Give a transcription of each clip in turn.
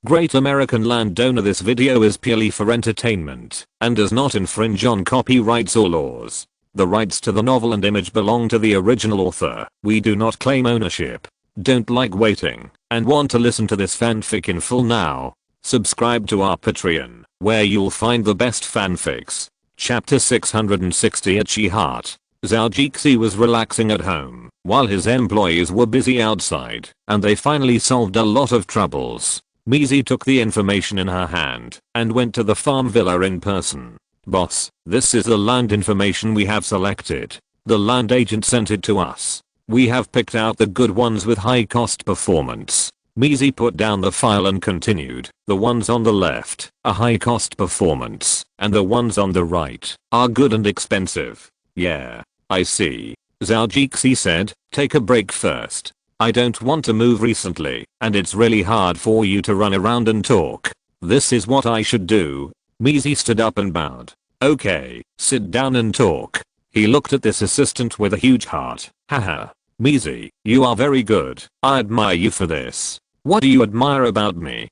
Great American Landowner. This video is purely for entertainment and does not infringe on copyrights or laws. The rights to the novel and image belong to the original author. We do not claim ownership. Don't like waiting and want to listen to this fanfic in full now? Subscribe to our Patreon, where you'll find the best fanfics. Chapter 660. Itchy Heart. Zhou was relaxing at home while his employees were busy outside, and they finally solved a lot of troubles. Mizi took the information in her hand and went to the farm villa in person. "Boss, this is the land information we have selected. The land agent sent it to us. We have picked out the good ones with high cost performance." Mizi put down the file and continued. "The ones on the left are high cost performance, and the ones on the right are good and expensive." "Yeah, I see," Zhou said. "Take a break first. I don't want to move recently, and it's really hard for you to run around and talk. This is what I should do." Mizi stood up and bowed. "Okay, sit down and talk." He looked at this assistant with a huge heart. "Haha. Mizi, you are very good. I admire you for this. What do you admire about me?"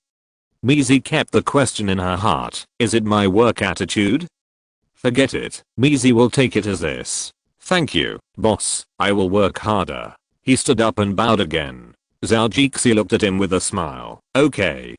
Mizi kept the question in her heart. "Is it my work attitude?" "Forget it." Mizi will take it as this. "Thank you, boss. I will work harder." He stood up and bowed again. Zhou looked at him with a smile. Okay,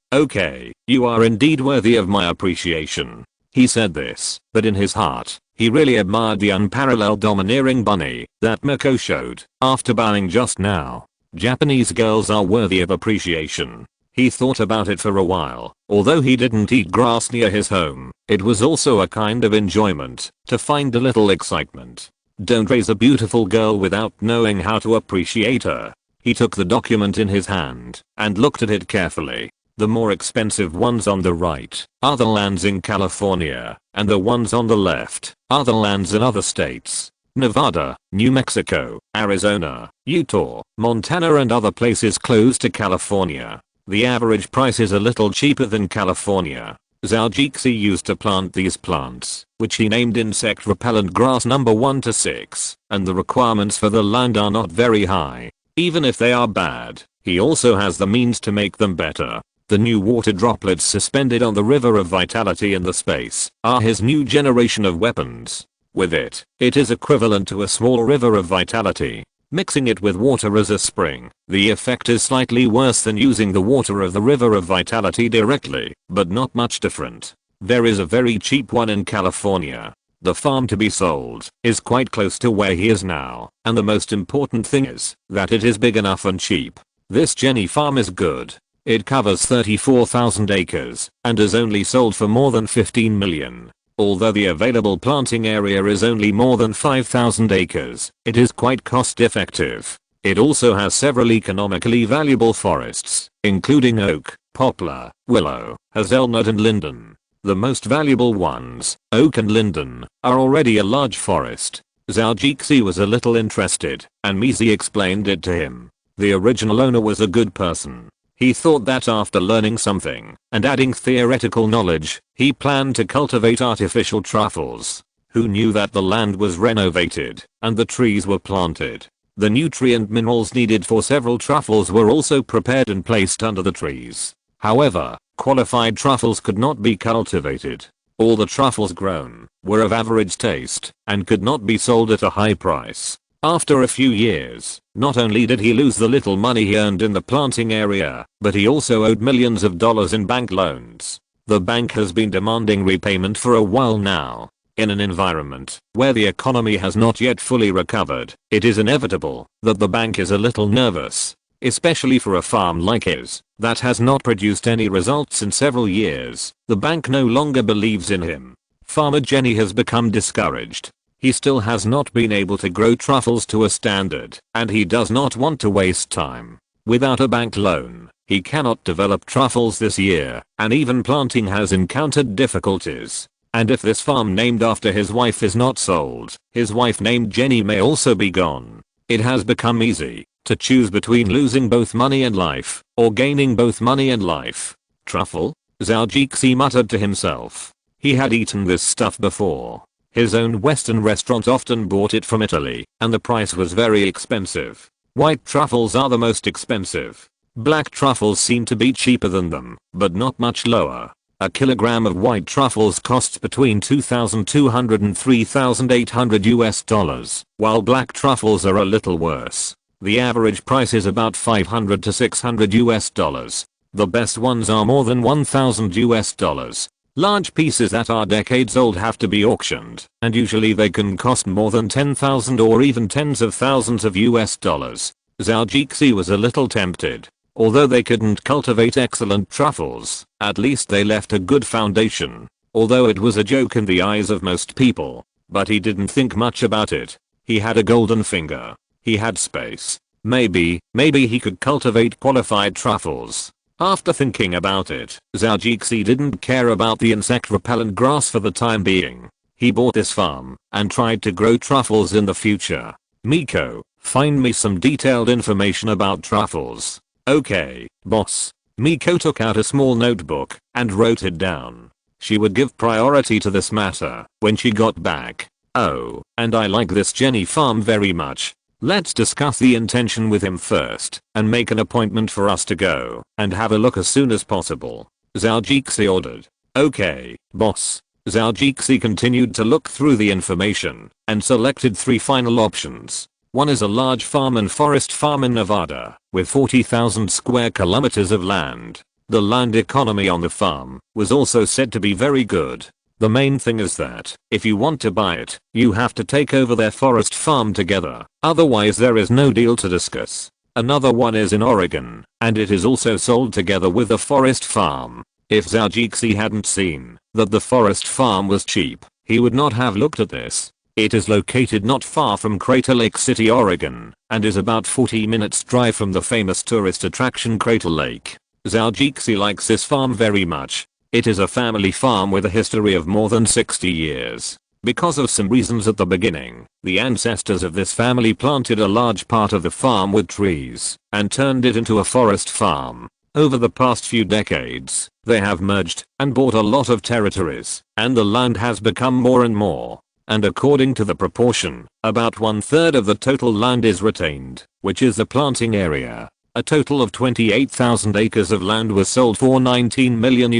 you are indeed worthy of my appreciation." He said this, but in his heart, he really admired the unparalleled domineering bunny that Miko showed after bowing just now. Japanese girls are worthy of appreciation. He thought about it for a while. Although he didn't eat grass near his home, it was also a kind of enjoyment to find a little excitement. Don't raise a beautiful girl without knowing how to appreciate her. He took the document in his hand and looked at it carefully. The more expensive ones on the right are the lands in California, and the ones on the left are the lands in other states. Nevada, New Mexico, Arizona, Utah, Montana and other places close to California. The average price is a little cheaper than California. Zhou used to plant these plants, which he named insect repellent grass number 1 to 6, and the requirements for the land are not very high. Even if they are bad, he also has the means to make them better. The new water droplets suspended on the river of vitality in the space are his new generation of weapons. With it is equivalent to a small river of vitality. Mixing it with water as a spring, the effect is slightly worse than using the water of the river of vitality directly, but not much different. There is a very cheap one in California. The farm to be sold is quite close to where he is now, and the most important thing is that it is big enough and cheap. This Jenny farm is good. It covers 34,000 acres and is only sold for more than 15 million. Although the available planting area is only more than 5,000 acres, it is quite cost effective. It also has several economically valuable forests, including oak, poplar, willow, hazelnut and linden. The most valuable ones, oak and linden, are already a large forest. Zhou was a little interested, and Mizi explained it to him. The original owner was a good person. He thought that after learning something and adding theoretical knowledge, he planned to cultivate artificial truffles. Who knew that the land was renovated and the trees were planted? The nutrient minerals needed for several truffles were also prepared and placed under the trees. However, qualified truffles could not be cultivated. All the truffles grown were of average taste and could not be sold at a high price. After a few years, not only did he lose the little money he earned in the planting area, but he also owed millions of dollars in bank loans. The bank has been demanding repayment for a while now. In an environment where the economy has not yet fully recovered, it is inevitable that the bank is a little nervous. Especially for a farm like his that has not produced any results in several years. The bank no longer believes in him. Farmer Jenny has become discouraged. He still has not been able to grow truffles to a standard, and he does not want to waste time. Without a bank loan, he cannot develop truffles this year, and even planting has encountered difficulties. And if this farm named after his wife is not sold, his wife named Jenny may also be gone. It has become easy to choose between losing both money and life, or gaining both money and life. Truffle? Zhou muttered to himself. He had eaten this stuff before. His own Western restaurant often bought it from Italy, and the price was very expensive. White truffles are the most expensive. Black truffles seem to be cheaper than them, but not much lower. A kilogram of white truffles costs between $2,200 and $3,800 while black truffles are a little worse. The average price is about $500 to $600. The best ones are more than $1,000. Large pieces that are decades old have to be auctioned, and usually they can cost more than $10,000 or even tens of thousands of US dollars. Zhou was a little tempted. Although they couldn't cultivate excellent truffles, at least they left a good foundation. Although it was a joke in the eyes of most people, but he didn't think much about it. He had a golden finger. He had space. Maybe he could cultivate qualified truffles. After thinking about it, Zhou didn't care about the insect repellent grass for the time being. He bought this farm and tried to grow truffles in the future. Miko, find me some detailed information about truffles. Okay, boss. Miko took out a small notebook and wrote it down. She would give priority to this matter when she got back. Oh, and I like this Jenny farm very much. Let's discuss the intention with him first and make an appointment for us to go and have a look as soon as possible. Zhou ordered. Okay, boss. Zhou continued to look through the information and selected 3 final options. One is a large farm and forest farm in Nevada, with 40,000 square kilometers of land. The land economy on the farm was also said to be very good. The main thing is that, if you want to buy it, you have to take over their forest farm together, otherwise there is no deal to discuss. Another one is in Oregon, and it is also sold together with the forest farm. If Zhou hadn't seen that the forest farm was cheap, he would not have looked at this. It is located not far from Crater Lake City, Oregon, and is about 40 minutes drive from the famous tourist attraction Crater Lake. Zhou likes this farm very much. It is a family farm with a history of more than 60 years. Because of some reasons at the beginning, the ancestors of this family planted a large part of the farm with trees and turned it into a forest farm. Over the past few decades, they have merged and bought a lot of territories, and the land has become more and more. And according to the proportion, about 1/3 of the total land is retained, which is the planting area. A total of 28,000 acres of land was sold for $19 million.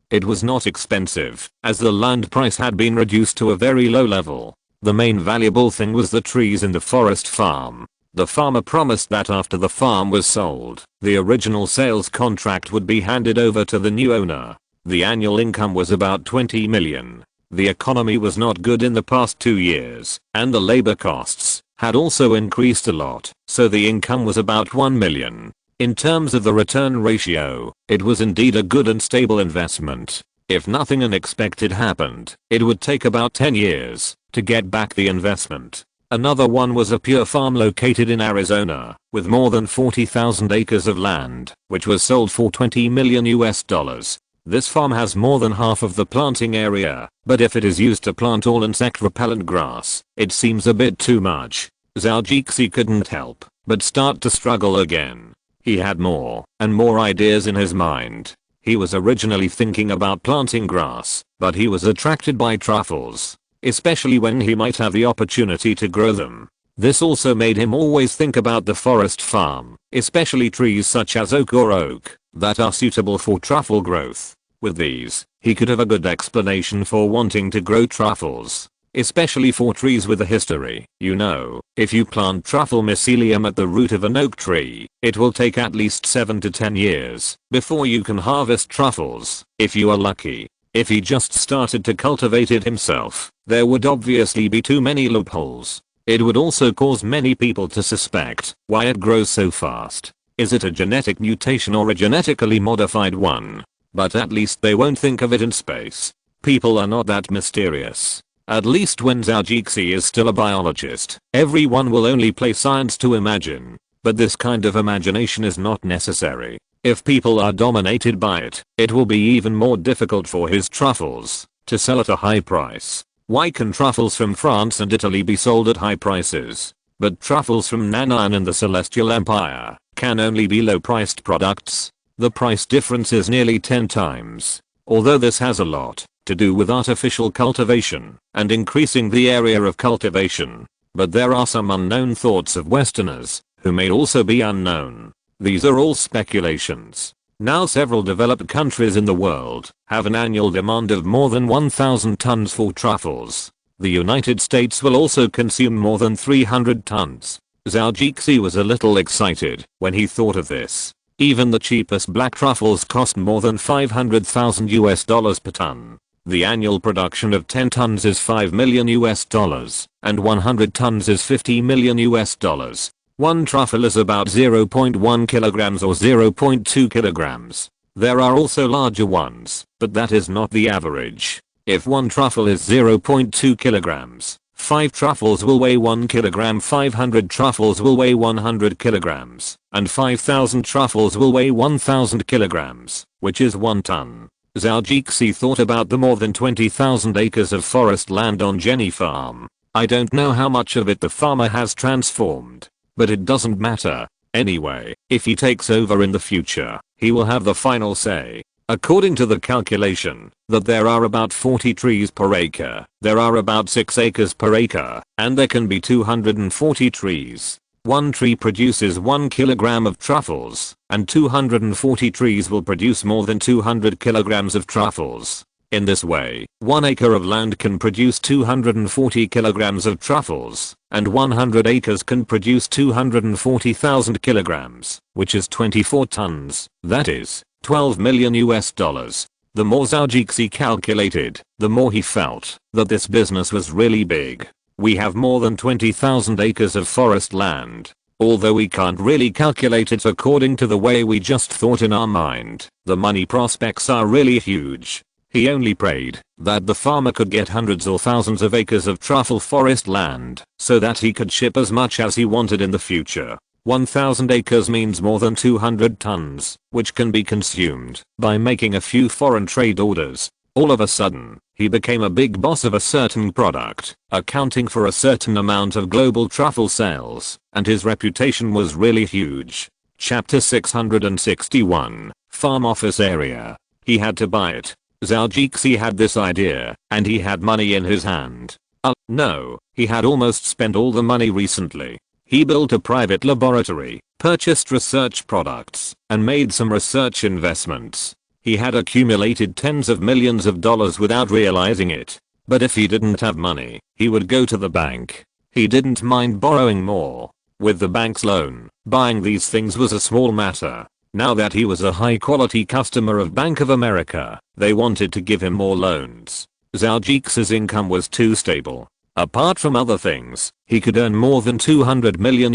It was not expensive, as the land price had been reduced to a very low level. The main valuable thing was the trees in the forest farm. The farmer promised that after the farm was sold, the original sales contract would be handed over to the new owner. The annual income was about $20 million. The economy was not good in the past 2 years, and the labor costs had also increased a lot, so the income was about $1 million. In terms of the return ratio, it was indeed a good and stable investment. If nothing unexpected happened, it would take about 10 years to get back the investment. Another one was a pure farm located in Arizona, with more than 40,000 acres of land, which was sold for $20 million. This farm has more than half of the planting area, but if it is used to plant all insect repellent grass, it seems a bit too much. Zhou couldn't help but start to struggle again. He had more and more ideas in his mind. He was originally thinking about planting grass, but he was attracted by truffles, especially when he might have the opportunity to grow them. This also made him always think about the forest farm, especially trees such as oak that are suitable for truffle growth. With these, he could have a good explanation for wanting to grow truffles, especially for trees with a history. You know, if you plant truffle mycelium at the root of an oak tree, it will take at least 7 to 10 years before you can harvest truffles, if you are lucky. If he just started to cultivate it himself, there would obviously be too many loopholes. It would also cause many people to suspect why it grows so fast. Is it a genetic mutation or a genetically modified one? But at least they won't think of it in space. People are not that mysterious. At least when Zhou is still a biologist, everyone will only play science to imagine. But this kind of imagination is not necessary. If people are dominated by it, it will be even more difficult for his truffles to sell at a high price. Why can truffles from France and Italy be sold at high prices, but truffles from Nannan and the Celestial Empire can only be low-priced products? The price difference is nearly 10 times. Although this has a lot to do with artificial cultivation and increasing the area of cultivation, but there are some unknown thoughts of Westerners who may also be unknown. These are all speculations. Now several developed countries in the world have an annual demand of more than 1,000 tons for truffles. The United States will also consume more than 300 tons. Zhou was a little excited when he thought of this. Even the cheapest black truffles cost more than $500,000 per ton. The annual production of 10 tons is $5 million and 100 tons is $50 million. One truffle is about 0.1 kilograms or 0.2 kilograms. There are also larger ones, but that is not the average. If one truffle is 0.2 kilograms, 5 truffles will weigh 1 kilogram, 500 truffles will weigh 100 kilograms, and 5,000 truffles will weigh 1,000 kilograms, which is 1 ton. Zhou thought about the more than 20,000 acres of forest land on Jenny Farm. I don't know how much of it the farmer has transformed. But it doesn't matter. Anyway, if he takes over in the future, he will have the final say. According to the calculation, that there are about 40 trees per acre, there are about 6 acres per acre, and there can be 240 trees. One tree produces 1 kilogram of truffles, and 240 trees will produce more than 200 kilograms of truffles. In this way, 1 acre of land can produce 240 kilograms of truffles, and 100 acres can produce 240,000 kilograms, which is 24 tons, that is, $12 million. The more Zhou calculated, the more he felt that this business was really big. We have more than 20,000 acres of forest land. Although we can't really calculate it according to the way we just thought in our mind, the money prospects are really huge. He only prayed that the farmer could get hundreds or thousands of acres of truffle forest land so that he could ship as much as he wanted in the future. 1,000 acres means more than 200 tons, which can be consumed by making a few foreign trade orders. All of a sudden, he became a big boss of a certain product, accounting for a certain amount of global truffle sales, and his reputation was really huge. Chapter 661, Farm Office Area. He had to buy it. Zhou had this idea, and he had money in his hand. No, he had almost spent all the money recently. He built a private laboratory, purchased research products, and made some research investments. He had accumulated tens of millions of dollars without realizing it. But if he didn't have money, he would go to the bank. He didn't mind borrowing more. With the bank's loan, buying these things was a small matter. Now that he was a high-quality customer of Bank of America, they wanted to give him more loans. Zhou's income was too stable. Apart from other things, he could earn more than $200 million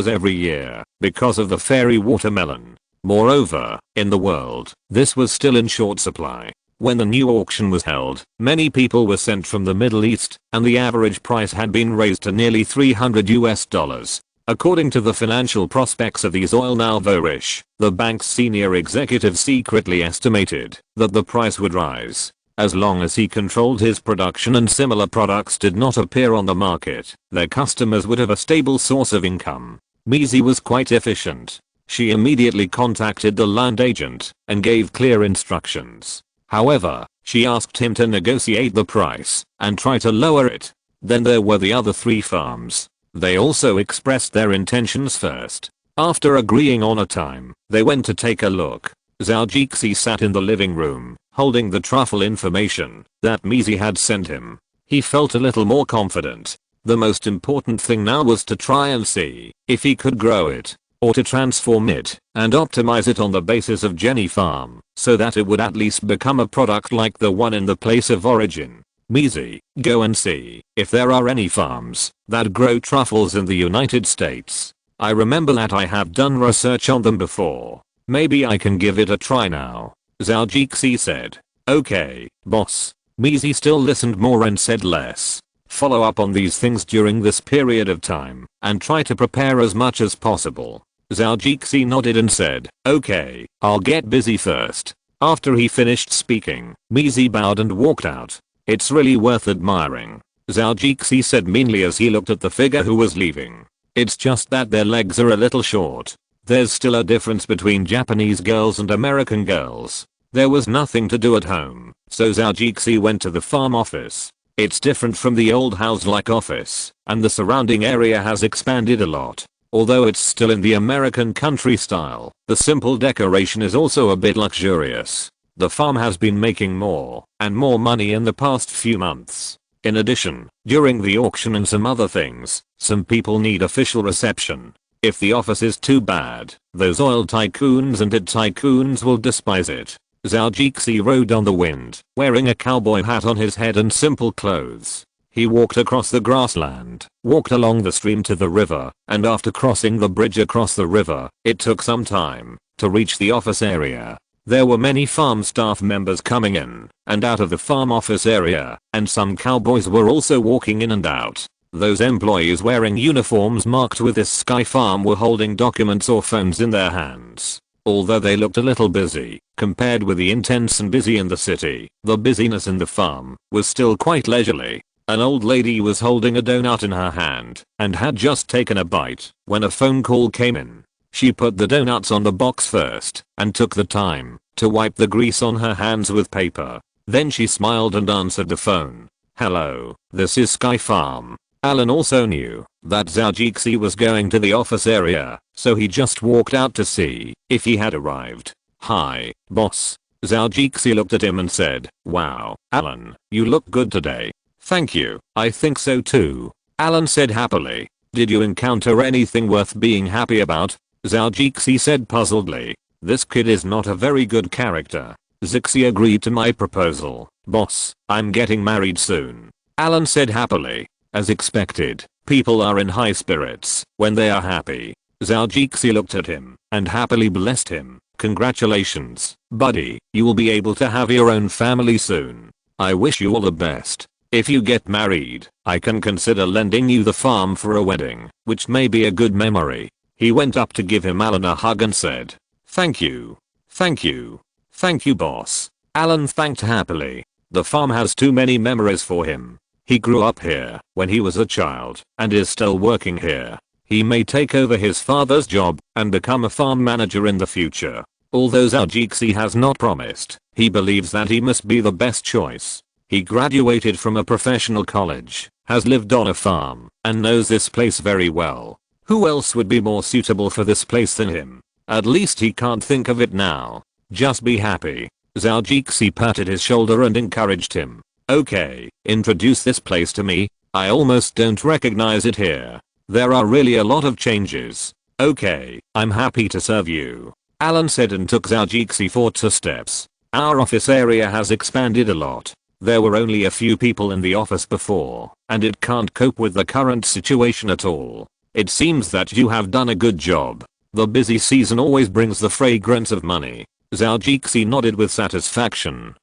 every year because of the fairy watermelon. Moreover, in the world, this was still in short supply. When the new auction was held, many people were sent from the Middle East, and the average price had been raised to nearly $300. According to the financial prospects of these oil now bearish, the bank's senior executive secretly estimated that the price would rise. As long as he controlled his production and similar products did not appear on the market, their customers would have a stable source of income. Maisie was quite efficient. She immediately contacted the land agent and gave clear instructions. However, she asked him to negotiate the price and try to lower it. Then there were the other 3 farms. They also expressed their intentions first. After agreeing on a time, they went to take a look. Zhou sat in the living room, holding the truffle information that Maisie had sent him. He felt a little more confident. The most important thing now was to try and see if he could grow it, or to transform it and optimize it on the basis of Jenny Farm, so that it would at least become a product like the one in the place of origin. Maisie, go and see if there are any farms that grow truffles in the United States. I remember that I have done research on them before. Maybe I can give it a try now. Zhou said. Okay, boss. Maisie still listened more and said less. Follow up on these things during this period of time and try to prepare as much as possible. Zhou nodded and said, okay, I'll get busy first. After he finished speaking, Maisie bowed and walked out. It's really worth admiring, Zhou said meanly as he looked at the figure who was leaving. It's just that their legs are a little short. There's still a difference between Japanese girls and American girls. There was nothing to do at home, so Zhou went to the farm office. It's different from the old house-like office, and the surrounding area has expanded a lot. Although it's still in the American country style, the simple decoration is also a bit luxurious. The farm has been making more and more money in the past few months. In addition, during the auction and some other things, some people need official reception. If the office is too bad, those oil tycoons and id tycoons will despise it. Zhou Jixi rode on the wind, wearing a cowboy hat on his head and simple clothes. He walked across the grassland, walked along the stream to the river, and after crossing the bridge across the river, it took some time to reach the office area. There were many farm staff members coming in and out of the farm office area, and some cowboys were also walking in and out. Those employees wearing uniforms marked with this Sky Farm were holding documents or phones in their hands. Although they looked a little busy, compared with the intense and busy in the city, the busyness in the farm was still quite leisurely. An old lady was holding a donut in her hand and had just taken a bite when a phone call came in. She put the donuts on the box first and took the time to wipe the grease on her hands with paper. Then she smiled and answered the phone. "Hello, this is Sky Farm." Alan also knew that Zhou Jixi was going to the office area, so he just walked out to see if he had arrived. "Hi, boss." Zhou Jixi looked at him and said, "Wow, Alan, you look good today." "Thank you, I think so too," Alan said happily. "Did you encounter anything worth being happy about?" Zhou Jixi said puzzledly. "This kid is not a very good character." "Zixi agreed to my proposal, boss. I'm getting married soon," Alan said happily. As expected, people are in high spirits when they are happy. Zhou Jixi looked at him and happily blessed him. "Congratulations, buddy, you will be able to have your own family soon. I wish you all the best. If you get married, I can consider lending you the farm for a wedding, which may be a good memory." He went up to give him Alan a hug and said, "Thank you. Thank you. Thank you, boss." Alan thanked happily. The farm has too many memories for him. He grew up here when he was a child and is still working here. He may take over his father's job and become a farm manager in the future. Although Zhou Jixi has not promised, he believes that he must be the best choice. He graduated from a professional college, has lived on a farm, and knows this place very well. Who else would be more suitable for this place than him? At least he can't think of it now. Just be happy. Zhou Jixi patted his shoulder and encouraged him. "Okay, introduce this place to me. I almost don't recognize it here. There are really a lot of changes." "Okay, I'm happy to serve you," Alan said and took Zhou Jixi 4 steps. "Our office area has expanded a lot. There were only a few people in the office before, and it can't cope with the current situation at all. It seems that you have done a good job. The busy season always brings the fragrance of money." Zhou Jixi nodded with satisfaction.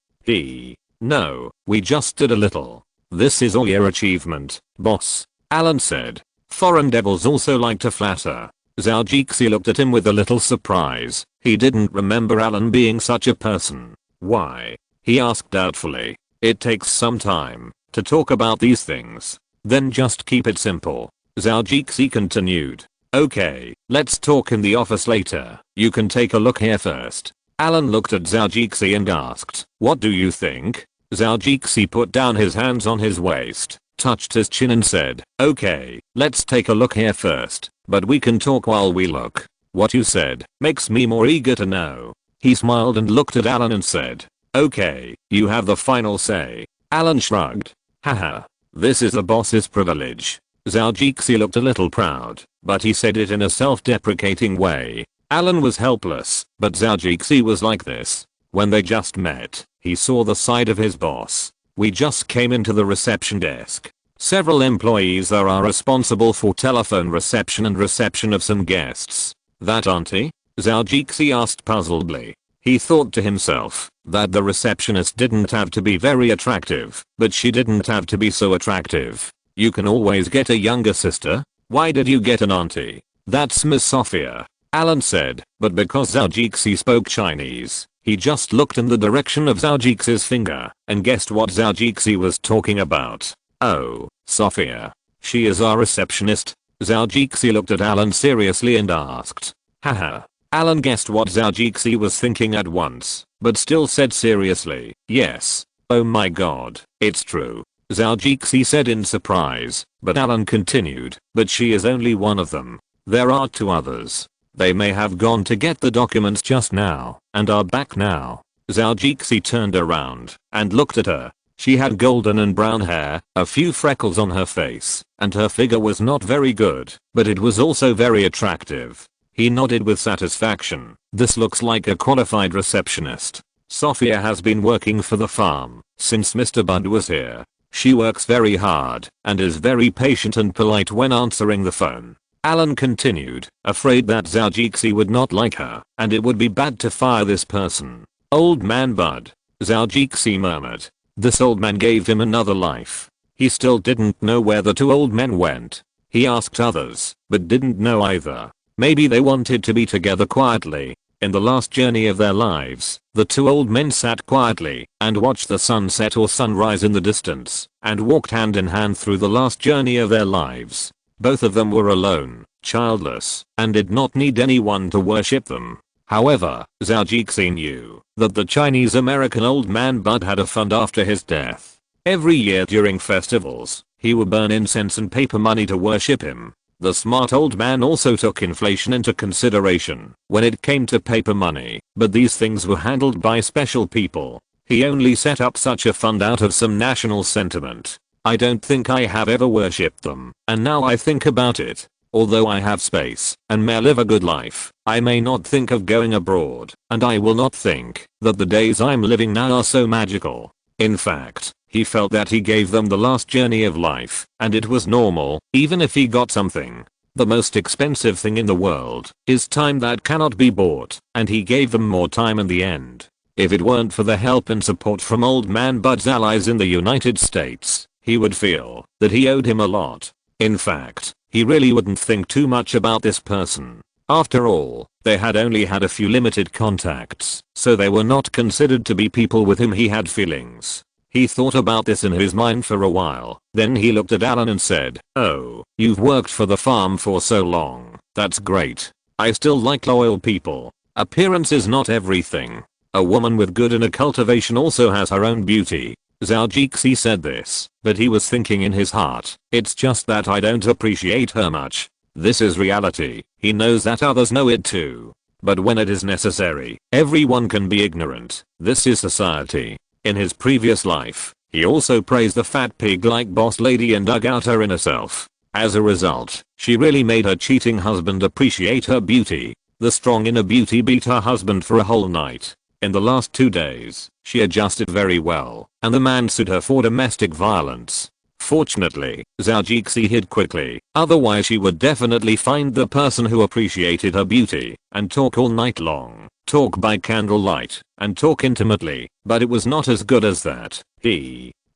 "No, we just did a little. This is all your achievement, boss," Alan said. Foreign devils also like to flatter. Zhou Jixi looked at him with a little surprise. He didn't remember Alan being such a person. "Why?" he asked doubtfully. "It takes some time to talk about these things. Then just keep it simple." Zhou Jixi continued. "Okay, let's talk in the office later. You can take a look here first." Alan looked at Zhou Jixi and asked, "What do you think?" Zhou Jixi put down his hands on his waist, touched his chin and said, "Okay, let's take a look here first, but we can talk while we look." "What you said makes me more eager to know." He smiled and looked at Alan and said, "Okay, you have the final say." Alan shrugged. "Haha, this is the boss's privilege." Zhou Jixi looked a little proud, but he said it in a self-deprecating way. Alan was helpless, but Zhou Jixi was like this. When they just met, he saw the side of his boss. "We just came into the reception desk. Several employees are responsible for telephone reception and reception of some guests." "That auntie?" Zhou Jixi asked puzzledly. He thought to himself that the receptionist didn't have to be very attractive, but she didn't have to be so attractive. You can always get a younger sister. Why did you get an auntie? "That's Miss Sophia," Alan said, but because Zhou Jixi spoke Chinese, he just looked in the direction of Zhou Jixi's finger and guessed what Zhou Jixi was talking about. "Oh, Sophia. She is our receptionist." Zhou Jixi looked at Alan seriously and asked. "Haha." Alan guessed what Zhou Jixi was thinking at once, but still said seriously, "Yes." "Oh my god, it's true," Zhou Jixi said in surprise, but Alan continued, "But she is only one of them." There are 2 others. They may have gone to get the documents just now and are back now. Zhao Jixi turned around and looked at her. She had golden and brown hair, a few freckles on her face, and her figure was not very good, but it was also very attractive. He nodded with satisfaction. This looks like a qualified receptionist. Sophia has been working for the farm since Mr. Bud was here. She works very hard and is very patient and polite when answering the phone. Alan continued, afraid that Zhao Jixi would not like her, and it would be bad to fire this person. Old man Bud. Zhao Jixi murmured. This old man gave him another life. He still didn't know where the 2 old men went. He asked others, but didn't know either. Maybe they wanted to be together quietly. In the last journey of their lives, the 2 old men sat quietly and watched the sunset or sunrise in the distance and walked hand in hand through the last journey of their lives. Both of them were alone, childless, and did not need anyone to worship them. However, Zhao Jixi knew that the Chinese American old man Bud had a fund after his death. Every year during festivals, he would burn incense and paper money to worship him. The smart old man also took inflation into consideration when it came to paper money, but these things were handled by special people. He only set up such a fund out of some national sentiment. I don't think I have ever worshipped them, and now I think about it. Although I have space and may live a good life, I may not think of going abroad, and I will not think that the days I'm living now are so magical. In fact, he felt that he gave them the last journey of life, and it was normal, even if he got something. The most expensive thing in the world is time that cannot be bought, and he gave them more time in the end. If it weren't for the help and support from old man Bud's allies in the United States, he would feel that he owed him a lot. In fact, he really wouldn't think too much about this person. After all, they had only had a few limited contacts, so they were not considered to be people with whom he had feelings. He thought about this in his mind for a while, then he looked at Alan and said, "Oh, you've worked for the farm for so long. That's great. I still like loyal people. Appearance is not everything. A woman with good in a cultivation also has her own beauty." Zhao Jixi said this, but he was thinking in his heart, it's just that I don't appreciate her much. This is reality. He knows that others know it too. But when it is necessary, everyone can be ignorant. This is society. In his previous life, he also praised the fat pig like boss lady and dug out her inner self. As a result, she really made her cheating husband appreciate her beauty. The strong inner beauty beat her husband for a whole night. In the last 2 days, she adjusted very well, and the man sued her for domestic violence. Fortunately, Zhao Jixi hid quickly, otherwise she would definitely find the person who appreciated her beauty and talk all night long, talk by candlelight, and talk intimately, but it was not as good as that.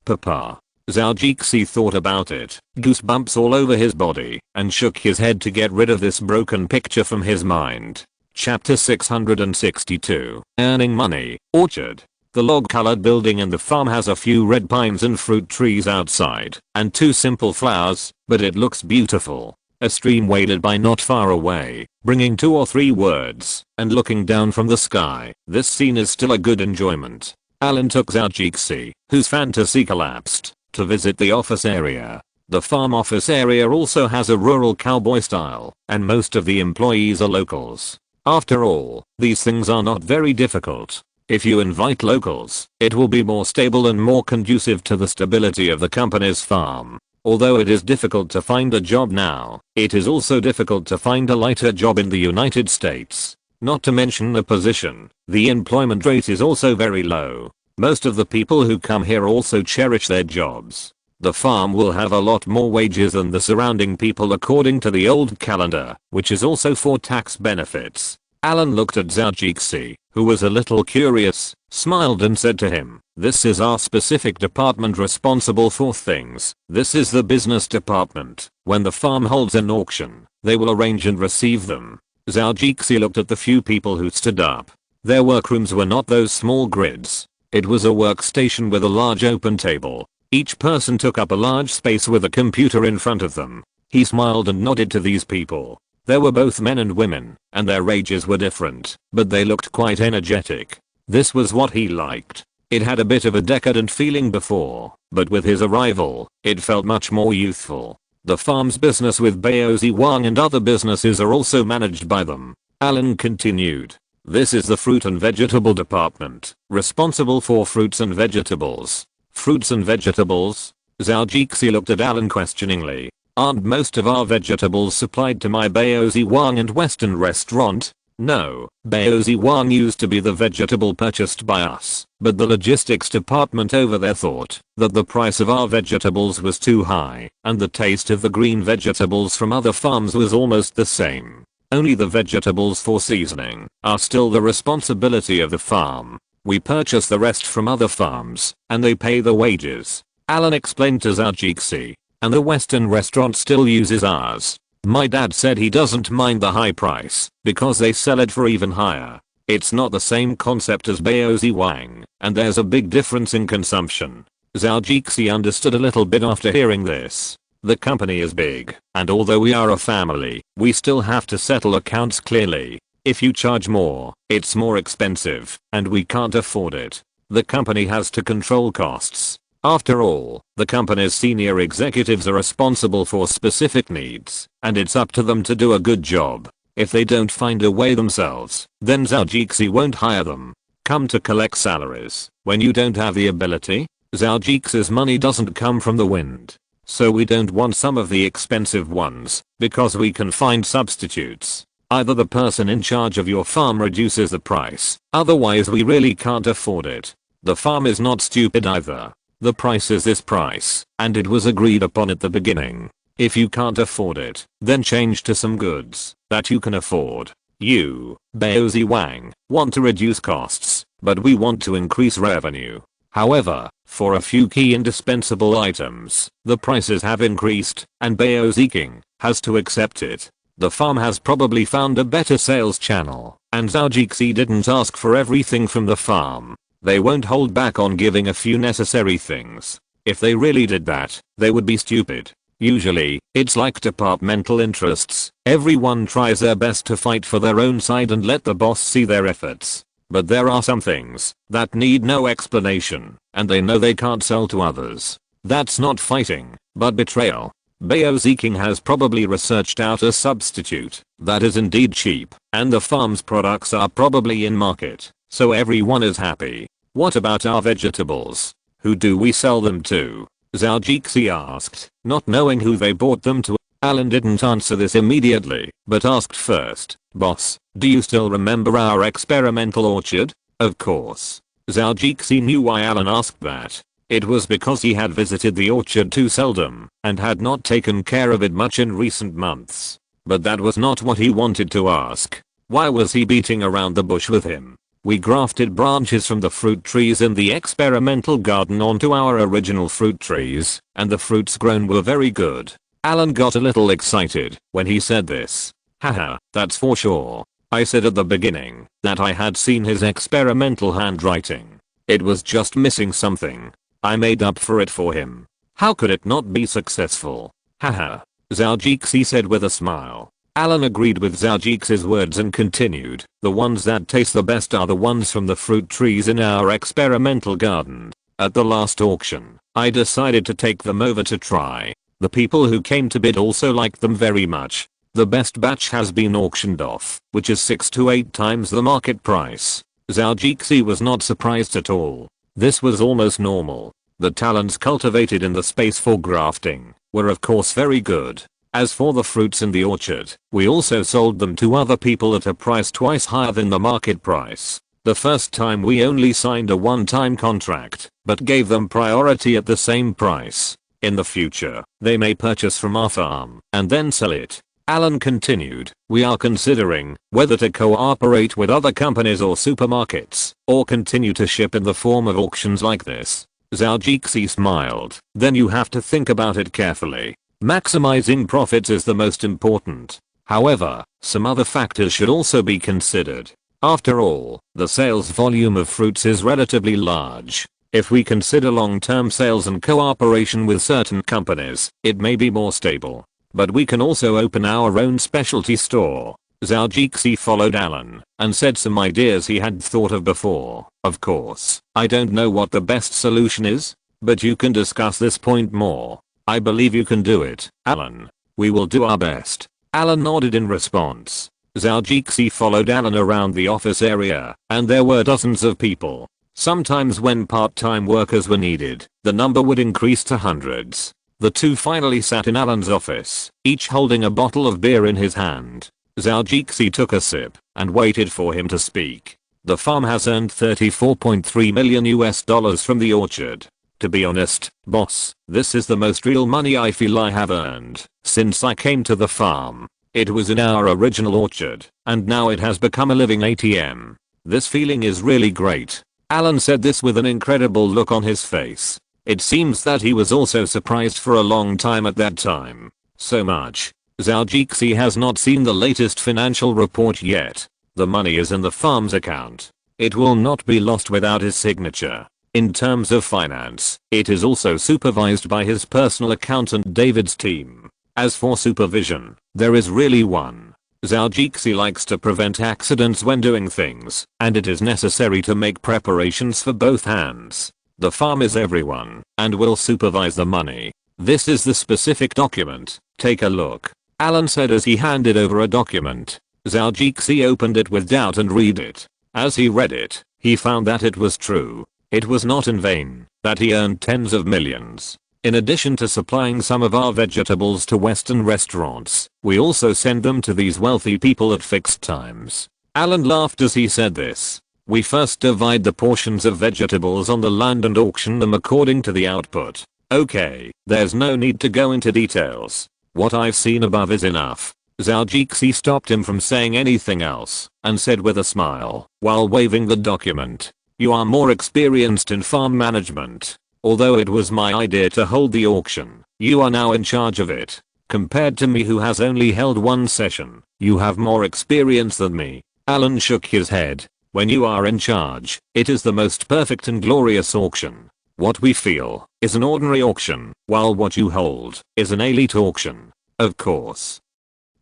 Papa. Zhao Jixi thought about it, goosebumps all over his body, and shook his head to get rid of this broken picture from his mind. Chapter 662. Earning money. Orchard. The log-colored building in the farm has a few red pines and fruit trees outside, and 2 simple flowers, but it looks beautiful. A stream waded by not far away, bringing 2 or 3 words, and looking down from the sky. This scene is still a good enjoyment. Alan took Zhao Jixi, whose fantasy collapsed, to visit the office area. The farm office area also has a rural cowboy style, and most of the employees are locals. After all, these things are not very difficult. If you invite locals, it will be more stable and more conducive to the stability of the company's farm. Although it is difficult to find a job now, it is also difficult to find a lighter job in the United States. Not to mention the position, the employment rate is also very low. Most of the people who come here also cherish their jobs. The farm will have a lot more wages than the surrounding people according to the old calendar, which is also for tax benefits. Alan looked at Zhao Jixi, who was a little curious, smiled and said to him, "This is our specific department responsible for things. This is the business department. When the farm holds an auction, they will arrange and receive them." Zhao Jixi looked at the few people who stood up. Their workrooms were not those small grids. It was a workstation with a large open table. Each person took up a large space with a computer in front of them. He smiled and nodded to these people. There were both men and women, and their ages were different, but they looked quite energetic. This was what he liked. It had a bit of a decadent feeling before, but with his arrival, it felt much more youthful. The farm's business with Baozi Wang and other businesses are also managed by them. Alan continued. This is the fruit and vegetable department, responsible for fruits and vegetables. Fruits and vegetables? Zhao Jixi looked at Alan questioningly. Aren't most of our vegetables supplied to my Baozi Wang and Western restaurant? No, Baozi Wang used to be the vegetable purchased by us, but the logistics department over there thought that the price of our vegetables was too high, and the taste of the green vegetables from other farms was almost the same. Only the vegetables for seasoning are still the responsibility of the farm. We purchase the rest from other farms, and they pay the wages. Alan explained to Zhao Jixi, and the Western restaurant still uses ours. My dad said he doesn't mind the high price because they sell it for even higher. It's not the same concept as Baozi Wang, and there's a big difference in consumption. Zhao Jixi understood a little bit after hearing this. The company is big, and although we are a family, we still have to settle accounts clearly. If you charge more, it's more expensive, and we can't afford it. The company has to control costs. After all, the company's senior executives are responsible for specific needs, and it's up to them to do a good job. If they don't find a way themselves, then Zhao Jixi won't hire them. Come to collect salaries when you don't have the ability? Zhao Jixi's money doesn't come from the wind. So we don't want some of the expensive ones, because we can find substitutes. Either the person in charge of your farm reduces the price, otherwise we really can't afford it. The farm is not stupid either. The price is this price, and it was agreed upon at the beginning. If you can't afford it, then change to some goods that you can afford. You, Baozi Wang, want to reduce costs, but we want to increase revenue. However, for a few key indispensable items, the prices have increased, and Baozi King has to accept it. The farm has probably found a better sales channel, and Zhao Jixi didn't ask for everything from the farm. They won't hold back on giving a few necessary things. If they really did that, they would be stupid. Usually, it's like departmental interests. Everyone tries their best to fight for their own side and let the boss see their efforts. But there are some things that need no explanation, and they know they can't sell to others. That's not fighting, but betrayal. Baozi King has probably researched out a substitute that is indeed cheap, and the farm's products are probably in market, so everyone is happy. What about our vegetables? Who do we sell them to? Zhao Jixi asked, not knowing who they bought them to. Alan didn't answer this immediately, but asked first, boss, do you still remember our experimental orchard? Of course. Zhao Jixi knew why Alan asked that. It was because he had visited the orchard too seldom, and had not taken care of it much in recent months. But that was not what he wanted to ask. Why was he beating around the bush with him? We grafted branches from the fruit trees in the experimental garden onto our original fruit trees, and the fruits grown were very good. Alan got a little excited when he said this. Haha, that's for sure. I said at the beginning that I had seen his experimental handwriting. It was just missing something. I made up for it for him. How could it not be successful? Haha. Zhao Jixi said with a smile. Alan agreed with Zhao Jixi's words and continued. The ones that taste the best are the ones from the fruit trees in our experimental garden. At the last auction, I decided to take them over to try. The people who came to bid also liked them very much. The best batch has been auctioned off, which is 6 to 8 times the market price. Zhao Jixi was not surprised at all. This was almost normal. The talents cultivated in the space for grafting were of course very good. As for the fruits in the orchard, we also sold them to other people at a price twice higher than the market price. The first time we only signed a one-time contract, but gave them priority at the same price. In the future, they may purchase from our farm and then sell it. Alan continued, we are considering whether to cooperate with other companies or supermarkets, or continue to ship in the form of auctions like this. Zhao Jixi smiled. Then you have to think about it carefully. Maximizing profits is the most important. However, some other factors should also be considered. After all, the sales volume of fruits is relatively large. If we consider long-term sales and cooperation with certain companies, it may be more stable. But we can also open our own specialty store. Zhao Jixi followed Alan and said some ideas he had thought of before. Of course, I don't know what the best solution is, but you can discuss this point more. I believe you can do it, Alan. We will do our best. Alan nodded in response. Zhou followed Alan around the office area, and there were dozens of people. Sometimes when part-time workers were needed, the number would increase to hundreds. The two finally sat in Alan's office, each holding a bottle of beer in his hand. Zhou took a sip and waited for him to speak. The farm has earned $34.3 million from the orchard. To be honest, boss, this is the most real money I feel I have earned since I came to the farm. It was in our original orchard, and now it has become a living ATM. This feeling is really great. Alan said this with an incredible look on his face. It seems that he was also surprised for a long time at that time. So much. Zhou has not seen the latest financial report yet. The money is in the farm's account. It will not be lost without his signature. In terms of finance, it is also supervised by his personal accountant David's team. As for supervision, there is really one. Zhou likes to prevent accidents when doing things, and it is necessary to make preparations for both hands. The farm is everyone, and will supervise the money. This is the specific document. Take a look. Alan said as he handed over a document. Zhou opened it with doubt and read it. As he read it, he found that it was true. It was not in vain that he earned tens of millions. In addition to supplying some of our vegetables to Western restaurants, we also send them to these wealthy people at fixed times. Alan laughed as he said this. We first divide the portions of vegetables on the land and auction them according to the output. Okay, there's no need to go into details. What I've seen above is enough. Zhou stopped him from saying anything else and said with a smile while waving the document. You are more experienced in farm management. Although it was my idea to hold the auction, you are now in charge of it. Compared to me who has only held one session, you have more experience than me. Alan shook his head. When you are in charge, it is the most perfect and glorious auction. What we feel is an ordinary auction, while what you hold is an elite auction. Of course.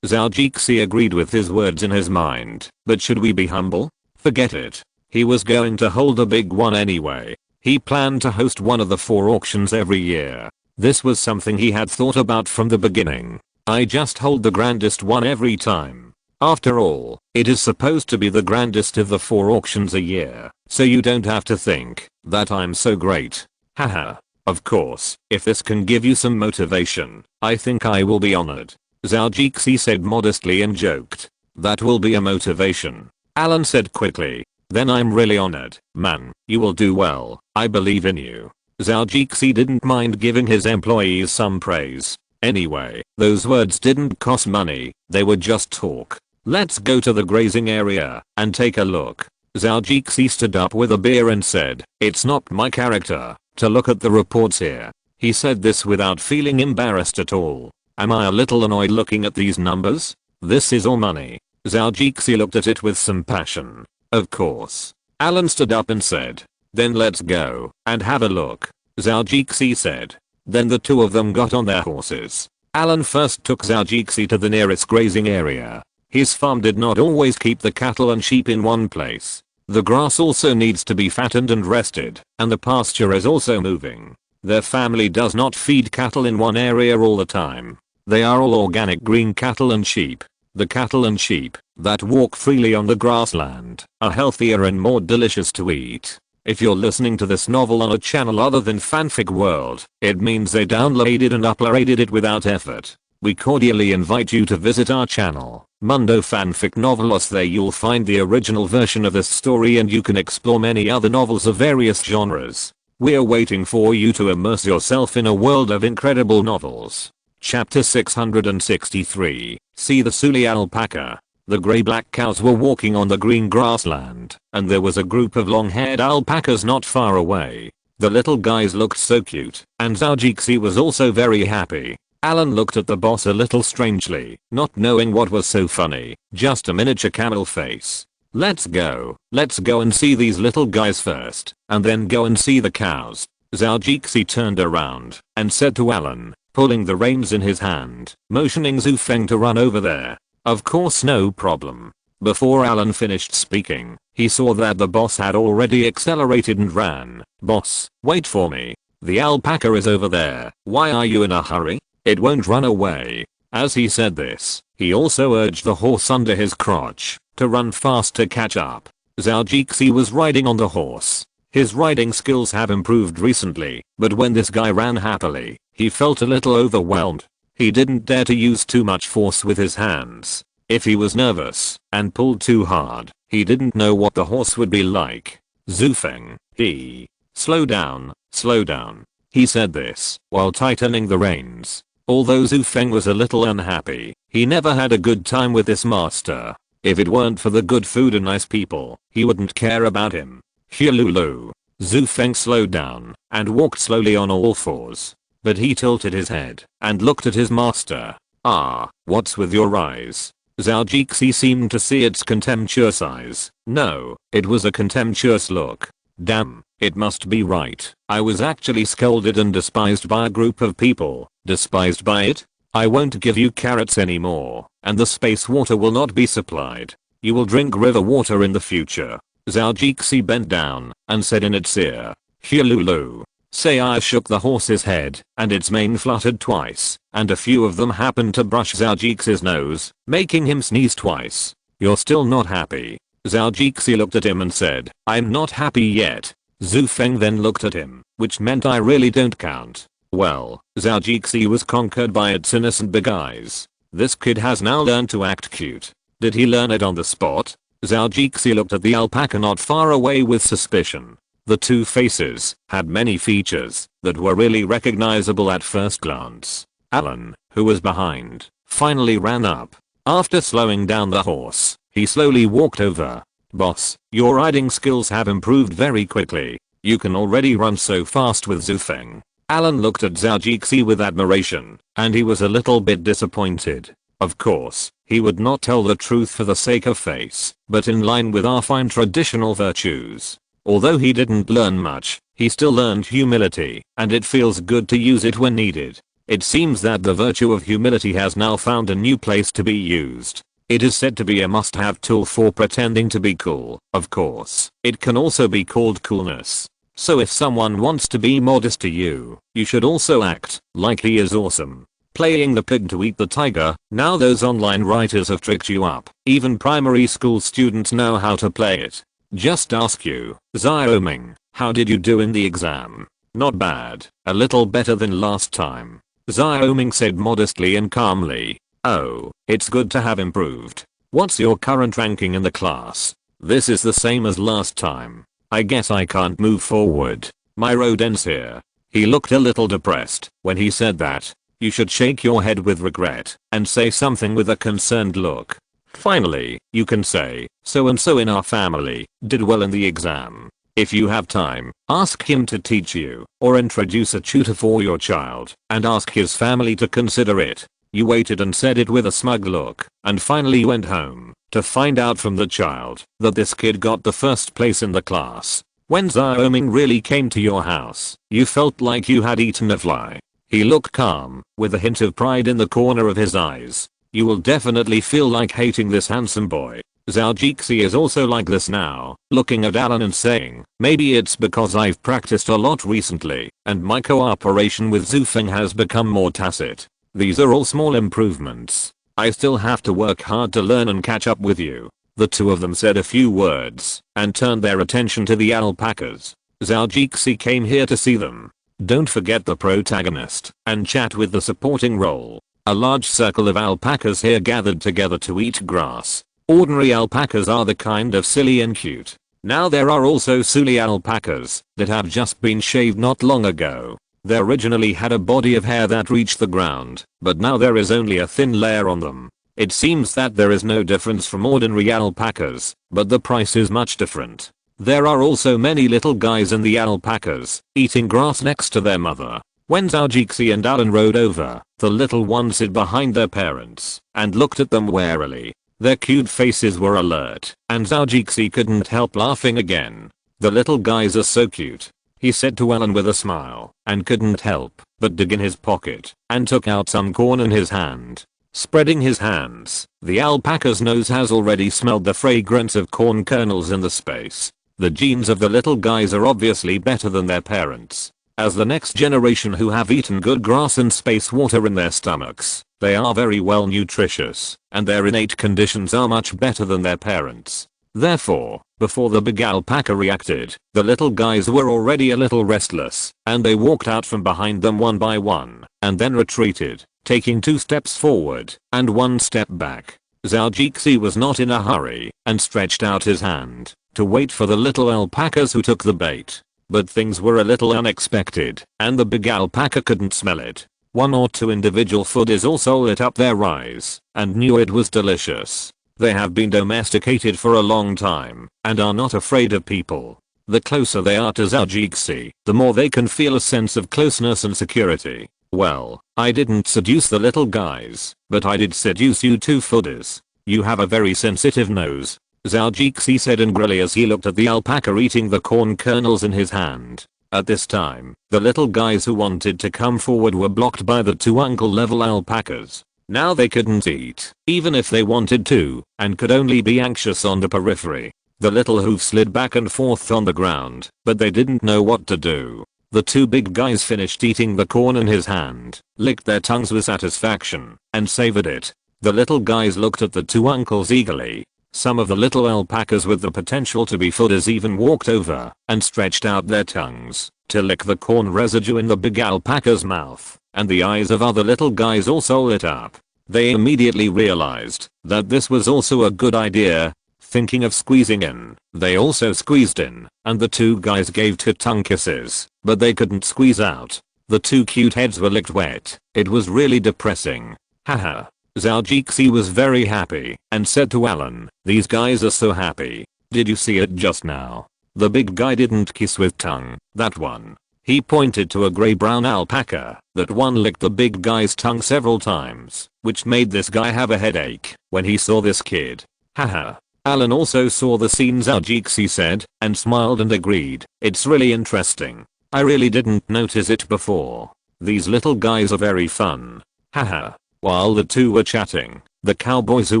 Zhou agreed with his words in his mind, but should we be humble? Forget it. He was going to hold a big one anyway. He planned to host one of the 4 auctions every year. This was something he had thought about from the beginning. I just hold the grandest one every time. After all, it is supposed to be the grandest of the 4 auctions a year, so you don't have to think that I'm so great. Haha. Of course, if this can give you some motivation, I think I will be honored. Zhou said modestly and joked. That will be a motivation. Alan said quickly. Then I'm really honored, man. You will do well. I believe in you. Zhou didn't mind giving his employees some praise. Anyway, those words didn't cost money. They were just talk. Let's go to the grazing area and take a look. Zhou stood up with a beer and said, it's not my character to look at the reports here. He said this without feeling embarrassed at all. Am I a little annoyed looking at these numbers? This is all money. Zhou looked at it with some passion. Of course. Alan stood up and said. Then let's go and have a look. Zhou said. Then the two of them got on their horses. Alan first took Zhou to the nearest grazing area. His farm did not always keep the cattle and sheep in one place. The grass also needs to be fattened and rested, and the pasture is also moving. Their family does not feed cattle in one area all the time. They are all organic green cattle and sheep. The cattle and sheep that walk freely on the grassland are healthier and more delicious to eat. If you're listening to this novel on a channel other than Fanfic World, it means they downloaded and uploaded it without effort. We cordially invite you to visit our channel, Mundo Fanfic Novelos. There you'll find the original version of this story and you can explore many other novels of various genres. We're waiting for you to immerse yourself in a world of incredible novels. Chapter 663. See the Suli alpaca. The grey-black cows were walking on the green grassland, and there was a group of long-haired alpacas not far away. The little guys looked so cute, and Zhou was also very happy. Alan looked at the boss a little strangely, not knowing what was so funny. Just a miniature camel face. Let's go and see these little guys first, and then go and see the cows. Zhou turned around and said to Alan, pulling the reins in his hand, motioning Zhu Feng to run over there. Of course, no problem. Before Alan finished speaking, he saw that the boss had already accelerated and ran. Boss, wait for me. The alpaca is over there. Why are you in a hurry? It won't run away. As he said this, he also urged the horse under his crotch to run fast to catch up. Zhou was riding on the horse. His riding skills have improved recently, but when this guy ran happily, he felt a little overwhelmed. He didn't dare to use too much force with his hands. If he was nervous and pulled too hard, he didn't know what the horse would be like. Zhou, slow down, slow down. He said this while tightening the reins. Although Zhou was a little unhappy, he never had a good time with this master. If it weren't for the good food and nice people, he wouldn't care about him. Hululu. Zhou slowed down and walked slowly on all fours. But he tilted his head and looked at his master. Ah, what's with your eyes? Zhou seemed to see its contemptuous eyes. No, it was a contemptuous look. Damn, it must be right. I was actually scolded and despised by a group of people. Despised by it? I won't give you carrots anymore, and the space water will not be supplied. You will drink river water in the future. Zhou bent down and said in its ear, Hululu. Say I shook the horse's head, and its mane fluttered twice, and a few of them happened to brush Zhou's nose, making him sneeze twice. You're still not happy. Zhou looked at him and said, I'm not happy yet. Zhou then looked at him, which meant I really don't count. Well, Zhou was conquered by its innocent big eyes. This kid has now learned to act cute. Did he learn it on the spot? Zhou looked at the alpaca not far away with suspicion. The two faces had many features that were really recognizable at first glance. Alan, who was behind, finally ran up. After slowing down the horse, he slowly walked over. Boss, your riding skills have improved very quickly. You can already run so fast with Zhou. Alan looked at Zhou with admiration, and he was a little bit disappointed. Of course, he would not tell the truth for the sake of face, but in line with our fine traditional virtues. Although he didn't learn much, he still learned humility, and it feels good to use it when needed. It seems that the virtue of humility has now found a new place to be used. It is said to be a must-have tool for pretending to be cool. Of course, it can also be called coolness. So if someone wants to be modest to you, you should also act like he is awesome. Playing the pig to eat the tiger. Now those online writers have tricked you up. Even primary school students know how to play it. Just ask you, Zhou, how did you do in the exam? Not bad, a little better than last time. Zhou said modestly and calmly. Oh, it's good to have improved. What's your current ranking in the class? This is the same as last time. I guess I can't move forward. My road ends here. He looked a little depressed when he said that. You should shake your head with regret and say something with a concerned look. Finally, you can say, so and so in our family did well in the exam. If you have time, ask him to teach you, or introduce a tutor for your child, and ask his family to consider it. You waited and said it with a smug look, and finally went home to find out from the child that this kid got the first place in the class. When Zhou really came to your house, you felt like you had eaten a fly. He looked calm, with a hint of pride in the corner of his eyes. You will definitely feel like hating this handsome boy. Zhou is also like this now, looking at Alan and saying, maybe it's because I've practiced a lot recently, and my cooperation with Zhou has become more tacit. These are all small improvements. I still have to work hard to learn and catch up with you. The two of them said a few words, and turned their attention to the alpacas. Zhou came here to see them. Don't forget the protagonist, and chat with the supporting role. A large circle of alpacas here gathered together to eat grass. Ordinary alpacas are the kind of silly and cute. Now there are also Suli alpacas that have just been shaved not long ago. They originally had a body of hair that reached the ground, but now there is only a thin layer on them. It seems that there is no difference from ordinary alpacas, but the price is much different. There are also many little guys in the alpacas, eating grass next to their mother. When Zhou and Alan rode over, the little ones hid behind their parents and looked at them warily. Their cute faces were alert, and Zhou couldn't help laughing again. The little guys are so cute, he said to Alan with a smile, and couldn't help but dig in his pocket and took out some corn in his hand. Spreading his hands, the alpaca's nose has already smelled the fragrance of corn kernels in the space. The genes of the little guys are obviously better than their parents. as the next generation who have eaten good grass and space water in their stomachs. They are very well nutritious, and their innate conditions are much better than their parents. Therefore, before the big alpaca reacted, the little guys were already a little restless, and they walked out from behind them one by one, and then retreated, taking 2 steps forward and 1 step back. Zhou was not in a hurry, and stretched out his hand to wait for the little alpacas who took the bait. But things were a little unexpected, and the big alpaca couldn't smell it. 1 or 2 individual foodies also lit up their eyes, and knew it was delicious. They have been domesticated for a long time, and are not afraid of people. The closer they are to Zhou, the more they can feel a sense of closeness and security. Well, I didn't seduce the little guys, but I did seduce you 2 foodies. You have a very sensitive nose, Zhou said angrily as he looked at the alpaca eating the corn kernels in his hand. At this time, the little guys who wanted to come forward were blocked by the 2 uncle-level alpacas. Now they couldn't eat, even if they wanted to, and could only be anxious on the periphery. The little hoof slid back and forth on the ground, but they didn't know what to do. The 2 big guys finished eating the corn in his hand, licked their tongues with satisfaction, and savored it. The little guys looked at the 2 uncles eagerly. Some of the little alpacas with the potential to be foodies even walked over and stretched out their tongues to lick the corn residue in the big alpaca's mouth, and the eyes of other little guys also lit up. They immediately realized that this was also a good idea. Thinking of squeezing in, they also squeezed in, and the 2 guys gave 2 tongue kisses, but they couldn't squeeze out. The 2 cute heads were licked wet. It was really depressing. Haha. Zhou was very happy and said to Alan, "These guys are so happy. Did you see it just now? The big guy didn't kiss with tongue, that one." He pointed to a grey-brown alpaca. That one licked the big guy's tongue several times, which made this guy have a headache when he saw this kid. Haha. Alan also saw the scene, Zhou said, and smiled and agreed. "It's really interesting. I really didn't notice it before. These little guys are very fun." Haha. While the 2 were chatting, the cowboys who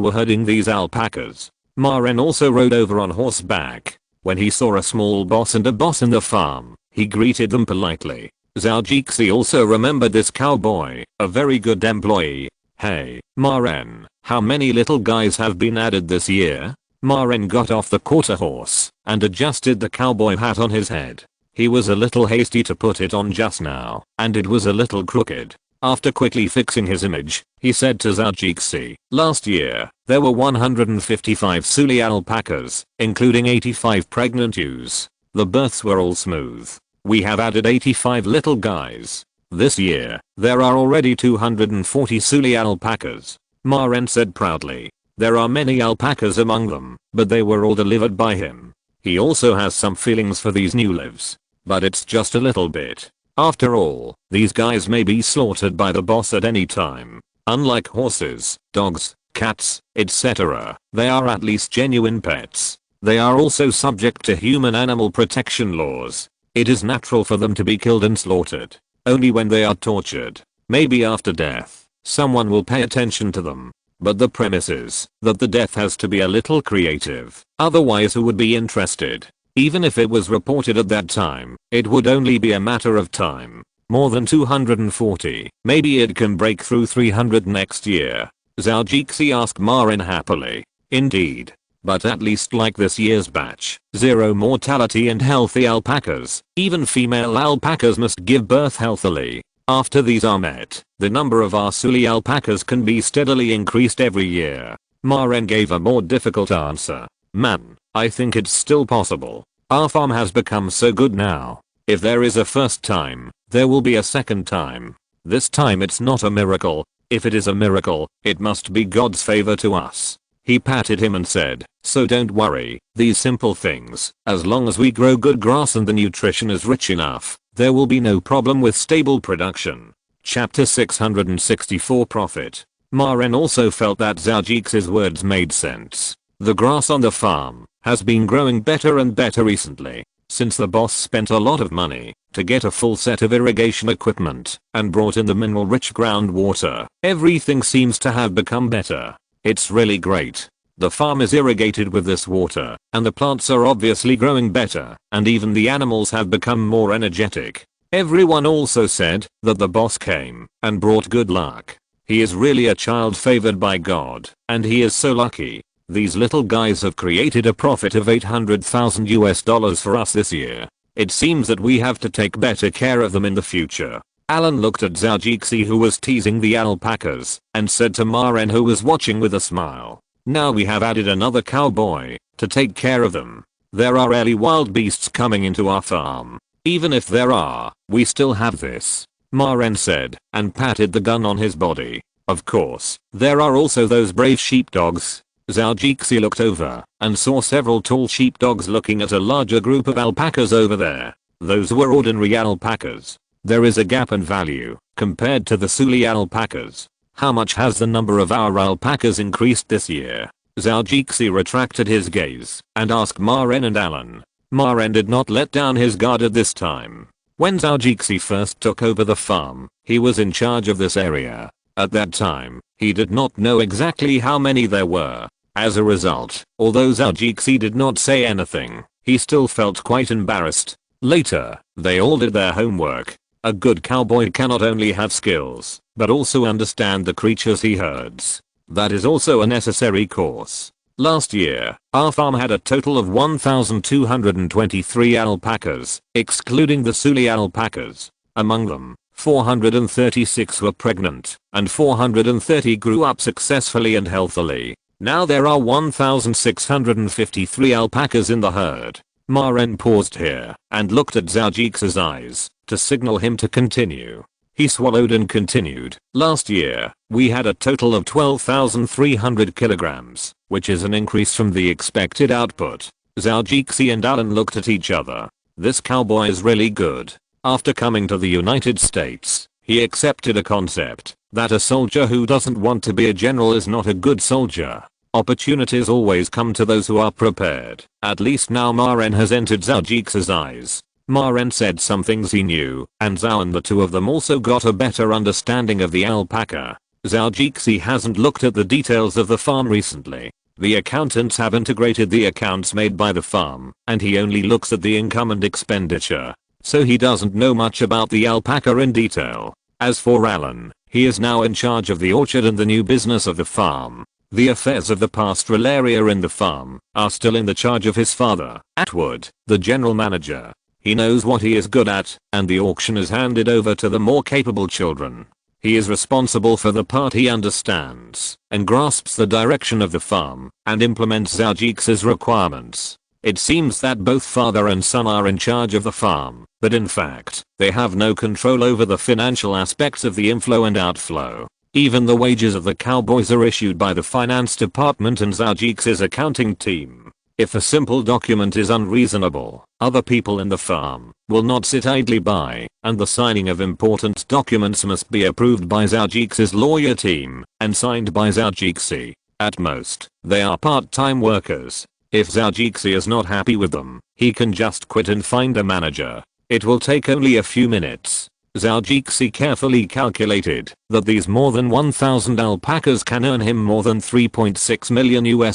were herding these alpacas, Maren also rode over on horseback. When he saw a small boss and a boss in the farm, he greeted them politely. Zhou also remembered this cowboy, a very good employee. "Hey, Maren, how many little guys have been added this year?" Maren got off the quarter horse and adjusted the cowboy hat on his head. He was a little hasty to put it on just now, and it was a little crooked. After quickly fixing his image, he said to Zhou, "Last year, there were 155 Suli alpacas, including 85 pregnant ewes. The births were all smooth. We have added 85 little guys. This year, there are already 240 Suli alpacas." Maren said proudly. There are many alpacas among them, but they were all delivered by him. He also has some feelings for these new lives, but it's just a little bit. After all, these guys may be slaughtered by the boss at any time. Unlike horses, dogs, cats, etc., they are at least genuine pets. They are also subject to human animal protection laws. It is natural for them to be killed and slaughtered. Only when they are tortured, maybe after death, someone will pay attention to them. But the premise is that the death has to be a little creative. Otherwise, who would be interested? Even if it was reported at that time, it would only be a matter of time. More than 240. Maybe it can break through 300 next year. Zhou asked Maren happily. Indeed. But at least like this year's batch, 0 mortality and healthy alpacas. Even female alpacas must give birth healthily. After these are met, the number of our Suli alpacas can be steadily increased every year. Maren gave a more difficult answer. "Man, I think it's still possible. Our farm has become so good now. If there is a first time, there will be a second time. This time it's not a miracle. If it is a miracle, it must be God's favor to us." He patted him and said, "So don't worry, these simple things, as long as we grow good grass and the nutrition is rich enough, there will be no problem with stable production." Chapter 664 Profit. Maren also felt that Zhou's words made sense. The grass on the farm has been growing better and better recently, since the boss spent a lot of money to get a full set of irrigation equipment and brought in the mineral-rich groundwater. Everything seems to have become better. It's really great. The farm is irrigated with this water, and the plants are obviously growing better, and even the animals have become more energetic. Everyone also said that the boss came and brought good luck. He is really a child favored by God, and he is so lucky. These little guys have created a profit of $800,000 for us this year. It seems that we have to take better care of them in the future. Alan looked at Zhao, who was teasing the alpacas, and said to Maren, who was watching with a smile, "Now we have added another cowboy to take care of them. There are rarely wild beasts coming into our farm. Even if there are, we still have this," Maren said, and patted the gun on his body. "Of course, there are also those brave sheepdogs." Zhao looked over and saw several tall sheepdogs looking at a larger group of alpacas over there. Those were ordinary alpacas. There is a gap in value compared to the Suli alpacas. How much has the number of our alpacas increased this year? Zhao retracted his gaze and asked Maren and Alan. Maren did not let down his guard at this time. When Zhao first took over the farm, he was in charge of this area. At that time, he did not know exactly how many there were. As a result, although Zhao did not say anything, he still felt quite embarrassed. Later, they all did their homework. A good cowboy cannot only have skills, but also understand the creatures he herds. That is also a necessary course. Last year, our farm had a total of 1,223 alpacas, excluding the Suli alpacas. Among them, 436 were pregnant, and 430 grew up successfully and healthily. Now there are 1,653 alpacas in the herd. Maren paused here and looked at Zhao eyes to signal him to continue. He swallowed and continued. Last year, we had a total of 12,300 kilograms, which is an increase from the expected output. Zhao and Alan looked at each other. This cowboy is really good. After coming to the United States, he accepted a concept that a soldier who doesn't want to be a general is not a good soldier. Opportunities always come to those who are prepared. At least now Maren has entered Zhao eyes. Maren said some things he knew, and Zhao and the two of them also got a better understanding of the alpaca. Zhao hasn't looked at the details of the farm recently. The accountants have integrated the accounts made by the farm, and he only looks at the income and expenditure. So he doesn't know much about the alpaca in detail. As for Alan, he is now in charge of the orchard and the new business of the farm. The affairs of the pastoral area in the farm are still in the charge of his father, Atwood, the general manager. He knows what he is good at, and the auction is handed over to the more capable children. He is responsible for the part he understands, and grasps the direction of the farm, and implements Zhao requirements. It seems that both father and son are in charge of the farm, but in fact, they have no control over the financial aspects of the inflow and outflow. Even the wages of the cowboys are issued by the finance department and Zhao accounting team. If a simple document is unreasonable, other people in the farm will not sit idly by, and the signing of important documents must be approved by Zhao lawyer team and signed by Zhao. At most, they are part-time workers. If Zhao is not happy with them, he can just quit and find a manager. It will take only a few minutes. Zhao carefully calculated that these more than 1,000 alpacas can earn him more than $3.6 million.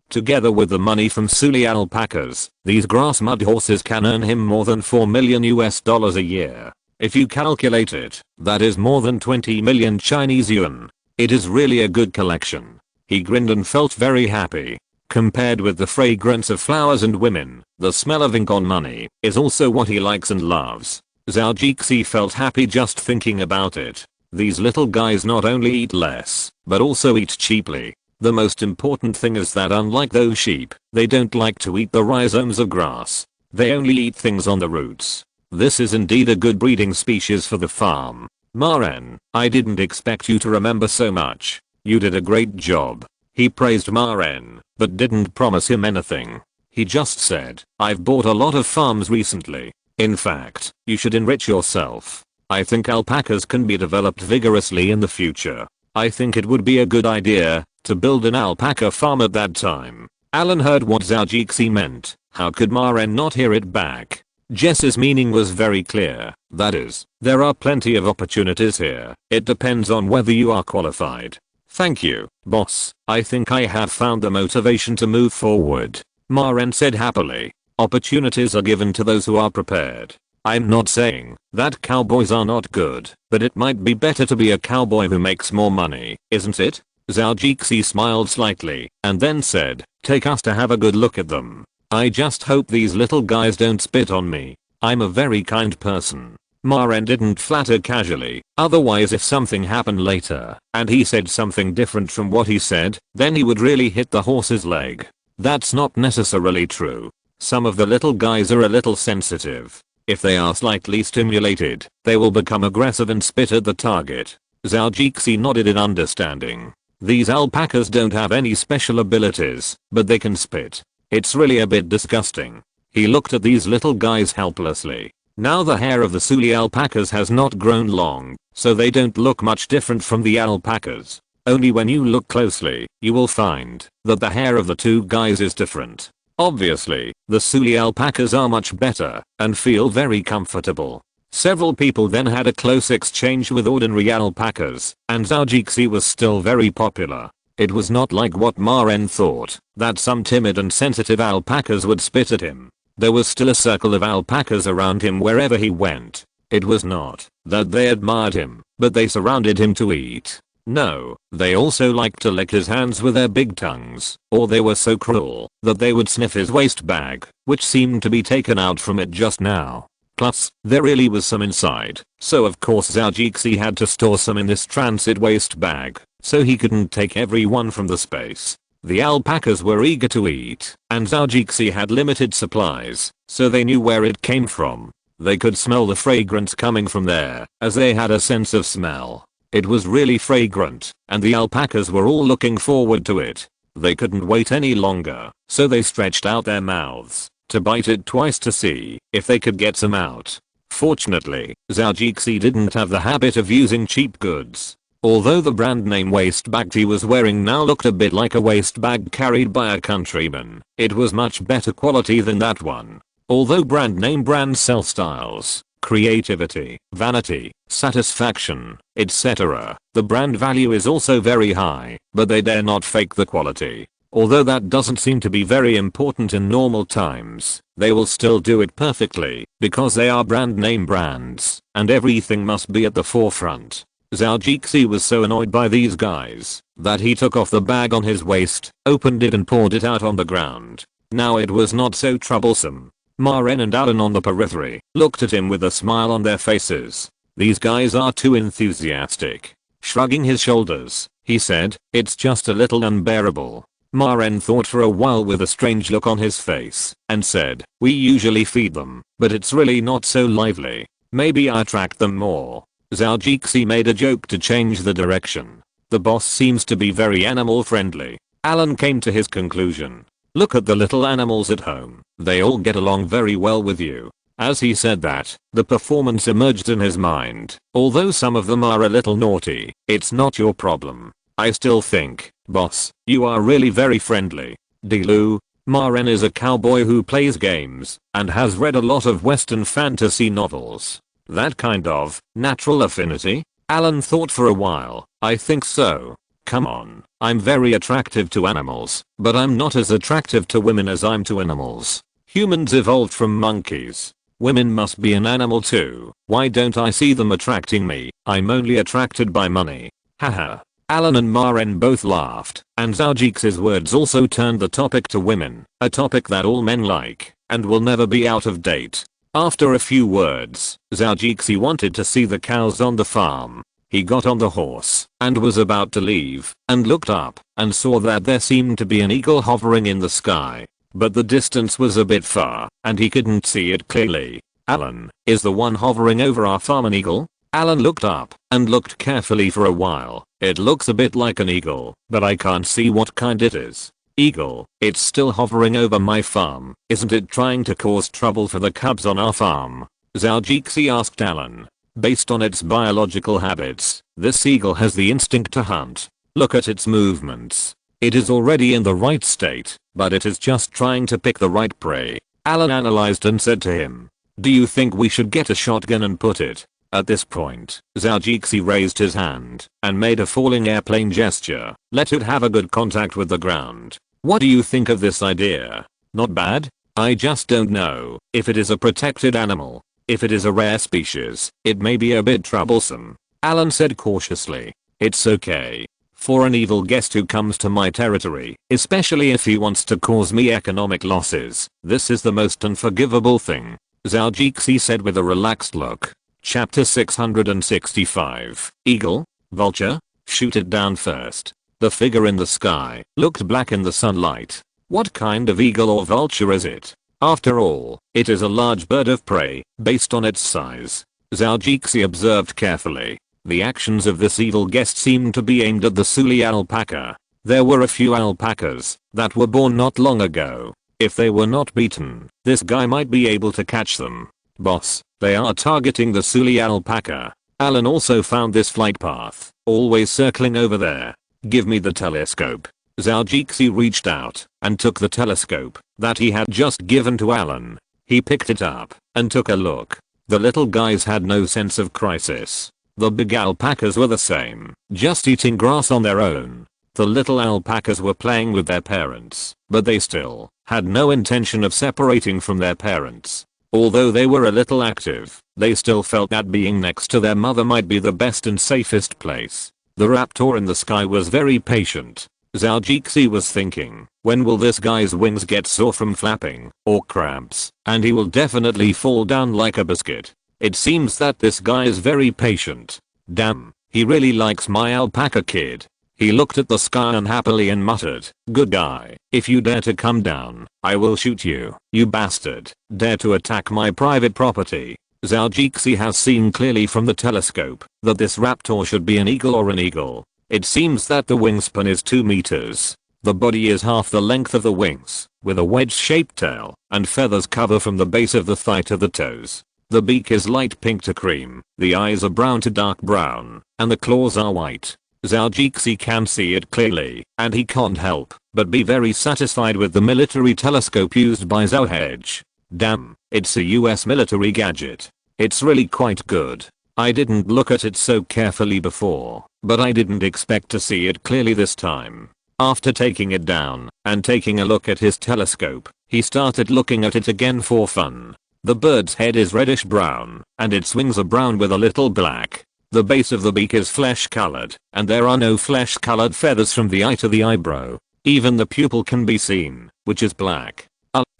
Together with the money from Suli alpacas, these grass mud horses can earn him more than $4 million a year. If you calculate it, that is more than 20 million Chinese yuan. It is really a good collection. He grinned and felt very happy. Compared with the fragrance of flowers and women, the smell of ink on money is also what he likes and loves. Zhao felt happy just thinking about it. These little guys not only eat less, but also eat cheaply. The most important thing is that unlike those sheep, they don't like to eat the rhizomes of grass. They only eat things on the roots. This is indeed a good breeding species for the farm. Maren, I didn't expect you to remember so much. You did a great job. He praised Maren, but didn't promise him anything. He just said, I've bought a lot of farms recently. In fact, you should enrich yourself. I think alpacas can be developed vigorously in the future. I think it would be a good idea to build an alpaca farm at that time. Alan heard what Zhao meant. How could Maren not hear it back? Jess's meaning was very clear. That is, there are plenty of opportunities here. It depends on whether you are qualified. Thank you, boss. I think I have found the motivation to move forward. Maren said happily. Opportunities are given to those who are prepared. I'm not saying that cowboys are not good, but it might be better to be a cowboy who makes more money, isn't it? Zhao Jixi smiled slightly and then said, take us to have a good look at them. I just hope these little guys don't spit on me. I'm a very kind person. Ma Ren didn't flatter casually, otherwise if something happened later and he said something different from what he said, then he would really hit the horse's leg. That's not necessarily true. Some of the little guys are a little sensitive. If they are slightly stimulated, they will become aggressive and spit at the target. Zhao Jixi nodded in understanding. These alpacas don't have any special abilities, but they can spit. It's really a bit disgusting. He looked at these little guys helplessly. Now the hair of the Suli alpacas has not grown long, so they don't look much different from the alpacas. Only when you look closely, you will find that the hair of the two guys is different. Obviously, the Suli alpacas are much better and feel very comfortable. Several people then had a close exchange with ordinary alpacas, and Zhao Jixi was still very popular. It was not like what Ma Ren thought, that some timid and sensitive alpacas would spit at him. There was still a circle of alpacas around him wherever he went. It was not that they admired him, but they surrounded him to eat. No, they also liked to lick his hands with their big tongues, or they were so cruel that they would sniff his waist bag, which seemed to be taken out from it just now. Plus, there really was some inside, so of course Zhao Jixi had to store some in this transit waste bag, so he couldn't take every one from the space. The alpacas were eager to eat, and Zhao Jixi had limited supplies, so they knew where it came from. They could smell the fragrance coming from there, as they had a sense of smell. It was really fragrant, and the alpacas were all looking forward to it. They couldn't wait any longer, so they stretched out their mouths to bite it twice to see if they could get some out. Fortunately, Zhao Jixi didn't have the habit of using cheap goods. Although the brand name waist bag he was wearing now looked a bit like a waist bag carried by a countryman, it was much better quality than that one. Although brand name brands sell styles, creativity, vanity, satisfaction, etc., the brand value is also very high, but they dare not fake the quality. Although that doesn't seem to be very important in normal times, they will still do it perfectly because they are brand name brands and everything must be at the forefront. Zhao Jixi was so annoyed by these guys that he took off the bag on his waist, opened it and poured it out on the ground. Now it was not so troublesome. Ma Ren and Alan on the periphery looked at him with a smile on their faces. These guys are too enthusiastic. Shrugging his shoulders, he said, it's just a little unbearable. Ma Ren thought for a while with a strange look on his face and said, we usually feed them, but it's really not so lively. Maybe I attract them more. Zhao Jixi made a joke to change the direction. The boss seems to be very animal friendly. Alan came to his conclusion. Look at the little animals at home. They all get along very well with you. As he said that, the performance emerged in his mind. Although some of them are a little naughty, it's not your problem. I still think, boss, you are really very friendly. Dilu, Ma Ren is a cowboy who plays games and has read a lot of Western fantasy novels. That kind of natural affinity? Alan thought for a while. I think so. Come on, I'm very attractive to animals, but I'm not as attractive to women as I'm to animals. Humans evolved from monkeys. Women must be an animal too. Why don't I see them attracting me? I'm only attracted by money. Haha. Alan and Ma Ren both laughed, and Zhao Jixi's words also turned the topic to women, a topic that all men like, and will never be out of date. After a few words, Zhao Jixi wanted to see the cows on the farm. He got on the horse and was about to leave and looked up and saw that there seemed to be an eagle hovering in the sky. But the distance was a bit far and he couldn't see it clearly. Alan, is the one hovering over our farm an eagle? Alan looked up and looked carefully for a while. It looks a bit like an eagle, but I can't see what kind it is. Eagle, it's still hovering over my farm. Isn't it trying to cause trouble for the cubs on our farm? Zhao Jixi asked Alan. Based on its biological habits, this eagle has the instinct to hunt. Look at its movements. It is already in the right state, but it is just trying to pick the right prey. Alan analyzed and said to him, do you think we should get a shotgun and put it? At this point, Zhao Jixi raised his hand and made a falling airplane gesture. Let it have a good contact with the ground. What do you think of this idea? Not bad? I just don't know if it is a protected animal. If it is a rare species, it may be a bit troublesome. Alan said cautiously. It's okay. For an evil guest who comes to my territory, especially if he wants to cause me economic losses, this is the most unforgivable thing. Zhou Jixi said with a relaxed look. Chapter 665. Eagle? Vulture? Shoot it down first. The figure in the sky looked black in the sunlight. What kind of eagle or vulture is it? After all, it is a large bird of prey, based on its size. Zhou Jixi observed carefully. The actions of this evil guest seemed to be aimed at the Suli alpaca. There were a few alpacas that were born not long ago. If they were not beaten, this guy might be able to catch them. Boss, they are targeting the Suli alpaca. Alan also found this flight path, always circling over there. Give me the telescope. Zhou Jixi reached out and took the telescope that he had just given to Alan. He picked it up and took a look. The little guys had no sense of crisis. The big alpacas were the same, just eating grass on their own. The little alpacas were playing with their parents, but they still had no intention of separating from their parents. Although they were a little active, they still felt that being next to their mother might be the best and safest place. The raptor in the sky was very patient. Zhou Jixi was thinking, when will this guy's wings get sore from flapping, or cramps, and he will definitely fall down like a biscuit. It seems that this guy is very patient. Damn, he really likes my alpaca kid. He looked at the sky unhappily and muttered, good guy, if you dare to come down, I will shoot you, you bastard. Dare to attack my private property. Zhou Jixi has seen clearly from the telescope that this raptor should be an eagle or an eagle. It seems that the wingspan is 2 meters. The body is half the length of the wings, with a wedge-shaped tail, and feathers cover from the base of the thigh to the toes. The beak is light pink to cream, the eyes are brown to dark brown, and the claws are white. Zhou Jixi can see it clearly, and he can't help but be very satisfied with the military telescope used by Zhou Hedge. Damn, it's a US military gadget. It's really quite good. I didn't look at it so carefully before, but I didn't expect to see it clearly this time. After taking it down and taking a look at his telescope, he started looking at it again for fun. The bird's head is reddish brown, and its wings are brown with a little black. The base of the beak is flesh colored, and there are no flesh colored feathers from the eye to the eyebrow. Even the pupil can be seen, which is black.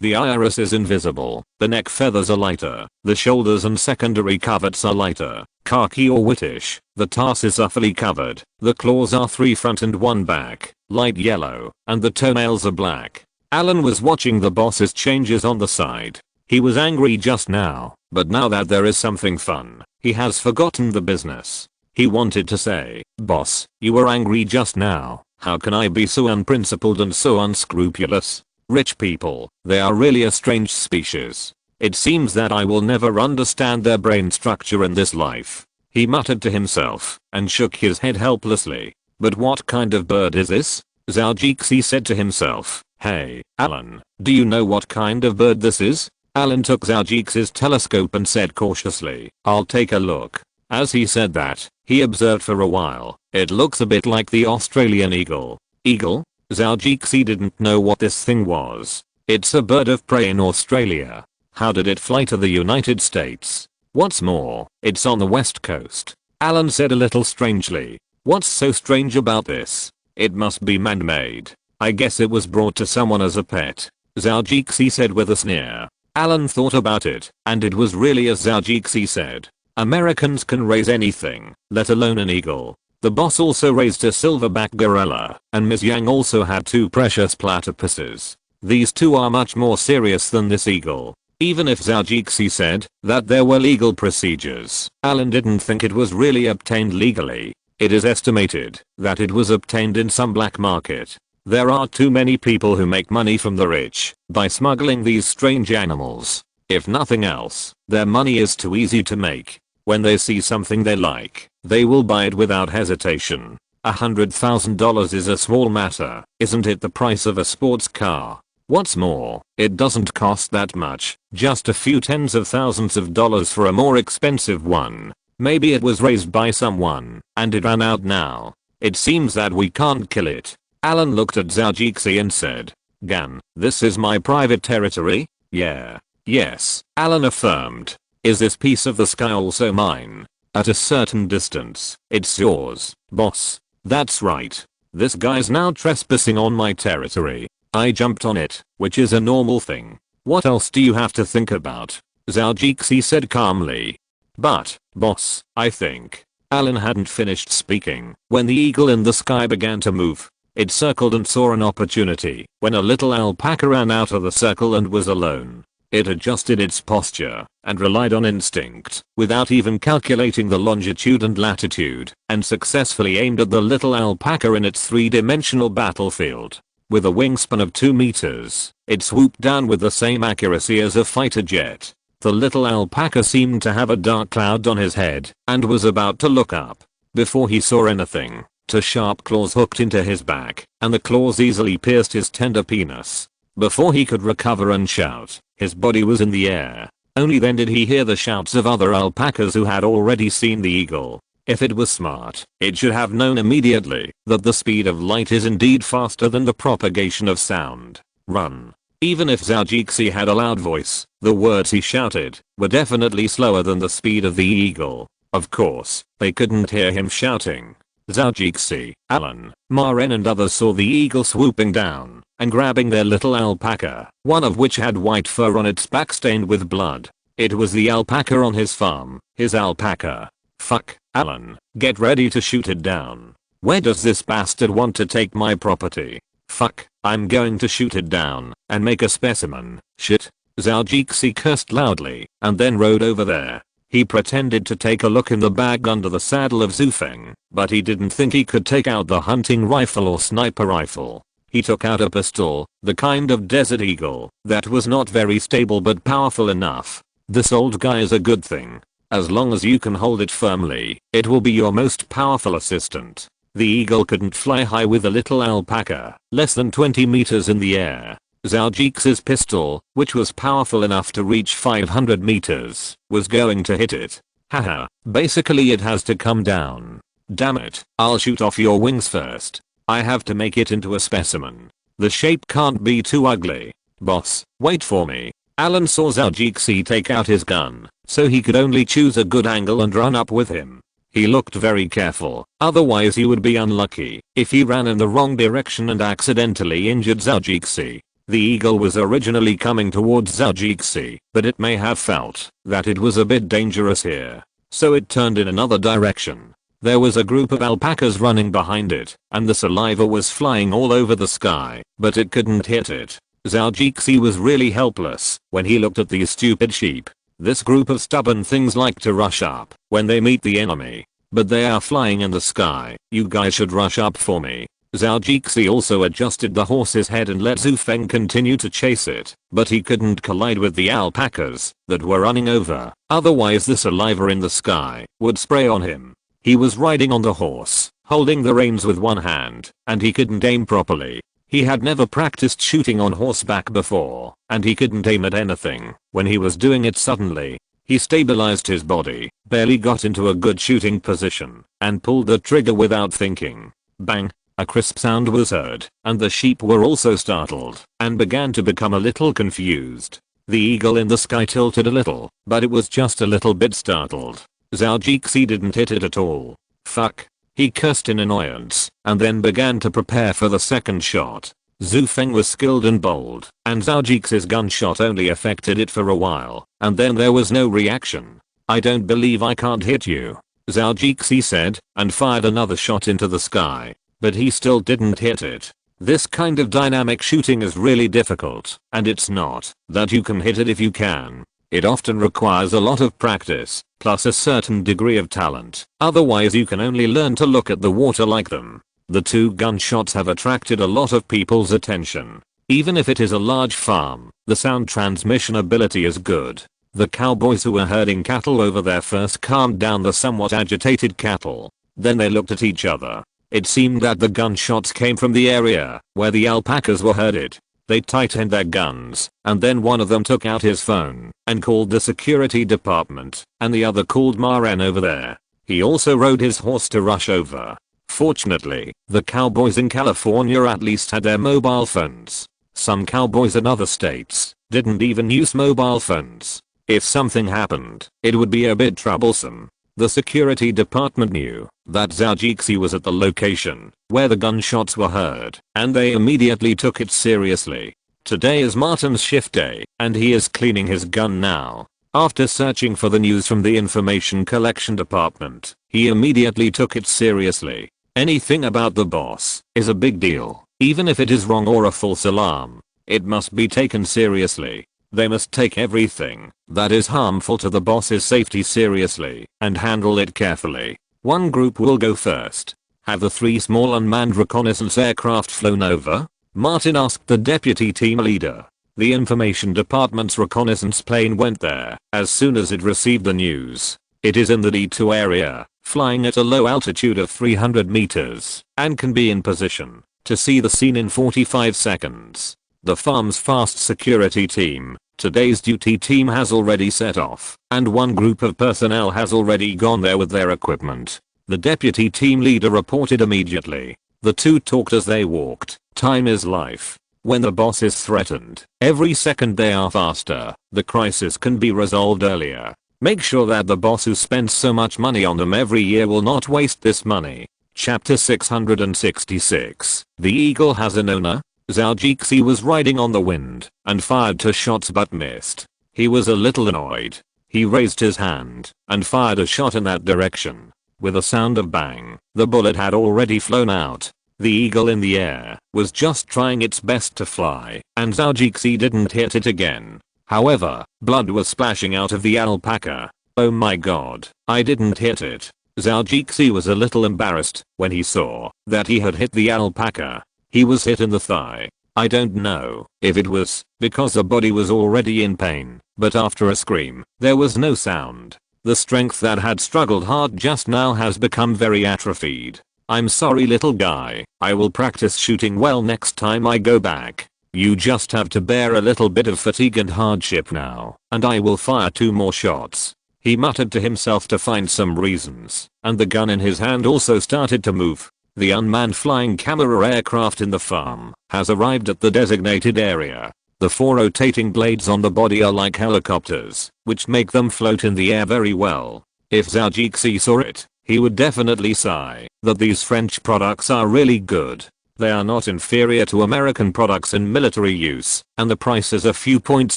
The iris is invisible, the neck feathers are lighter, the shoulders and secondary coverts are lighter, khaki or whitish, the tarsus are fully covered, the claws are 3 front and 1 back, light yellow, and the toenails are black. Alan was watching the boss's changes on the side. He was angry just now, but now that there is something fun, he has forgotten the business. He wanted to say, boss, you were angry just now, how can I be so unprincipled and so unscrupulous? Rich people, they are really a strange species. It seems that I will never understand their brain structure in this life. He muttered to himself and shook his head helplessly. But what kind of bird is this? Zhou Jixi said to himself. Hey, Alan, do you know what kind of bird this is? Alan took Zhou Jixi's telescope and said cautiously, I'll take a look. As he said that, he observed for a while. It looks a bit like the Australian eagle. Eagle? Zhou Jixi didn't know what this thing was. It's a bird of prey in Australia. How did it fly to the United States? What's more, it's on the west coast. Alan said a little strangely. What's so strange about this? It must be man-made. I guess it was brought to someone as a pet. Zhou Jixi said with a sneer. Alan thought about it, and it was really as Zhou Jixi said. Americans can raise anything, let alone an eagle. The boss also raised a silverback gorilla, and Ms. Yang also had 2 precious platypuses. These 2 are much more serious than this eagle. Even if Zhou Jixi said that there were legal procedures, Alan didn't think it was really obtained legally. It is estimated that it was obtained in some black market. There are too many people who make money from the rich by smuggling these strange animals. If nothing else, their money is too easy to make. When they see something they like, they will buy it without hesitation. $100,000 is a small matter, isn't it? The price of a sports car. What's more, it doesn't cost that much, just a few tens of thousands of dollars for a more expensive one. Maybe it was raised by someone, and it ran out now. It seems that we can't kill it. Alan looked at Zhou Jixi and said, Gan, this is my private territory? Yeah. Yes, Alan affirmed. Is this piece of the sky also mine? At a certain distance, it's yours, boss. That's right. This guy's now trespassing on my territory. I jumped on it, which is a normal thing. What else do you have to think about? Zhou said calmly. But, boss, I think. Alan hadn't finished speaking when the eagle in the sky began to move. It circled and saw an opportunity when a little alpaca ran out of the circle and was alone. It adjusted its posture and relied on instinct without even calculating the longitude and latitude, and successfully aimed at the little alpaca in its three-dimensional battlefield. With a wingspan of 2 meters, it swooped down with the same accuracy as a fighter jet. The little alpaca seemed to have a dark cloud on his head and was about to look up. Before he saw anything, two sharp claws hooked into his back, and the claws easily pierced his tender penis. Before he could recover and shout, his body was in the air. Only then did he hear the shouts of other alpacas who had already seen the eagle. If it was smart, it should have known immediately that the speed of light is indeed faster than the propagation of sound. Run. Even if Zhou had a loud voice, the words he shouted were definitely slower than the speed of the eagle. Of course, they couldn't hear him shouting. Zhou, Alan, Maren and others saw the eagle swooping down and grabbing their little alpaca, one of which had white fur on its back stained with blood. It was the alpaca on his farm, his alpaca. Fuck, Alan, get ready to shoot it down. Where does this bastard want to take my property? Fuck, I'm going to shoot it down and make a specimen. Shit. Zhou cursed loudly and then rode over there. He pretended to take a look in the bag under the saddle of Zhou, but he didn't think he could take out the hunting rifle or sniper rifle. He took out a pistol, the kind of desert eagle that was not very stable but powerful enough. This old guy is a good thing. As long as you can hold it firmly, it will be your most powerful assistant. The eagle couldn't fly high with a little alpaca, less than 20 meters in the air. Zhou's pistol, which was powerful enough to reach 500 meters, was going to hit it. Haha, basically it has to come down. Damn it, I'll shoot off your wings first. I have to make it into a specimen. The shape can't be too ugly. Boss, wait for me. Alan saw Zhou take out his gun, so he could only choose a good angle and run up with him. He looked very careful, otherwise he would be unlucky if he ran in the wrong direction and accidentally injured Zhou. The eagle was originally coming towards Zhou, but it may have felt that it was a bit dangerous here, so it turned in another direction. There was a group of alpacas running behind it, and the saliva was flying all over the sky, but it couldn't hit it. Zhou was really helpless when he looked at these stupid sheep. This group of stubborn things like to rush up when they meet the enemy. But they are flying in the sky. You guys should rush up for me. Zhou also adjusted the horse's head and let Zhou continue to chase it, but he couldn't collide with the alpacas that were running over, otherwise the saliva in the sky would spray on him. He was riding on the horse, holding the reins with one hand, and he couldn't aim properly. He had never practiced shooting on horseback before, and he couldn't aim at anything when he was doing it suddenly. He stabilized his body, barely got into a good shooting position, and pulled the trigger without thinking. Bang! A crisp sound was heard, and the sheep were also startled, and began to become a little confused. The eagle in the sky tilted a little, but it was just a little bit startled. Zhou didn't hit it at all. Fuck. He cursed in annoyance, and then began to prepare for the second shot. Zhou was skilled and bold, and Zhou's gunshot only affected it for a while, and then there was no reaction. I don't believe I can't hit you, Zhou said, and fired another shot into the sky. But he still didn't hit it. This kind of dynamic shooting is really difficult, and it's not that you can hit it if you can. It often requires a lot of practice, plus a certain degree of talent, otherwise you can only learn to look at the water like them. The two gunshots have attracted a lot of people's attention. Even if it is a large farm, the sound transmission ability is good. The cowboys who were herding cattle over there first calmed down the somewhat agitated cattle. Then they looked at each other. It seemed that the gunshots came from the area where the alpacas were herded. They tightened their guns, and then one of them took out his phone and called the security department, and the other called Maren over there. He also rode his horse to rush over. Fortunately, the cowboys in California at least had their mobile phones. Some cowboys in other states didn't even use mobile phones. If something happened, it would be a bit troublesome. The security department knew that Zhou was at the location where the gunshots were heard, and they immediately took it seriously. Today is Martin's shift day, and he is cleaning his gun now. After searching for the news from the information collection department, he immediately took it seriously. Anything about the boss is a big deal, even if it is wrong or a false alarm. It must be taken seriously. They must take everything that is harmful to the boss's safety seriously and handle it carefully. One group will go first. Have the 3 small unmanned reconnaissance aircraft flown over? Martin asked the deputy team leader. The information department's reconnaissance plane went there as soon as it received the news. It is in the D2 area, flying at a low altitude of 300 meters, and can be in position to see the scene in 45 seconds. The farm's fast security team, today's duty team, has already set off, and one group of personnel has already gone there with their equipment. The deputy team leader reported immediately. The two talked as they walked. Time is life. When the boss is threatened, every second they are faster, the crisis can be resolved earlier. Make sure that the boss who spends so much money on them every year will not waste this money. Chapter 666. The Eagle has an owner. Zhou was riding on the wind and fired 2 shots but missed. He was a little annoyed. He raised his hand and fired a shot in that direction. With a sound of bang, the bullet had already flown out. The eagle in the air was just trying its best to fly, and Zhou didn't hit it again. However, blood was splashing out of the alpaca. Oh my god, I didn't hit it. Zhou was a little embarrassed when he saw that he had hit the alpaca. He was hit in the thigh. I don't know if it was because the body was already in pain, but after a scream, there was no sound. The strength that had struggled hard just now has become very atrophied. I'm sorry little guy, I will practice shooting well next time I go back. You just have to bear a little bit of fatigue and hardship now, and I will fire 2 more shots. He muttered to himself to find some reasons, and the gun in his hand also started to move. The unmanned flying camera aircraft in the farm has arrived at the designated area. The 4 rotating blades on the body are like helicopters, which make them float in the air very well. If Zhou saw it, he would definitely sigh that these French products are really good. They are not inferior to American products in military use, and the price is a few points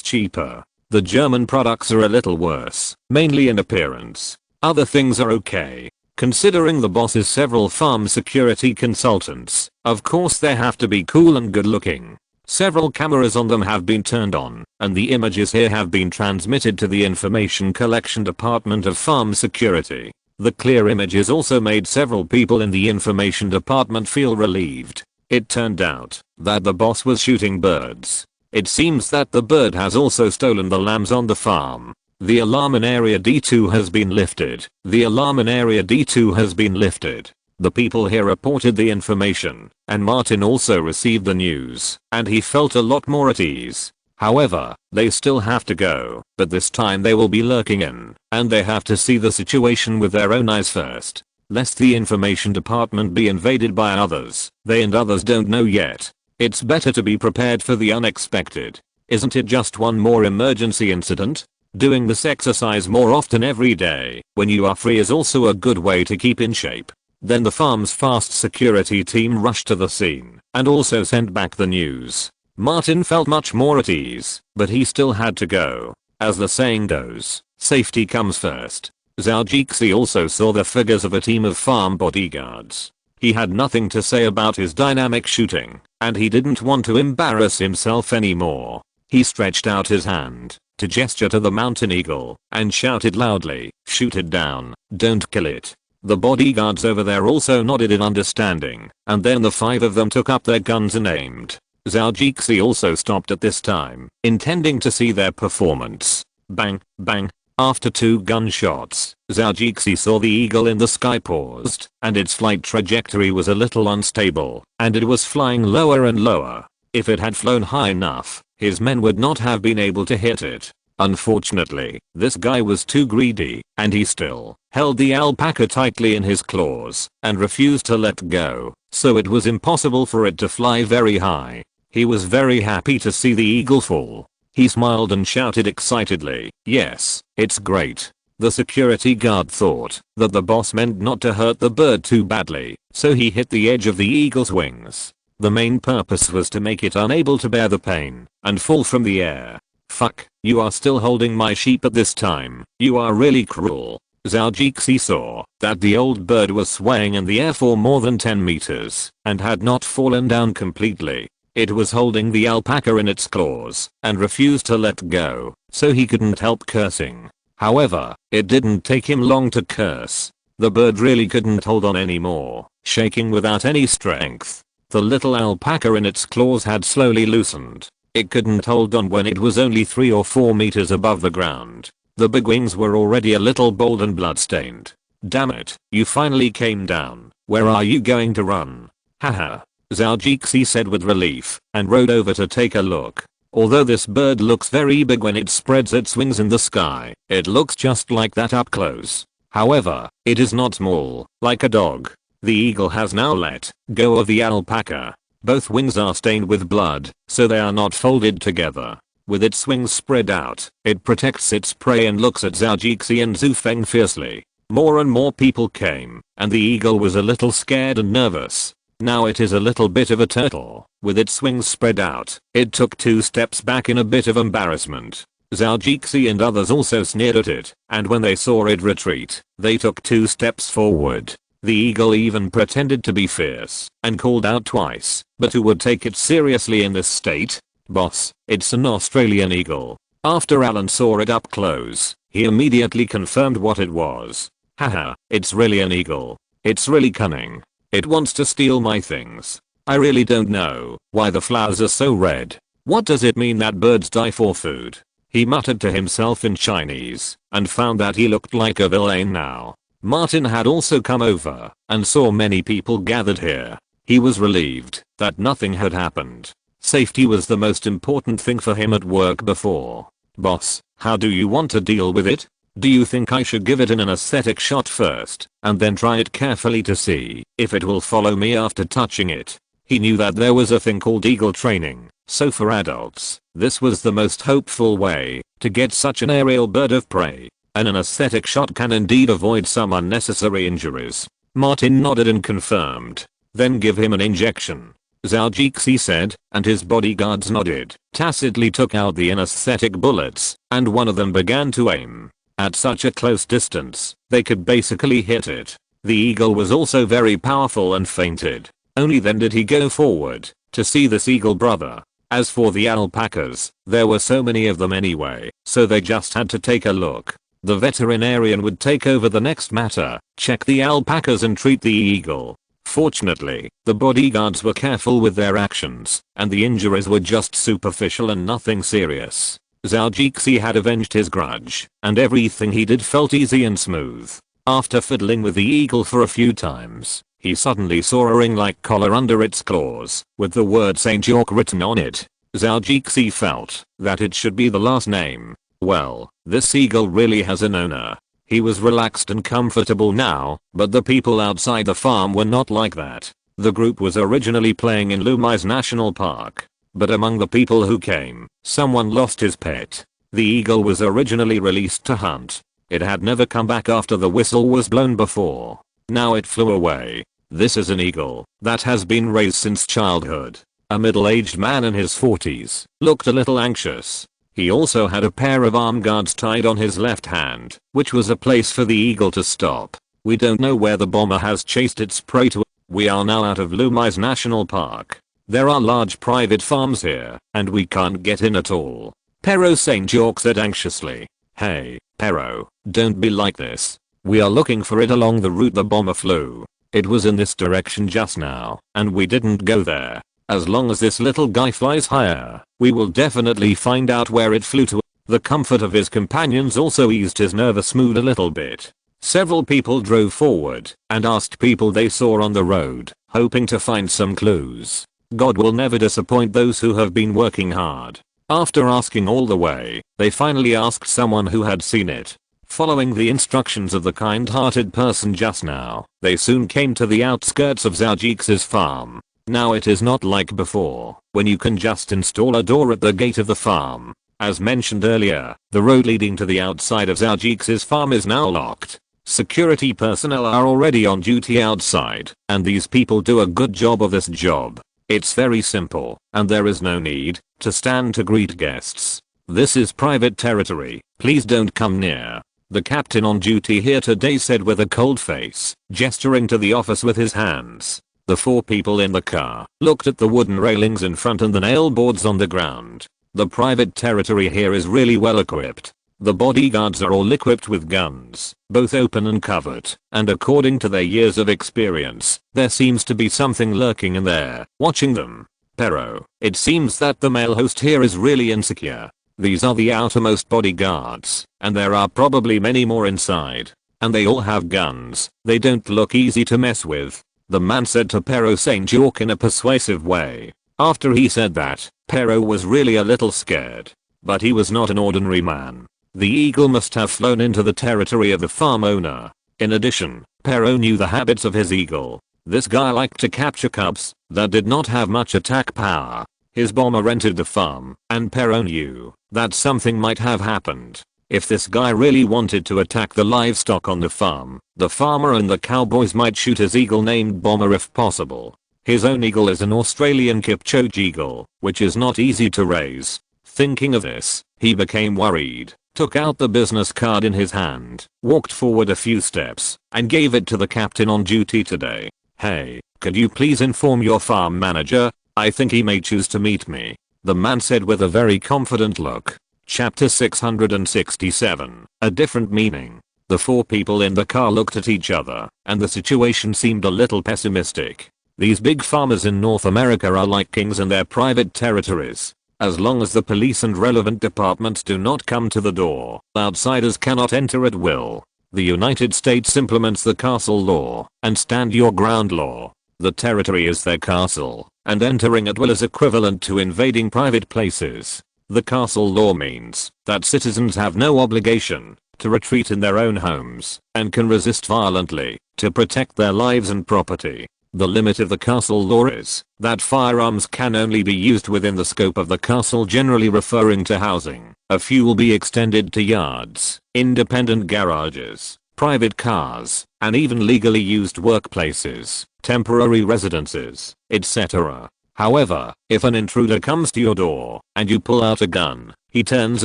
cheaper. The German products are a little worse, mainly in appearance. Other things are okay. Considering the boss is several farm security consultants, of course they have to be cool and good looking. Several cameras on them have been turned on, and the images here have been transmitted to the information collection department of farm security. The clear images also made several people in the information department feel relieved. It turned out that the boss was shooting birds. It seems that the bird has also stolen the lambs on the farm. The alarm in area D2 has been lifted. The alarm in area D2 has been lifted. The people here reported the information, and Martin also received the news, and he felt a lot more at ease. However, they still have to go, but this time they will be lurking in, and they have to see the situation with their own eyes first, lest the information department be invaded by others they and others don't know yet. It's better to be prepared for the unexpected. Isn't it just one more emergency incident? Doing this exercise more often every day when you are free is also a good way to keep in shape. Then the farm's fast security team rushed to the scene and also sent back the news. Martin felt much more at ease, but he still had to go. As the saying goes, safety comes first. Zhou also saw the figures of a team of farm bodyguards. He had nothing to say about his dynamic shooting, and he didn't want to embarrass himself anymore. He stretched out his hand to gesture to the mountain eagle and shouted loudly, "Shoot it down, don't kill it." The bodyguards over there also nodded in understanding, and then the 5 of them took up their guns and aimed. Zhou also stopped at this time, intending to see their performance. Bang, bang. After 2 gunshots, Zhou saw the eagle in the sky paused, and its flight trajectory was a little unstable, and it was flying lower and lower. If it had flown high enough, his men would not have been able to hit it. Unfortunately, this guy was too greedy, and he still held the alpaca tightly in his claws and refused to let go, so it was impossible for it to fly very high. He was very happy to see the eagle fall. He smiled and shouted excitedly, "Yes, it's great." The security guard thought that the boss meant not to hurt the bird too badly, so he hit the edge of the eagle's wings. The main purpose was to make it unable to bear the pain and fall from the air. "Fuck, you are still holding my sheep at this time. You are really cruel." Zhou saw that the old bird was swaying in the air for more than 10 meters and had not fallen down completely. It was holding the alpaca in its claws and refused to let go, so he couldn't help cursing. However, it didn't take him long to curse. The bird really couldn't hold on anymore, shaking without any strength. The little alpaca in its claws had slowly loosened. It couldn't hold on when it was only 3 or 4 meters above the ground. The big wings were already a little bald and bloodstained. "Damn it, you finally came down. Where are you going to run?" "Haha," Zhou said with relief and rode over to take a look. Although this bird looks very big when it spreads its wings in the sky, it looks just like that up close. However, it is not small, like a dog. The eagle has now let go of the alpaca. Both wings are stained with blood, so they are not folded together. With its wings spread out, it protects its prey and looks at Zhou and Zhu Feng fiercely. More and more people came, and the eagle was a little scared and nervous. Now it is a little bit of a turtle. With its wings spread out, it took 2 steps back in a bit of embarrassment. Zhou and others also sneered at it, and when they saw it retreat, they took 2 steps forward. The eagle even pretended to be fierce and called out twice, but who would take it seriously in this state? "Boss, it's an Australian eagle." After Alan saw it up close, he immediately confirmed what it was. "Haha, it's really an eagle. It's really cunning. It wants to steal my things. I really don't know why the flowers are so red. What does it mean that birds die for food?" He muttered to himself in Chinese and found that he looked like a villain now. Martin had also come over and saw many people gathered here. He was relieved that nothing had happened. Safety was the most important thing for him at work before. "Boss, how do you want to deal with it? Do you think I should give it an anesthetic shot first and then try it carefully to see if it will follow me after touching it?" He knew that there was a thing called eagle training, so for adults, this was the most hopeful way to get such an aerial bird of prey. An anesthetic shot can indeed avoid some unnecessary injuries. Martin nodded and confirmed. "Then give him an injection," Zhou said, and his bodyguards nodded, tacitly took out the anesthetic bullets, and one of them began to aim. At such a close distance, they could basically hit it. The eagle was also very powerful and fainted. Only then did he go forward to see this eagle brother. As for the alpacas, there were so many of them anyway, so they just had to take a look. The veterinarian would take over the next matter, check the alpacas and treat the eagle. Fortunately, the bodyguards were careful with their actions, and the injuries were just superficial and nothing serious. Zhou had avenged his grudge, and everything he did felt easy and smooth. After fiddling with the eagle for a few times, he suddenly saw a ring-like collar under its claws, with the word St. George written on it. Zhou felt that it should be the last name. Well, this eagle really has an owner. He was relaxed and comfortable now, but the people outside the farm were not like that. The group was originally playing in Lumai's National Park. But among the people who came, someone lost his pet. The eagle was originally released to hunt. It had never come back after the whistle was blown before. Now it flew away. This is an eagle that has been raised since childhood. A middle-aged man in his 40s looked a little anxious. He also had a pair of arm guards tied on his left hand, which was a place for the eagle to stop. "We don't know where the bomber has chased its prey to. We are now out of Lumai's National Park. There are large private farms here, and we can't get in at all," Pero St. George said anxiously. "Hey, Pero, don't be like this. We are looking for it along the route the bomber flew. It was in this direction just now, and we didn't go there. As long as this little guy flies higher, we will definitely find out where it flew to." The comfort of his companions also eased his nervous mood a little bit. Several people drove forward and asked people they saw on the road, hoping to find some clues. God will never disappoint those who have been working hard. After asking all the way, they finally asked someone who had seen it. Following the instructions of the kind-hearted person just now, they soon came to the outskirts of Zhou's farm. Now it is not like before, when you can just install a door at the gate of the farm As mentioned earlier, the road leading to the outside of Zhou farm is now locked. Security personnel are already on duty outside, and these people do a good job of this job. It's very simple, and there is no need to stand to greet guests. This is private territory, please don't come near. The captain on duty here today said with a cold face, gesturing to the office with his hands. The 4 people in the car looked at the wooden railings in front and the nail boards on the ground. The private territory here is really well equipped. The bodyguards are all equipped with guns, both open and covered, and according to their years of experience, there seems to be something lurking in there, watching them. Pero, it seems that the male host here is really insecure. These are the outermost bodyguards, and there are probably many more inside. And they all have guns, they don't look easy to mess with. The man said to Pero St. York in a persuasive way. After he said that, Pero was really a little scared. But he was not an ordinary man. The eagle must have flown into the territory of the farm owner. In addition, Pero knew the habits of his eagle. This guy liked to capture cubs that did not have much attack power. His bomber entered the farm, and Pero knew that something might have happened. If this guy really wanted to attack the livestock on the farm, the farmer and the cowboys might shoot his eagle named Bomber if possible. His own eagle is an Australian Kipchoge eagle, which is not easy to raise. Thinking of this, he became worried, took out the business card in his hand, walked forward a few steps, and gave it to the captain on duty today. Hey, could you please inform your farm manager? I think he may choose to meet me. The man said with a very confident look. Chapter 667, a different meaning. The 4 people in the car looked at each other, and the situation seemed a little pessimistic. These big farmers in North America are like kings in their private territories. As long as the police and relevant departments do not come to the door, outsiders cannot enter at will. The United States implements the castle law and stand your ground law. The territory is their castle, and entering at will is equivalent to invading private places. The castle law means that citizens have no obligation to retreat in their own homes and can resist violently to protect their lives and property. The limit of the castle law is that firearms can only be used within the scope of the castle, generally referring to housing. A few will be extended to yards, independent garages, private cars, and even legally used workplaces, temporary residences, etc. However, if an intruder comes to your door and you pull out a gun, he turns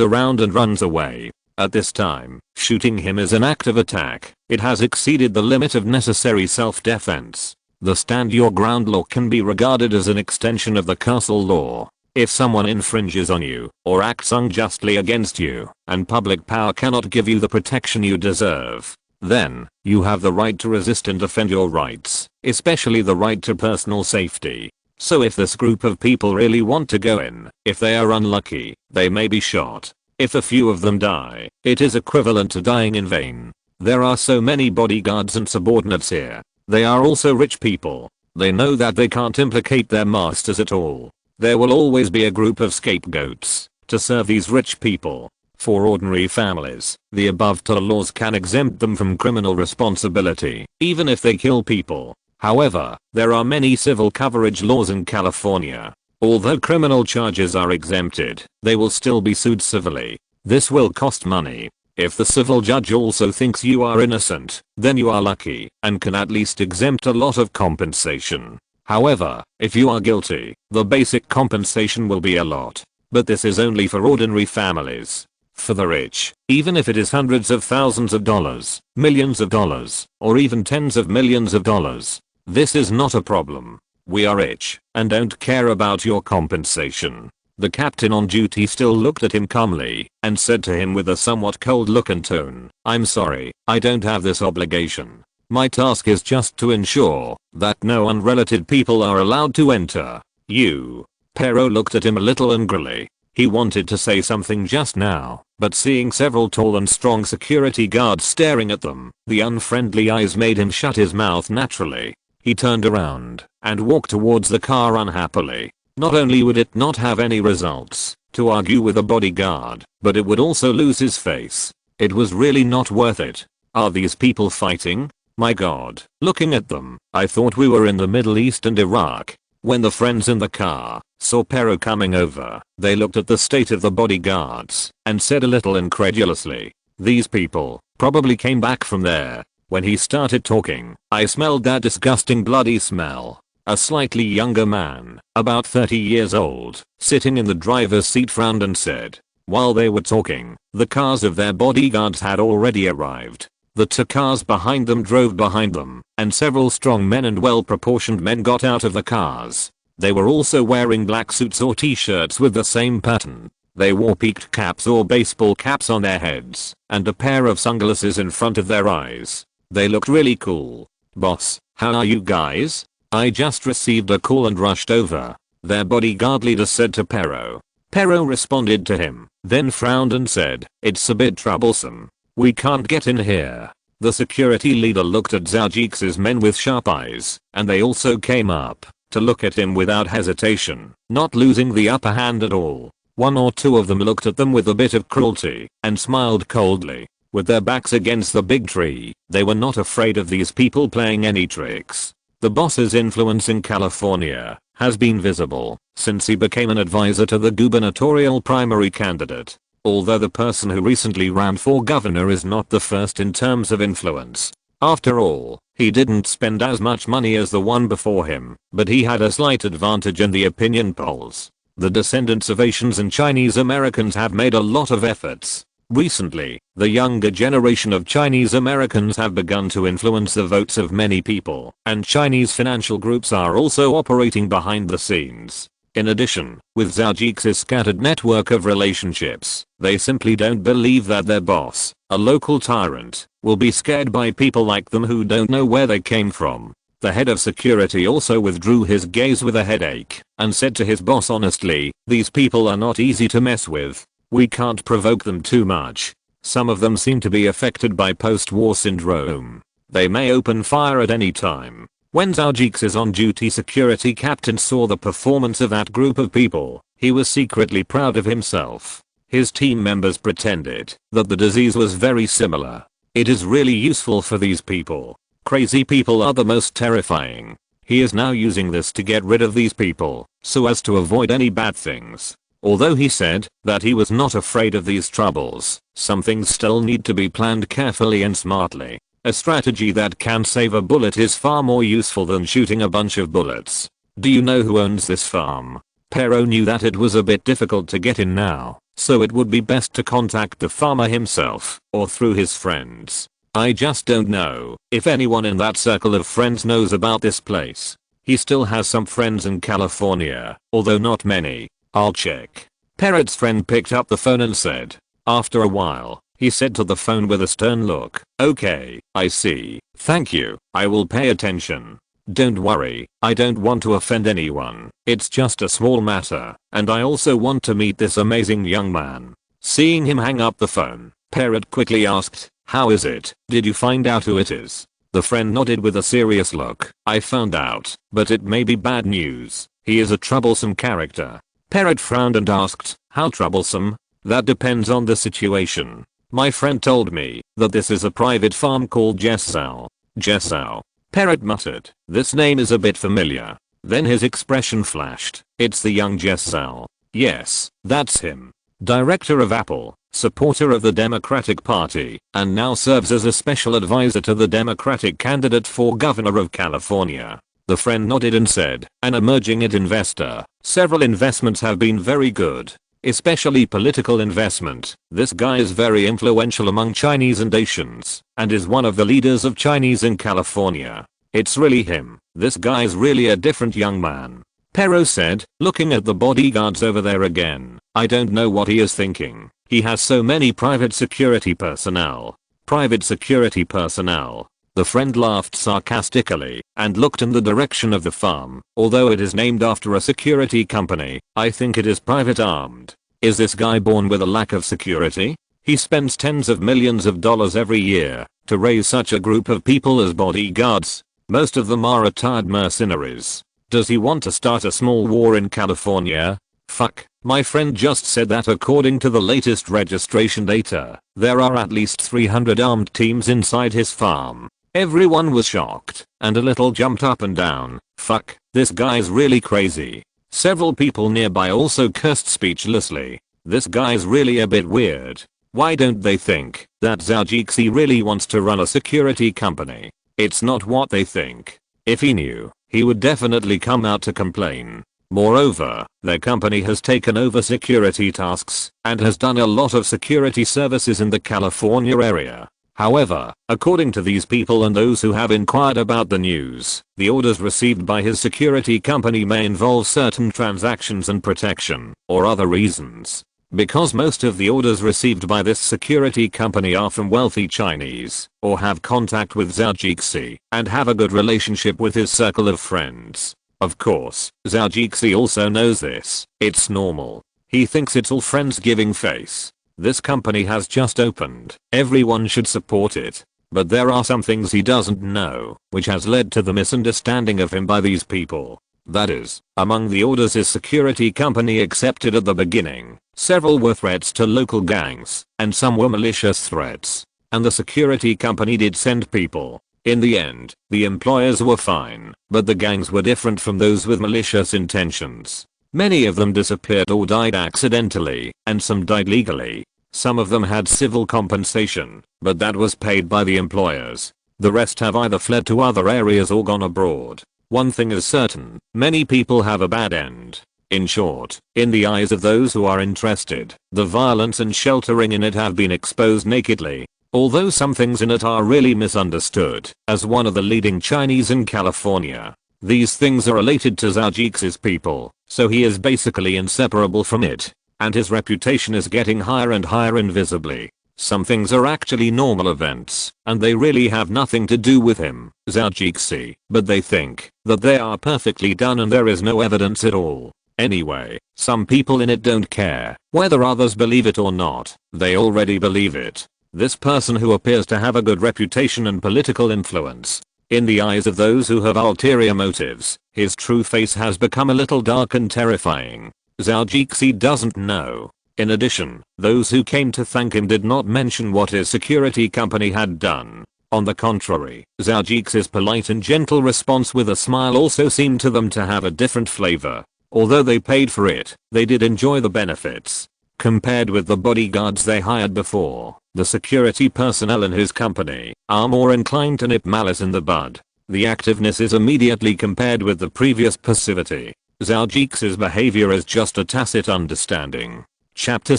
around and runs away. At this time, shooting him is an act of attack. It has exceeded the limit of necessary self-defense. The stand your ground law can be regarded as an extension of the castle law. If someone infringes on you or acts unjustly against you, and public power cannot give you the protection you deserve, then you have the right to resist and defend your rights, especially the right to personal safety. So if this group of people really want to go in, if they are unlucky, they may be shot. If a few of them die, it is equivalent to dying in vain. There are so many bodyguards and subordinates here. They are also rich people. They know that they can't implicate their masters at all. There will always be a group of scapegoats to serve these rich people. For ordinary families, the above two laws can exempt them from criminal responsibility, even if they kill people. However, there are many civil coverage laws in California. Although criminal charges are exempted, they will still be sued civilly. This will cost money. If the civil judge also thinks you are innocent, then you are lucky and can at least exempt a lot of compensation. However, if you are guilty, the basic compensation will be a lot. But this is only for ordinary families. For the rich, even if it is hundreds of thousands of dollars, millions of dollars, or even tens of millions of dollars, this is not a problem. We are rich and don't care about your compensation. The captain on duty still looked at him calmly and said to him with a somewhat cold look and tone, "I'm sorry, I don't have this obligation. My task is just to ensure that no unrelated people are allowed to enter." You. Pero looked at him a little angrily. He wanted to say something just now, but seeing several tall and strong security guards staring at them, the unfriendly eyes made him shut his mouth naturally. He turned around and walked towards the car unhappily. Not only would it not have any results to argue with a bodyguard, but it would also lose his face. It was really not worth it. Are these people fighting? My god, looking at them, I thought we were in the Middle East and Iraq. When the friends in the car saw Pero coming over. They looked at the state of the bodyguards and said a little incredulously, "These people probably came back from there." When he started talking, I smelled that disgusting bloody smell. A slightly younger man, about 30 years old, sitting in the driver's seat frowned and said, while they were talking, the cars of their bodyguards had already arrived. The two cars behind them drove behind them, and several strong men and well-proportioned men got out of the cars. They were also wearing black suits or t-shirts with the same pattern. They wore peaked caps or baseball caps on their heads, and a pair of sunglasses in front of their eyes. They looked really cool. "Boss, how are you guys? I just received a call and rushed over," their bodyguard leader said to Pero. Pero responded to him, then frowned and said, "It's a bit troublesome. We can't get in here." The security leader looked at Zhou men with sharp eyes, and they also came up to look at him without hesitation, not losing the upper hand at all. One or two of them looked at them with a bit of cruelty and smiled coldly. With their backs against the big tree, they were not afraid of these people playing any tricks. The boss's influence in California has been visible since he became an advisor to the gubernatorial primary candidate. Although the person who recently ran for governor is not the first in terms of influence. After all, he didn't spend as much money as the one before him, but he had a slight advantage in the opinion polls. The descendants of Asians and Chinese Americans have made a lot of efforts. Recently, the younger generation of Chinese Americans have begun to influence the votes of many people, and Chinese financial groups are also operating behind the scenes. In addition, with Zhou's scattered network of relationships, they simply don't believe that their boss, a local tyrant, will be scared by people like them who don't know where they came from. The head of security also withdrew his gaze with a headache and said to his boss honestly, "These people are not easy to mess with. We can't provoke them too much. Some of them seem to be affected by post-war syndrome. They may open fire at any time." When Zhou's on-duty security captain saw the performance of that group of people, he was secretly proud of himself. His team members pretended that the disease was very similar. It is really useful for these people. Crazy people are the most terrifying. He is now using this to get rid of these people, so as to avoid any bad things. Although he said that he was not afraid of these troubles, some things still need to be planned carefully and smartly. A strategy that can save a bullet is far more useful than shooting a bunch of bullets. Do you know who owns this farm? Pero knew that it was a bit difficult to get in now, so it would be best to contact the farmer himself or through his friends. "I just don't know if anyone in that circle of friends knows about this place. He still has some friends in California, although not many. I'll check." Parrot's friend picked up the phone and said. After a while, he said to the phone with a stern look, "Okay, I see. Thank you. I will pay attention. Don't worry, I don't want to offend anyone. It's just a small matter, and I also want to meet this amazing young man." Seeing him hang up the phone, Parrot quickly asked, "How is it? Did you find out who it is?" The friend nodded with a serious look. "I found out, but it may be bad news. He is a troublesome character." Parrot frowned and asked, "How troublesome?" "That depends on the situation. My friend told me that this is a private farm called Zhou." Zhou. Parrot muttered, "This name is a bit familiar." Then his expression flashed. "It's the young Zhou. Yes, that's him. Director of Apple, supporter of the Democratic Party, and now serves as a special advisor to the Democratic candidate for governor of California." The friend nodded and said, "An emerging investor. Several investments have been very good. Especially political investment. This guy is very influential among Chinese and Asians, and is one of the leaders of Chinese in California. It's really him. This guy's really a different young man." Pero said, looking at the bodyguards over there again, "I don't know what he is thinking. He has so many private security personnel." "Private security personnel." The friend laughed sarcastically and looked in the direction of the farm. "Although it is named after a security company, I think it is private armed. Is this guy born with a lack of security? He spends tens of millions of dollars every year to raise such a group of people as bodyguards. Most of them are retired mercenaries. Does he want to start a small war in California? Fuck, my friend just said that according to the latest registration data, there are at least 300 armed teams inside his farm." Everyone was shocked and a little jumped up and down. "Fuck, this guy's really crazy." Several people nearby also cursed speechlessly. This guy's really a bit weird. Why don't they think that Zhou really wants to run a security company? It's not what they think. If he knew, he would definitely come out to complain. Moreover, their company has taken over security tasks and has done a lot of security services in the California area. However, according to these people and those who have inquired about the news, the orders received by his security company may involve certain transactions and protection, or other reasons. Because most of the orders received by this security company are from wealthy Chinese, or have contact with Zhou, and have a good relationship with his circle of friends. Of course, Zhou also knows this. It's normal. He thinks it's all friends-giving face. This company has just opened. Everyone should support it. But there are some things he doesn't know, which has led to the misunderstanding of him by these people. That is, among the orders his security company accepted at the beginning, several were threats to local gangs, and some were malicious threats. And the security company did send people. In the end, the employers were fine, but the gangs were different from those with malicious intentions. Many of them disappeared or died accidentally, and some died legally. Some of them had civil compensation, but that was paid by the employers. The rest have either fled to other areas or gone abroad. One thing is certain, many people have a bad end. In short, in the eyes of those who are interested, the violence and sheltering in it have been exposed nakedly. Although some things in it are really misunderstood, as one of the leading Chinese in California, these things are related to Zhou's people, so he is basically inseparable from it. And his reputation is getting higher and higher invisibly. Some things are actually normal events, and they really have nothing to do with him, Zhou, but they think that they are perfectly done and there is no evidence at all. Anyway, some people in it don't care whether others believe it or not, they already believe it. This person who appears to have a good reputation and political influence, in the eyes of those who have ulterior motives, his true face has become a little dark and terrifying. Zhou doesn't know. In addition, those who came to thank him did not mention what his security company had done. On the contrary, Zhou's polite and gentle response with a smile also seemed to them to have a different flavor. Although they paid for it, they did enjoy the benefits. Compared with the bodyguards they hired before, the security personnel in his company are more inclined to nip malice in the bud. The activeness is immediately compared with the previous passivity. Zhou's behavior is just a tacit understanding. Chapter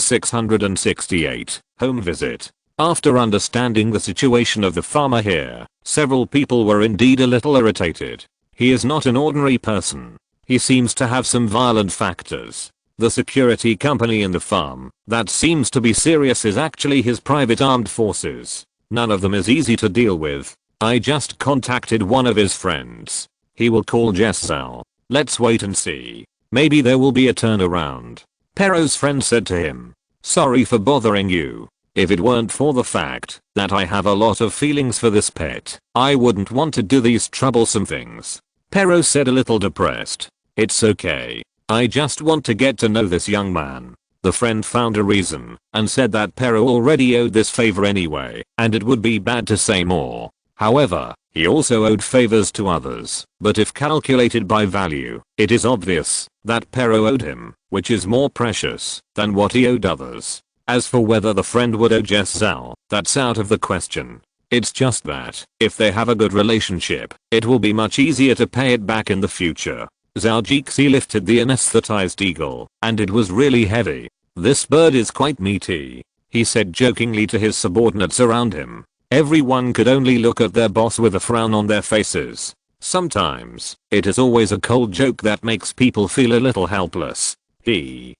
668, Home Visit. After understanding the situation of the farmer here, several people were indeed a little irritated. He is not an ordinary person. He seems to have some violent factors. The security company in the farm that seems to be serious is actually his private armed forces. None of them is easy to deal with. I just contacted one of his friends. He will call Zhou. Let's wait and see. Maybe there will be a turnaround. Perro's friend said to him. Sorry for bothering you. If it weren't for the fact that I have a lot of feelings for this pet, I wouldn't want to do these troublesome things. Perro said a little depressed. It's okay. I just want to get to know this young man. The friend found a reason and said that Perro already owed this favor anyway, and it would be bad to say more. However, he also owed favors to others, but if calculated by value, it is obvious that Perro owed him, which is more precious than what he owed others. As for whether the friend would owe Zhou, that's out of the question. It's just that, if they have a good relationship, it will be much easier to pay it back in the future. Zhou lifted the anesthetized eagle, and it was really heavy. This bird is quite meaty, he said jokingly to his subordinates around him. Everyone could only look at their boss with a frown on their faces. Sometimes, it is always a cold joke that makes people feel a little helpless. The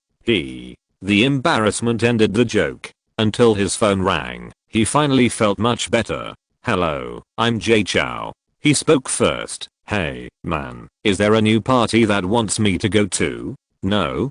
embarrassment ended the joke. Until his phone rang, he finally felt much better. Hello, I'm Zhou. He spoke first. Hey, man, is there a new party that wants me to go to? No,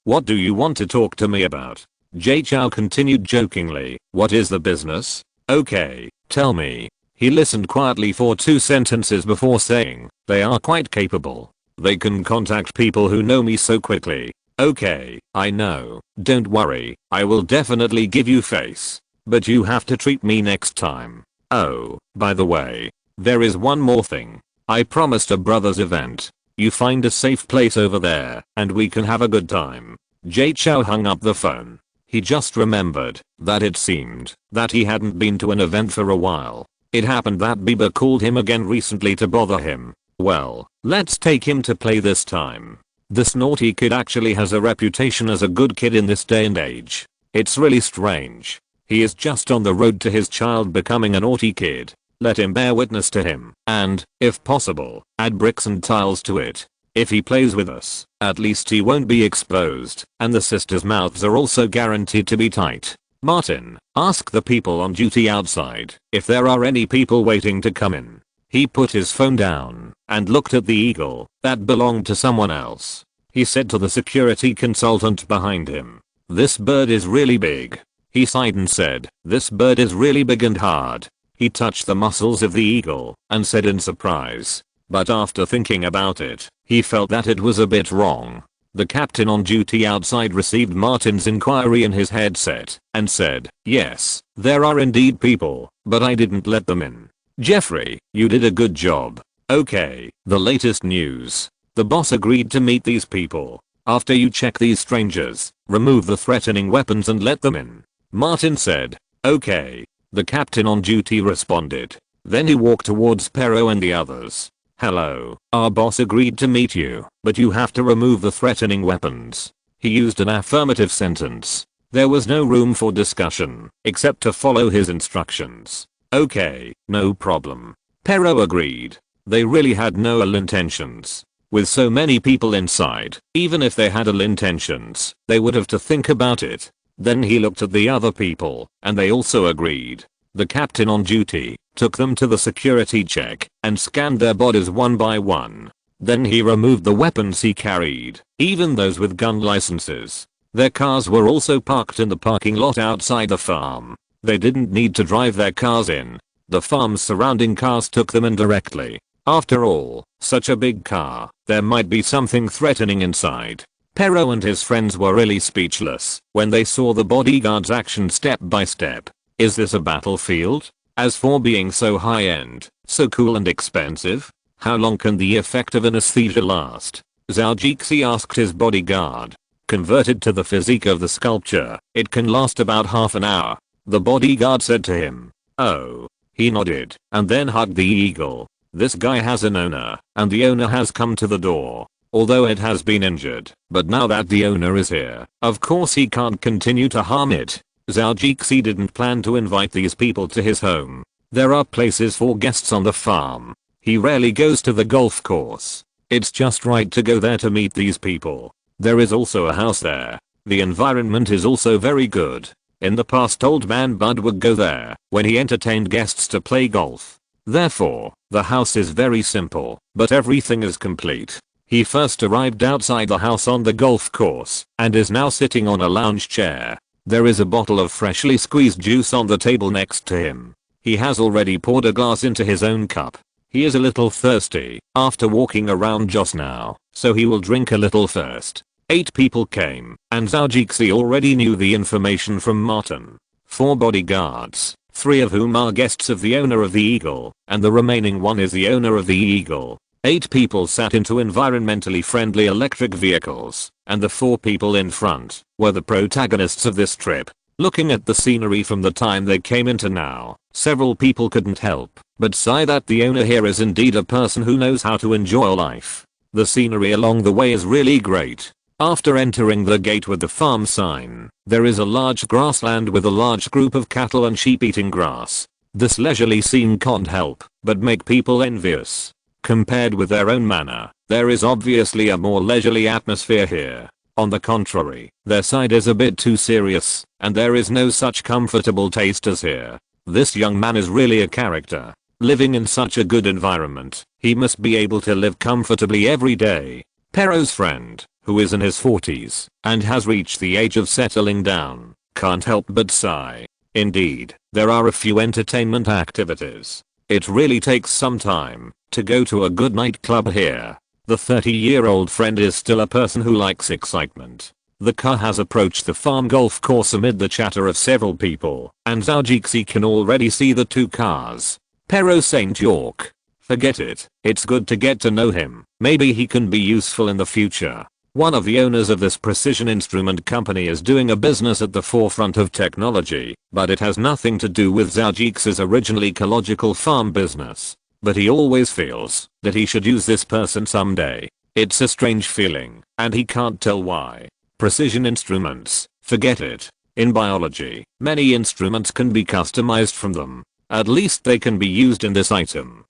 what do you want to talk to me about? Zhou continued jokingly. What is the business? Okay, tell me. He listened quietly for 2 sentences before saying, they are quite capable. They can contact people who know me so quickly. Okay, I know. Don't worry, I will definitely give you face. But you have to treat me next time. Oh, by the way, there is one more thing. I promised a brother's event. You find a safe place over there and we can have a good time. Zhou hung up the phone. He just remembered that it seemed that he hadn't been to an event for a while. It happened that Bieber called him again recently to bother him. Well, let's take him to play this time. This naughty kid actually has a reputation as a good kid in this day and age. It's really strange. He is just on the road to his child becoming a naughty kid. Let him bear witness to him, and, if possible, add bricks and tiles to it. If he plays with us, at least he won't be exposed, and the sisters' mouths are also guaranteed to be tight. Martin, ask the people on duty outside if there are any people waiting to come in. He put his phone down and looked at the eagle that belonged to someone else. He said to the security consultant behind him, "This bird is really big." He sighed and said, "This bird is really big and hard." He touched the muscles of the eagle and said in surprise. But after thinking about it, he felt that it was a bit wrong. The captain on duty outside received Martin's inquiry in his headset and said, "Yes, there are indeed people, but I didn't let them in. Jeffrey, you did a good job." Okay, the latest news. The boss agreed to meet these people. "After you check these strangers, remove the threatening weapons and let them in." Martin said, "Okay." The captain on duty responded. Then he walked towards Pero and the others. "Hello, our boss agreed to meet you, but you have to remove the threatening weapons." He used an affirmative sentence. There was no room for discussion, except to follow his instructions. "Okay, no problem." Pero agreed. They really had no ill intentions. With so many people inside, even if they had ill intentions, they would have to think about it. Then he looked at the other people, and they also agreed. The captain on duty took them to the security check and scanned their bodies one by one. Then he removed the weapons he carried, even those with gun licenses. Their cars were also parked in the parking lot outside the farm. They didn't need to drive their cars in. The farm's surrounding cars took them in directly. After all, such a big car, there might be something threatening inside. Pero and his friends were really speechless when they saw the bodyguard's action step by step. Is this a battlefield? As for being so high-end, so cool and expensive, how long can the effect of anesthesia last? Zhou asked his bodyguard. Converted to the physique of the sculpture, it can last about half an hour. The bodyguard said to him. "Oh." He nodded and then hugged the eagle. "This guy has an owner, and the owner has come to the door. Although it has been injured, but now that the owner is here, of course he can't continue to harm it." Zhou didn't plan to invite these people to his home. There are places for guests on the farm. He rarely goes to the golf course. It's just right to go there to meet these people. There is also a house there. The environment is also very good. In the past, Old Man Bud would go there when he entertained guests to play golf. Therefore, the house is very simple, but everything is complete. He first arrived outside the house on the golf course and is now sitting on a lounge chair. There is a bottle of freshly squeezed juice on the table next to him. He has already poured a glass into his own cup. He is a little thirsty after walking around just now, so he will drink a little first. 8 people came, and Zhou already knew the information from Martin. 4 bodyguards, 3 of whom are guests of the owner of the eagle, and the remaining one is the owner of the eagle. 8 people sat into environmentally friendly electric vehicles, and the 4 people in front were the protagonists of this trip. Looking at the scenery from the time they came into now, several people couldn't help but sigh that the owner here is indeed a person who knows how to enjoy life. The scenery along the way is really great. After entering the gate with the farm sign, there is a large grassland with a large group of cattle and sheep eating grass. This leisurely scene can't help but make people envious. Compared with their own manor, there is obviously a more leisurely atmosphere here. On the contrary, their side is a bit too serious, and there is no such comfortable taste as here. This young man is really a character. Living in such a good environment, he must be able to live comfortably every day. Pero's friend, who is in his 40s and has reached the age of settling down, can't help but sigh. Indeed, there are a few entertainment activities. It really takes some time to go to a good nightclub here. The 30-year-old friend is still a person who likes excitement. The car has approached the farm golf course amid the chatter of several people, and Zhou can already see the 2 cars. Pero St. York. Forget it. It's good to get to know him. Maybe he can be useful in the future. One of the owners of this precision instrument company is doing a business at the forefront of technology, but it has nothing to do with Zhou original ecological farm business. But he always feels that he should use this person someday. It's a strange feeling, and he can't tell why. Precision instruments, forget it. In biology, many instruments can be customized from them. At least they can be used in this item.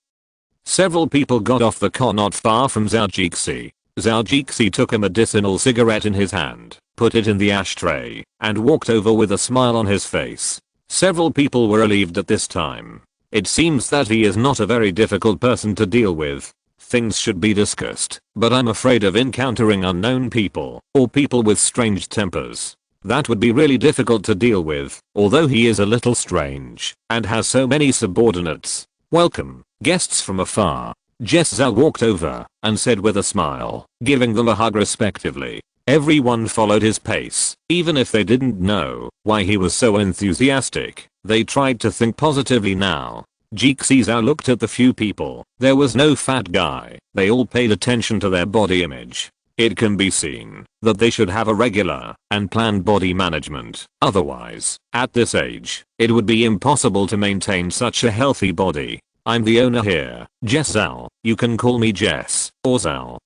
Several people got off the car not far from Zhou. Zhou took a medicinal cigarette in his hand, put it in the ashtray, and walked over with a smile on his face. Several people were relieved at this time. It seems that he is not a very difficult person to deal with. Things should be discussed, but I'm afraid of encountering unknown people, or people with strange tempers. That would be really difficult to deal with, although he is a little strange, and has so many subordinates. Welcome, guests from afar. Zhou walked over, and said with a smile, giving them a hug respectively. Everyone followed his pace, even if they didn't know why he was so enthusiastic. They tried to think positively now. Zhou looked at the few people. There was no fat guy. They all paid attention to their body image. It can be seen that they should have a regular and planned body management. Otherwise, at this age, it would be impossible to maintain such a healthy body. I'm the owner here, Zhou. You can call me Jess, or Zhou.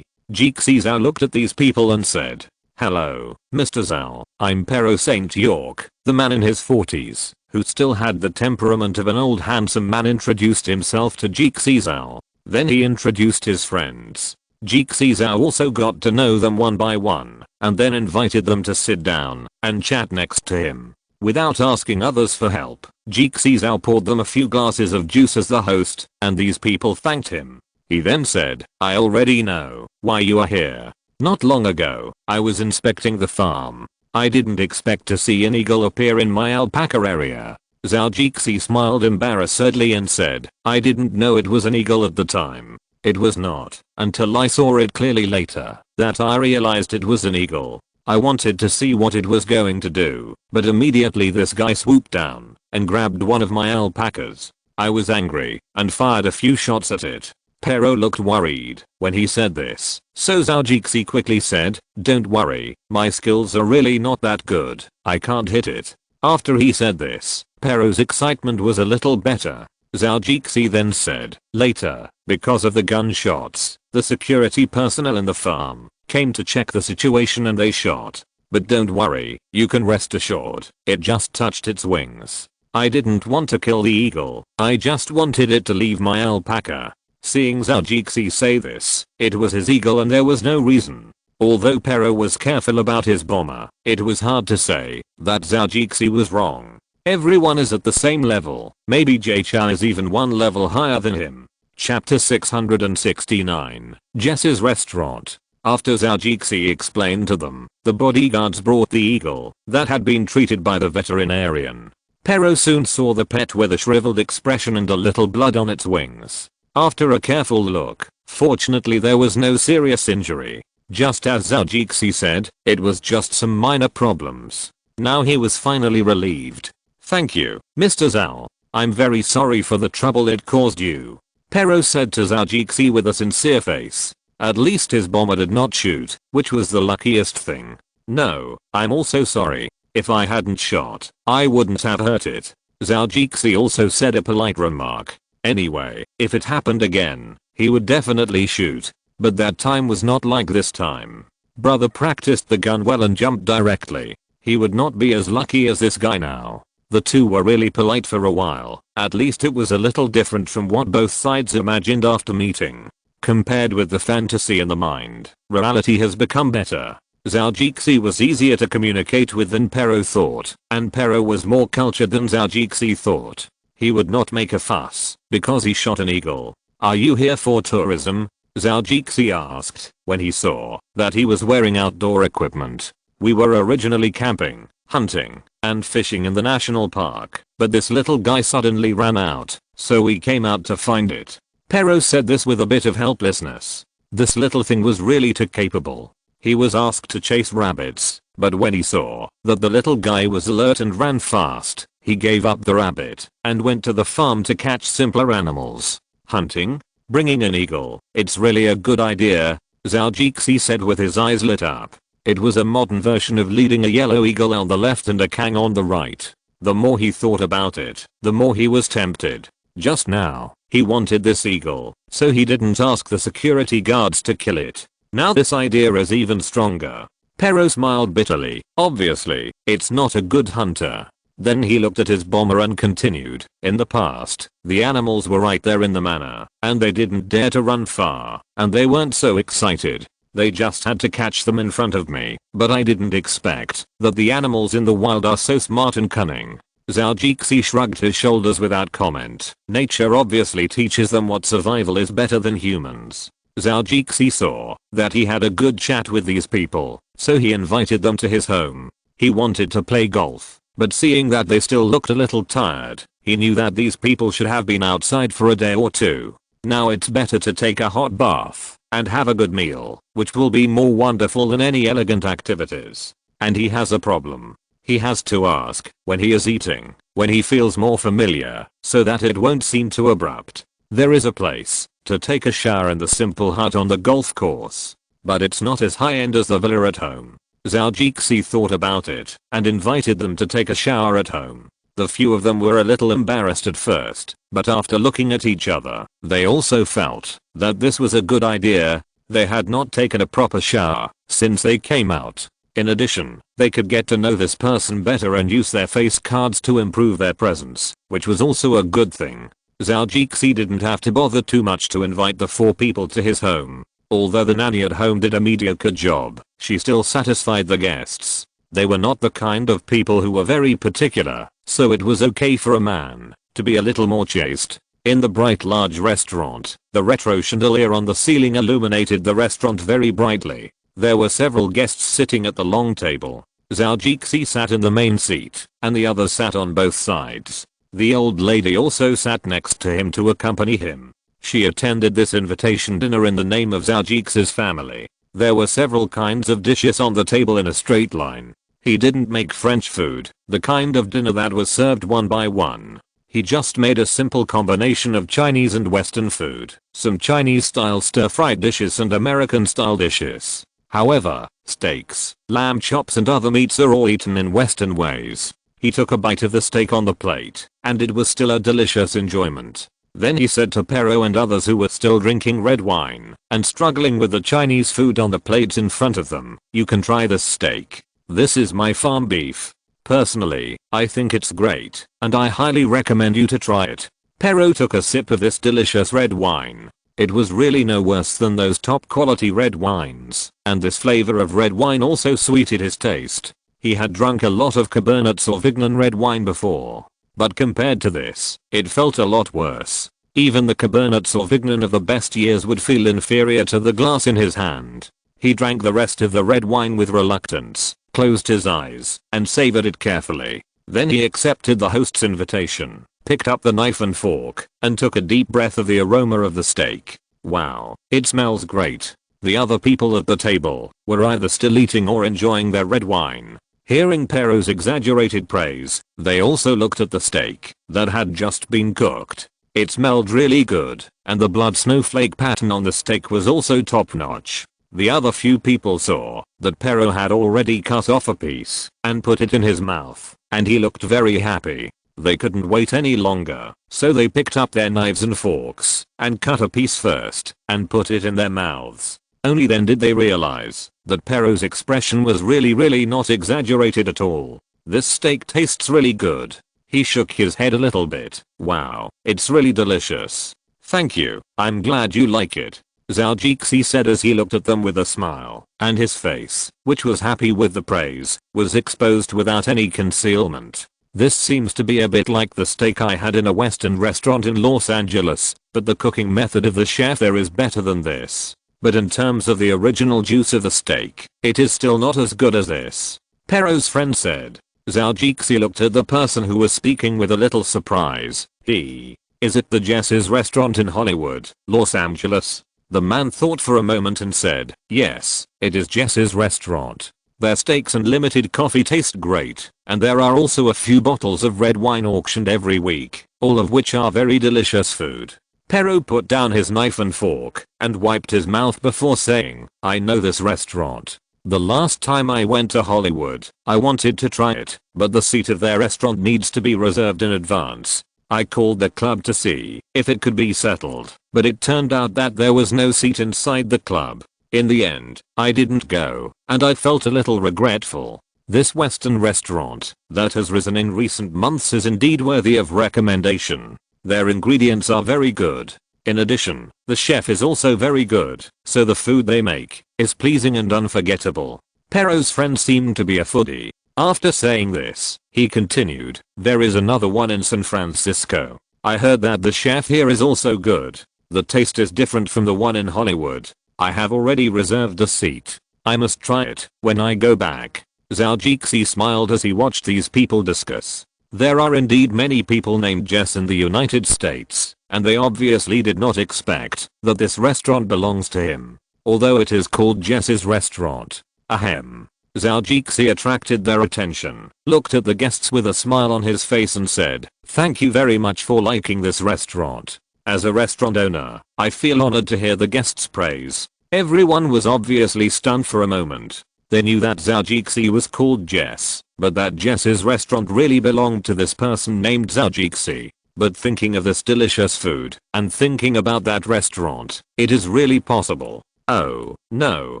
Zhou looked at these people and said, "Hello, Mr. Zhou. I'm Pero St. York." The man in his 40s, who still had the temperament of an old handsome man, introduced himself to Zhou. Then he introduced his friends. Zhou also got to know them one by one, and then invited them to sit down and chat next to him. Without asking others for help, Zhou poured them a few glasses of juice as the host, and these people thanked him. He then said, "I already know why you are here. Not long ago, I was inspecting the farm. I didn't expect to see an eagle appear in my alpaca area." Zhou smiled embarrassedly and said, "I didn't know it was an eagle at the time. It was not until I saw it clearly later that I realized it was an eagle. I wanted to see what it was going to do, but immediately this guy swooped down and grabbed one of my alpacas. I was angry and fired a few shots at it." Pero looked worried when he said this, so Zhou quickly said, "Don't worry, my skills are really not that good. I can't hit it." After he said this, Pero's excitement was a little better. Zhou then said, "Later, because of the gunshots, the security personnel in the farm came to check the situation and they shot. But don't worry, you can rest assured, it just touched its wings. I didn't want to kill the eagle, I just wanted it to leave my alpaca." Seeing Zhou say this, it was his eagle and there was no reason. Although Pero was careful about his bomber, it was hard to say that Zhou was wrong. Everyone is at the same level, maybe Zhou is even one level higher than him. Chapter 669, Jess's Restaurant. After Zhou explained to them, the bodyguards brought the eagle that had been treated by the veterinarian. Pero soon saw the pet with a shriveled expression and a little blood on its wings. After a careful look, fortunately there was no serious injury. Just as Zhou said, it was just some minor problems. Now he was finally relieved. "Thank you, Mr. Zhou. I'm very sorry for the trouble it caused you," Pero said to Zhou with a sincere face. At least his bomber did not shoot, which was the luckiest thing. "No, I'm also sorry. If I hadn't shot, I wouldn't have hurt it." Zhou also said a polite remark. Anyway, if it happened again, he would definitely shoot. But that time was not like this time. Brother practiced the gun well and jumped directly. He would not be as lucky as this guy now. The two were really polite for a while. At least it was a little different from what both sides imagined after meeting. Compared with the fantasy in the mind, reality has become better. Zhou was easier to communicate with than Pero thought, and Pero was more cultured than Zhou thought. He would not make a fuss because he shot an eagle. "Are you here for tourism?" Zhou asked when he saw that he was wearing outdoor equipment. "We were originally camping, hunting, and fishing in the national park, but this little guy suddenly ran out, so we came out to find it." Pero said this with a bit of helplessness. This little thing was really too capable. He was asked to chase rabbits, but when he saw that the little guy was alert and ran fast, he gave up the rabbit and went to the farm to catch simpler animals. Hunting? Bringing an eagle. It's really a good idea, Zhou said with his eyes lit up. It was a modern version of leading a yellow eagle on the left and a kang on the right. The more he thought about it, the more he was tempted. Just now, he wanted this eagle, so he didn't ask the security guards to kill it. Now this idea is even stronger. Pero smiled bitterly. Obviously, it's not a good hunter. Then he looked at his bomber and continued. In the past, the animals were right there in the manor, and they didn't dare to run far, and they weren't so excited. They just had to catch them in front of me, but I didn't expect that the animals in the wild are so smart and cunning. Zhou shrugged his shoulders without comment. Nature obviously teaches them what survival is better than humans. Zhou saw that he had a good chat with these people, so he invited them to his home. He wanted to play golf, but seeing that they still looked a little tired, he knew that these people should have been outside for a day or two. Now it's better to take a hot bath and have a good meal, which will be more wonderful than any elegant activities. And he has a problem. He has to ask when he is eating, when he feels more familiar, so that it won't seem too abrupt. There is a place to take a shower in the simple hut on the golf course, but it's not as high-end as the villa at home. Zhou thought about it and invited them to take a shower at home. The few of them were a little embarrassed at first, but after looking at each other, they also felt that this was a good idea. They had not taken a proper shower since they came out. In addition, they could get to know this person better and use their face cards to improve their presence, which was also a good thing. Zhou didn't have to bother too much to invite the 4 people to his home. Although the nanny at home did a mediocre job, she still satisfied the guests. They were not the kind of people who were very particular, so it was okay for a man to be a little more chaste. In the bright large restaurant, the retro chandelier on the ceiling illuminated the restaurant very brightly. There were several guests sitting at the long table. Zhou sat in the main seat, and the others sat on both sides. The old lady also sat next to him to accompany him. She attended this invitation dinner in the name of Zhou's family. There were several kinds of dishes on the table in a straight line. He didn't make French food, the kind of dinner that was served one by one. He just made a simple combination of Chinese and Western food, some Chinese-style stir-fried dishes and American-style dishes. However, steaks, lamb chops and other meats are all eaten in Western ways. He took a bite of the steak on the plate, and it was still a delicious enjoyment. Then he said to Pero and others who were still drinking red wine and struggling with the Chinese food on the plates in front of them, "You can try this steak. This is my farm beef. Personally, I think it's great, and I highly recommend you to try it." Pero took a sip of this delicious red wine. It was really no worse than those top quality red wines, and this flavor of red wine also sweetened his taste. He had drunk a lot of Cabernet Sauvignon red wine before, but compared to this, it felt a lot worse. Even the Cabernet Sauvignon of the best years would feel inferior to the glass in his hand. He drank the rest of the red wine with reluctance, closed his eyes, and savored it carefully. Then he accepted the host's invitation, picked up the knife and fork, and took a deep breath of the aroma of the steak. Wow, it smells great. The other people at the table were either still eating or enjoying their red wine. Hearing Pero's exaggerated praise, they also looked at the steak that had just been cooked. It smelled really good, and the blood snowflake pattern on the steak was also top notch. The other few people saw that Pero had already cut off a piece and put it in his mouth, and he looked very happy. They couldn't wait any longer, so they picked up their knives and forks and cut a piece first and put it in their mouths. Only then did they realize that Pero's expression was really not exaggerated at all. "This steak tastes really good." He shook his head a little bit. "Wow, it's really delicious. Thank you, I'm glad you like it," Zhou said as he looked at them with a smile, and his face, which was happy with the praise, was exposed without any concealment. "This seems to be a bit like the steak I had in a Western restaurant in Los Angeles, but the cooking method of the chef there is better than this. But in terms of the original juice of the steak, it is still not as good as this," Pero's friend said. Zhou looked at the person who was speaking with a little surprise. Is it the Jess's restaurant in Hollywood, Los Angeles?" The man thought for a moment and said, "Yes, it is Jess's restaurant. Their steaks and limited coffee taste great, and there are also a few bottles of red wine auctioned every week, all of which are very delicious food." Pero put down his knife and fork and wiped his mouth before saying, I know this restaurant. The last time I went to Hollywood, I wanted to try it, but the seat of their restaurant needs to be reserved in advance. I called the club to see if it could be settled, but it turned out that there was no seat inside the club. In the end, I didn't go, and I felt a little regretful. This Western restaurant that has risen in recent months is indeed worthy of recommendation. Their ingredients are very good. In addition, the chef is also very good, so the food they make is pleasing and unforgettable. Pero's friend seemed to be a foodie. After saying this, he continued, there is another one in San Francisco. I heard that the chef here is also good. The taste is different from the one in Hollywood. I have already reserved a seat. I must try it when I go back. Zhou smiled as he watched these people discuss. There are indeed many people named Jess in the United States, and they obviously did not expect that this restaurant belongs to him. Although it is called Jess's restaurant. Ahem. Zhou attracted their attention, looked at the guests with a smile on his face and said, thank you very much for liking this restaurant. As a restaurant owner, I feel honored to hear the guests' praise. Everyone was obviously stunned for a moment. They knew that Zhou was called Jess, but that Jess's restaurant really belonged to this person named Zhou. But thinking of this delicious food and thinking about that restaurant, it is really possible. Oh, no,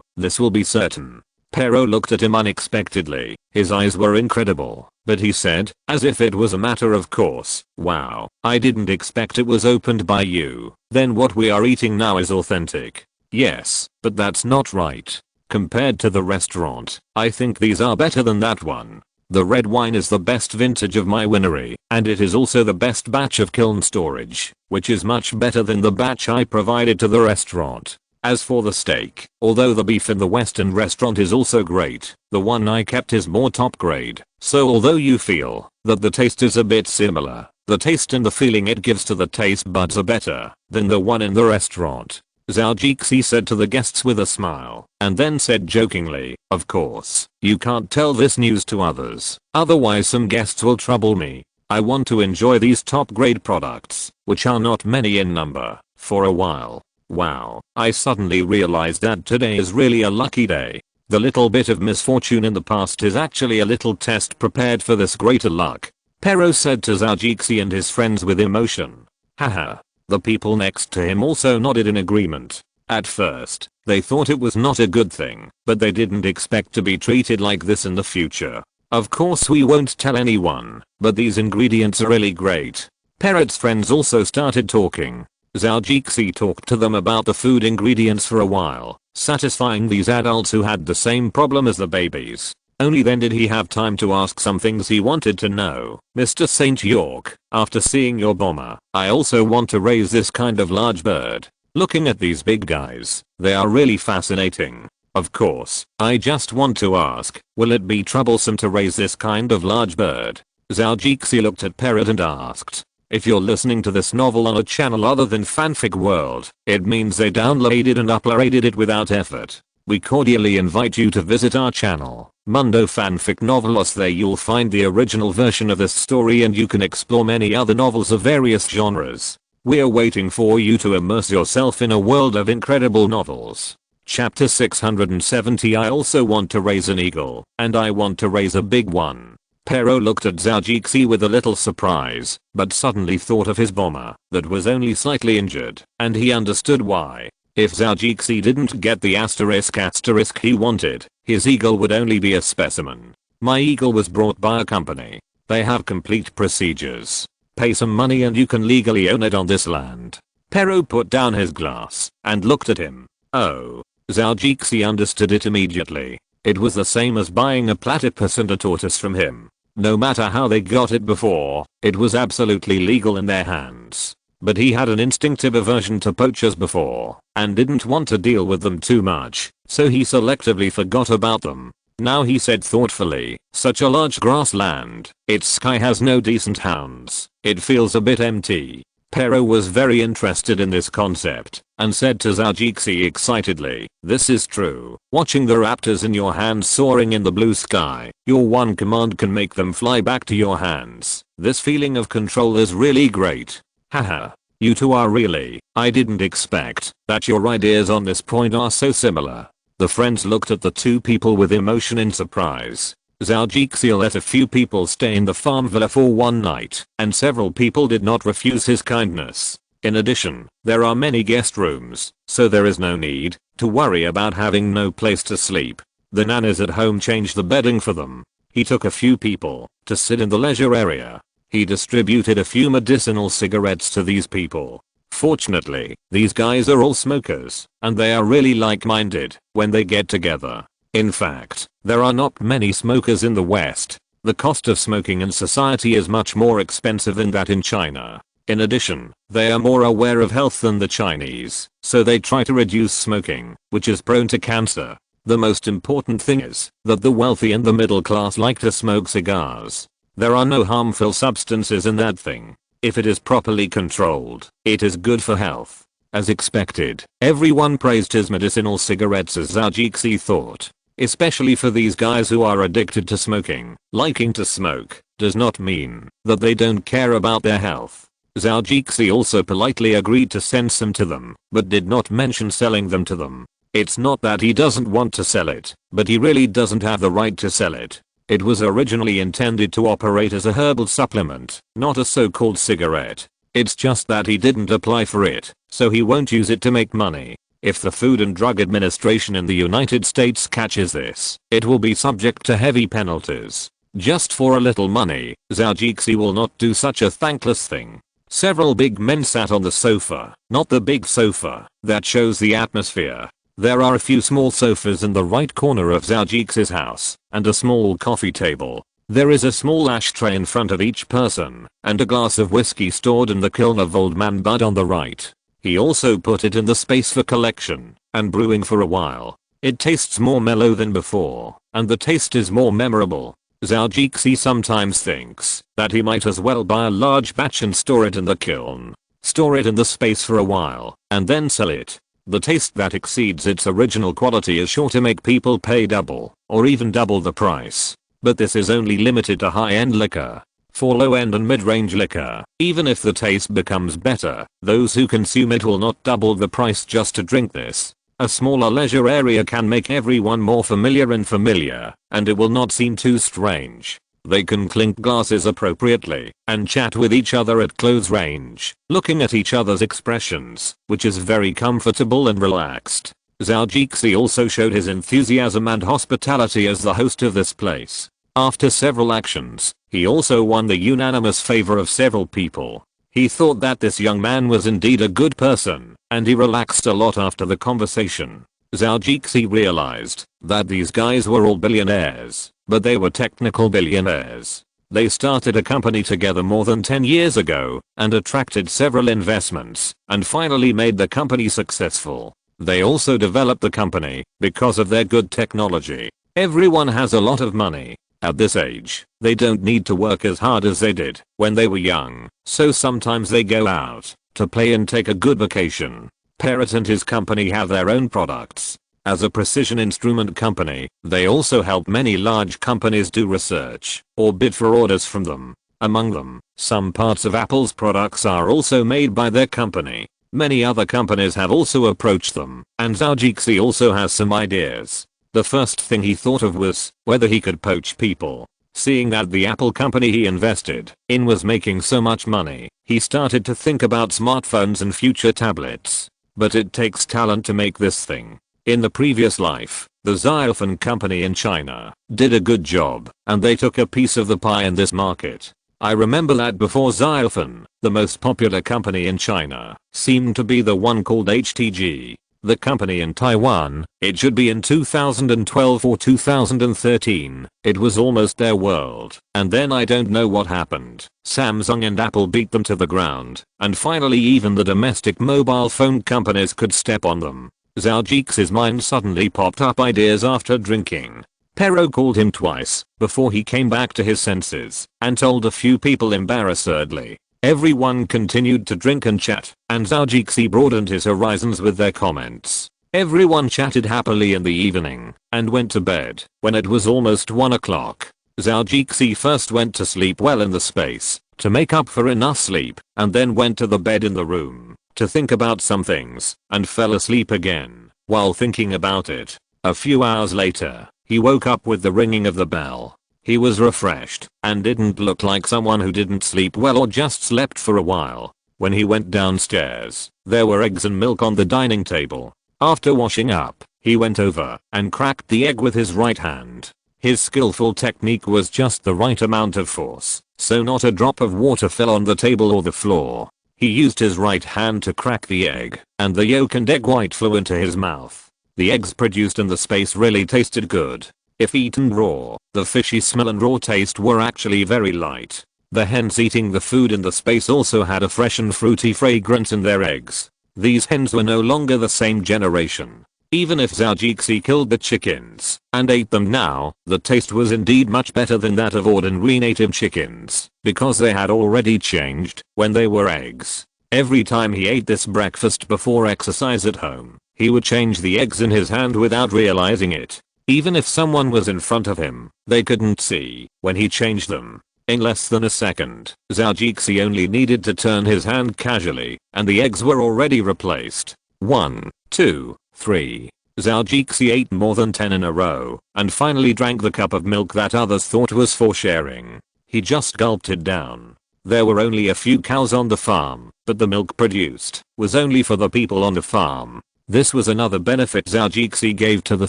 this will be certain. Pero looked at him unexpectedly. His eyes were incredible, but he said, as if it was a matter of course, wow, I didn't expect it was opened by you. Then what we are eating now is authentic. Yes, but that's not right. Compared to the restaurant, I think these are better than that one. The red wine is the best vintage of my winery, and it is also the best batch of kiln storage, which is much better than the batch I provided to the restaurant. As for the steak, although the beef in the Western restaurant is also great, the one I kept is more top grade. So although you feel that the taste is a bit similar, the taste and the feeling it gives to the taste buds are better than the one in the restaurant. Zhou said to the guests with a smile, and then said jokingly, of course, you can't tell this news to others, otherwise some guests will trouble me. I want to enjoy these top grade products, which are not many in number, for a while. Wow, I suddenly realized that today is really a lucky day. The little bit of misfortune in the past is actually a little test prepared for this greater luck. Pero said to Zhou and his friends with emotion. Haha. The people next to him also nodded in agreement. At first, they thought it was not a good thing, but they didn't expect to be treated like this in the future. Of course we won't tell anyone, but these ingredients are really great. Parrot's friends also started talking. Zhou talked to them about the food ingredients for a while, satisfying these adults who had the same problem as the babies. Only then did he have time to ask some things he wanted to know. Mr. St. York, after seeing your bomber, I also want to raise this kind of large bird. Looking at these big guys, they are really fascinating. Of course, I just want to ask, will it be troublesome to raise this kind of large bird? Zhou looked at Parrot and asked. If you're listening to this novel on a channel other than Fanfic World, it means they downloaded and uploaded it without effort. We cordially invite you to visit our channel, Mundo Fanfic Novelos. There you'll find the original version of this story and you can explore many other novels of various genres. We're waiting for you to immerse yourself in a world of incredible novels. Chapter 670. I also want to raise an eagle, and I want to raise a big one. Pero looked at Zhou with a little surprise, but suddenly thought of his bomber that was only slightly injured, and he understood why. If Zhou didn't get the asterisk he wanted, his eagle would only be a specimen. My eagle was brought by a company. They have complete procedures. Pay some money and you can legally own it on this land. Pero put down his glass and looked at him. Oh. Zhou understood it immediately. It was the same as buying a platypus and a tortoise from him. No matter how they got it before, it was absolutely legal in their hands. But he had an instinctive aversion to poachers before, and didn't want to deal with them too much, so he selectively forgot about them. Now he said thoughtfully, such a large grassland, its sky has no decent hounds, it feels a bit empty. Pero was very interested in this concept, and said to Zhou excitedly, this is true. Watching the raptors in your hands soaring in the blue sky, your one command can make them fly back to your hands. This feeling of control is really great. Haha. You two are really, I didn't expect that your ideas on this point are so similar. The friends looked at the two people with emotion and surprise. Zhou Jixi let a few people stay in the farm villa for one night, and several people did not refuse his kindness. In addition, there are many guest rooms, so there is no need to worry about having no place to sleep. The nannies at home changed the bedding for them. He took a few people to sit in the leisure area. He distributed a few medicinal cigarettes to these people. Fortunately, these guys are all smokers, and they are really like-minded when they get together. In fact, there are not many smokers in the West. The cost of smoking in society is much more expensive than that in China. In addition, they are more aware of health than the Chinese, so they try to reduce smoking, which is prone to cancer. The most important thing is that the wealthy and the middle class like to smoke cigars. There are no harmful substances in that thing. If it is properly controlled, it is good for health. As expected, everyone praised his medicinal cigarettes as Zhou Jixi thought. Especially for these guys who are addicted to smoking. Liking to smoke does not mean that they don't care about their health. Zhou Jixi also politely agreed to send some to them, but did not mention selling them to them. It's not that he doesn't want to sell it, but he really doesn't have the right to sell it. It was originally intended to operate as a herbal supplement, not a so-called cigarette. It's just that he didn't apply for it, so he won't use it to make money. If the Food and Drug Administration in the United States catches this, it will be subject to heavy penalties. Just for a little money, Zhou Jixi will not do such a thankless thing. Several big men sat on the sofa, not the big sofa that shows the atmosphere. There are a few small sofas in the right corner of Zhou Jixi's house, and a small coffee table. There is a small ashtray in front of each person, and a glass of whiskey stored in the kiln of Old Man Bud on the right. He also put it in the space for collection and brewing for a while. It tastes more mellow than before, and the taste is more memorable. Zhou Jixi sometimes thinks that he might as well buy a large batch and store it in the kiln. Store it in the space for a while, and then sell it. The taste that exceeds its original quality is sure to make people pay double, or even double the price. But this is only limited to high-end liquor. For low-end and mid-range liquor, even if the taste becomes better, those who consume it will not double the price just to drink this. A smaller leisure area can make everyone more familiar, and it will not seem too strange. They can clink glasses appropriately and chat with each other at close range, looking at each other's expressions, which is very comfortable and relaxed. Zhou Jixi also showed his enthusiasm and hospitality as the host of this place. After several actions, he also won the unanimous favor of several people. He thought that this young man was indeed a good person, and he relaxed a lot after the conversation. Zhou Jixi realized that these guys were all billionaires, but they were technical billionaires. They started a company together more than 10 years ago and attracted several investments and finally made the company successful. They also developed the company because of their good technology. Everyone has a lot of money. At this age, they don't need to work as hard as they did when they were young, so sometimes they go out to play and take a good vacation. Parrot and his company have their own products. As a precision instrument company, they also help many large companies do research or bid for orders from them. Among them, some parts of Apple's products are also made by their company. Many other companies have also approached them, and Zhou Jixi also has some ideas. The first thing he thought of was whether he could poach people. Seeing that the Apple company he invested in was making so much money, he started to think about smartphones and future tablets. But it takes talent to make this thing. In the previous life, the Xiaofan company in China did a good job, and they took a piece of the pie in this market. I remember that before Xiaofan, the most popular company in China seemed to be the one called HTG. The company in Taiwan, it should be in 2012 or 2013, it was almost their world, and then I don't know what happened. Samsung and Apple beat them to the ground, and finally even the domestic mobile phone companies could step on them. Zhou Jixi's mind suddenly popped up ideas after drinking. Perot called him twice before he came back to his senses and told a few people embarrassedly. Everyone continued to drink and chat, and Zhou Jixi broadened his horizons with their comments. Everyone chatted happily in the evening and went to bed when it was almost 1 o'clock. Zhou Jixi first went to sleep well in the space to make up for enough sleep, and then went to the bed in the room to think about some things and fell asleep again while thinking about it. A few hours later, he woke up with the ringing of the bell. He was refreshed and didn't look like someone who didn't sleep well or just slept for a while. When he went downstairs, there were eggs and milk on the dining table. After washing up, he went over and cracked the egg with his right hand. His skillful technique was just the right amount of force, so not a drop of water fell on the table or the floor. He used his right hand to crack the egg, and the yolk and egg white flew into his mouth. The eggs produced in the space really tasted good. If eaten raw, the fishy smell and raw taste were actually very light. The hens eating the food in the space also had a fresh and fruity fragrance in their eggs. These hens were no longer the same generation. Even if Zhou killed the chickens and ate them now, the taste was indeed much better than that of ordinary native chickens, because they had already changed when they were eggs. Every time he ate this breakfast before exercise at home, he would change the eggs in his hand without realizing it. Even if someone was in front of him, they couldn't see when he changed them. In less than a second, Zhou only needed to turn his hand casually, and the eggs were already replaced. 1, 2, 3. Zhou ate more than 10 in a row, and finally drank the cup of milk that others thought was for sharing. He just gulped it down. There were only a few cows on the farm, but the milk produced was only for the people on the farm. This was another benefit Zhou gave to the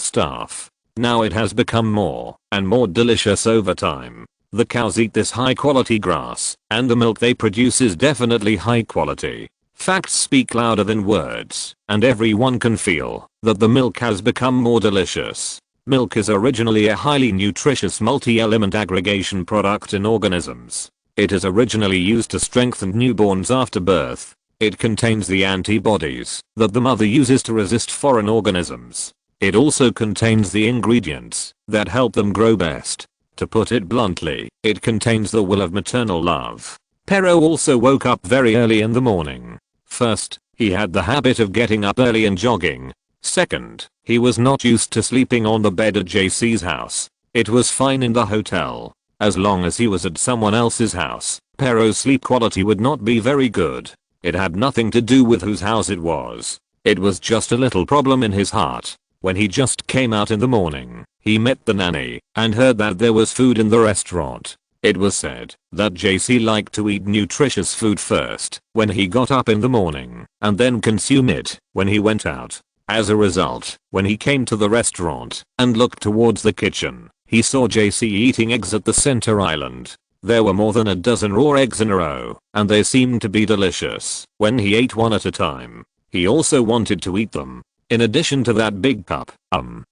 staff. Now it has become more and more delicious over time. The cows eat this high quality grass, and the milk they produce is definitely high quality. Facts speak louder than words, and everyone can feel that the milk has become more delicious. Milk is originally a highly nutritious multi-element aggregation product in organisms. It is originally used to strengthen newborns after birth. It contains the antibodies that the mother uses to resist foreign organisms. It also contains the ingredients that help them grow best. To put it bluntly, it contains the will of maternal love. Pero also woke up very early in the morning. First, he had the habit of getting up early and jogging. Second, he was not used to sleeping on the bed at JC's house. It was fine in the hotel. As long as he was at someone else's house, Pero's sleep quality would not be very good. It had nothing to do with whose house it was. It was just a little problem in his heart. When he just came out in the morning, he met the nanny and heard that there was food in the restaurant. It was said that JC liked to eat nutritious food first when he got up in the morning and then consume it when he went out. As a result, when he came to the restaurant and looked towards the kitchen, he saw JC eating eggs at the center island. There were more than a dozen raw eggs in a row, and they seemed to be delicious when he ate one at a time. He also wanted to eat them. In addition to that big cup,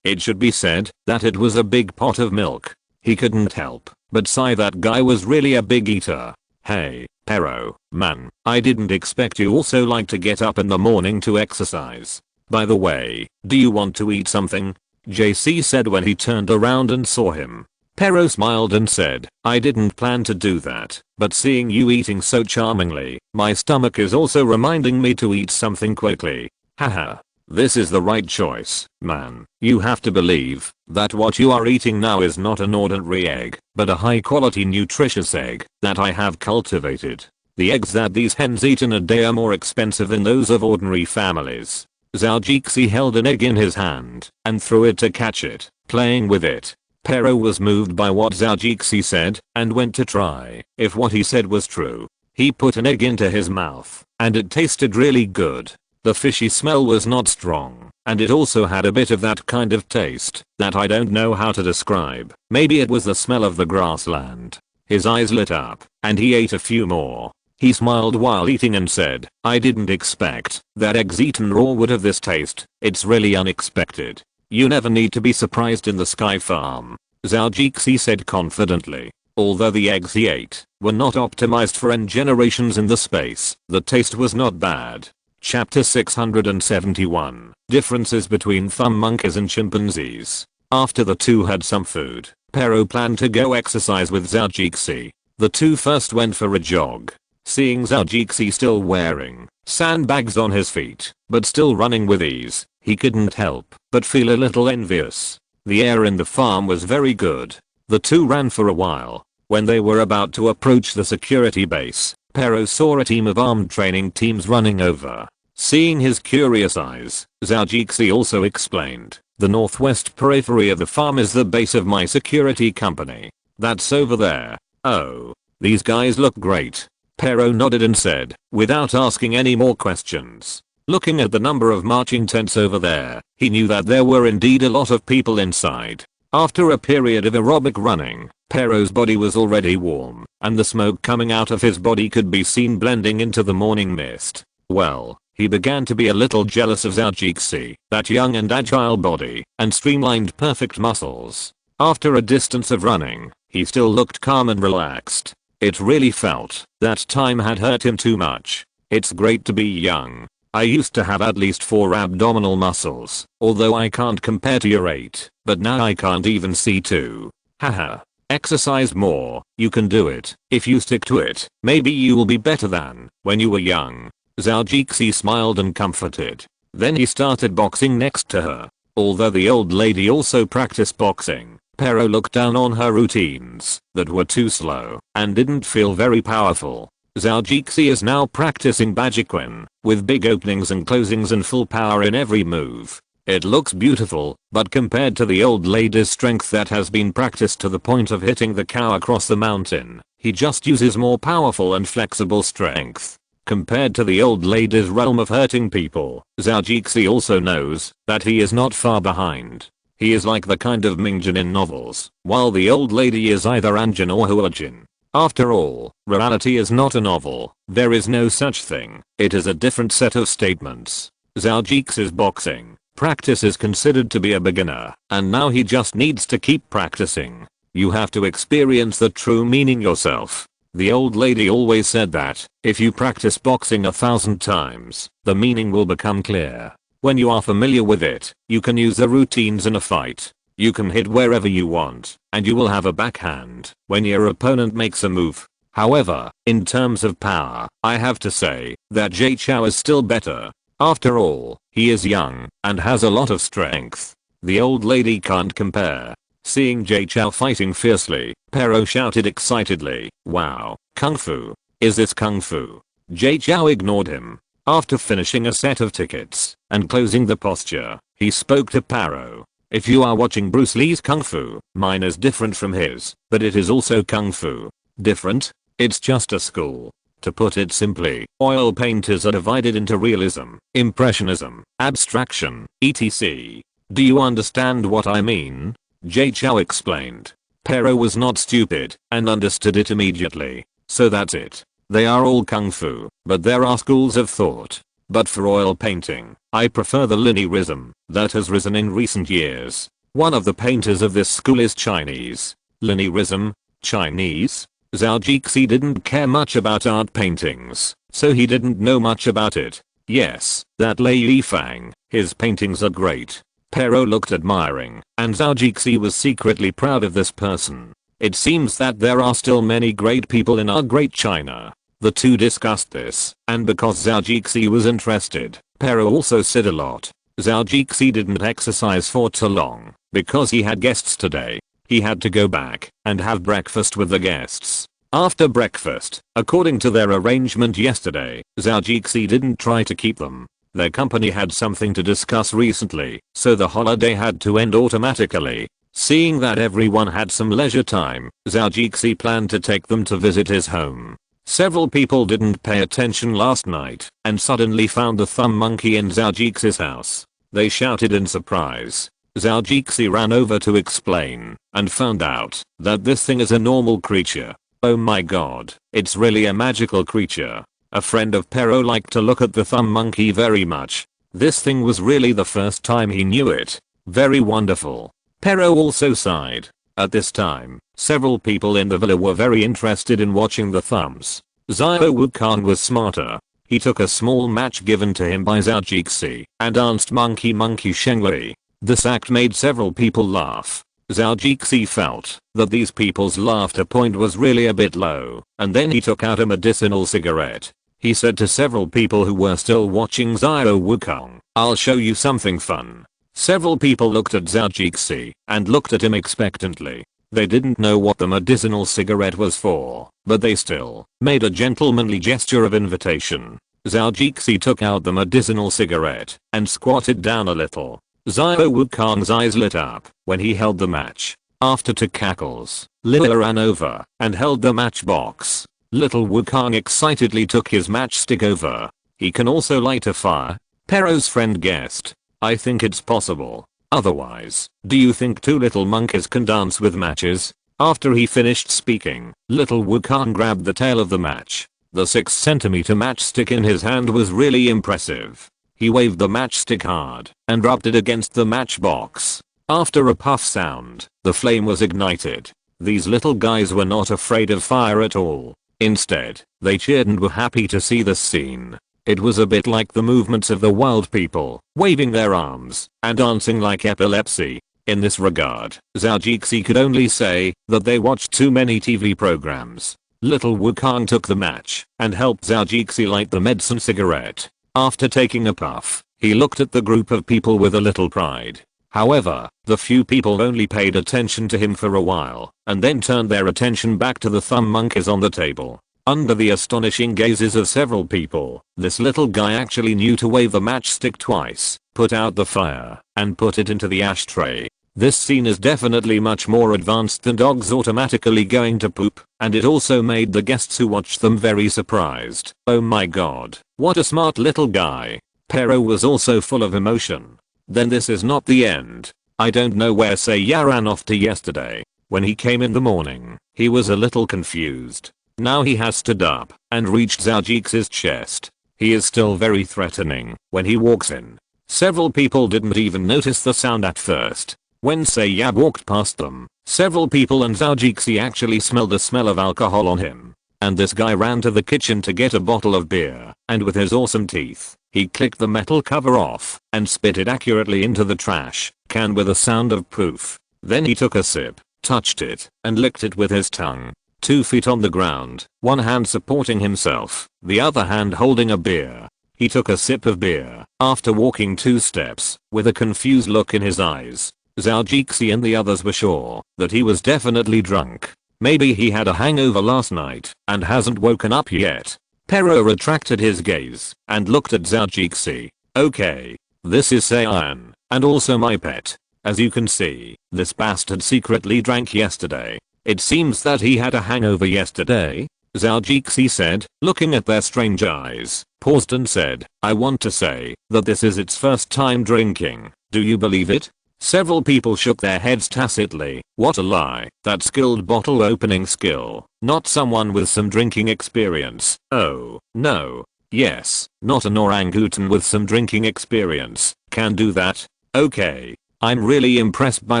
it should be said that it was a big pot of milk. He couldn't help but sigh, that guy was really a big eater. Hey, Pero, man, I didn't expect you also like to get up in the morning to exercise. By the way, do you want to eat something? JC said when he turned around and saw him. Pero smiled and said, I didn't plan to do that, but seeing you eating so charmingly, my stomach is also reminding me to eat something quickly. Haha. This is the right choice, man. You have to believe that what you are eating now is not an ordinary egg, but a high quality nutritious egg that I have cultivated. The eggs that these hens eat in a day are more expensive than those of ordinary families. Zhou held an egg in his hand and threw it to catch it, playing with it. Pero was moved by what Zhou said and went to try if what he said was true. He put an egg into his mouth and it tasted really good. The fishy smell was not strong, and it also had a bit of that kind of taste that I don't know how to describe. Maybe it was the smell of the grassland. His eyes lit up, and he ate a few more. He smiled while eating and said, I didn't expect that eggs eaten raw would have this taste. It's really unexpected. You never need to be surprised in the Sky Farm, Zhou said confidently. Although the eggs he ate were not optimized for N generations in the space, the taste was not bad. Chapter 671. Differences between thumb monkeys and chimpanzees. After the two had some food, Pero planned to go exercise with Zhou. The two first went for a jog. Seeing Zhou still wearing sandbags on his feet, but still running with ease, he couldn't help but feel a little envious. The air in the farm was very good. The two ran for a while. When they were about to approach the security base, Pero saw a team of armed training teams running over. Seeing his curious eyes, Zhao Jixi also explained, "The northwest periphery of the farm is the base of my security company. That's over there. Oh, these guys look great." Pero nodded and said, without asking any more questions. Looking at the number of marching tents over there, he knew that there were indeed a lot of people inside. After a period of aerobic running, Pero's body was already warm, and the smoke coming out of his body could be seen blending into the morning mist. Well, he began to be a little jealous of Zhao Jixi, that young and agile body, and streamlined perfect muscles. After a distance of running, he still looked calm and relaxed. It really felt that time had hurt him too much. It's great to be young. I used to have at least 4 abdominal muscles, although I can't compare to your 8, but now I can't even see 2. Haha. Exercise more, you can do it. If you stick to it, maybe you will be better than when you were young. Zhao Jixi smiled and comforted. Then he started boxing next to her. Although the old lady also practiced boxing, Pero looked down on her routines that were too slow and didn't feel very powerful. Zhao Jixi is now practicing Bajiquin, with big openings and closings and full power in every move. It looks beautiful, but compared to the old lady's strength that has been practiced to the point of hitting the cow across the mountain, he just uses more powerful and flexible strength. Compared to the old lady's realm of hurting people, Zhao Jixi also knows that he is not far behind. He is like the kind of Mingjin in novels, while the old lady is either Anjin or Huajin. After all, reality is not a novel. There is no such thing. It is a different set of statements. Zhao Jixi's boxing practice is considered to be a beginner, and now he just needs to keep practicing. You have to experience the true meaning yourself. The old lady always said that, if you practice boxing 1,000 times, the meaning will become clear. When you are familiar with it, you can use the routines in a fight. You can hit wherever you want, and you will have a backhand when your opponent makes a move. However, in terms of power, I have to say that Jay Chou is still better. After all, he is young and has a lot of strength. The old lady can't compare. Seeing Jay Chou fighting fiercely, Pero shouted excitedly, "Wow, Kung Fu. Is this Kung Fu?" Jay Chou ignored him. After finishing a set of tickets and closing the posture, he spoke to Pero. "If you are watching Bruce Lee's Kung Fu, mine is different from his, but it is also Kung Fu." "Different? It's just a school." To put it simply, oil painters are divided into realism, impressionism, abstraction, etc. "Do you understand what I mean?" Jay Chou explained. Pero was not stupid and understood it immediately. "So that's it. They are all Kung Fu, but there are schools of thought. But for oil painting, I prefer the linearism that has risen in recent years. One of the painters of this school is Chinese." "Linearism? Chinese?" Zhao Jixi didn't care much about art paintings, so he didn't know much about it. "Yes, that Lei Yifang, his paintings are great." Pero looked admiring, and Zhao Jixi was secretly proud of this person. It seems that there are still many great people in our great China. The two discussed this, and because Zhao Jixi was interested, Pero also said a lot. Zhao Jixi didn't exercise for too long, because he had guests today. He had to go back and have breakfast with the guests. After breakfast, according to their arrangement yesterday, Zhao Jixi didn't try to keep them. Their company had something to discuss recently, so the holiday had to end automatically. Seeing that everyone had some leisure time, Zhao Jixi planned to take them to visit his home. Several people didn't pay attention last night and suddenly found the thumb monkey in Zhao Jixi's house. They shouted in surprise. Zhao Jixi ran over to explain and found out that this thing is a normal creature. "Oh my god, it's really a magical creature." A friend of Pero liked to look at the thumb monkey very much. This thing was really the first time he knew it. Very wonderful. Pero also sighed. At this time, several people in the villa were very interested in watching the thumbs. Zhou Wukan was smarter. He took a small match given to him by Zhao Jixi and danced Monkey Monkey Shenglei. This act made several people laugh. Zhao Jixi felt that these people's laughter point was really a bit low, and then he took out a medicinal cigarette. He said to several people who were still watching Zhou Wukong, "I'll show you something fun." Several people looked at Zhao Jixi and looked at him expectantly. They didn't know what the medicinal cigarette was for, but they still made a gentlemanly gesture of invitation. Zhao Jixi took out the medicinal cigarette and squatted down a little. Zhou Wukong's eyes lit up when he held the match. After 2 cackles, Lila ran over and held the matchbox. Little Wukong excitedly took his matchstick over. He can also light a fire, Pero's friend guessed. I think it's possible. Otherwise, do you think 2 little monkeys can dance with matches? After he finished speaking, little Wukong grabbed the tail of the match. The 6cm matchstick in his hand was really impressive. He waved the matchstick hard and rubbed it against the matchbox. After a puff sound, the flame was ignited. These little guys were not afraid of fire at all. Instead, they cheered and were happy to see this scene. It was a bit like the movements of the wild people, waving their arms and dancing like epilepsy. In this regard, Zhao Jixi could only say that they watched too many TV programs. Little Wukong took the match and helped Zhao Jixi light the medicine cigarette. After taking a puff, he looked at the group of people with a little pride. However, the few people only paid attention to him for a while and then turned their attention back to the thumb monkeys on the table. Under the astonishing gazes of several people, this little guy actually knew to wave the matchstick twice, put out the fire, and put it into the ashtray. This scene is definitely much more advanced than dogs automatically going to poop, and it also made the guests who watched them very surprised. Oh my god, what a smart little guy. Pero was also full of emotion. Then this is not the end. I don't know where Seiya ran off to yesterday. When he came in the morning, he was a little confused. Now he has stood up and reached Zhao Jixi's chest. He is still very threatening when he walks in. Several people didn't even notice the sound at first. When Seiya walked past them, several people and Zhao Jixi actually smelled the smell of alcohol on him. And this guy ran to the kitchen to get a bottle of beer, and with his awesome teeth, he clicked the metal cover off and spit it accurately into the trash can with a sound of poof. Then he took a sip, touched it, and licked it with his tongue. 2 feet on the ground, one hand supporting himself, the other hand holding a beer. He took a sip of beer after walking 2 steps with a confused look in his eyes. Zhao Jixi and the others were sure that he was definitely drunk. Maybe he had a hangover last night and hasn't woken up yet. Pero retracted his gaze and looked at Zhao Jixi. Okay, this is Saiyan, and also my pet. As you can see, this bastard secretly drank yesterday. It seems that he had a hangover yesterday, Zhao Jixi said, looking at their strange eyes, paused and said, I want to say that this is its first time drinking. Do you believe it? Several people shook their heads tacitly. What a lie. That skilled bottle opening skill. Not someone with some drinking experience. Oh, no. Yes, not an orangutan with some drinking experience can do that. Okay. I'm really impressed by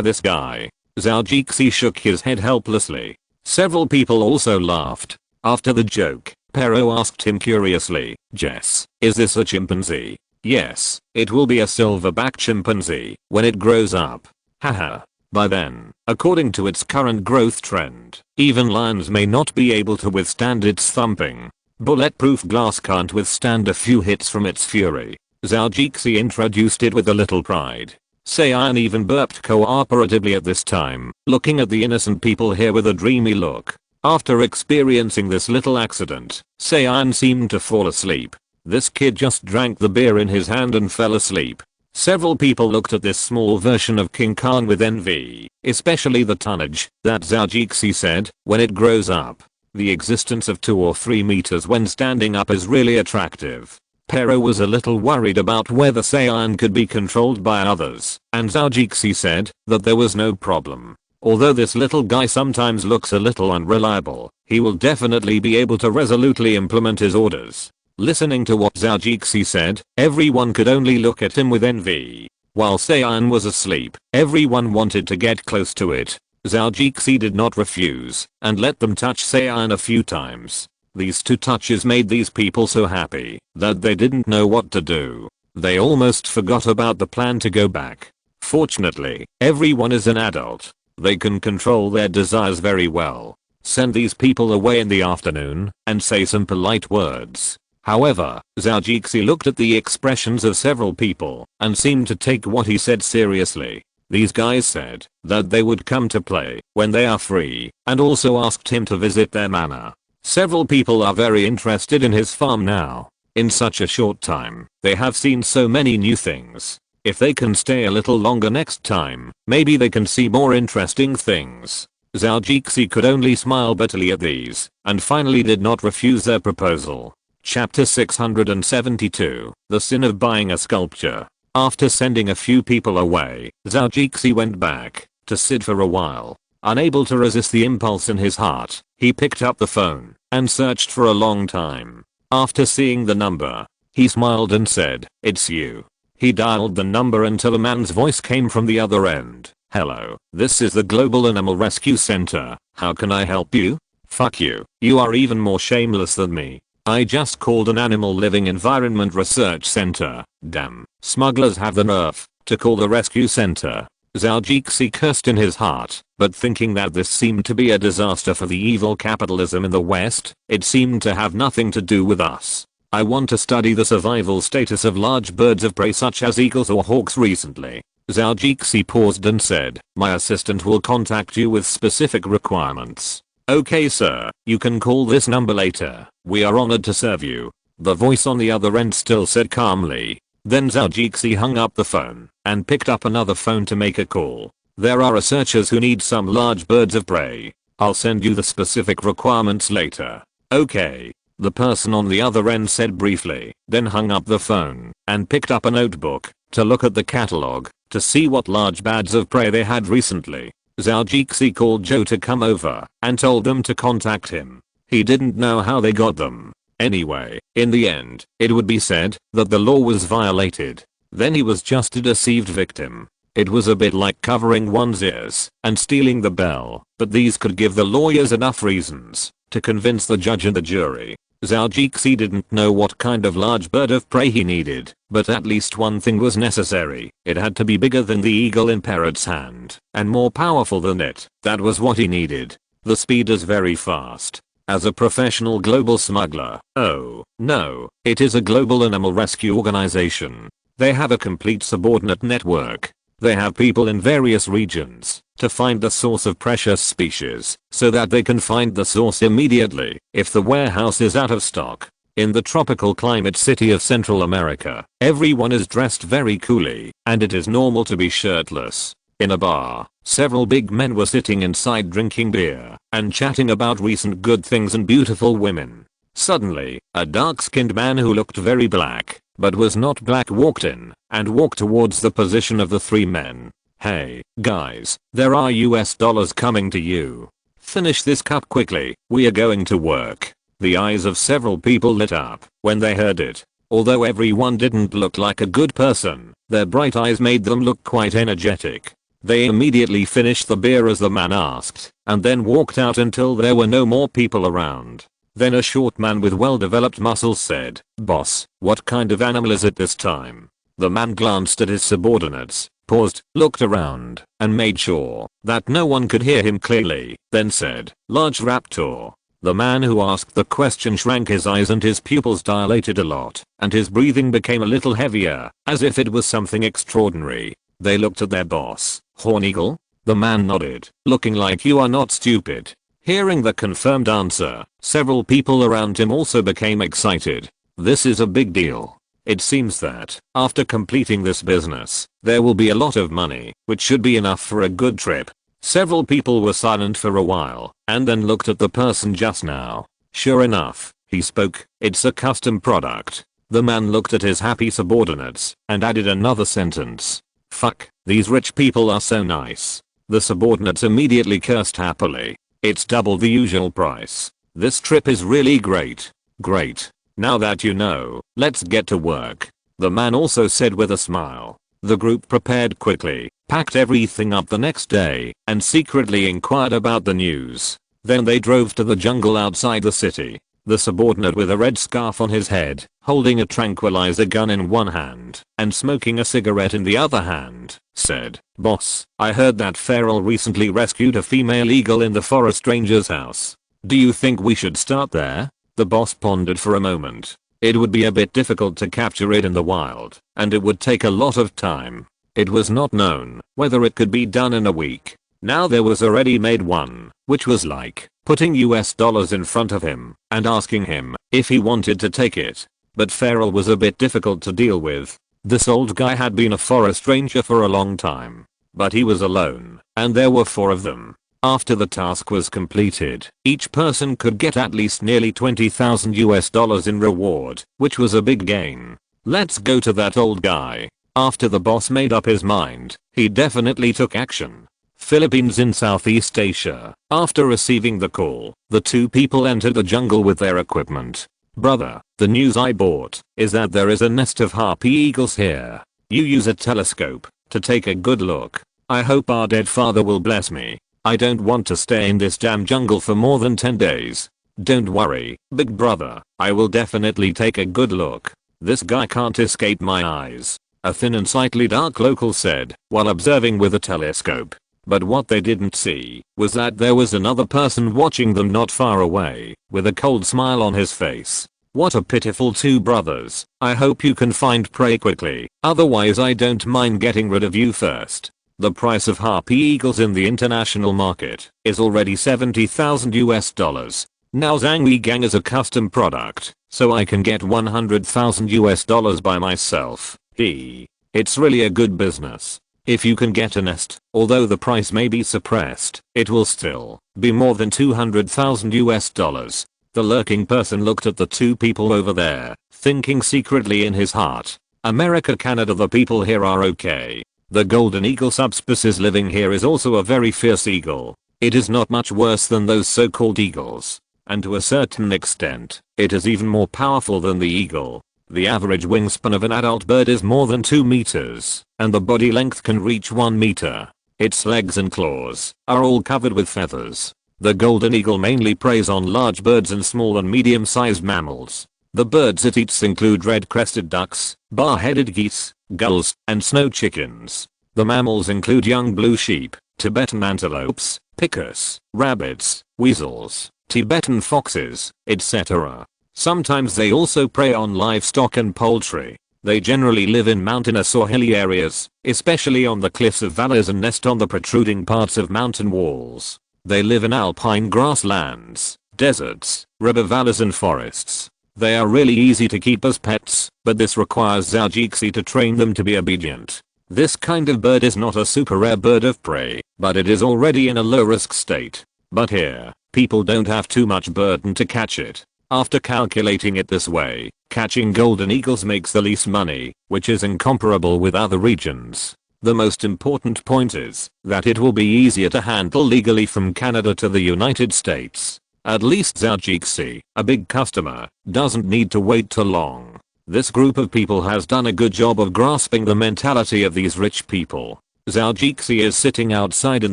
this guy. Zhao Jixi shook his head helplessly. Several people also laughed. After the joke, Pero asked him curiously, Jess, is this a chimpanzee? Yes, it will be a silverback chimpanzee when it grows up. Haha. By then, according to its current growth trend, even lions may not be able to withstand its thumping. Bulletproof glass can't withstand a few hits from its fury. Zhao Jixi introduced it with a little pride. Saiyan even burped cooperatively at this time, looking at the innocent people here with a dreamy look. After experiencing this little accident, Saiyan seemed to fall asleep. This kid just drank the beer in his hand and fell asleep. Several people looked at this small version of King Khan with envy, especially the tonnage that Zhao Jixi said, when it grows up. The existence of 2 or 3 meters when standing up is really attractive. Pero was a little worried about whether Saiyan could be controlled by others, and Zhao Jixi said that there was no problem. Although this little guy sometimes looks a little unreliable, he will definitely be able to resolutely implement his orders. Listening to what Zhao Jixi said, everyone could only look at him with envy. While Saiyan was asleep, everyone wanted to get close to it. Zhao Jixi did not refuse, and let them touch Saiyan a few times. These 2 touches made these people so happy that they didn't know what to do. They almost forgot about the plan to go back. Fortunately, everyone is an adult. They can control their desires very well. Send these people away in the afternoon and say some polite words. However, Zhao Jixi looked at the expressions of several people and seemed to take what he said seriously. These guys said that they would come to play when they are free and also asked him to visit their manor. Several people are very interested in his farm now. In such a short time, they have seen so many new things. If they can stay a little longer next time, maybe they can see more interesting things. Zhou could only smile bitterly at these, and finally did not refuse their proposal. Chapter 672, The Sin of Buying a Sculpture. After sending a few people away, Zhou went back to sit for a while. Unable to resist the impulse in his heart, he picked up the phone and searched for a long time. After seeing the number, he smiled and said, "It's you." He dialed the number until a man's voice came from the other end. "Hello, this is the Global Animal Rescue Center. How can I help you?" "Fuck you. You are even more shameless than me. I just called an animal living environment research center. Damn, smugglers have the nerve to call the rescue center." Zhou cursed in his heart, but thinking that this seemed to be a disaster for the evil capitalism in the West, it seemed to have nothing to do with us. "I want to study the survival status of large birds of prey such as eagles or hawks recently." Zhou paused and said, "My assistant will contact you with specific requirements." "Okay sir, you can call this number later. We are honored to serve you." The voice on the other end still said calmly. Then Zhou hung up the phone and picked up another phone to make a call. "There are researchers who need some large birds of prey. I'll send you the specific requirements later." "Okay," the person on the other end said briefly, then hung up the phone and picked up a notebook to look at the catalog to see what large birds of prey they had recently. Zhou called Zhou to come over and told them to contact him. He didn't know how they got them. Anyway, in the end, it would be said that the law was violated. Then he was just a deceived victim. It was a bit like covering one's ears and stealing the bell, but these could give the lawyers enough reasons to convince the judge and the jury. Zhou didn't know what kind of large bird of prey he needed, but at least one thing was necessary. It had to be bigger than the eagle in Parrot's hand, and more powerful than it. That was what he needed. The speed is very fast. As a professional global smuggler, oh, no, it is a global animal rescue organization. They have a complete subordinate network. They have people in various regions to find the source of precious species so that they can find the source immediately if the warehouse is out of stock. In the tropical climate city of Central America, everyone is dressed very coolly and it is normal to be shirtless. In a bar, several big men were sitting inside drinking beer and chatting about recent good things and beautiful women. Suddenly, a dark-skinned man who looked very black, but was not black, walked in and walked towards the position of the three men. "Hey, guys, there are US dollars coming to you. Finish this cup quickly, we are going to work." The eyes of several people lit up when they heard it. Although everyone didn't look like a good person, their bright eyes made them look quite energetic. They immediately finished the beer as the man asked, and then walked out until there were no more people around. Then a short man with well-developed muscles said, "Boss, what kind of animal is it this time?" The man glanced at his subordinates, paused, looked around, and made sure that no one could hear him clearly, then said, "Large raptor." The man who asked the question shrank his eyes and his pupils dilated a lot, and his breathing became a little heavier, as if it was something extraordinary. They looked at their boss. "Horn eagle?" The man nodded, looking like "You are not stupid." Hearing the confirmed answer, several people around him also became excited. This is a big deal. It seems that, after completing this business, there will be a lot of money, which should be enough for a good trip. Several people were silent for a while, and then looked at the person just now. Sure enough, he spoke, "It's a custom product." The man looked at his happy subordinates, and added another sentence. "Fuck, these rich people are so nice." The subordinates immediately cursed happily. "It's double the usual price. This trip is really great." "Great. Now that you know, let's get to work," the man also said with a smile. The group prepared quickly, packed everything up the next day, and secretly inquired about the news. Then they drove to the jungle outside the city. The subordinate with a red scarf on his head, holding a tranquilizer gun in one hand and smoking a cigarette in the other hand, said, "Boss, I heard that feral recently rescued a female eagle in the forest ranger's house. Do you think we should start there?" The boss pondered for a moment. It would be a bit difficult to capture it in the wild, and it would take a lot of time. It was not known whether it could be done in a week. Now there was a ready-made one, which was like putting US dollars in front of him and asking him if he wanted to take it. But Feral was a bit difficult to deal with. This old guy had been a forest ranger for a long time, but he was alone, and there were 4 of them. After the task was completed, each person could get at least nearly 20,000 US dollars in reward, which was a big gain. Let's go to that old guy. After the boss made up his mind, he definitely took action. Philippines in Southeast Asia. After receiving the call, the 2 people entered the jungle with their equipment. Brother, the news I bought is that there is a nest of harpy eagles here. You use a telescope to take a good look. I hope our dead father will bless me. I don't want to stay in this damn jungle for more than 10 days. Don't worry, big brother, I will definitely take a good look. This guy can't escape my eyes, a thin and slightly dark local said while observing with a telescope. But what they didn't see was that there was another person watching them not far away, with a cold smile on his face. What a pitiful 2 brothers. I hope you can find prey quickly, otherwise I don't mind getting rid of you first. The price of harpy eagles in the international market is already 70,000 US dollars. Now Zhangyi Gang is a custom product, so I can get 100,000 US dollars by myself. It's really a good business. If you can get a nest, although the price may be suppressed, it will still be more than 200,000 US dollars. The lurking person looked at the 2 people over there, thinking secretly in his heart, America, Canada, the people here are okay. The golden eagle subspecies living here is also a very fierce eagle. It is not much worse than those so-called eagles, and to a certain extent, it is even more powerful than the eagle. The average wingspan of an adult bird is more than 2 meters, and the body length can reach 1 meter. Its legs and claws are all covered with feathers. The golden eagle mainly preys on large birds and small and medium-sized mammals. The birds it eats include red-crested ducks, bar-headed geese, gulls, and snow chickens. The mammals include young blue sheep, Tibetan antelopes, picus, rabbits, weasels, Tibetan foxes, etc. Sometimes they also prey on livestock and poultry. They generally live in mountainous or hilly areas, especially on the cliffs of valleys, and nest on the protruding parts of mountain walls. They live in alpine grasslands, deserts, river valleys and forests. They are really easy to keep as pets, but this requires Zhou to train them to be obedient. This kind of bird is not a super rare bird of prey, but it is already in a low risk state. But here, people don't have too much burden to catch it. After calculating it this way, catching golden eagles makes the least money, which is incomparable with other regions. The most important point is that it will be easier to handle legally from Canada to the United States. At least Zhou, a big customer, doesn't need to wait too long. This group of people has done a good job of grasping the mentality of these rich people. Zhou is sitting outside in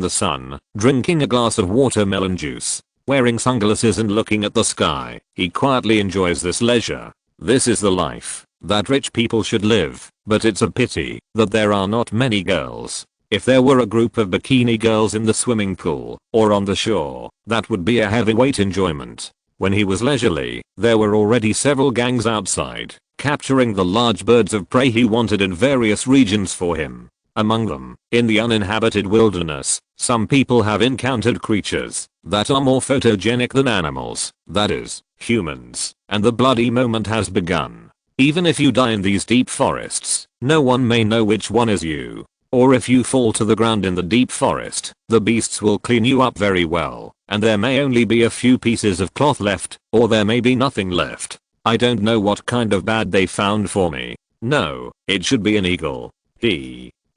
the sun, drinking a glass of watermelon juice. Wearing sunglasses and looking at the sky, he quietly enjoys this leisure. This is the life that rich people should live, but it's a pity that there are not many girls. If there were a group of bikini girls in the swimming pool or on the shore, that would be a heavyweight enjoyment. When he was leisurely, there were already several gangs outside, capturing the large birds of prey he wanted in various regions for him. Among them, in the uninhabited wilderness, some people have encountered creatures that are more photogenic than animals, that is, humans, and the bloody moment has begun. Even if you die in these deep forests, no one may know which one is you. Or if you fall to the ground in the deep forest, the beasts will clean you up very well, and there may only be a few pieces of cloth left, or there may be nothing left. I don't know what kind of bad they found for me. No, it should be an eagle.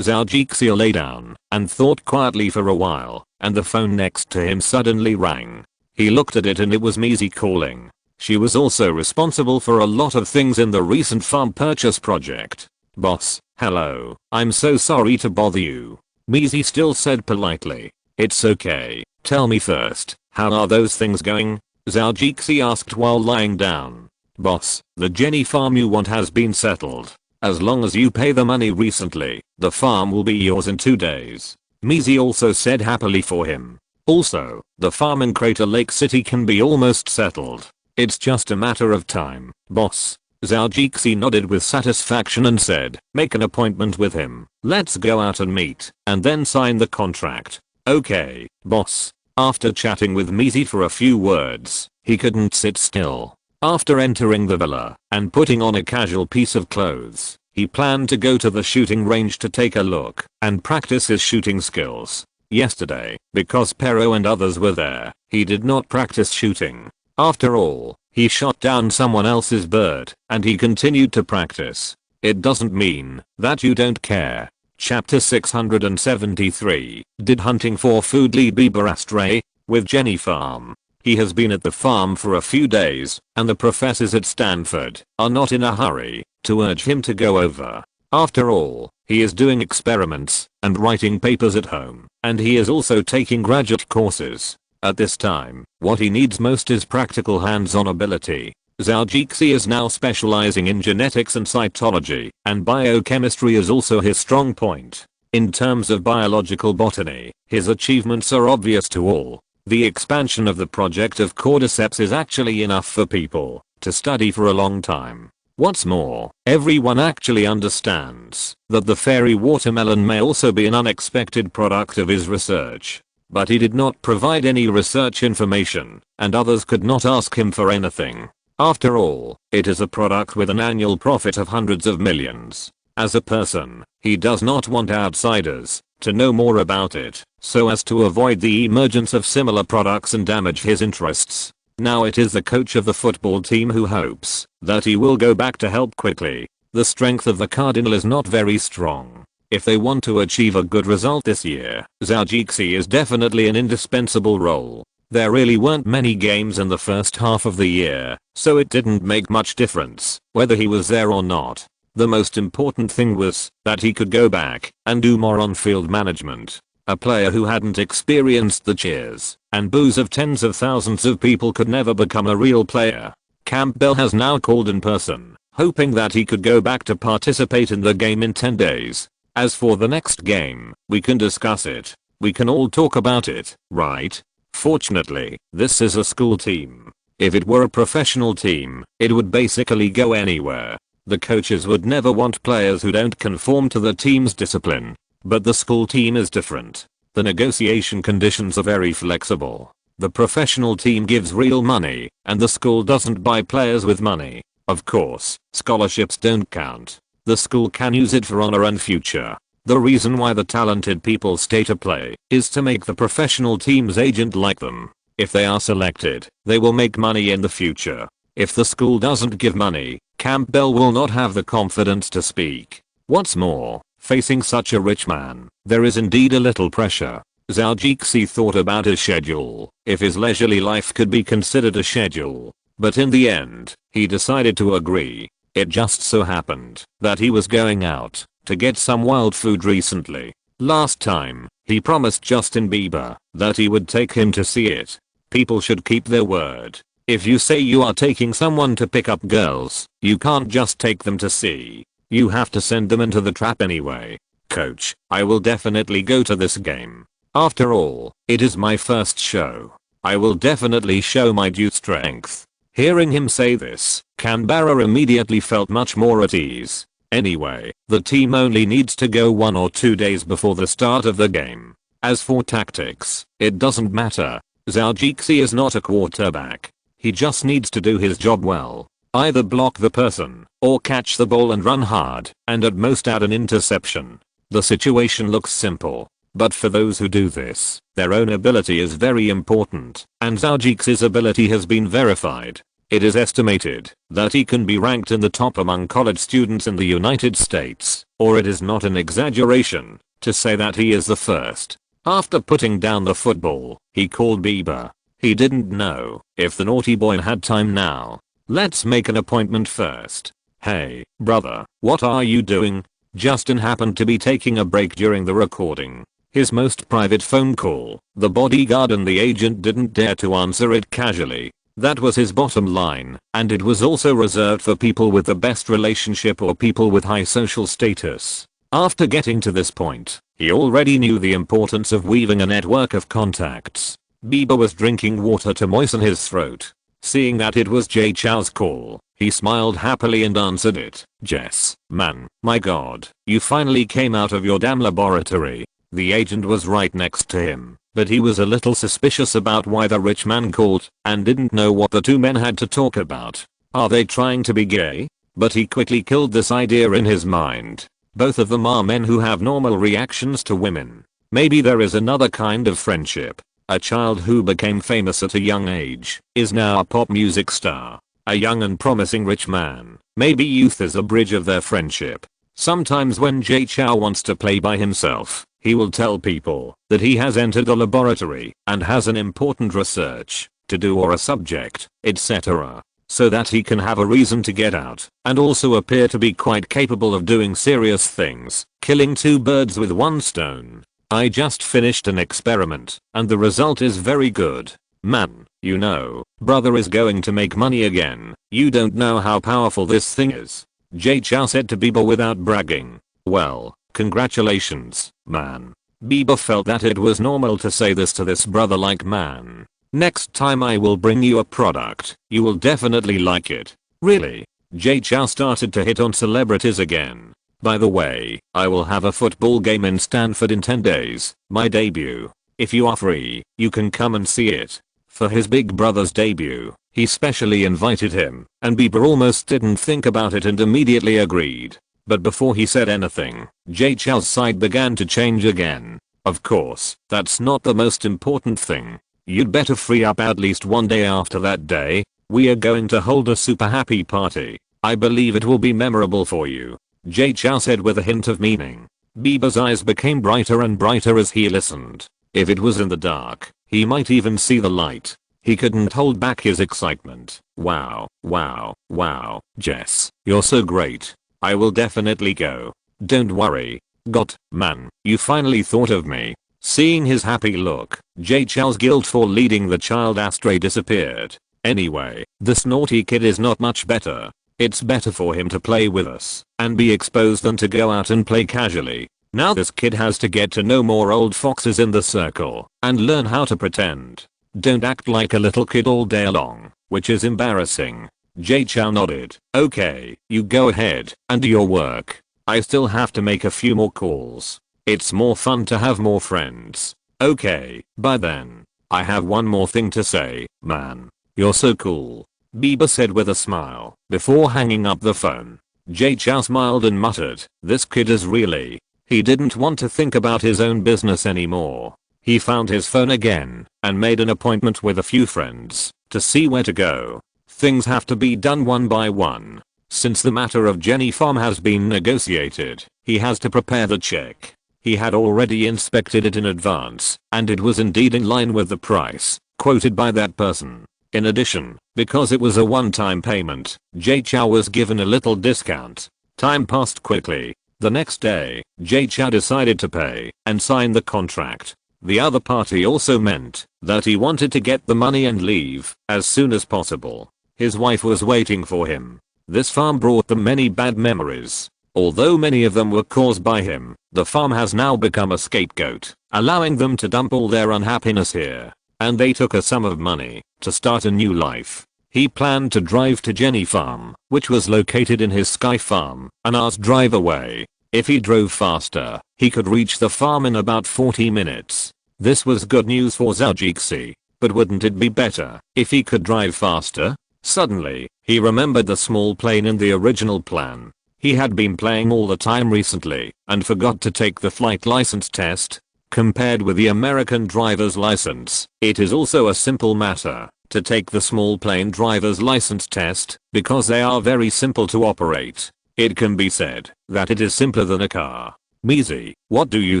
Zhou lay down and thought quietly for a while, and the phone next to him suddenly rang. He looked at it and it was Mizi calling. She was also responsible for a lot of things in the recent farm purchase project. Boss, hello, I'm so sorry to bother you. Mizi still said politely. It's okay, tell me first, how are those things going? Zhou asked while lying down. Boss, the Jenny farm you want has been settled. As long as you pay the money recently, the farm will be yours in 2 days. Mizi also said happily for him. Also, the farm in Crater Lake City can be almost settled. It's just a matter of time, boss. Zhou Jixi nodded with satisfaction and said, make an appointment with him. Let's go out and meet, and then sign the contract. Okay, boss. After chatting with Mizi for a few words, he couldn't sit still. After entering the villa and putting on a casual piece of clothes, he planned to go to the shooting range to take a look and practice his shooting skills. Yesterday, because Pero and others were there, he did not practice shooting. After all, he shot down someone else's bird, and he continued to practice. It doesn't mean that you don't care. Chapter 673. Did hunting for food lead Bieber astray? With Jenny Farm. He has been at the farm for a few days, and the professors at Stanford are not in a hurry to urge him to go over. After all, he is doing experiments and writing papers at home, and he is also taking graduate courses. At this time, what he needs most is practical hands-on ability. Zhou Jixi is now specializing in genetics and cytology, and biochemistry is also his strong point. In terms of biological botany, his achievements are obvious to all. The expansion of the project of cordyceps is actually enough for people to study for a long time. What's more, everyone actually understands that the fairy watermelon may also be an unexpected product of his research. But he did not provide any research information, and others could not ask him for anything. After all, it is a product with an annual profit of hundreds of millions. As a person, he does not want outsiders to know more about it, so as to avoid the emergence of similar products and damage his interests. Now it is the coach of the football team who hopes that he will go back to help quickly. The strength of the Cardinal is not very strong. If they want to achieve a good result this year, Zhou Jixi is definitely an indispensable role. There really weren't many games in the first half of the year, so it didn't make much difference whether he was there or not. The most important thing was that he could go back and do more on-field management. A player who hadn't experienced the cheers and boos of tens of thousands of people could never become a real player. Campbell has now called in person, hoping that he could go back to participate in the game in 10 days. As for the next game, we can discuss it. We can all talk about it, right? Fortunately, this is a school team. If it were a professional team, it would basically go anywhere. The coaches would never want players who don't conform to the team's discipline. But the school team is different. The negotiation conditions are very flexible. The professional team gives real money, and the school doesn't buy players with money. Of course, scholarships don't count. The school can use it for honor and future. The reason why the talented people stay to play is to make the professional team's agent like them. If they are selected, they will make money in the future. If the school doesn't give money, Campbell will not have the confidence to speak. What's more, facing such a rich man, there is indeed a little pressure. Zhou Jixi thought about his schedule, if his leisurely life could be considered a schedule. But in the end, he decided to agree. It just so happened that he was going out to get some wild food recently. Last time, he promised Justin Bieber that he would take him to see it. People should keep their word. If you say you are taking someone to pick up girls, you can't just take them to see. You have to send them into the trap anyway. Coach, I will definitely go to this game. After all, it is my first show. I will definitely show my due strength. Hearing him say this, Canberra immediately felt much more at ease. Anyway, the team only needs to go 1 or 2 days before the start of the game. As for tactics, it doesn't matter. Zhou Jixi is not a quarterback. He just needs to do his job well. Either block the person, or catch the ball and run hard, and at most add an interception. The situation looks simple. But for those who do this, their own ability is very important, and Zhou Jixi's ability has been verified. It is estimated that he can be ranked in the top among college students in the United States, or it is not an exaggeration to say that he is the first. After putting down the football, he called Bieber. He didn't know if the naughty boy had time now. Let's make an appointment first. Hey, brother, what are you doing? Justin happened to be taking a break during the recording. His most private phone call. The bodyguard and the agent didn't dare to answer it casually. That was his bottom line, and it was also reserved for people with the best relationship or people with high social status. After getting to this point, he already knew the importance of weaving a network of contacts. Bieber was drinking water to moisten his throat. Seeing that it was Jay Chou's call, he smiled happily and answered it. Jess, man, my god, you finally came out of your damn laboratory. The agent was right next to him, but he was a little suspicious about why the rich man called and didn't know what the two men had to talk about. Are they trying to be gay? But he quickly killed this idea in his mind. Both of them are men who have normal reactions to women. Maybe there is another kind of friendship. A child who became famous at a young age is now a pop music star. A young and promising rich man. Maybe youth is a bridge of their friendship. Sometimes when Jay Chou wants to play by himself, he will tell people that he has entered the laboratory and has an important research to do or a subject, etc. so that he can have a reason to get out and also appear to be quite capable of doing serious things, killing two birds with one stone. I just finished an experiment and the result is very good. Man, you know, brother is going to make money again. You don't know how powerful this thing is. Jay Chou said to Bieber without bragging. Well, congratulations, man. Bieber felt that it was normal to say this to this brother like man. Next time I will bring you a product, you will definitely like it. Really? Jay Chou started to hit on celebrities again. By the way, I will have a football game in Stanford in 10 days, my debut. If you are free, you can come and see it. For his big brother's debut, he specially invited him, and Bieber almost didn't think about it and immediately agreed. But before he said anything, Jay Chou's side began to change again. Of course, that's not the most important thing. You'd better free up at least one day after that day. We are going to hold a super happy party. I believe it will be memorable for you. Jay Chou said with a hint of meaning. Bieber's eyes became brighter and brighter as he listened. If it was in the dark, he might even see the light. He couldn't hold back his excitement. Wow, wow, wow, Jess, you're so great. I will definitely go. Don't worry. God, man, you finally thought of me. Seeing his happy look, Jay Chou's guilt for leading the child astray disappeared. Anyway, this naughty kid is not much better. It's better for him to play with us and be exposed than to go out and play casually. Now this kid has to get to know more old foxes in the circle and learn how to pretend. Don't act like a little kid all day long, which is embarrassing. Jay Chou nodded. Okay, you go ahead and do your work. I still have to make a few more calls. It's more fun to have more friends. Okay, bye then. I have one more thing to say, man. You're so cool. Bieber said with a smile before hanging up the phone. Jay Chou smiled and muttered, this kid is really. He didn't want to think about his own business anymore. He found his phone again and made an appointment with a few friends to see where to go. Things have to be done one by one. Since the matter of Jenny Farm has been negotiated, he has to prepare the check. He had already inspected it in advance and it was indeed in line with the price quoted by that person. In addition, because it was a one-time payment, Jay Chou was given a little discount. Time passed quickly. The next day, Jay Chou decided to pay and sign the contract. The other party also meant that he wanted to get the money and leave as soon as possible. His wife was waiting for him. This farm brought them many bad memories. Although many of them were caused by him, the farm has now become a scapegoat, allowing them to dump all their unhappiness here. And they took a sum of money to start a new life. He planned to drive to Jenny Farm, which was located in his Sky Farm, an hour's drive away. If he drove faster, he could reach the farm in about 40 minutes. This was good news for Zhou, but wouldn't it be better if he could drive faster? Suddenly, he remembered the small plane in the original plan. He had been playing all the time recently and forgot to take the flight license test. Compared with the American driver's license, it is also a simple matter to take the small plane driver's license test because they are very simple to operate. It can be said that it is simpler than a car. Measy, what do you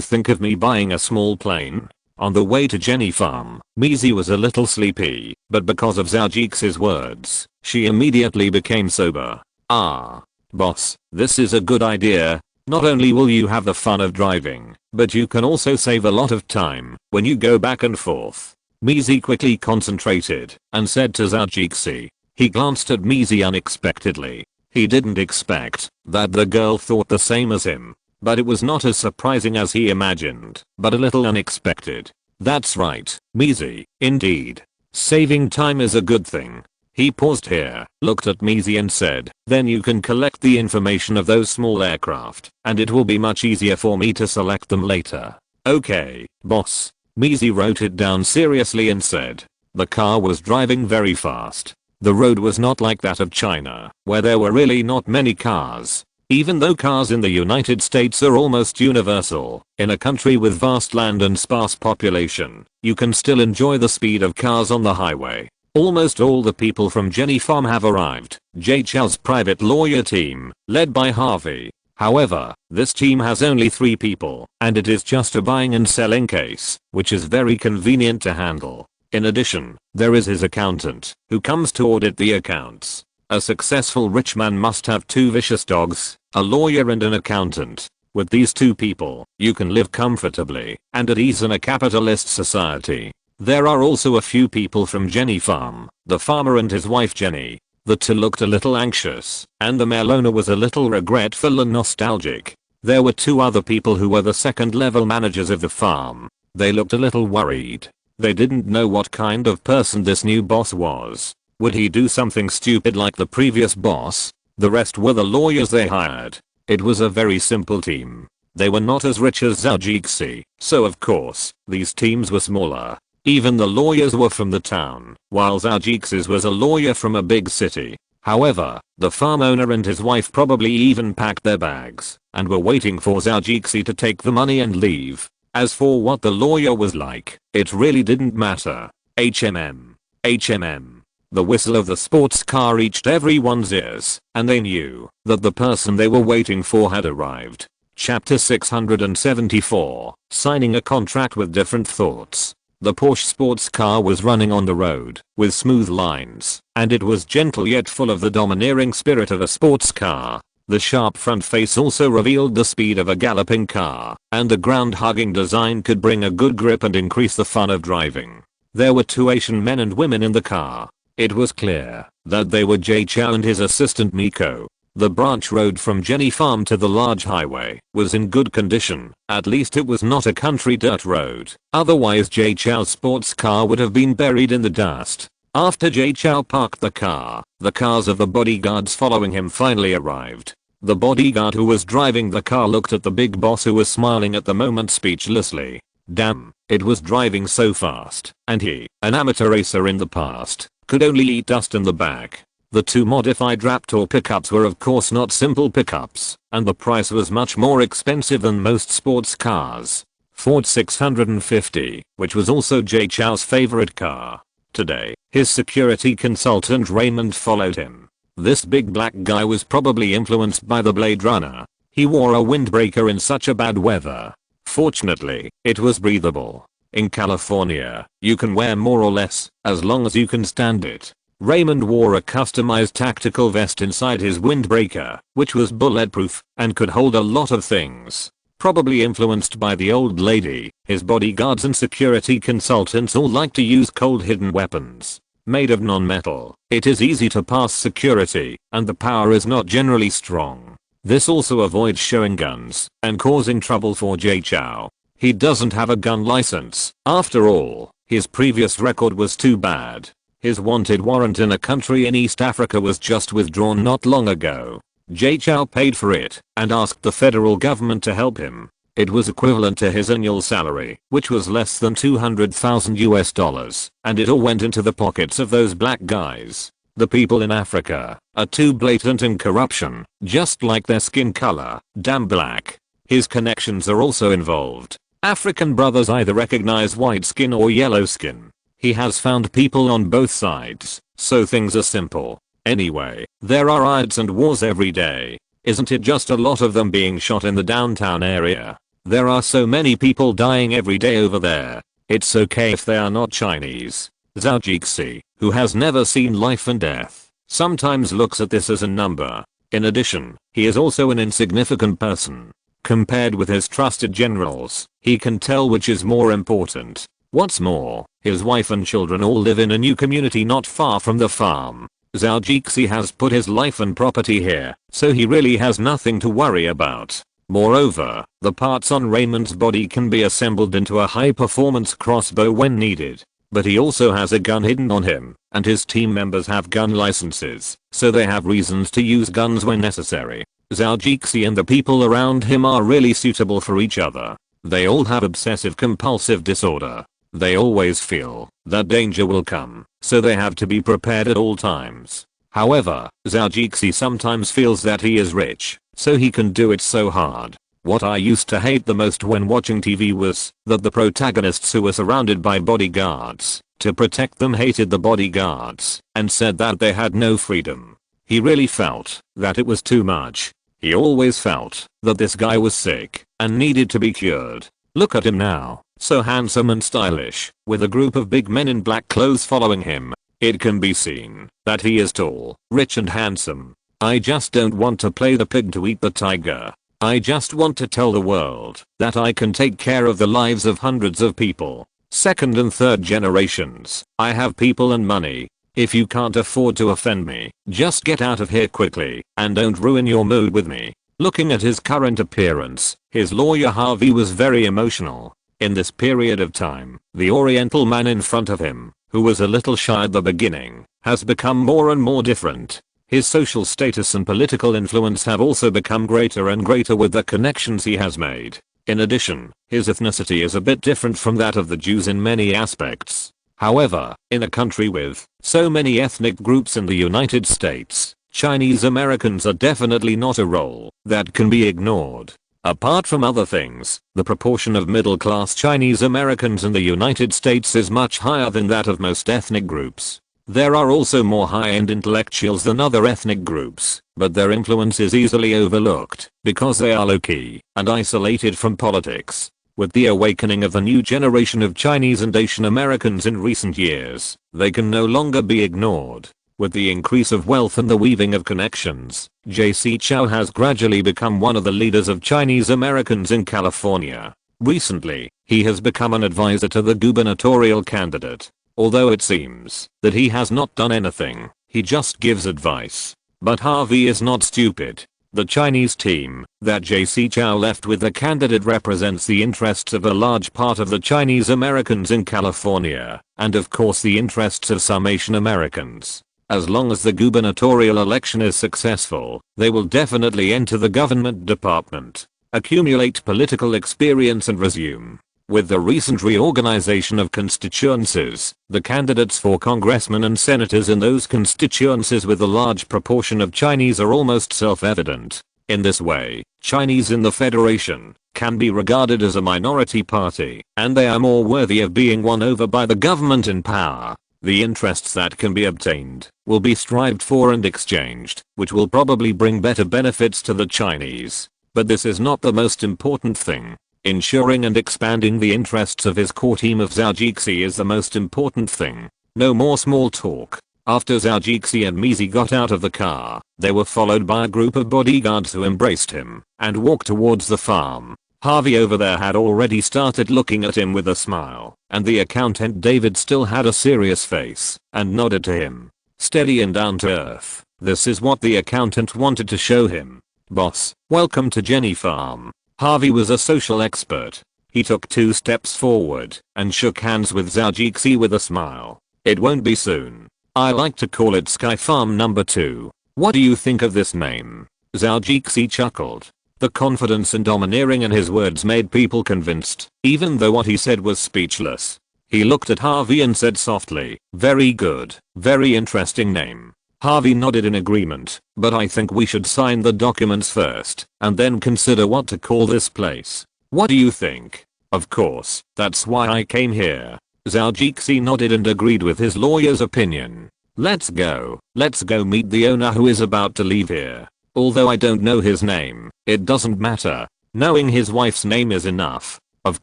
think of me buying a small plane? On the way to Jenny Farm, Measy was a little sleepy, but because of Zhou's words, she immediately became sober. Ah, boss, this is a good idea. Not only will you have the fun of driving, but you can also save a lot of time when you go back and forth. Measy quickly concentrated and said to Zhou. He glanced at Measy unexpectedly. He didn't expect that the girl thought the same as him, but it was not as surprising as he imagined, but a little unexpected. That's right, Measy, indeed. Saving time is a good thing. He paused here, looked at Mizi and said, then you can collect the information of those small aircraft, and it will be much easier for me to select them later. Okay, boss. Mizi wrote it down seriously and said. The car was driving very fast. The road was not like that of China, where there were really not many cars. Even though cars in the United States are almost universal, in a country with vast land and sparse population, you can still enjoy the speed of cars on the highway. Almost all the people from Jenny Farm have arrived, Jay Chou's private lawyer team, led by Harvey. However, this team has only 3 people, and it is just a buying and selling case, which is very convenient to handle. In addition, there is his accountant, who comes to audit the accounts. A successful rich man must have 2 vicious dogs, a lawyer and an accountant. With these 2 people, you can live comfortably and at ease in a capitalist society. There are also a few people from Jenny Farm, the farmer and his wife Jenny. The 2 looked a little anxious, and the male owner was a little regretful and nostalgic. There were 2 other people who were the second level managers of the farm. They looked a little worried. They didn't know what kind of person this new boss was. Would he do something stupid like the previous boss? The rest were the lawyers they hired. It was a very simple team. They were not as rich as Zhou, so of course, these teams were smaller. Even the lawyers were from the town, while Zhou's was a lawyer from a big city. However, the farm owner and his wife probably even packed their bags and were waiting for Zhou to take the money and leave. As for what the lawyer was like, it really didn't matter. HMM. HMM. The whistle of the sports car reached everyone's ears, and they knew that the person they were waiting for had arrived. Chapter 674, Signing a Contract with Different Thoughts. The Porsche sports car was running on the road, with smooth lines, and it was gentle yet full of the domineering spirit of a sports car. The sharp front face also revealed the speed of a galloping car, and the ground-hugging design could bring a good grip and increase the fun of driving. There were 2 Asian men and women in the car. It was clear that they were Jay Chou and his assistant Miko. The branch road from Jenny Farm to the large highway was in good condition. At least it was not a country dirt road. Otherwise Jay Chou's sports car would have been buried in the dust. After Jay Chou parked the cars of the bodyguards following him finally arrived. The bodyguard who was driving the car looked at the big boss who was smiling at the moment speechlessly. Damn, it was driving so fast, and he, an amateur racer in the past, could only eat dust in the back. The 2 modified Raptor pickups were of course not simple pickups, and the price was much more expensive than most sports cars. Ford 650, which was also Jay Chou's favorite car. Today, his security consultant Raymond followed him. This big black guy was probably influenced by the Blade Runner. He wore a windbreaker in such a bad weather. Fortunately, it was breathable. In California, you can wear more or less, as long as you can stand it. Raymond wore a customized tactical vest inside his windbreaker, which was bulletproof and could hold a lot of things. Probably influenced by the old lady, his bodyguards and security consultants all like to use cold hidden weapons. Made of non-metal, it is easy to pass security, and the power is not generally strong. This also avoids showing guns and causing trouble for Jay Chou. He doesn't have a gun license. After all, his previous record was too bad. His wanted warrant in a country in East Africa was just withdrawn not long ago. Jay Chou paid for it and asked the federal government to help him. It was equivalent to his annual salary, which was less than $200,000, and it all went into the pockets of those black guys. The people in Africa are too blatant in corruption, just like their skin color, damn black. His connections are also involved. African brothers either recognize white skin or yellow skin. He has found people on both sides, so things are simple. Anyway, there are riots and wars every day. Isn't it just a lot of them being shot in the downtown area? There are so many people dying every day over there. It's okay if they are not Chinese. Zhou, who has never seen life and death, sometimes looks at this as a number. In addition, he is also an insignificant person. Compared with his trusted generals, he can tell which is more important. What's more, his wife and children all live in a new community not far from the farm. Zhou has put his life and property here, so he really has nothing to worry about. Moreover, the parts on Raymond's body can be assembled into a high-performance crossbow when needed. but he also has a gun hidden on him, and his team members have gun licenses, so they have reasons to use guns when necessary. Zhou Jixi and the people around him are really suitable for each other. They all have obsessive compulsive disorder. They always feel that danger will come, so they have to be prepared at all times. However, Zhou Jixi sometimes feels that he is rich, so he can do it so hard. What I used to hate the most when watching TV was that the protagonists who were surrounded by bodyguards to protect them hated the bodyguards and said that they had no freedom. He really felt that it was too much. He always felt that this guy was sick and needed to be cured. Look at him now, so handsome and stylish, with a group of big men in black clothes following him. It can be seen that he is tall, rich and handsome. I just don't want to play the pig to eat the tiger. I just want to tell the world that I can take care of the lives of hundreds of people. Second and third generations. I have people and money. If you can't afford to offend me, just get out of here quickly and don't ruin your mood with me. Looking at his current appearance, his lawyer Harvey was very emotional. In this period of time, the Oriental man in front of him, who was a little shy at the beginning, has become more and more different. His social status and political influence have also become greater and greater with the connections he has made. In addition, his ethnicity is a bit different from that of the Jews in many aspects. However, in a country with so many ethnic groups in the United States, Chinese Americans are definitely not a role that can be ignored. Apart from other things, the proportion of middle-class Chinese Americans in the United States is much higher than that of most ethnic groups. There are also more high-end intellectuals than other ethnic groups, but their influence is easily overlooked because they are low-key and isolated from politics. With the awakening of the new generation of Chinese and Asian Americans in recent years, they can no longer be ignored. With the increase of wealth and the weaving of connections, J.C. Chou has gradually become one of the leaders of Chinese Americans in California. Recently, he has become an advisor to the gubernatorial candidate. Although it seems that he has not done anything, he just gives advice. But Harvey is not stupid. The Chinese team that J.C. Chou left with the candidate represents the interests of a large part of the Chinese Americans in California, and of course the interests of some Asian Americans. As long as the gubernatorial election is successful, they will definitely enter the government department, accumulate political experience and resume. With the recent reorganization of constituencies, the candidates for congressmen and senators in those constituencies with a large proportion of Chinese are almost self-evident. In this way, Chinese in the Federation can be regarded as a minority party, and they are more worthy of being won over by the government in power. The interests that can be obtained will be strived for and exchanged, which will probably bring better benefits to the Chinese. But this is not the most important thing. Ensuring and expanding the interests of his core team of Zhou Jixi is the most important thing. No more small talk. After Zhou Jixi and Mizi got out of the car, they were followed by a group of bodyguards who embraced him and walked towards the farm. Harvey over there had already started looking at him with a smile, and the accountant David still had a serious face and nodded to him. Steady and down to earth. This is what the accountant wanted to show him. Boss, welcome to Jenny Farm. Harvey was a social expert. He took 2 steps forward and shook hands with Zhou Jixi with a smile. It won't be soon. I like to call it Sky Farm number 2. What do you think of this name? Zhou Jixi chuckled. The confidence and domineering in his words made people convinced, even though what he said was speechless. He looked at Harvey and said softly, very good, very interesting name. Harvey nodded in agreement, but I think we should sign the documents first, and then consider what to call this place. What do you think? Of course, that's why I came here. Zhou Jixi nodded and agreed with his lawyer's opinion. Let's go meet the owner who is about to leave here. Although I don't know his name, it doesn't matter. Knowing his wife's name is enough. Of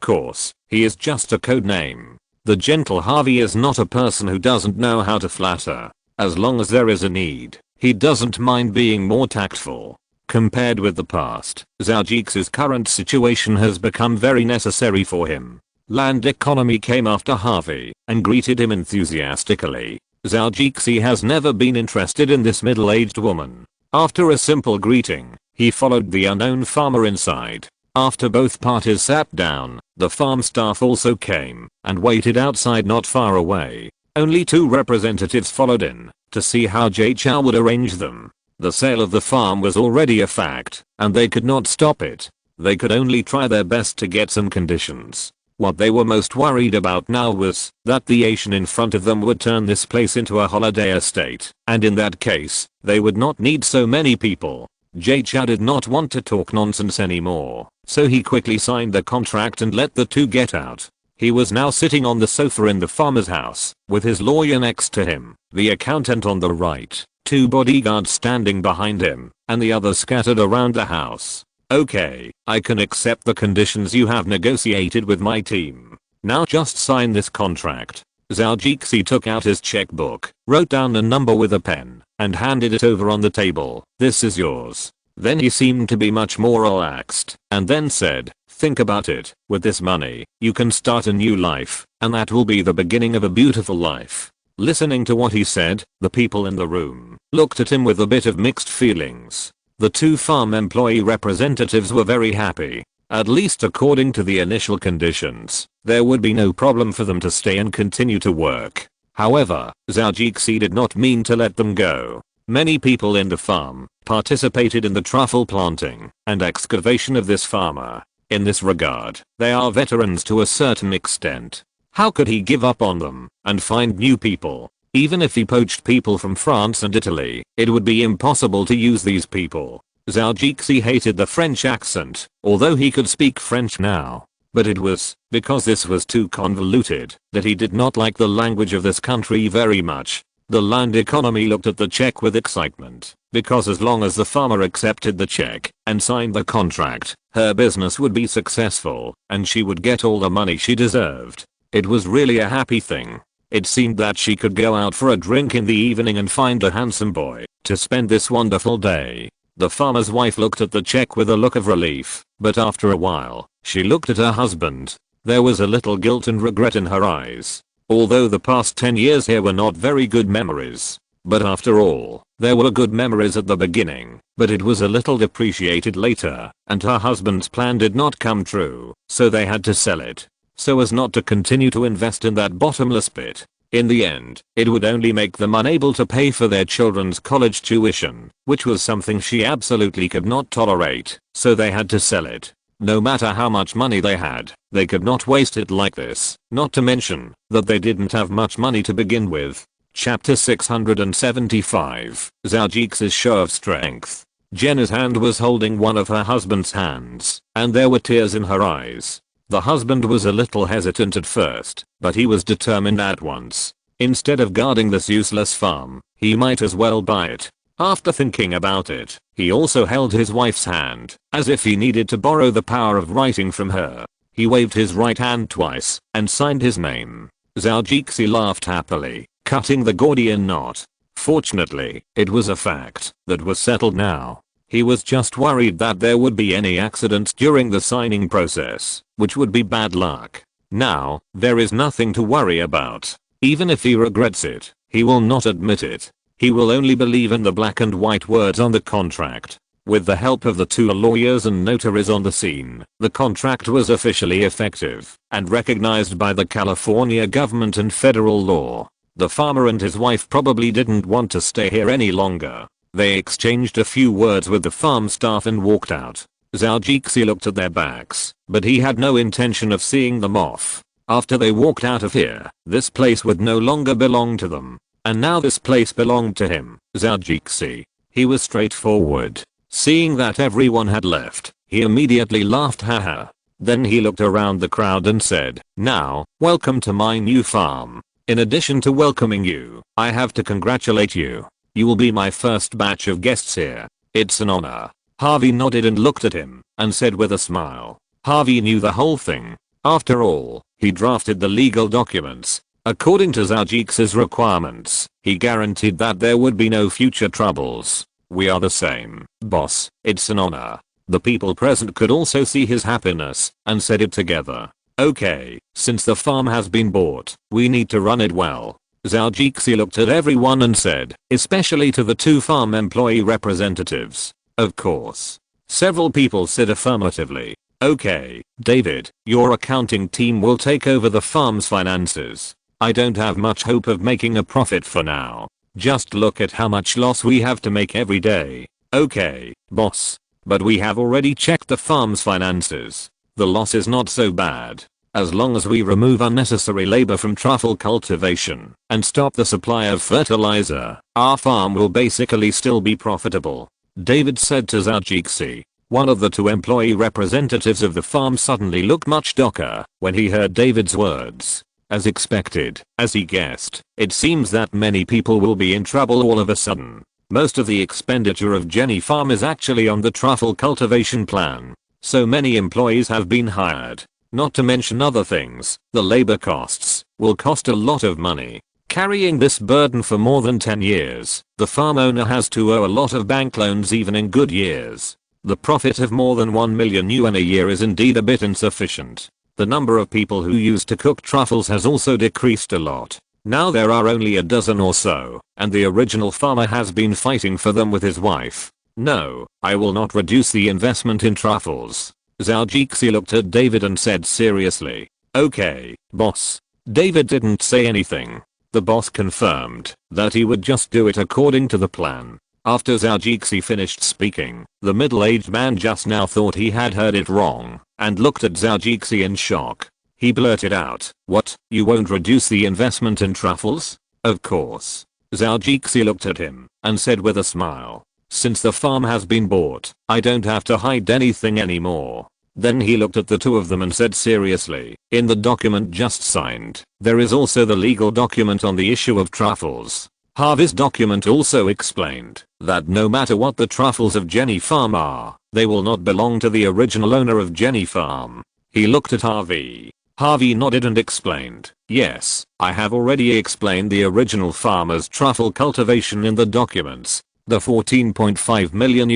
course, he is just a code name. The gentle Harvey is not a person who doesn't know how to flatter. As long as there is a need, he doesn't mind being more tactful. Compared with the past, Zhou Jixi's current situation has become very necessary for him. Land economy came after Harvey and greeted him enthusiastically. Zhou Jixi has never been interested in this middle-aged woman. After a simple greeting, he followed the unknown farmer inside. After both parties sat down, the farm staff also came and waited outside not far away. Only 2 representatives followed in to see how Zhou would arrange them. The sale of the farm was already a fact, and they could not stop it. They could only try their best to get some conditions. What they were most worried about now was that the Asian in front of them would turn this place into a holiday estate, and in that case, they would not need so many people. Zhou did not want to talk nonsense anymore, so he quickly signed the contract and let the 2 get out. He was now sitting on the sofa in the farmer's house, with his lawyer next to him, the accountant on the right, 2 bodyguards standing behind him, and the others scattered around the house. Okay, I can accept the conditions you have negotiated with my team. Now just sign this contract. Zhou took out his checkbook, wrote down a number with a pen, and handed it over on the table. This is yours. Then he seemed to be much more relaxed, and then said, think about it, with this money, you can start a new life, and that will be the beginning of a beautiful life. Listening to what he said, the people in the room looked at him with a bit of mixed feelings. The 2 farm employee representatives were very happy. At least according to the initial conditions, there would be no problem for them to stay and continue to work. However, Zhou did not mean to let them go. Many people in the farm participated in the truffle planting and excavation of this farmer. In this regard, they are veterans to a certain extent. How could he give up on them and find new people? Even if he poached people from France and Italy, it would be impossible to use these people. Zhou hated the French accent, although he could speak French now. But it was because this was too convoluted that he did not like the language of this country very much. The land economy looked at the check with excitement, because as long as the farmer accepted the check and signed the contract, her business would be successful, and she would get all the money she deserved. It was really a happy thing. It seemed that she could go out for a drink in the evening and find a handsome boy to spend this wonderful day. The farmer's wife looked at the check with a look of relief, but after a while, she looked at her husband. There was a little guilt and regret in her eyes. Although the past 10 years here were not very good memories. But after all, there were good memories at the beginning, but it was a little depreciated later, and her husband's plan did not come true, so they had to sell it. So as not to continue to invest in that bottomless pit. In the end, it would only make them unable to pay for their children's college tuition, which was something she absolutely could not tolerate, so they had to sell it. No matter how much money they had, they could not waste it like this, not to mention that they didn't have much money to begin with. Chapter 675, Zhou's show of strength. Jenna's hand was holding one of her husband's hands, and there were tears in her eyes. The husband was a little hesitant at first, but he was determined at once. Instead of guarding this useless farm, he might as well buy it. After thinking about it, he also held his wife's hand, as if he needed to borrow the power of writing from her. He waved his right hand twice, and signed his name. Zhou laughed happily, cutting the Gordian knot. Fortunately, it was a fact that was settled now. He was just worried that there would be any accidents during the signing process, which would be bad luck. Now, there is nothing to worry about. Even if he regrets it, he will not admit it. He will only believe in the black and white words on the contract. With the help of the 2 lawyers and notaries on the scene, the contract was officially effective and recognized by the California government and federal law. The farmer and his wife probably didn't want to stay here any longer. They exchanged a few words with the farm staff and walked out. Zhou looked at their backs, but he had no intention of seeing them off. After they walked out of here, this place would no longer belong to them. And now this place belonged to him, Zhou. He was straightforward. Seeing that everyone had left, he immediately laughed haha. Then he looked around the crowd and said, "Now, welcome to my new farm. In addition to welcoming you, I have to congratulate you. You will be my first batch of guests here. It's an honor." Harvey nodded and looked at him, and said with a smile. Harvey knew the whole thing. After all, he drafted the legal documents. According to Zhou's requirements, he guaranteed that there would be no future troubles. "We are the same, boss. It's an honor." The people present could also see his happiness, and said it together. "Okay, since the farm has been bought, we need to run it well." Zhou looked at everyone and said, especially to the 2 farm employee representatives, "Of course." Several people said affirmatively. Okay, David, your accounting team will take over the farm's finances. I don't have much hope of making a profit for now. Just look at how much loss we have to make every day. Okay, boss. But we have already checked the farm's finances. The loss is not so bad. As long as we remove unnecessary labor from truffle cultivation and stop the supply of fertilizer, our farm will basically still be profitable. David said to Zhou. One of the two employee representatives of the farm suddenly looked much darker when he heard David's words. As expected, as he guessed, it seems that many people will be in trouble all of a sudden. Most of the expenditure of Jenny Farm is actually on the truffle cultivation plan. So many employees have been hired. Not to mention other things, the labor costs will cost a lot of money. Carrying this burden for more than 10 years, the farm owner has to owe a lot of bank loans even in good years. The profit of more than 1 million yuan a year is indeed a bit insufficient. The number of people who used to cook truffles has also decreased a lot. Now there are only a dozen or so, and the original farmer has been fighting for them with his wife. No, I will not reduce the investment in truffles. Zhou looked at David and said seriously. Okay, boss. David didn't say anything. The boss confirmed that he would just do it according to the plan. After Zhou finished speaking, the middle-aged man just now thought he had heard it wrong and looked at Zhou in shock. He blurted out, "What, you won't reduce the investment in truffles?" Of course. Zhou looked at him and said with a smile, "Since the farm has been bought, I don't have to hide anything anymore." Then he looked at the two of them and said seriously, "In the document just signed, there is also the legal document on the issue of truffles." Harvey's document also explained that no matter what the truffles of Jenny Farm are, they will not belong to the original owner of Jenny Farm. He looked at Harvey. Harvey nodded and explained, "Yes, I have already explained the original farmer's truffle cultivation in the documents. The $14.5 million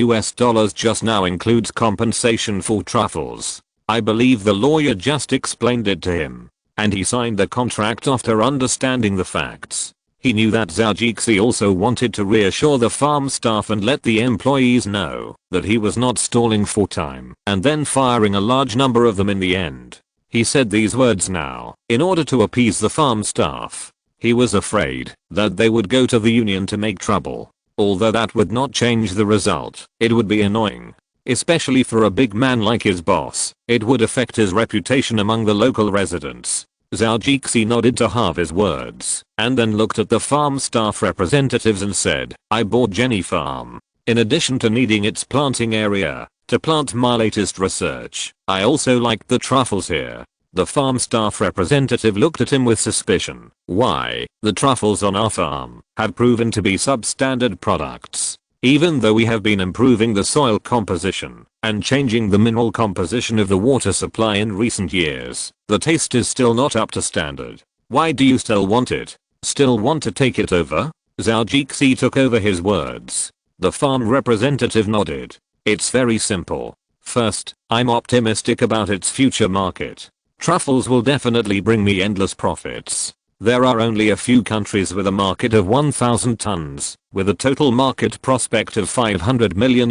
just now includes compensation for truffles. I believe the lawyer just explained it to him, and he signed the contract after understanding the facts." He knew that Zhou also wanted to reassure the farm staff and let the employees know that he was not stalling for time and then firing a large number of them in the end. He said these words now in order to appease the farm staff. He was afraid that they would go to the union to make trouble. Although that would not change the result, it would be annoying. Especially for a big man like his boss, it would affect his reputation among the local residents. Zhou nodded to Harvey's words and then looked at the farm staff representatives and said, "I bought Jenny Farm. In addition to needing its planting area to plant my latest research, I also liked the truffles here." The farm staff representative looked at him with suspicion. "Why? The truffles on our farm have proven to be substandard products. Even though we have been improving the soil composition and changing the mineral composition of the water supply in recent years, the taste is still not up to standard. Why do you still want it? Still want to take it over?" Zhou took over his words. The farm representative nodded. "It's very simple. First, I'm optimistic about its future market. Truffles will definitely bring me endless profits. There are only a few countries with a market of 1,000 tons, with a total market prospect of $500 million.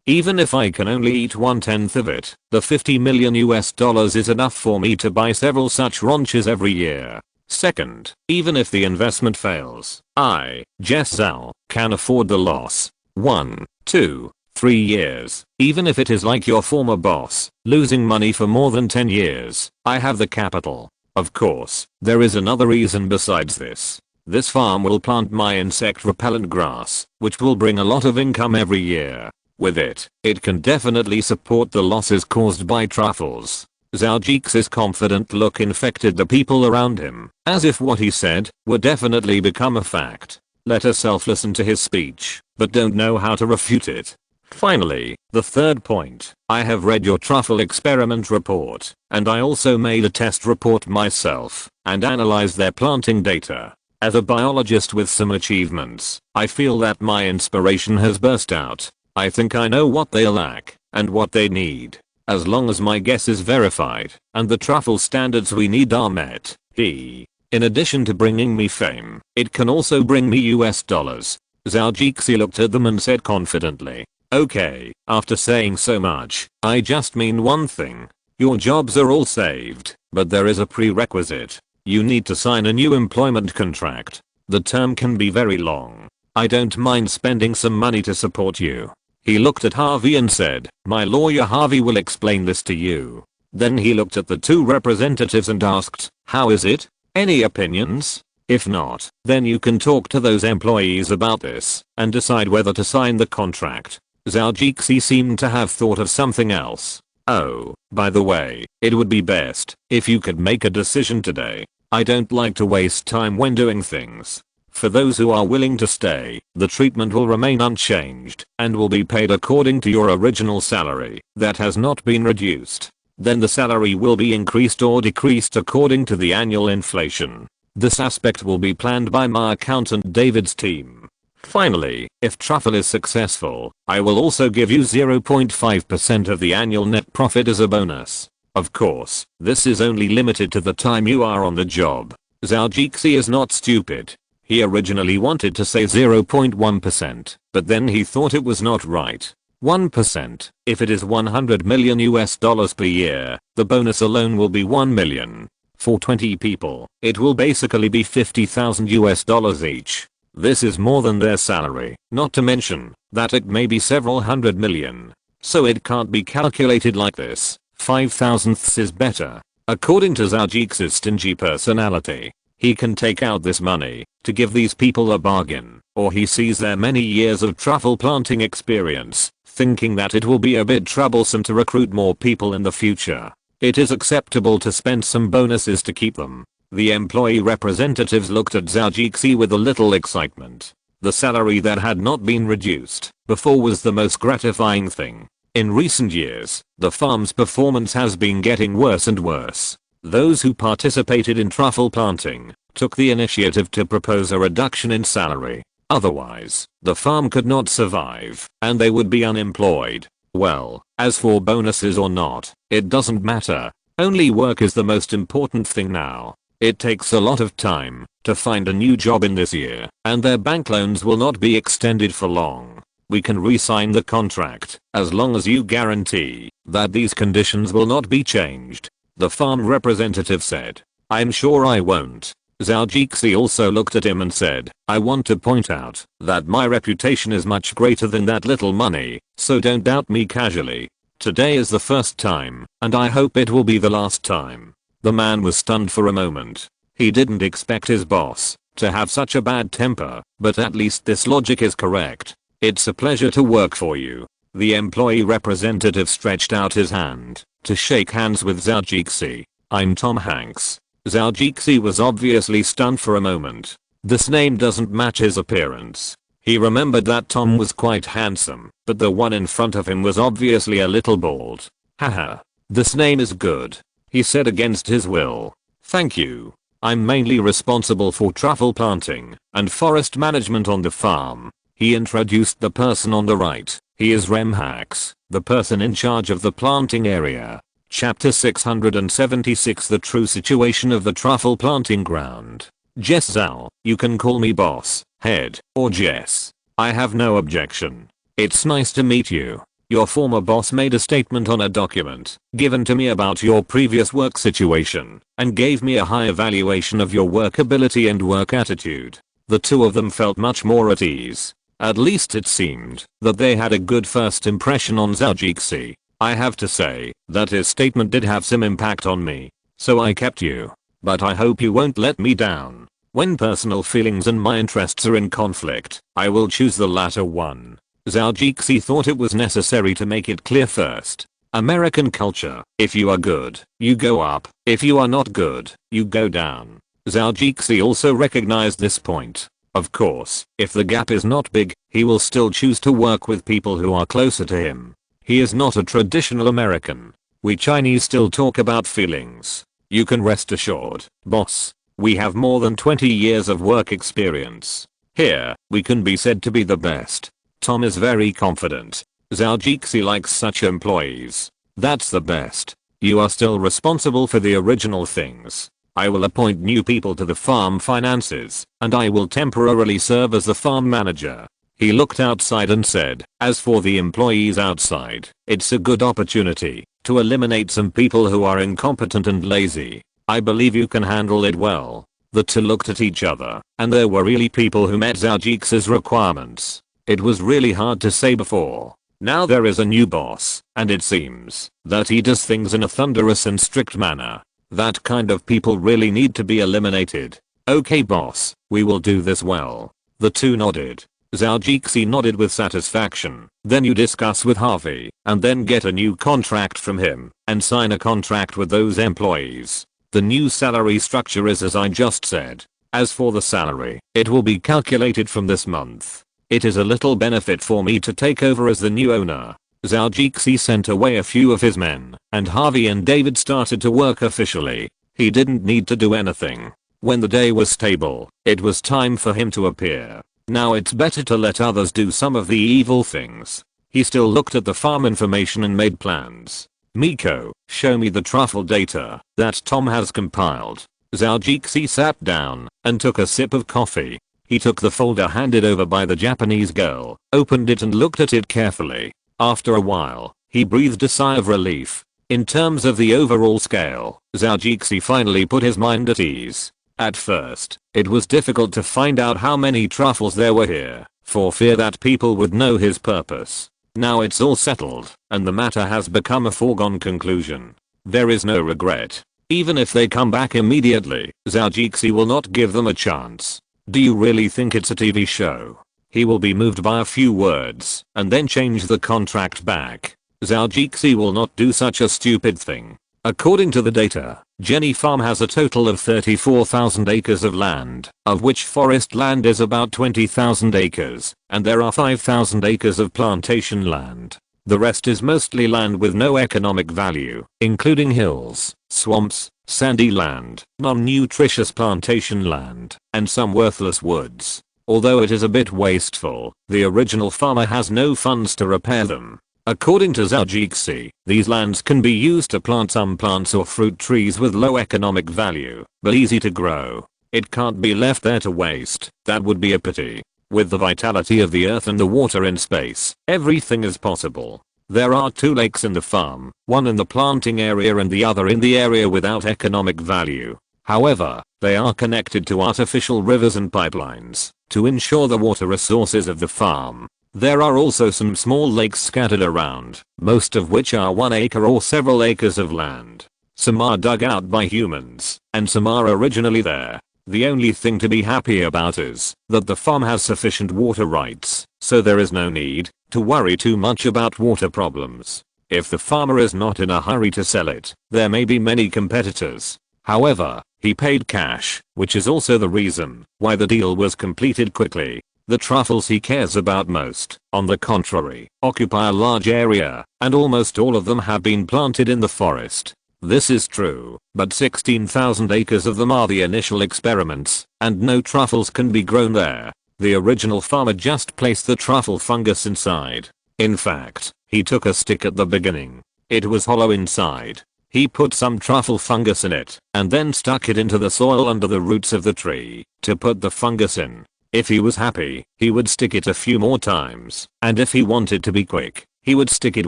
Even if I can only eat 1/10 of it, the $50 million is enough for me to buy several such ranches every year. Second, even if the investment fails, I, Zhou, can afford the loss. 1, 2, 3 years. Even if it is like your former boss, losing money for more than 10 years, I have the capital. Of course, there is another reason besides this. This farm will plant my insect repellent grass, which will bring a lot of income every year. With it, it can definitely support the losses caused by truffles." Zhou's confident look infected the people around him, as if what he said would definitely become a fact. Let herself listen to his speech, but don't know how to refute it. Finally, the third point, I have read your truffle experiment report, and I also made a test report myself, and analyzed their planting data. As a biologist with some achievements, I feel that my inspiration has burst out. I think I know what they lack, and what they need. As long as my guess is verified, and the truffle standards we need are met, in addition to bringing me fame, it can also bring me US dollars. Zhou looked at them and said confidently. Okay, after saying so much, I just mean one thing. Your jobs are all saved, but there is a prerequisite. You need to sign a new employment contract. The term can be very long. I don't mind spending some money to support you. He looked at Harvey and said, my lawyer Harvey will explain this to you. Then he looked at the two representatives and asked, how is it? Any opinions? If not, then you can talk to those employees about this and decide whether to sign the contract. Zhou seemed to have thought of something else. Oh, by the way, it would be best if you could make a decision today. I don't like to waste time when doing things. For those who are willing to stay, the treatment will remain unchanged and will be paid according to your original salary that has not been reduced. Then the salary will be increased or decreased according to the annual inflation. This aspect will be planned by my accountant David's team. Finally, if Truffle is successful, I will also give you 0.5% of the annual net profit as a bonus. Of course, this is only limited to the time you are on the job. Zhou is not stupid. He originally wanted to say 0.1%, but then he thought it was not right. 1%. If it is 100 million US dollars per year, the bonus alone will be 1 million. For 20 people, it will basically be 50,000 US dollars each. This is more than their salary, not to mention that it may be several hundred million. So it can't be calculated like this. 5 thousandths is better. According to Zhou's stingy personality, he can take out this money to give these people a bargain, or he sees their many years of truffle planting experience, thinking that it will be a bit troublesome to recruit more people in the future. It is acceptable to spend some bonuses to keep them. The employee representatives looked at Zhou with a little excitement. The salary that had not been reduced before was the most gratifying thing. In recent years, the farm's performance has been getting worse and worse. Those who participated in truffle planting took the initiative to propose a reduction in salary. Otherwise, the farm could not survive, and they would be unemployed. Well, as for bonuses or not, it doesn't matter. Only work is the most important thing now. It takes a lot of time to find a new job in this year, and their bank loans will not be extended for long. We can re-sign the contract as long as you guarantee that these conditions will not be changed. The farm representative said. I'm sure I won't. Zhou also looked at him and said, I want to point out that my reputation is much greater than that little money, so don't doubt me casually. Today is the first time, and I hope it will be the last time. The man was stunned for a moment. He didn't expect his boss to have such a bad temper, but at least this logic is correct. It's a pleasure to work for you. The employee representative stretched out his hand to shake hands with Zhou. I'm Tom Hanks. Zhou was obviously stunned for a moment. This name doesn't match his appearance. He remembered that Tom was quite handsome, but the one in front of him was obviously a little bald. Haha. This name is good, he said against his will. Thank you. I'm mainly responsible for truffle planting and forest management on the farm. He introduced the person on the right. He is Rem Hacks, the person in charge of the planting area. Chapter 676 The True Situation of the Truffle Planting Ground. Jess Zhou, you can call me boss, head, or Jess. I have no objection. It's nice to meet you. Your former boss made a statement on a document given to me about your previous work situation and gave me a high evaluation of your work ability and work attitude. The two of them felt much more at ease. At least it seemed that they had a good first impression on Zhou. I have to say that his statement did have some impact on me, so I kept you. But I hope you won't let me down. When personal feelings and my interests are in conflict, I will choose the latter one. Zhou thought it was necessary to make it clear first. American culture, if you are good, you go up. If you are not good, you go down. Zhou also recognized this point. Of course, if the gap is not big, he will still choose to work with people who are closer to him. He is not a traditional American. We Chinese still talk about feelings. You can rest assured, boss. We have more than 20 years of work experience. Here, we can be said to be the best. Tom is very confident. Zhou likes such employees. That's the best. You are still responsible for the original things. I will appoint new people to the farm finances, and I will temporarily serve as the farm manager. He looked outside and said, as for the employees outside, it's a good opportunity to eliminate some people who are incompetent and lazy. I believe you can handle it well. The two looked at each other, and there were really people who met Zhou requirements. It was really hard to say before. Now there is a new boss, and it seems that he does things in a thunderous and strict manner. That kind of people really need to be eliminated. Okay boss, we will do this well. The two nodded. Zhou nodded with satisfaction. Then you discuss with Harvey, and then get a new contract from him, and sign a contract with those employees. The new salary structure is as I just said. As for the salary, it will be calculated from this month. It is a little benefit for me to take over as the new owner. Zhou sent away a few of his men, and Harvey and David started to work officially. He didn't need to do anything. When the day was stable, it was time for him to appear. Now it's better to let others do some of the evil things. He still looked at the farm information and made plans. Miko, show me the truffle data that Tom has compiled. Zhou sat down and took a sip of coffee. He took the folder handed over by the Japanese girl, opened it and looked at it carefully. After a while, he breathed a sigh of relief. In terms of the overall scale, Zhou finally put his mind at ease. At first, it was difficult to find out how many truffles there were here, for fear that people would know his purpose. Now it's all settled, and the matter has become a foregone conclusion. There is no regret. Even if they come back immediately, Zhou will not give them a chance. Do you really think it's a TV show? He will be moved by a few words, and then change the contract back. Zhou will not do such a stupid thing. According to the data, Jenny Farm has a total of 34,000 acres of land, of which forest land is about 20,000 acres, and there are 5,000 acres of plantation land. The rest is mostly land with no economic value, including hills, swamps, sandy land, non-nutritious plantation land, and some worthless woods. Although it is a bit wasteful, the original farmer has no funds to repair them. According to Zhou, these lands can be used to plant some plants or fruit trees with low economic value, but easy to grow. It can't be left there to waste. That would be a pity. With the vitality of the earth and the water in space, everything is possible. There are 2 lakes in the farm, one in the planting area and the other in the area without economic value. However, they are connected to artificial rivers and pipelines to ensure the water resources of the farm. There are also some small lakes scattered around, most of which are 1 acre or several acres of land. Some are dug out by humans, and some are originally there. The only thing to be happy about is that the farm has sufficient water rights, so there is no need to worry too much about water problems. If the farmer is not in a hurry to sell it, there may be many competitors. However, he paid cash, which is also the reason why the deal was completed quickly. The truffles he cares about most, on the contrary, occupy a large area, and almost all of them have been planted in the forest. This is true, but 16,000 acres of them are the initial experiments, and no truffles can be grown there. The original farmer just placed the truffle fungus inside. In fact, he took a stick at the beginning. It was hollow inside. He put some truffle fungus in it, and then stuck it into the soil under the roots of the tree, to put the fungus in. If he was happy, he would stick it a few more times, and if he wanted to be quick, he would stick it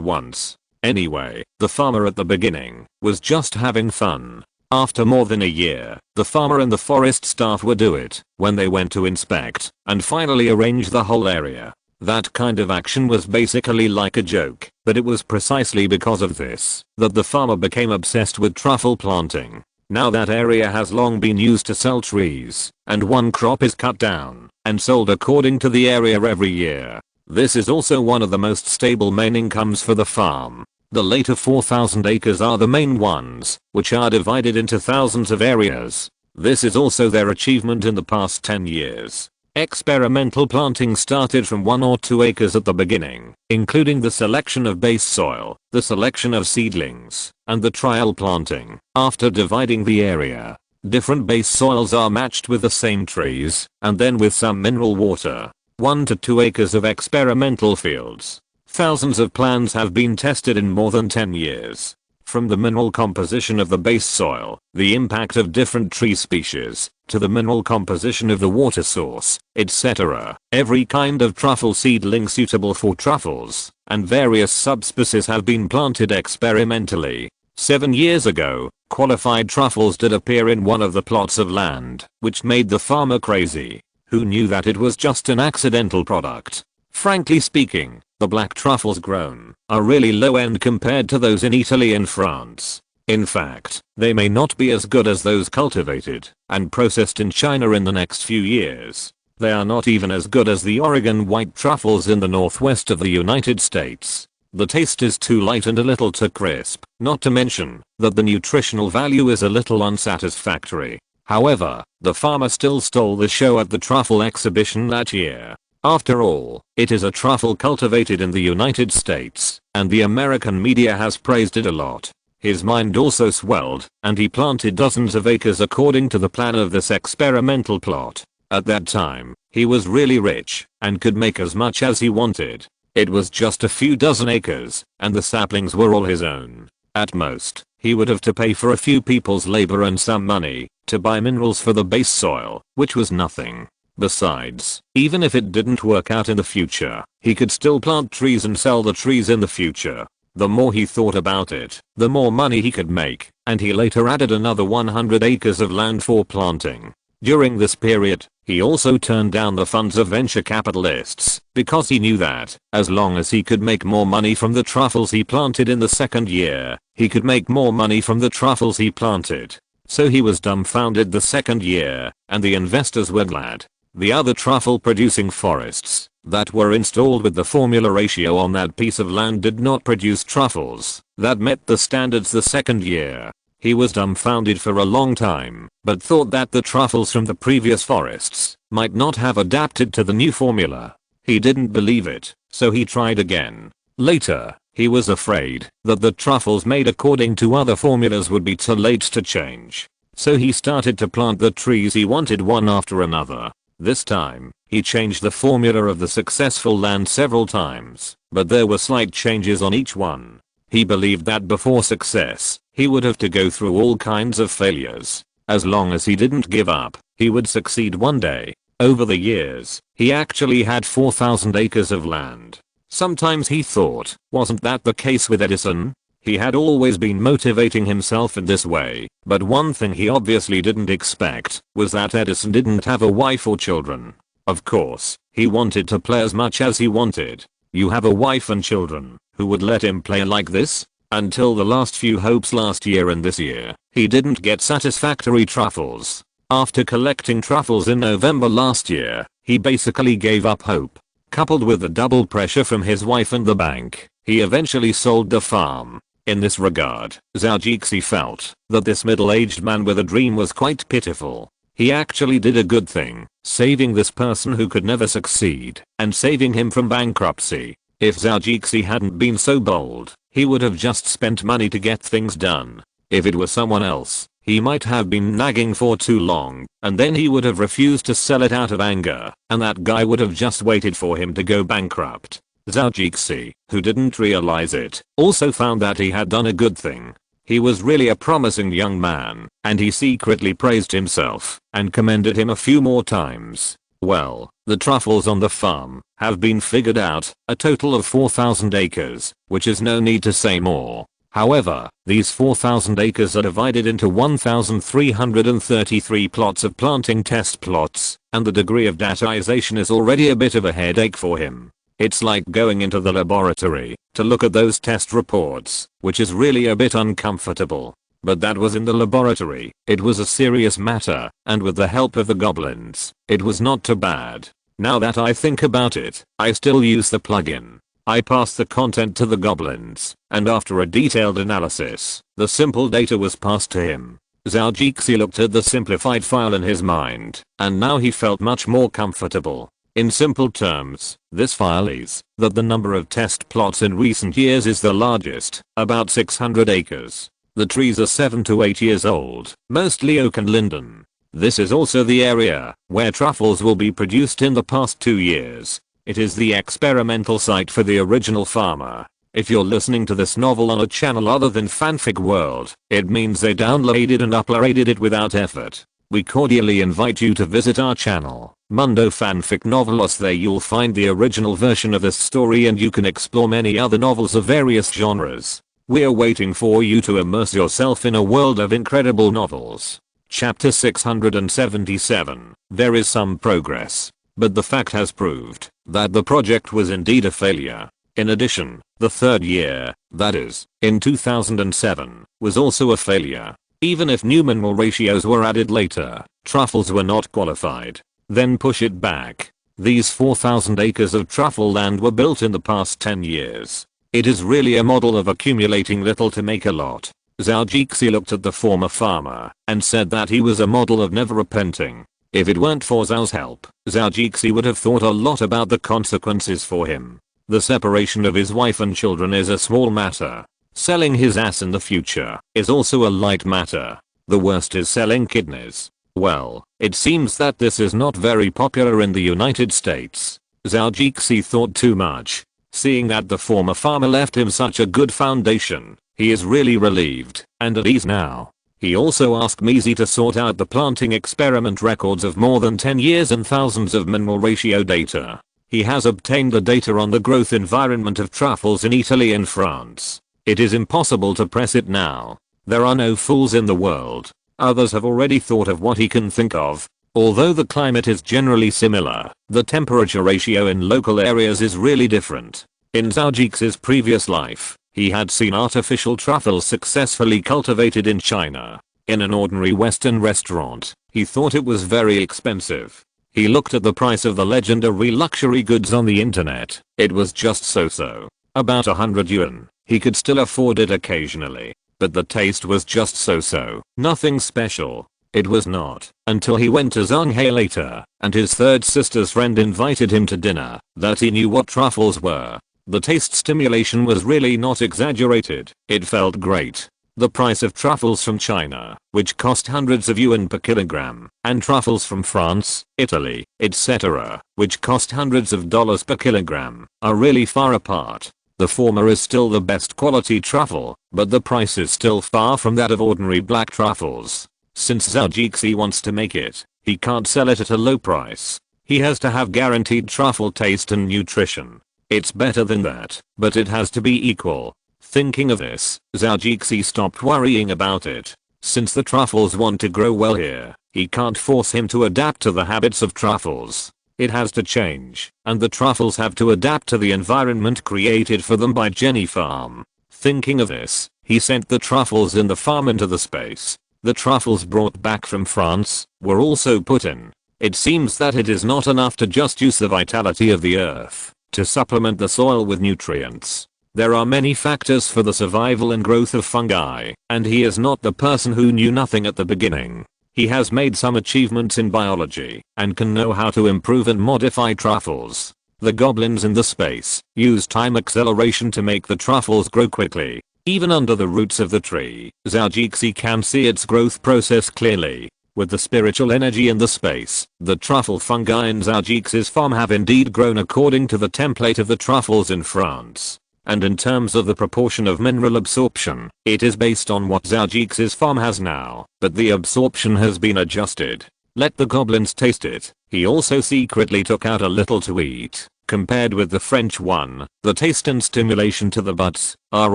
once. Anyway, the farmer at the beginning was just having fun. After more than a year, the farmer and the forest staff would do it when they went to inspect and finally arrange the whole area. That kind of action was basically like a joke, but it was precisely because of this that the farmer became obsessed with truffle planting. Now that area has long been used to sell trees, and one crop is cut down and sold according to the area every year. This is also one of the most stable main incomes for the farm. The later 4,000 acres are the main ones, which are divided into thousands of areas. This is also their achievement in the past 10 years. Experimental planting started from 1 or 2 acres at the beginning, including the selection of base soil, the selection of seedlings, and the trial planting. After dividing the area, different base soils are matched with the same trees, and then with some mineral water. 1 to 2 acres of experimental fields. Thousands of plants have been tested in more than 10 years. From the mineral composition of the base soil, the impact of different tree species, to the mineral composition of the water source, etc. Every kind of truffle seedling suitable for truffles, and various subspecies have been planted experimentally. 7 years ago, qualified truffles did appear in one of the plots of land, which made the farmer crazy. Who knew that it was just an accidental product? Frankly speaking, the black truffles grown are really low end compared to those in Italy and France. In fact, they may not be as good as those cultivated and processed in China in the next few years. They are not even as good as the Oregon white truffles in the northwest of the United States. The taste is too light and a little too crisp, not to mention that the nutritional value is a little unsatisfactory. However, the farmer still stole the show at the truffle exhibition that year. After all, it is a truffle cultivated in the United States, and the American media has praised it a lot. His mind also swelled, and he planted dozens of acres according to the plan of this experimental plot. At that time, he was really rich, and could make as much as he wanted. It was just a few dozen acres, and the saplings were all his own. At most, he would have to pay for a few people's labor and some money to buy minerals for the base soil, which was nothing. Besides, even if it didn't work out in the future, he could still plant trees and sell the trees in the future. The more he thought about it, the more money he could make, and he later added another 100 acres of land for planting. During this period, he also turned down the funds of venture capitalists because he knew that, as long as he could make more money from the truffles he planted in the second year, he could make more money from the truffles he planted. So he was dumbfounded the second year, and the investors were glad. The other truffle producing forests that were installed with the formula ratio on that piece of land did not produce truffles that met the standards the second year. He was dumbfounded for a long time, but thought that the truffles from the previous forests might not have adapted to the new formula. He didn't believe it, so he tried again. Later, he was afraid that the truffles made according to other formulas would be too late to change. So he started to plant the trees he wanted one after another. This time, he changed the formula of the successful land several times, but there were slight changes on each one. He believed that before success, he would have to go through all kinds of failures. As long as he didn't give up, he would succeed one day. Over the years, he actually had 4,000 acres of land. Sometimes he thought, wasn't that the case with Edison? He had always been motivating himself in this way, but one thing he obviously didn't expect was that Edison didn't have a wife or children. Of course, he wanted to play as much as he wanted. You have a wife and children who would let him play like this? Until the last few hopes last year and this year, he didn't get satisfactory truffles. After collecting truffles in November last year, he basically gave up hope. Coupled with the double pressure from his wife and the bank, he eventually sold the farm. In this regard, Zhou felt that this middle-aged man with a dream was quite pitiful. He actually did a good thing, saving this person who could never succeed, and saving him from bankruptcy. If Zhou hadn't been so bold, he would have just spent money to get things done. If it was someone else, he might have been nagging for too long, and then he would have refused to sell it out of anger, and that guy would have just waited for him to go bankrupt. Zhou, who didn't realize it, also found that he had done a good thing. He was really a promising young man, and he secretly praised himself and commended him a few more times. Well, the truffles on the farm have been figured out, a total of 4,000 acres, which is no need to say more. However, these 4,000 acres are divided into 1,333 plots of planting test plots, and the degree of dataization is already a bit of a headache for him. It's like going into the laboratory to look at those test reports, which is really a bit uncomfortable. But that was in the laboratory. It was a serious matter, and with the help of the goblins, it was not too bad. Now that I think about it, I still use the plugin. I pass the content to the goblins, and after a detailed analysis, the simple data was passed to him. Zhou looked at the simplified file in his mind, and now he felt much more comfortable. In simple terms, this file is that the number of test plots in recent years is the largest, about 600 acres. The trees are 7 to 8 years old, mostly oak and linden. This is also the area where truffles will be produced in the past 2 years. It is the experimental site for the original farmer. If you're listening to this novel on a channel other than Fanfic World, it means they downloaded and uploaded it without effort. we cordially invite you to visit our channel, Mundo Fanfic Novelos. There you'll find the original version of this story and you can explore many other novels of various genres. We're waiting for you to immerse yourself in a world of incredible novels. Chapter 677. There is some progress, but the fact has proved that the project was indeed a failure. In addition, the third year, that is, in 2007, was also a failure. Even if new mineral ratios were added later, truffles were not qualified. Then push it back. These 4,000 acres of truffle land were built in the past 10 years. It is really a model of accumulating little to make a lot. Zhou looked at the former farmer and said that he was a model of never repenting. If it weren't for Zhou's help, Zhou would have thought a lot about the consequences for him. The separation of his wife and children is a small matter. Selling his ass in the future is also a light matter. The worst is selling kidneys. Well, it seems that this is not very popular in the United States. Zhou thought too much. Seeing that the former farmer left him such a good foundation, he is really relieved and at ease now. He also asked Mizi to sort out the planting experiment records of more than 10 years and thousands of mineral ratio data. He has obtained the data on the growth environment of truffles in Italy and France. It is impossible to press it now. There are no fools in the world. Others have already thought of what he can think of. Although the climate is generally similar, the temperature ratio in local areas is really different. In Zhou's previous life, he had seen artificial truffles successfully cultivated in China. In an ordinary Western restaurant, he thought it was very expensive. He looked at the price of the legendary luxury goods on the internet. It was just so-so. About 100 yuan. He could still afford it occasionally. But the taste was just so-so. Nothing special. It was not until he went to Zhanghe later and his third sister's friend invited him to dinner that he knew what truffles were. The taste stimulation was really not exaggerated. It felt great. The price of truffles from China, which cost hundreds of yuan per kilogram, and truffles from France, Italy, etc., which cost hundreds of dollars per kilogram, are really far apart. The former is still the best quality truffle, but the price is still far from that of ordinary black truffles. Since Zhou wants to make it, he can't sell it at a low price. He has to have guaranteed truffle taste and nutrition. It's better than that, but it has to be equal. Thinking of this, Zhou stopped worrying about it. Since the truffles want to grow well here, he can't force him to adapt to the habits of truffles. It has to change, and the truffles have to adapt to the environment created for them by Jenny Farm. Thinking of this, he sent the truffles in the farm into the space. The truffles brought back from France were also put in. It seems that it is not enough to just use the vitality of the earth to supplement the soil with nutrients. There are many factors for the survival and growth of fungi, and he is not the person who knew nothing at the beginning. He has made some achievements in biology and can know how to improve and modify truffles. The goblins in the space use time acceleration to make the truffles grow quickly. Even under the roots of the tree, Zhou can see its growth process clearly. With the spiritual energy in the space, the truffle fungi in Zhou's farm have indeed grown according to the template of the truffles in France. And in terms of the proportion of mineral absorption, it is based on what Zhou's farm has now, but the absorption has been adjusted. Let the goblins taste it. He also secretly took out a little to eat. Compared with the French one, the taste and stimulation to the buds are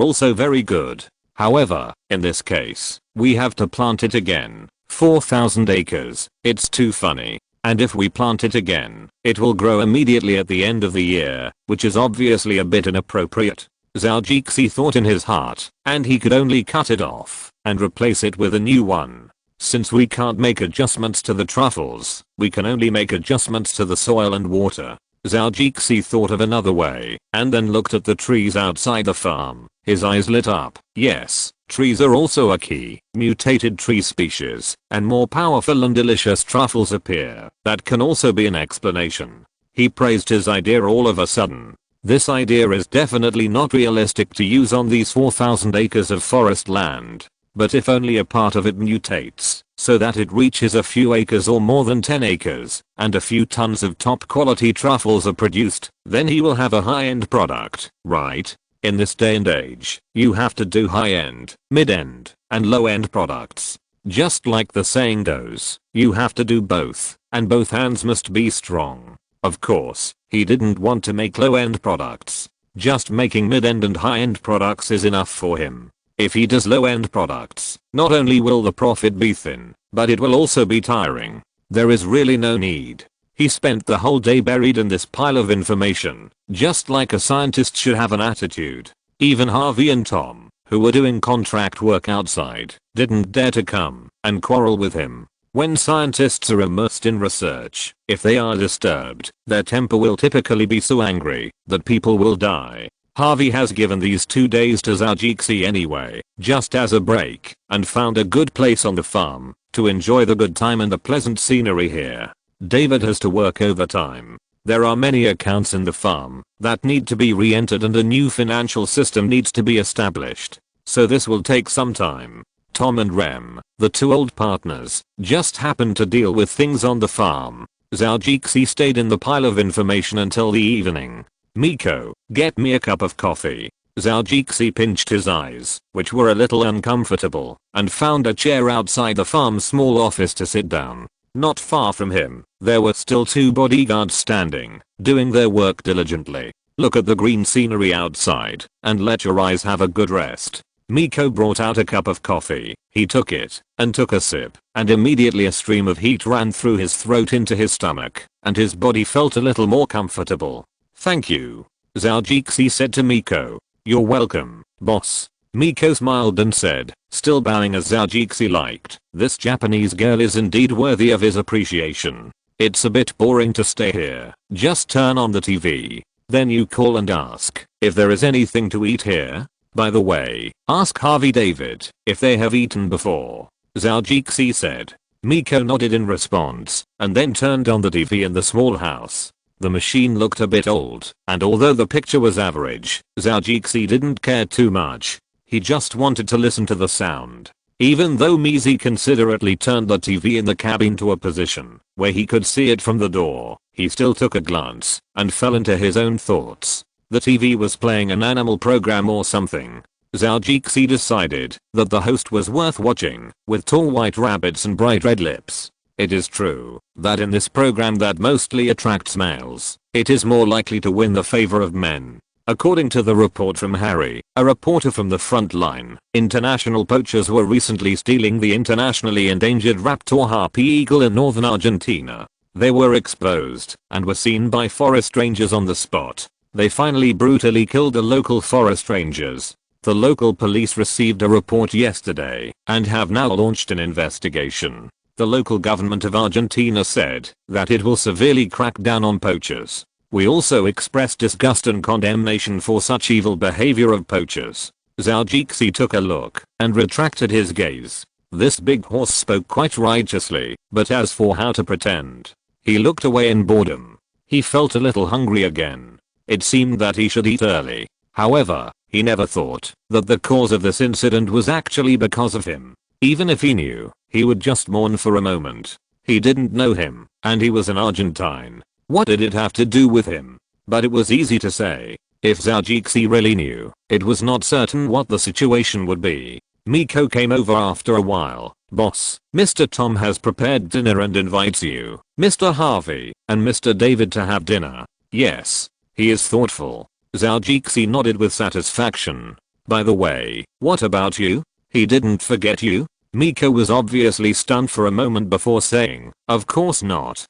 also very good. However, in this case, we have to plant it again. 4,000 acres, it's too funny. And if we plant it again, it will grow immediately at the end of the year, which is obviously a bit inappropriate. Zhou thought in his heart, and he could only cut it off and replace it with a new one. Since we can't make adjustments to the truffles, we can only make adjustments to the soil and water. Zhou thought of another way, and then looked at the trees outside the farm. His eyes lit up. Yes, trees are also a key. Mutated tree species, and more powerful and delicious truffles appear. That can also be an explanation. He praised his idea all of a sudden. This idea is definitely not realistic to use on these 4,000 acres of forest land. But if only a part of it mutates, so that it reaches a few acres or more than 10 acres, and a few tons of top quality truffles are produced, then he will have a high-end product, right? In this day and age, you have to do high-end, mid-end, and low-end products. Just like the saying goes, you have to do both, and both hands must be strong. Of course, he didn't want to make low-end products. Just making mid-end and high-end products is enough for him. If he does low-end products, not only will the profit be thin, but it will also be tiring. There is really no need. He spent the whole day buried in this pile of information, just like a scientist should have an attitude. Even Harvey and Tom, who were doing contract work outside, didn't dare to come and quarrel with him. When scientists are immersed in research, if they are disturbed, their temper will typically be so angry that people will die. Harvey has given these 2 days to Zhou anyway, just as a break, and found a good place on the farm to enjoy the good time and the pleasant scenery here. David has to work overtime. There are many accounts in the farm that need to be re-entered and a new financial system needs to be established. So this will take some time. Tom and Rem, the two old partners, just happened to deal with things on the farm. Zhou stayed in the pile of information until the evening. Miko, get me a cup of coffee. Zhou pinched his eyes, which were a little uncomfortable, and found a chair outside the farm's small office to sit down. Not far from him, there were still 2 bodyguards standing, doing their work diligently. Look at the green scenery outside, and let your eyes have a good rest. Miko brought out a cup of coffee. He took it, and took a sip, and immediately a stream of heat ran through his throat into his stomach, and his body felt a little more comfortable. Thank you. Zhou said to Miko. You're welcome, boss. Miko smiled and said, still bowing as Zhou liked, this Japanese girl is indeed worthy of his appreciation. It's a bit boring to stay here. Just turn on the TV. Then you call and ask if there is anything to eat here. By the way, ask Harvey David if they have eaten before. Zhou said. Miko nodded in response, and then turned on the TV in the small house. The machine looked a bit old, and although the picture was average, Zhou didn't care too much. He just wanted to listen to the sound. Even though Mizi considerately turned the TV in the cabin to a position where he could see it from the door, he still took a glance and fell into his own thoughts. The TV was playing an animal program or something. Zhou decided that the host was worth watching, with tall white rabbits and bright red lips. It is true that in this program that mostly attracts males, it is more likely to win the favor of men. According to the report from Harry, a reporter from the front line, international poachers were recently stealing the internationally endangered raptor harpy eagle in northern Argentina. They were exposed and were seen by forest rangers on the spot. They finally brutally killed the local forest rangers. The local police received a report yesterday and have now launched an investigation. The local government of Argentina said that it will severely crack down on poachers. We also express disgust and condemnation for such evil behavior of poachers. Zhou took a look and retracted his gaze. This big horse spoke quite righteously, but as for how to pretend, he looked away in boredom. He felt a little hungry again. It seemed that he should eat early. However, he never thought that the cause of this incident was actually because of him. Even if he knew, he would just mourn for a moment. He didn't know him, and he was an Argentine. What did it have to do with him? But it was easy to say. If Zhou really knew, it was not certain what the situation would be. Miko came over after a while. Boss, Mr. Tom has prepared dinner and invites you, Mr. Harvey, and Mr. David to have dinner. Yes. He is thoughtful. Zhou nodded with satisfaction. By the way, what about you? He didn't forget you? Miko was obviously stunned for a moment before saying, of course not.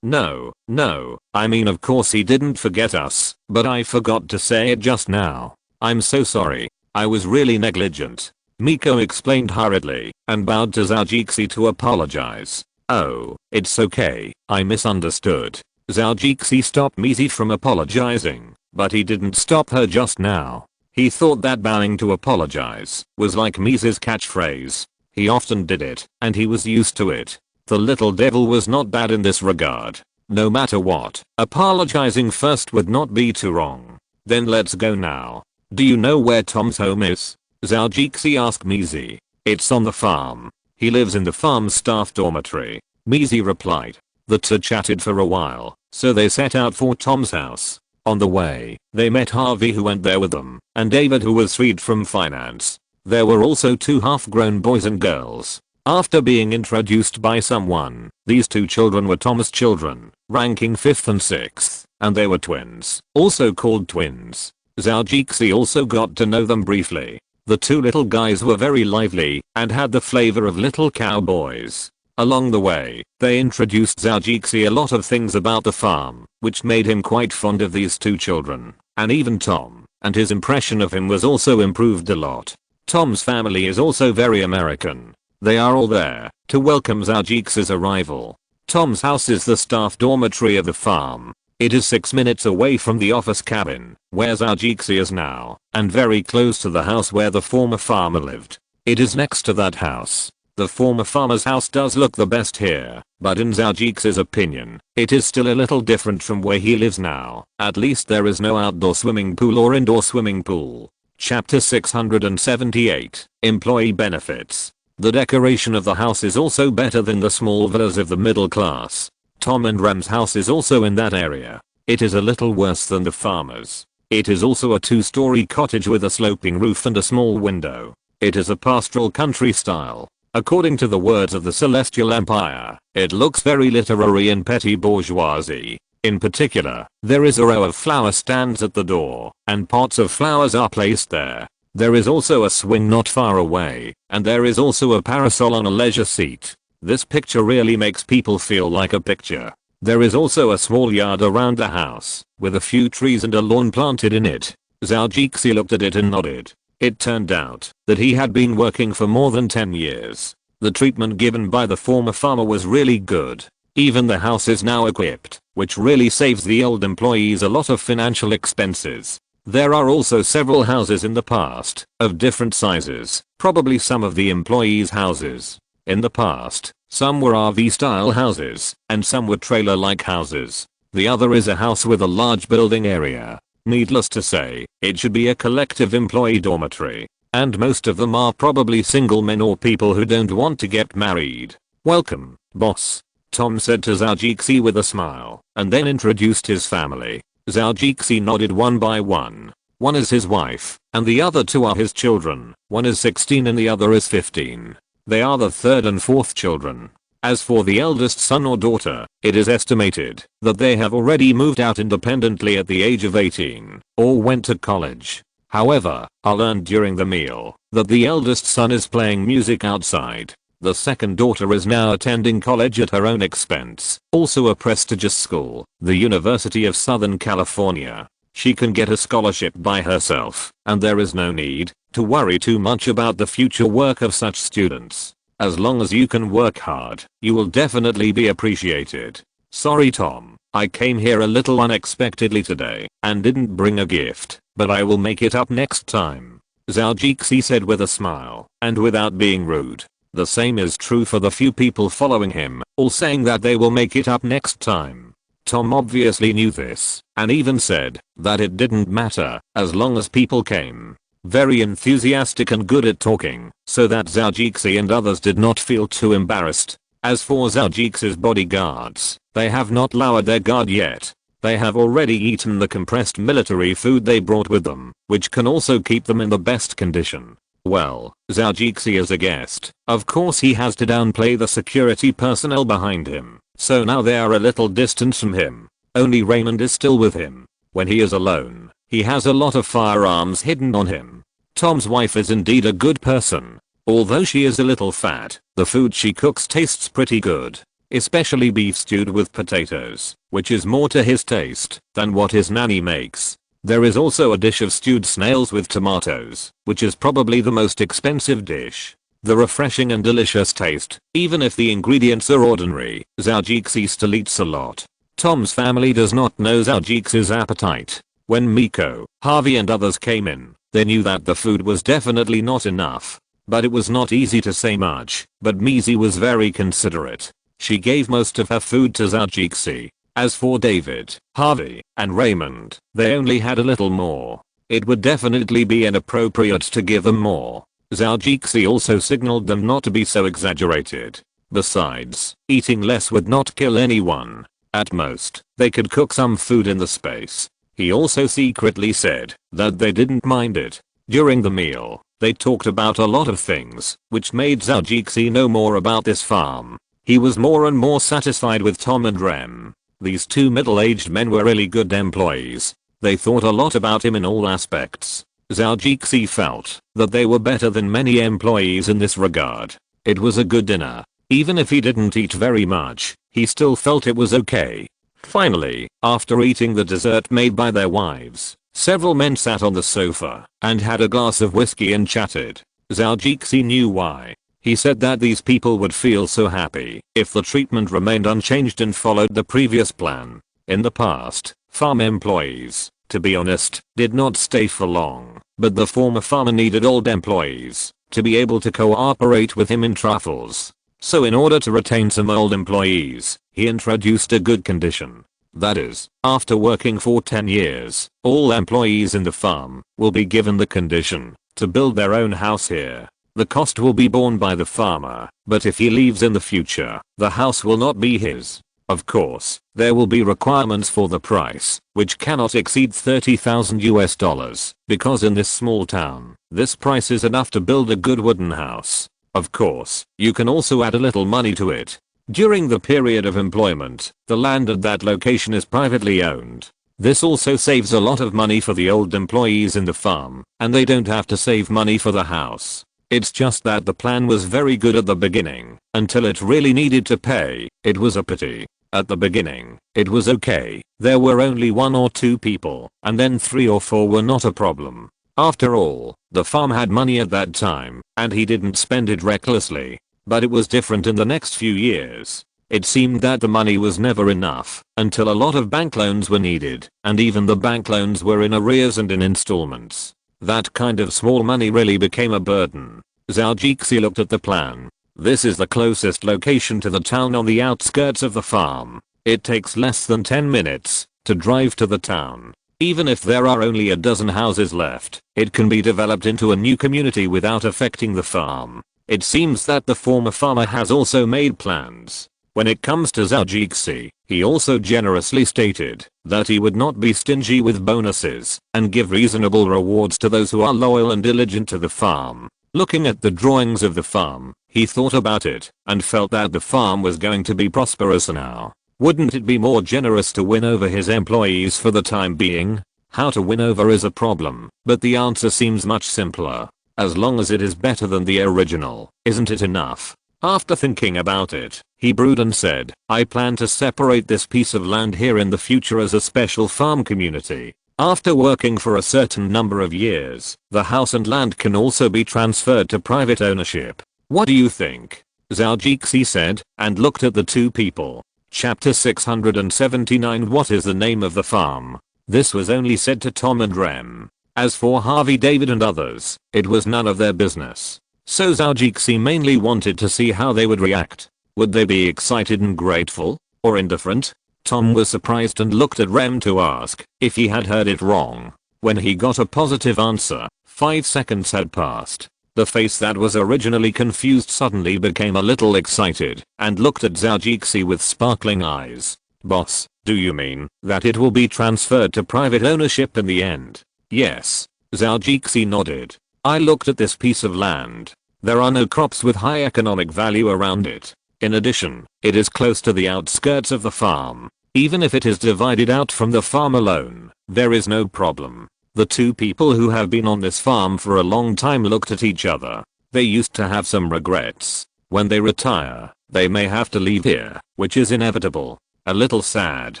No, I mean of course he didn't forget us, but I forgot to say it just now. I'm so sorry. I was really negligent. Miko explained hurriedly and bowed to Zhou to apologize. Oh, it's okay, I misunderstood. Zhou stopped Mizi from apologizing, but he didn't stop her just now. He thought that bowing to apologize was like Mizi's catchphrase. He often did it, and he was used to it. The little devil was not bad in this regard. No matter what, apologizing first would not be too wrong. Then let's go now. Do you know where Tom's home is? Zhou asked Mizi. It's on the farm. He lives in the farm staff dormitory. Mizi replied. The two chatted for a while, so they set out for Tom's house. On the way, they met Harvey who went there with them, and David who was freed from finance. There were also 2 half-grown boys and girls. After being introduced by someone, these two children were Tom's children, ranking 5th and 6th, and they were twins, also called twins. Zhou also got to know them briefly. The two little guys were very lively and had the flavor of little cowboys. Along the way, they introduced Zhou a lot of things about the farm, which made him quite fond of these two children, and even Tom, and his impression of him was also improved a lot. Tom's family is also very American. They are all there to welcome Zhou's arrival. Tom's house is the staff dormitory of the farm. It is 6 minutes away from the office cabin, where Zhou is now, and very close to the house where the former farmer lived. It is next to that house. The former farmer's house does look the best here, but in Zhou's opinion, it is still a little different from where he lives now. At least there is no outdoor swimming pool or indoor swimming pool. Chapter 678, Employee Benefits. The decoration of the house is also better than the small villas of the middle class. Tom and Rem's house is also in that area. It is a little worse than the farmer's. It is also a 2-story cottage with a sloping roof and a small window. It is a pastoral country style. According to the words of the Celestial Empire, it looks very literary and petty bourgeoisie. In particular, there is a row of flower stands at the door, and pots of flowers are placed there. There is also a swing not far away, and there is also a parasol on a leisure seat. This picture really makes people feel like a picture. There is also a small yard around the house, with a few trees and a lawn planted in it. Zhou looked at it and nodded. It turned out that he had been working for more than 10 years. The treatment given by the former farmer was really good. Even the house is now equipped, which really saves the old employees a lot of financial expenses. There are also several houses in the past, of different sizes, probably some of the employees' houses. In the past, some were RV-style houses, and some were trailer-like houses. The other is a house with a large building area. Needless to say, it should be a collective employee dormitory. And most of them are probably single men or people who don't want to get married. "Welcome, boss," Tom said to Zhou with a smile, and then introduced his family. Zhou nodded one by one. One is his wife, and the other two are his children. One is 16 and the other is 15. They are the third and fourth children. As for the eldest son or daughter, it is estimated that they have already moved out independently at the age of 18, or went to college. However, I learned during the meal that the eldest son is playing music outside. The second daughter is now attending college at her own expense, also a prestigious school, the University of Southern California. She can get a scholarship by herself, and there is no need to worry too much about the future work of such students. As long as you can work hard, you will definitely be appreciated. Sorry Tom, I came here a little unexpectedly today and didn't bring a gift, but I will make it up next time, Zhou said with a smile, and without being rude. The same is true for the few people following him, all saying that they will make it up next time. Tom obviously knew this, and even said that it didn't matter as long as people came. Very enthusiastic and good at talking, so that Zhou and others did not feel too embarrassed. As for Zhou's bodyguards, they have not lowered their guard yet. They have already eaten the compressed military food they brought with them, which can also keep them in the best condition. Well, Zhou is a guest. Of course he has to downplay the security personnel behind him, so now they are a little distance from him. Only Raymond is still with him. When he is alone, he has a lot of firearms hidden on him. Tom's wife is indeed a good person. Although she is a little fat, the food she cooks tastes pretty good. Especially beef stewed with potatoes, which is more to his taste than what his nanny makes. There is also a dish of stewed snails with tomatoes, which is probably the most expensive dish. The refreshing and delicious taste, even if the ingredients are ordinary, Zhou still eats a lot. Tom's family does not know Zhou's appetite. When Miko, Harvey and others came in, they knew that the food was definitely not enough. But it was not easy to say much, but Maisie was very considerate. She gave most of her food to Zhou. As for David, Harvey, and Raymond, they only had a little more. It would definitely be inappropriate to give them more. Zhou also signaled them not to be so exaggerated. Besides, eating less would not kill anyone. At most, they could cook some food in the space. He also secretly said that they didn't mind it. During the meal, They talked about a lot of things, which made Zhou know more about this farm. He was more and more satisfied with Tom and Rem. These two middle-aged men were really good employees. They thought a lot about him in all aspects. Zhou felt that they were better than many employees in this regard. It was a good dinner. Even if he didn't eat very much, he still felt it was okay. Finally, after eating the dessert made by their wives, several men sat on the sofa and had a glass of whiskey and chatted. Zhou knew why. He said that these people would feel so happy if the treatment remained unchanged and followed the previous plan. In the past, farm employees, to be honest, did not stay for long, but the former farmer needed old employees to be able to cooperate with him in truffles. So in order to retain some old employees, he introduced a good condition. That is, after working for 10 years, all employees in the farm will be given the condition to build their own house here. The cost will be borne by the farmer, but if he leaves in the future, the house will not be his. Of course, there will be requirements for the price, which cannot exceed $30,000 because in this small town, this price is enough to build a good wooden house. Of course, you can also add a little money to it. During the period of employment, the land at that location is privately owned. This also saves a lot of money for the old employees in the farm, and they don't have to save money for the house. It's just that the plan was very good at the beginning, until it really needed to pay. It was a pity. At the beginning, it was okay. There were only 1 or 2 people, and then 3 or 4 were not a problem. After all, the farm had money at that time, and he didn't spend it recklessly. But it was different in the next few years. It seemed that the money was never enough, until a lot of bank loans were needed, and even the bank loans were in arrears and in installments. That kind of small money really became a burden. Zhou looked at the plan. This is the closest location to the town on the outskirts of the farm. It takes less than 10 minutes to drive to the town. Even if there are only a dozen houses left, it can be developed into a new community without affecting the farm. It seems that the former farmer has also made plans. When it comes to Zhou, he also generously stated that he would not be stingy with bonuses and give reasonable rewards to those who are loyal and diligent to the farm. Looking at the drawings of the farm, he thought about it and felt that the farm was going to be prosperous now. Wouldn't it be more generous to win over his employees for the time being? How to win over is a problem, but the answer seems much simpler. As long as it is better than the original, isn't it enough? After thinking about it, he brewed and said, I plan to separate this piece of land here in the future as a special farm community. After working for a certain number of years, the house and land can also be transferred to private ownership. What do you think? Zhou said, and looked at the two people. Chapter 679. What is the name of the farm? This was only said to Tom and Rem. As for Harvey, David and others, it was none of their business. So Zhou mainly wanted to see how they would react. Would they be excited and grateful? Or indifferent? Tom was surprised and looked at Rem to ask if he had heard it wrong. When he got a positive answer, 5 seconds had passed. The face that was originally confused suddenly became a little excited and looked at Zhou with sparkling eyes. Boss, do you mean that it will be transferred to private ownership in the end? Yes. Zhou nodded. I looked at this piece of land. There are no crops with high economic value around it. In addition, it is close to the outskirts of the farm. Even if it is divided out from the farm alone, there is no problem. The two people who have been on this farm for a long time looked at each other. They used to have some regrets. When they retire, they may have to leave here, which is inevitable. A little sad.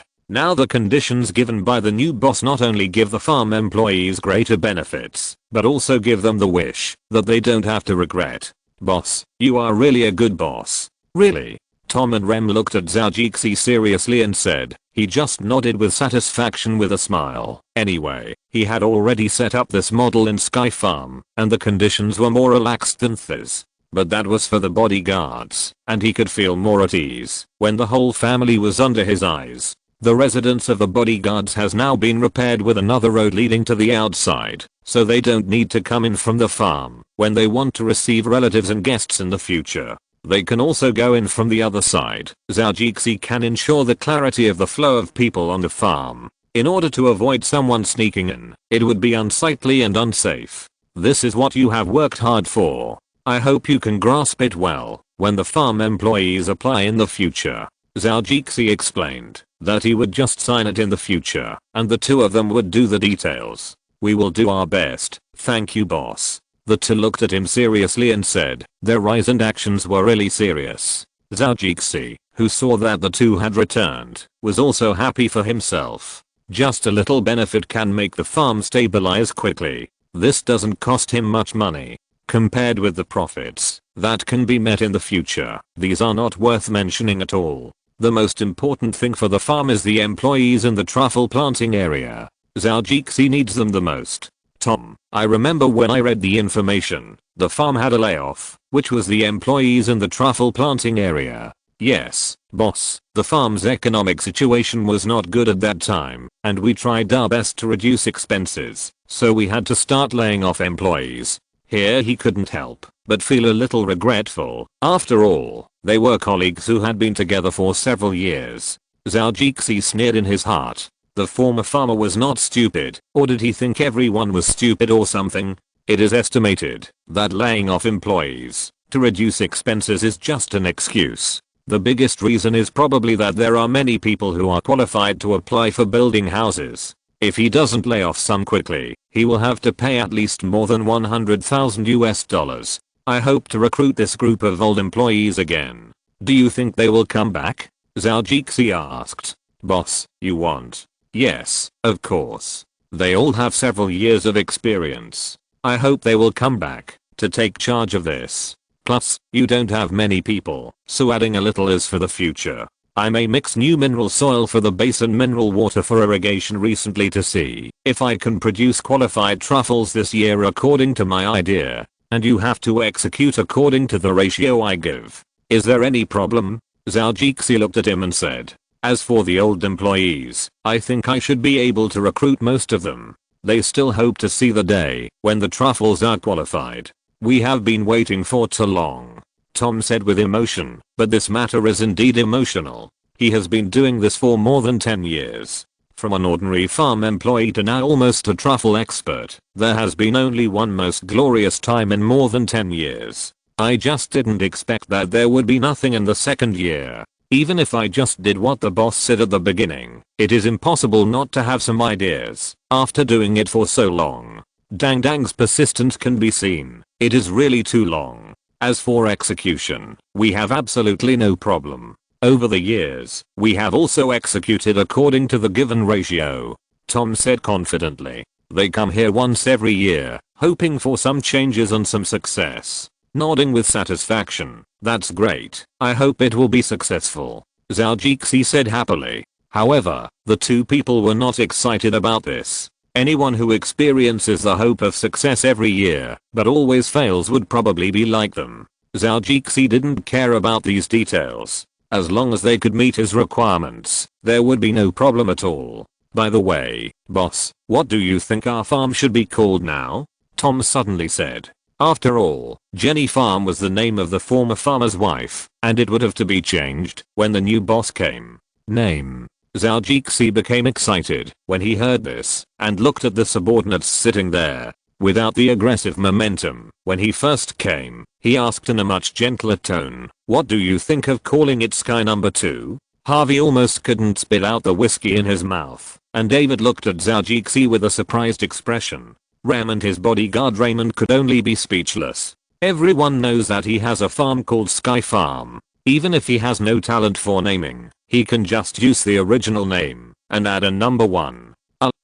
Now the conditions given by the new boss not only give the farm employees greater benefits, but also give them the wish that they don't have to regret. Boss, you are really a good boss. Really? Tom and Rem looked at Zhou seriously and said. He just nodded with satisfaction with a smile. Anyway, he had already set up this model in Sky Farm, and the conditions were more relaxed than this. But that was for the bodyguards, and he could feel more at ease when the whole family was under his eyes. The residence of the bodyguards has now been repaired with another road leading to the outside, so they don't need to come in from the farm when they want to receive relatives and guests in the future. They can also go in from the other side. Zhou can ensure the clarity of the flow of people on the farm. In order to avoid someone sneaking in, it would be unsightly and unsafe. This is what you have worked hard for. I hope you can grasp it well when the farm employees apply in the future. Zhou explained that he would just sign it in the future and the two of them would do the details. We will do our best, thank you boss. The two looked at him seriously and said their eyes and actions were really serious. Zhou, who saw that the two had returned, was also happy for himself. Just a little benefit can make the farm stabilize quickly. This doesn't cost him much money. Compared with the profits that can be met in the future, these are not worth mentioning at all. The most important thing for the farm is the employees in the truffle planting area. Zhou needs them the most. Tom, I remember when I read the information, the farm had a layoff, which was the employees in the truffle planting area. Yes, boss, the farm's economic situation was not good at that time, and we tried our best to reduce expenses, so we had to start laying off employees. Here he couldn't help but feel a little regretful. After all, they were colleagues who had been together for several years. Zhou sneered in his heart. The former farmer was not stupid, or did he think everyone was stupid or something? It is estimated that laying off employees to reduce expenses is just an excuse. The biggest reason is probably that there are many people who are qualified to apply for building houses. If he doesn't lay off some quickly, he will have to pay at least more than $100,000. I hope to recruit this group of old employees again. Do you think they will come back? Zhou asked. Boss, you want? Yes, of course. They all have several years of experience. I hope they will come back to take charge of this. Plus, you don't have many people, so adding a little is for the future. I may mix new mineral soil for the base and mineral water for irrigation recently to see if I can produce qualified truffles this year according to my idea. And you have to execute according to the ratio I give. Is there any problem? Zhou looked at him and said. As for the old employees, I think I should be able to recruit most of them. They still hope to see the day when the truffles are qualified. We have been waiting for too long. Tom said with emotion, but this matter is indeed emotional. He has been doing this for more than 10 years. From an ordinary farm employee to now almost a truffle expert, there has been only one most glorious time in more than 10 years. I just didn't expect that there would be nothing in the second year. Even if I just did what the boss said at the beginning, it is impossible not to have some ideas after doing it for so long. Dang's persistence can be seen. It is really too long. As for execution, we have absolutely no problem. Over the years, we have also executed according to the given ratio. Tom said confidently. They come here once every year, hoping for some changes and some success. Nodding with satisfaction. That's great. I hope it will be successful. Zhou said happily. However, the two people were not excited about this. Anyone who experiences the hope of success every year, but always fails would probably be like them. Zhou didn't care about these details. As long as they could meet his requirements, there would be no problem at all. By the way, boss, what do you think our farm should be called now? Tom suddenly said. After all, Jenny Farm was the name of the former farmer's wife, and it would have to be changed when the new boss came. Name. Zhou became excited when he heard this and looked at the subordinates sitting there. Without the aggressive momentum when he first came, he asked in a much gentler tone, what do you think of calling it Sky Number 2? Harvey almost couldn't spit out the whiskey in his mouth, and David looked at Zhou with a surprised expression. Ram and his bodyguard Raymond could only be speechless. Everyone knows that he has a farm called Sky Farm. Even if he has no talent for naming, he can just use the original name and add a number 1.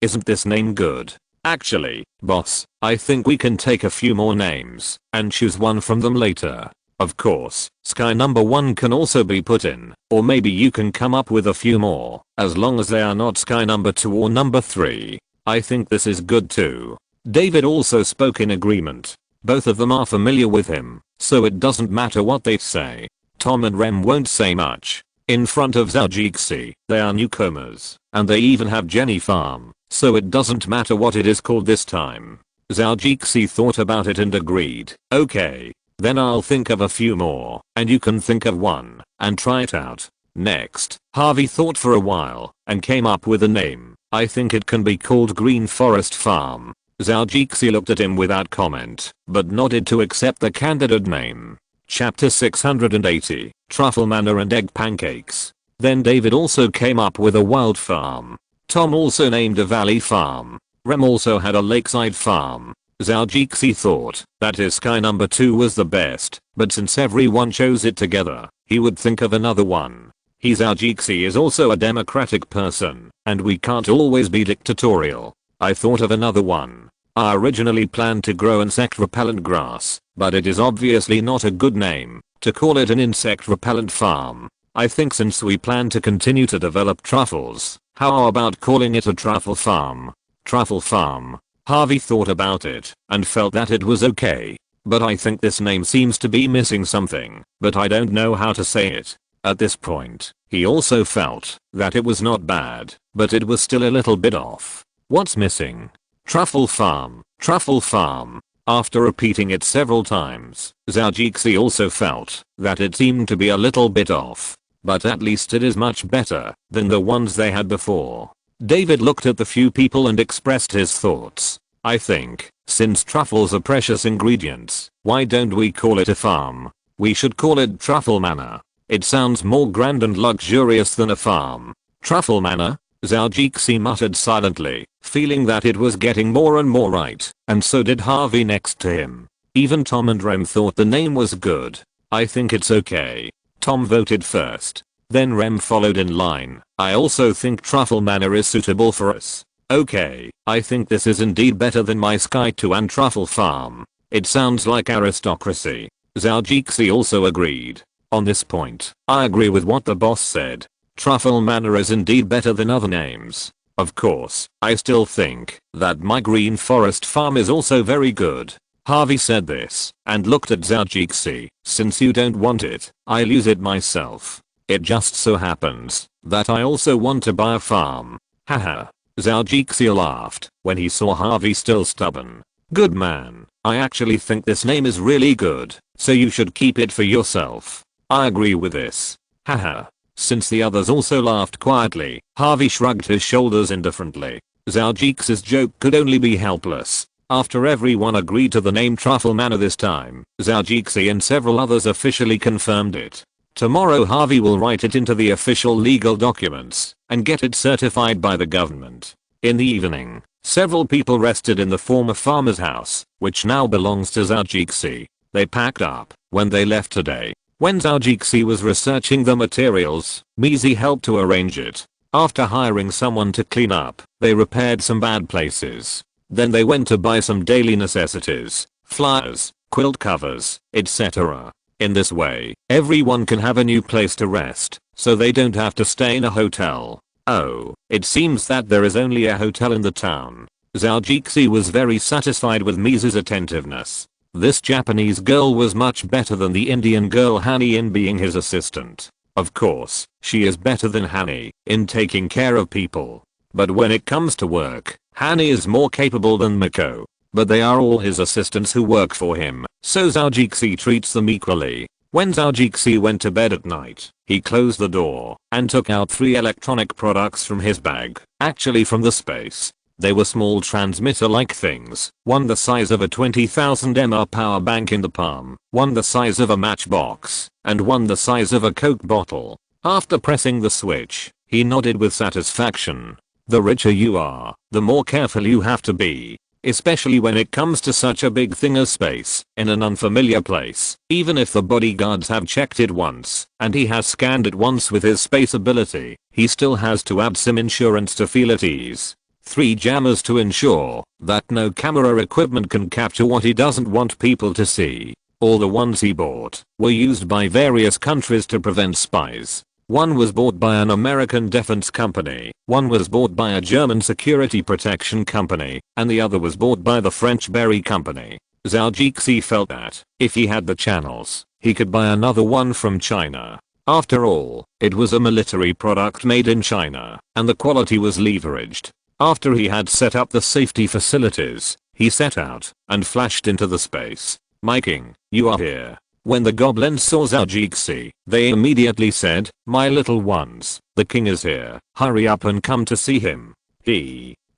Isn't this name good? Actually, boss, I think we can take a few more names and choose one from them later. Of course, Sky Number 1 can also be put in, or maybe you can come up with a few more, as long as they are not Sky Number 2 or Number 3. I think this is good too. David also spoke in agreement. Both of them are familiar with him, so it doesn't matter what they say. Tom and Rem won't say much. In front of Zhou, they are newcomers, and they even have Jenny Farm, so it doesn't matter what it is called this time. Zhou thought about it and agreed. Okay, then I'll think of a few more, and you can think of one, and try it out. Next, Harvey thought for a while, and came up with a name. I think it can be called Green Forest Farm. Zhou Jixi looked at him without comment, but nodded to accept the candidate name. Chapter 680, Truffle Manor and Egg Pancakes. Then David also came up with a wild farm. Tom also named a valley farm. Rem also had a lakeside farm. Zhou Jixi thought that his sky number 2 was the best, but since everyone chose it together, he would think of another one. Zhou Jixi is also a democratic person, and we can't always be dictatorial. I thought of another one. I originally planned to grow insect repellent grass, but it is obviously not a good name to call it an insect repellent farm. I think since we plan to continue to develop truffles, how about calling it a truffle farm? Truffle farm. Harvey thought about it and felt that it was okay, but I think this name seems to be missing something, but I don't know how to say it. At this point, he also felt that it was not bad, but it was still a little bit off. What's missing? Truffle farm, truffle farm. After repeating it several times, Zhou Jixi also felt that it seemed to be a little bit off, but at least it is much better than the ones they had before. David looked at the few people and expressed his thoughts. I think, since truffles are precious ingredients, why don't we call it a farm? We should call it Truffle Manor. It sounds more grand and luxurious than a farm. Truffle Manor? Zhou Jixi muttered silently, feeling that it was getting more and more right, and so did Harvey next to him. Even Tom and Rem thought the name was good. I think it's okay. Tom voted first. Then Rem followed in line. I also think Truffle Manor is suitable for us. Okay, I think this is indeed better than my Sky 2 and Truffle Farm. It sounds like aristocracy. Zhou Jixi also agreed. On this point, I agree with what the boss said. Truffle Manor is indeed better than other names. Of course, I still think that my green forest farm is also very good. Harvey said this and looked at Zhou Jixi. Since you don't want it, I'll use it myself. It just so happens that I also want to buy a farm. Haha. Zhou Jixi laughed when he saw Harvey still stubborn. Good man. I actually think this name is really good, so you should keep it for yourself. I agree with this. Haha. Since the others also laughed quietly, Harvey shrugged his shoulders indifferently. Zhou Jixi's joke could only be helpless. After everyone agreed to the name Truffle Manor this time, Zhou Jixi and several others officially confirmed it. Tomorrow Harvey will write it into the official legal documents and get it certified by the government. In the evening, several people rested in the former farmer's house, which now belongs to Zhou Jixi. They packed up when they left today. When Zhou Jixi was researching the materials, Mizi helped to arrange it. After hiring someone to clean up, they repaired some bad places. Then they went to buy some daily necessities, flyers, quilt covers, etc. In this way, everyone can have a new place to rest, so they don't have to stay in a hotel. Oh, it seems that there is only a hotel in the town. Zhou Jixi was very satisfied with Mizi's attentiveness. This Japanese girl was much better than the Indian girl Hani in being his assistant. Of course, she is better than Hani in taking care of people. But when it comes to work, Hani is more capable than Miko. But they are all his assistants who work for him, so Zhou Jixi treats them equally. When Zhou Jixi went to bed at night, he closed the door and took out 3 electronic products from his bag, actually from the space. They were small transmitter-like things, one the size of a 20,000 mAh power bank in the palm, one the size of a matchbox, and one the size of a Coke bottle. After pressing the switch, he nodded with satisfaction. The richer you are, the more careful you have to be. Especially when it comes to such a big thing as space, in an unfamiliar place. Even if the bodyguards have checked it once, and he has scanned it once with his space ability, he still has to add some insurance to feel at ease. 3 jammers to ensure that no camera equipment can capture what he doesn't want people to see. All the ones he bought were used by various countries to prevent spies. One was bought by an American defense company, one was bought by a German security protection company, and the other was bought by the French berry company. Zhou Jixi felt that, if he had the channels, he could buy another one from China. After all, it was a military product made in China, and the quality was leveraged. After he had set up the safety facilities, he set out and flashed into the space. "My king, you are here." When the goblins saw Zhou Jixi, they immediately said, "My little ones, the king is here. Hurry up and come to see him."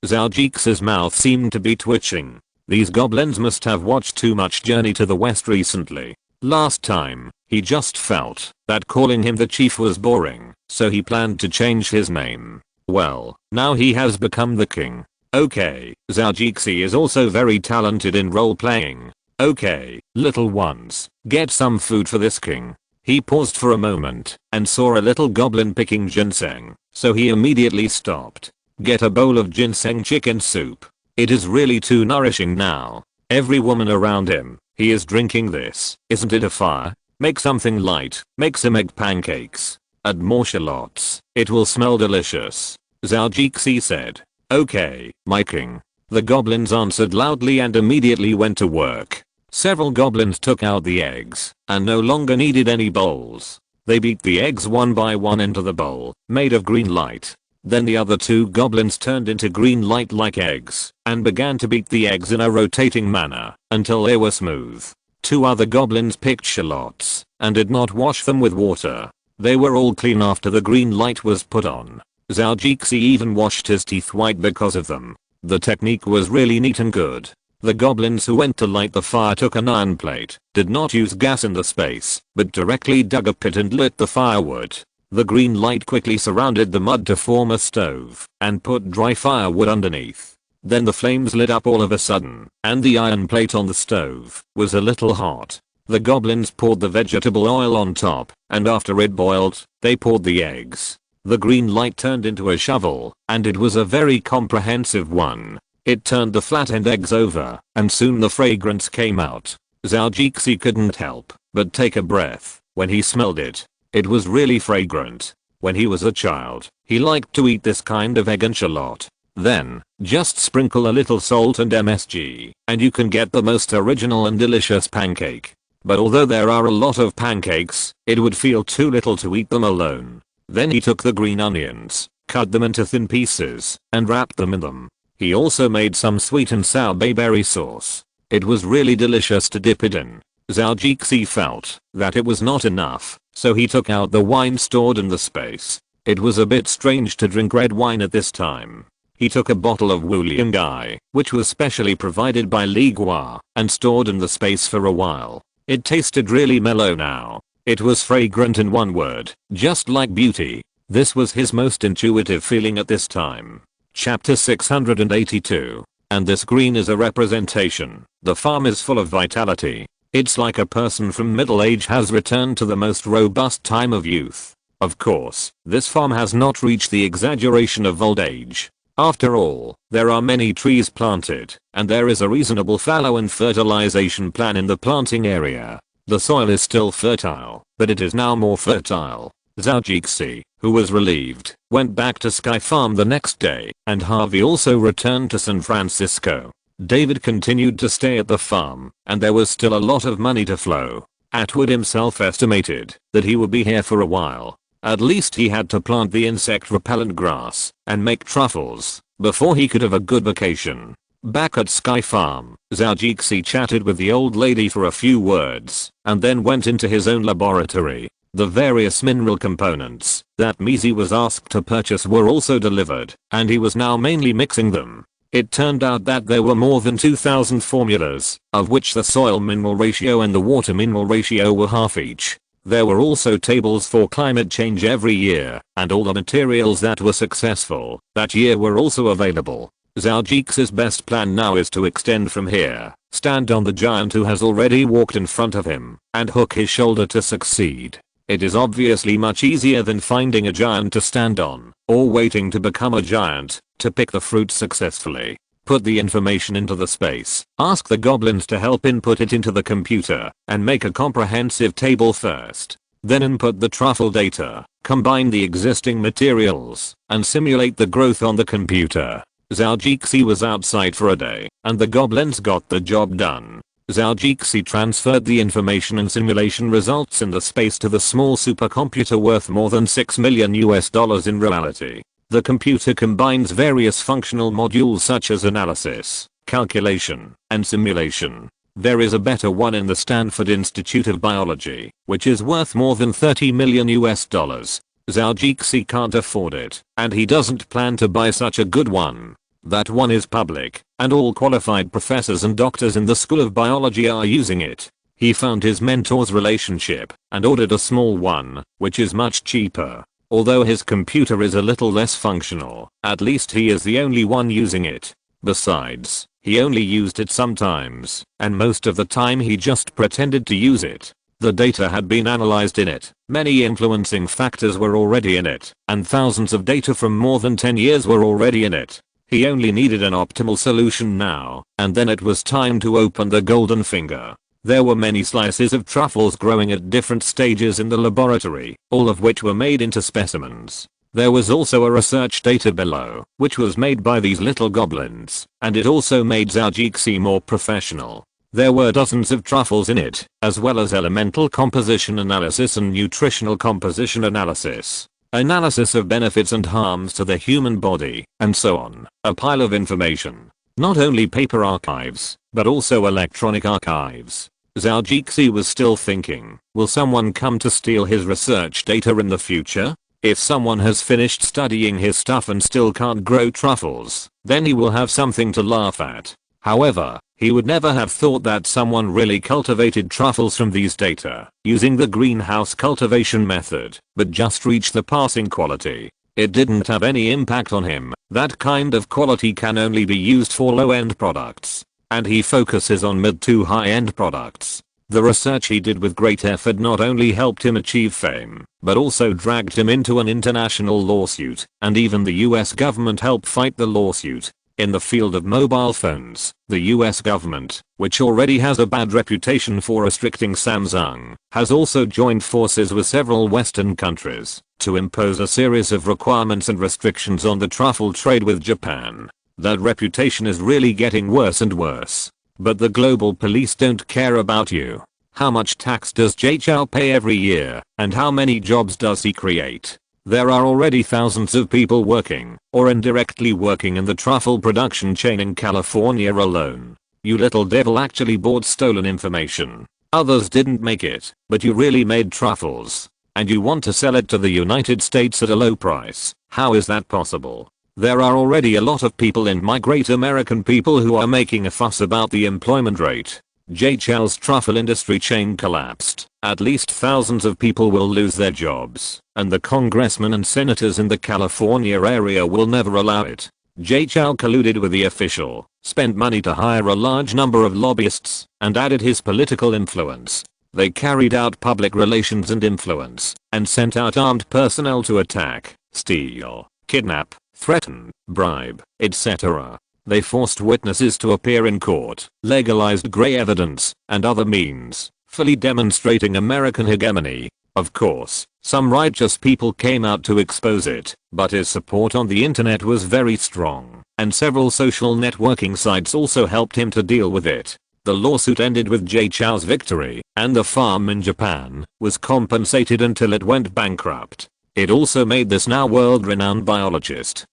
Zhou mouth seemed to be twitching. These goblins must have watched too much Journey to the West recently. Last time, he just felt that calling him the chief was boring, so he planned to change his name. Well, now he has become the king. Okay, Zhou is also very talented in role playing. Okay, little ones, get some food for this king. He paused for a moment and saw a little goblin picking ginseng, so he immediately stopped. Get a bowl of ginseng chicken soup. It is really too nourishing now. Every woman around him, he is drinking this. Isn't it a fire? Make something light. Make some egg pancakes. Add more shallots. It will smell delicious. Zhou said. Okay, my king. The goblins answered loudly and immediately went to work. Several goblins took out the eggs and no longer needed any bowls. They beat the eggs one by one into the bowl, made of green light. Then the other two goblins turned into green light like eggs and began to beat the eggs in a rotating manner until they were smooth. Two other goblins picked shallots and did not wash them with water. They were all clean after the green light was put on. Zhou even washed his teeth white because of them. The technique was really neat and good. The goblins who went to light the fire took an iron plate, did not use gas in the space, but directly dug a pit and lit the firewood. The green light quickly surrounded the mud to form a stove and put dry firewood underneath. Then the flames lit up all of a sudden, and the iron plate on the stove was a little hot. The goblins poured the vegetable oil on top, and after it boiled, they poured the eggs. The green light turned into a shovel, and it was a very comprehensive one. It turned the flattened eggs over, and soon the fragrance came out. Zhou couldn't help but take a breath when he smelled it. It was really fragrant. When he was a child, he liked to eat this kind of egg and shallot. Then, just sprinkle a little salt and MSG, and you can get the most original and delicious pancake. But although there are a lot of pancakes, it would feel too little to eat them alone. Then he took the green onions, cut them into thin pieces, and wrapped them in them. He also made some sweet and sour bayberry sauce. It was really delicious to dip it in. Zhou felt that it was not enough, so he took out the wine stored in the space. It was a bit strange to drink red wine at this time. He took a bottle of Wuliangai, which was specially provided by Li Gua, and stored in the space for a while. It tasted really mellow now. It was fragrant in one word, just like beauty. This was his most intuitive feeling at this time. Chapter 682. And this green is a representation. The farm is full of vitality. It's like a person from middle age has returned to the most robust time of youth. Of course, this farm has not reached the exaggeration of old age. After all, there are many trees planted, and there is a reasonable fallow and fertilization plan in the planting area. The soil is still fertile, but it is now more fertile. Zhou, who was relieved, went back to Sky Farm the next day, and Harvey also returned to San Francisco. David continued to stay at the farm, and there was still a lot of money to flow. Atwood himself estimated that he would be here for a while. At least he had to plant the insect repellent grass and make truffles before he could have a good vacation. Back at Sky Farm, Zhou chatted with the old lady for a few words and then went into his own laboratory. The various mineral components that Mizi was asked to purchase were also delivered, and he was now mainly mixing them. It turned out that there were more than 2,000 formulas, of which the soil mineral ratio and the water mineral ratio were half each. There were also tables for climate change every year, and all the materials that were successful that year were also available. Zhou's best plan now is to extend from here, stand on the giant who has already walked in front of him, and hook his shoulder to succeed. It is obviously much easier than finding a giant to stand on, or waiting to become a giant to pick the fruit successfully. Put the information into the space, ask the goblins to help input it into the computer, and make a comprehensive table first. Then input the truffle data, combine the existing materials, and simulate the growth on the computer. Zhou was outside for a day, and the goblins got the job done. Zhou transferred the information and simulation results in the space to the small supercomputer worth more than $6 million in reality. The computer combines various functional modules such as analysis, calculation, and simulation. There is a better one in the Stanford Institute of Biology, which is worth more than $30 million. Zhou can't afford it, and he doesn't plan to buy such a good one. That one is public, and all qualified professors and doctors in the School of Biology are using it. He found his mentor's relationship and ordered a small one, which is much cheaper. Although his computer is a little less functional, at least he is the only one using it. Besides, he only used it sometimes, and most of the time he just pretended to use it. The data had been analyzed in it, many influencing factors were already in it, and thousands of data from more than 10 years were already in it. He only needed an optimal solution now, and then it was time to open the golden finger. There were many slices of truffles growing at different stages in the laboratory, all of which were made into specimens. There was also a research data below, which was made by these little goblins, and it also made Zhou more professional. There were dozens of truffles in it, as well as elemental composition analysis and nutritional composition analysis, analysis of benefits and harms to the human body, and so on. A pile of information. Not only paper archives, but also electronic archives. Zhou was still thinking, will someone come to steal his research data in the future? If someone has finished studying his stuff and still can't grow truffles, then he will have something to laugh at. However, he would never have thought that someone really cultivated truffles from these data, using the greenhouse cultivation method, but just reached the passing quality. It didn't have any impact on him. That kind of quality can only be used for low-end products, and he focuses on mid to high-end products. The research he did with great effort not only helped him achieve fame, but also dragged him into an international lawsuit, and even the US government helped fight the lawsuit. In the field of mobile phones, the US government, which already has a bad reputation for restricting Samsung, has also joined forces with several Western countries to impose a series of requirements and restrictions on the truffle trade with Japan. That reputation is really getting worse and worse. But the global police don't care about you. How much tax does Zhou pay every year, and how many jobs does he create? There are already thousands of people working, or indirectly working in the truffle production chain in California alone. You little devil actually bought stolen information. Others didn't make it, but you really made truffles. And you want to sell it to the United States at a low price. How is that possible? There are already a lot of people in my great American people who are making a fuss about the employment rate. Zhou's truffle industry chain collapsed. At least thousands of people will lose their jobs, and the congressmen and senators in the California area will never allow it. Zhou colluded with the official, spent money to hire a large number of lobbyists, and added his political influence. They carried out public relations and influence, and sent out armed personnel to attack, steal, kidnap, threaten, bribe, etc. They forced witnesses to appear in court, legalized gray evidence, and other means, fully demonstrating American hegemony. Of course, some righteous people came out to expose it, but his support on the internet was very strong, and several social networking sites also helped him to deal with it. The lawsuit ended with Zhou's victory, and the farm in Japan was compensated until it went bankrupt. It also made this now world-renowned biologist,